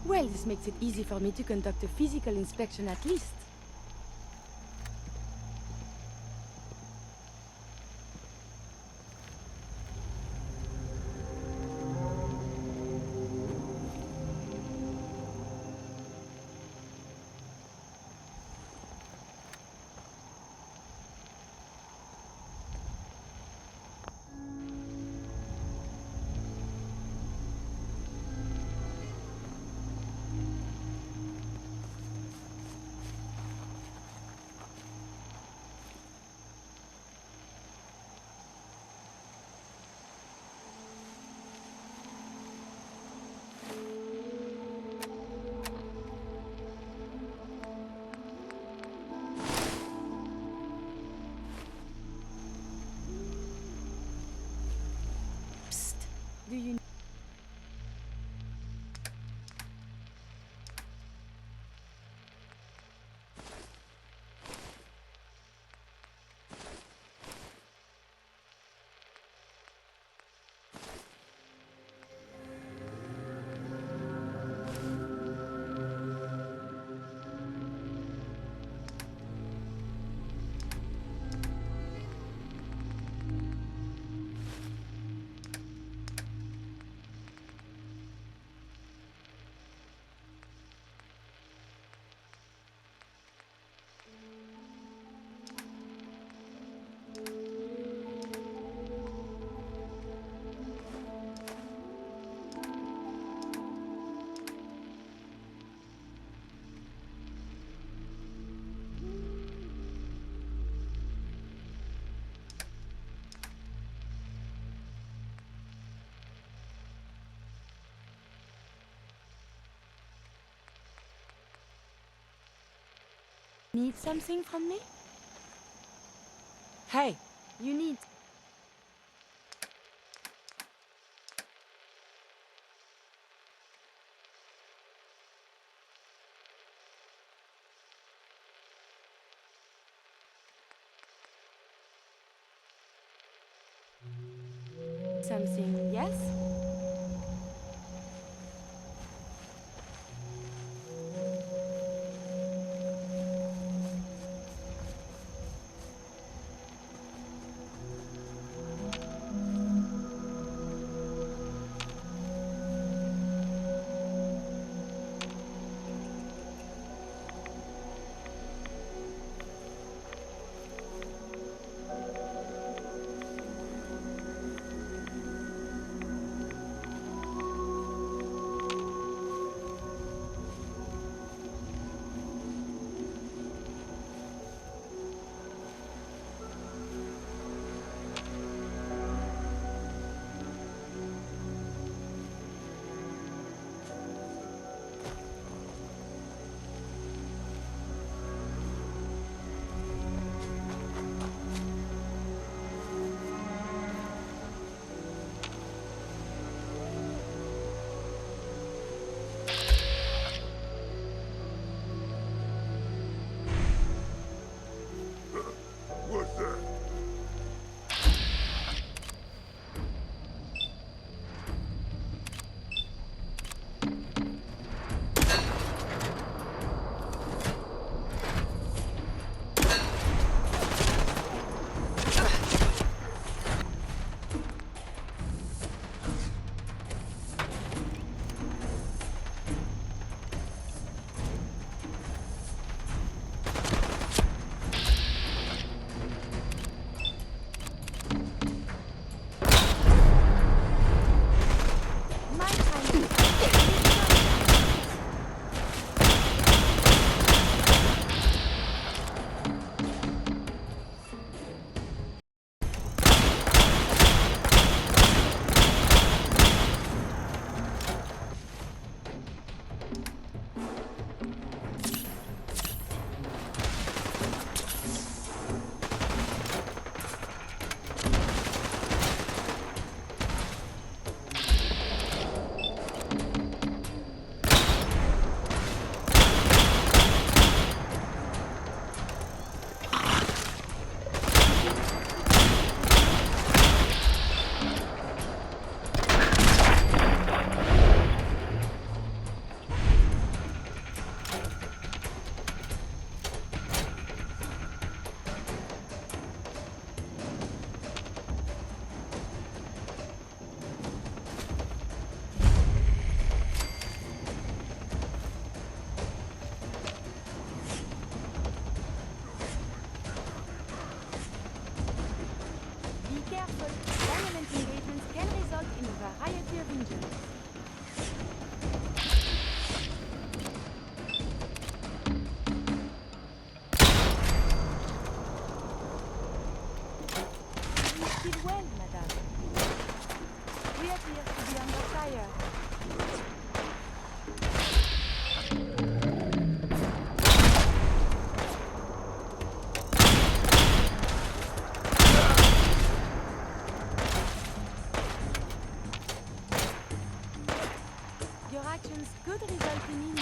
Well, this makes it easy for me to conduct a physical inspection at least. do you... Need something from me?
Hey,
You need... Something, yes? actions could result in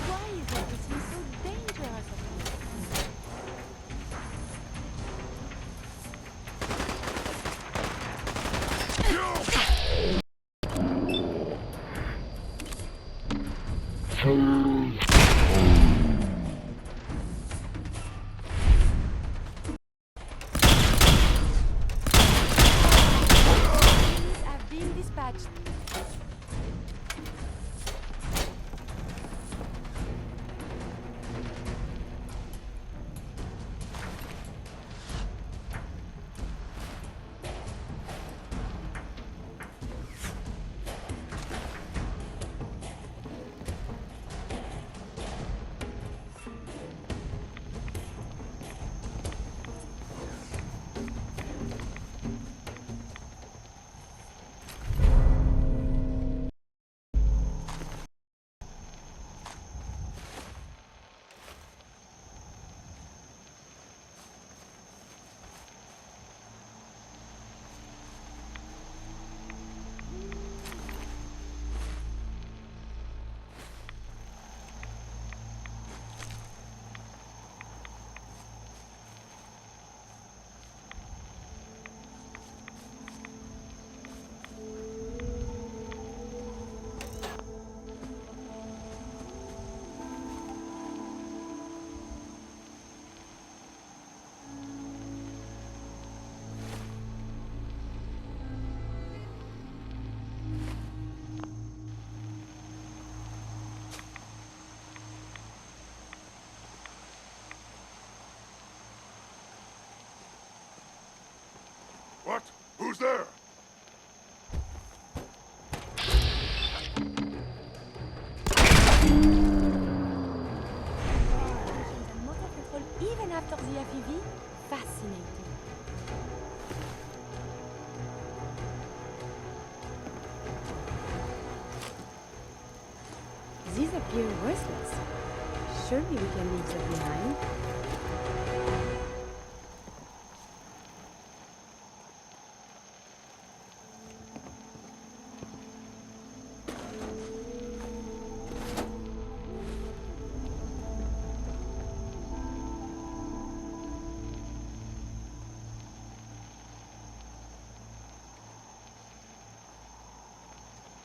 Why is everything so dangerous? Enemies have been dispatched.
What? Who's there?
And motor control even after the FEV? Fascinating. These appear worthless. Surely we can leave them behind.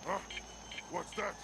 Huh? What's that?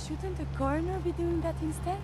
Shouldn't the coroner be doing that instead?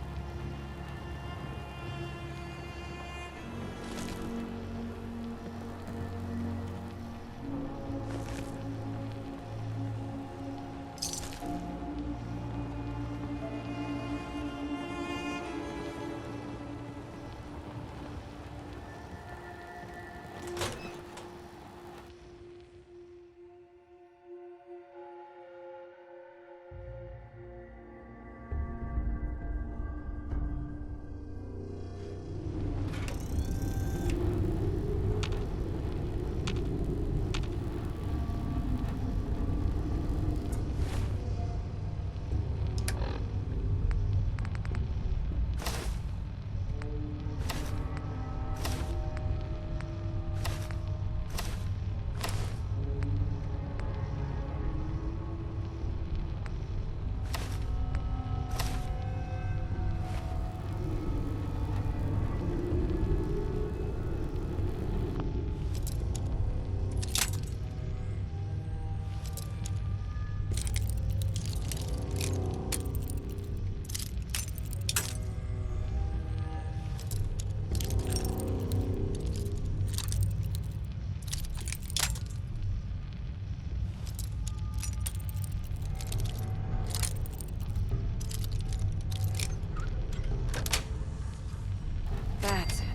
That's it.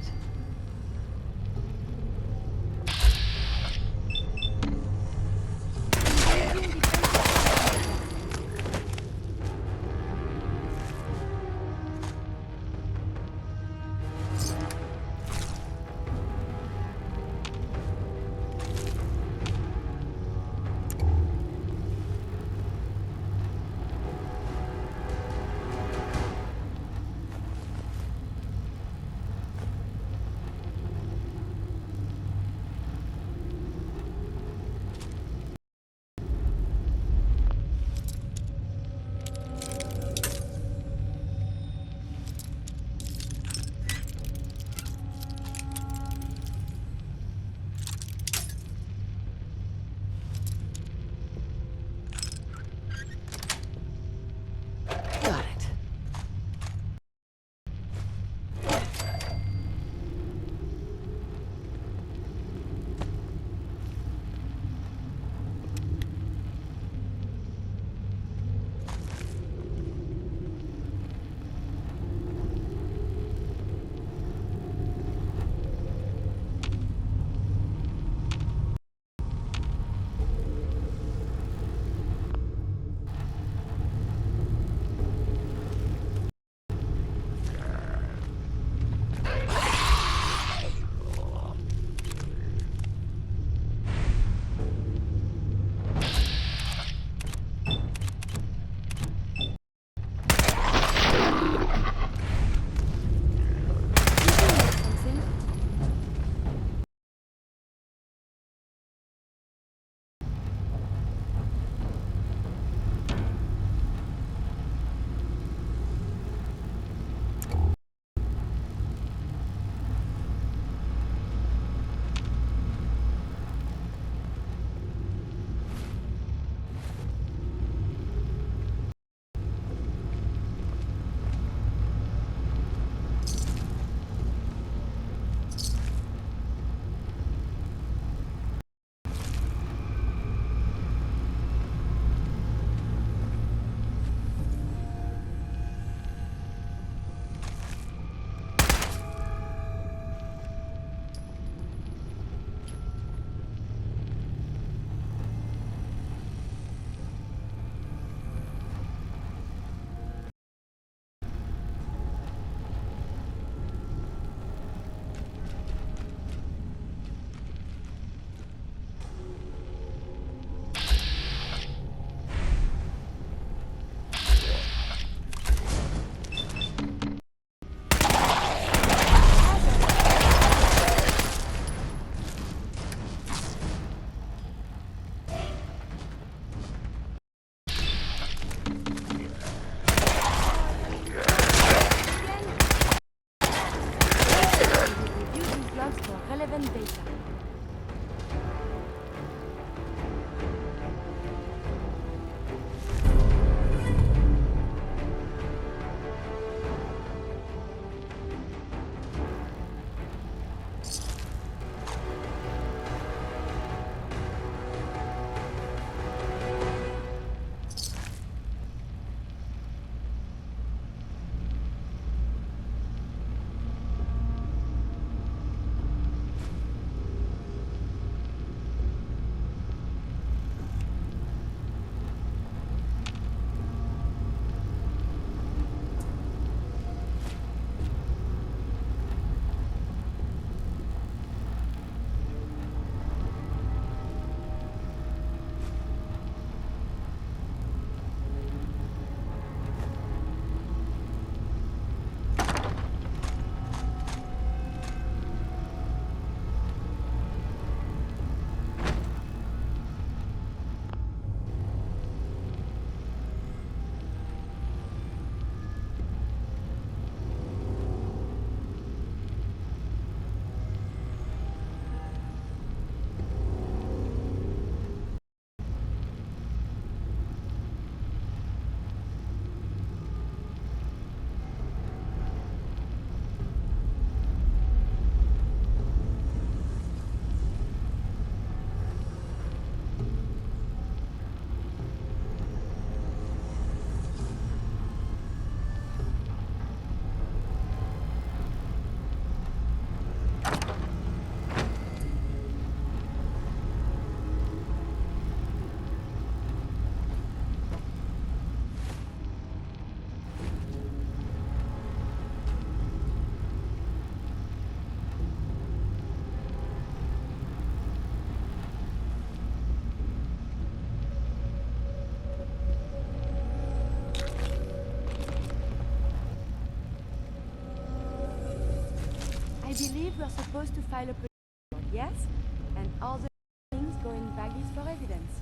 Got it. relevant data. were supposed to file a police report, yes? And all the things go in baggies for evidence.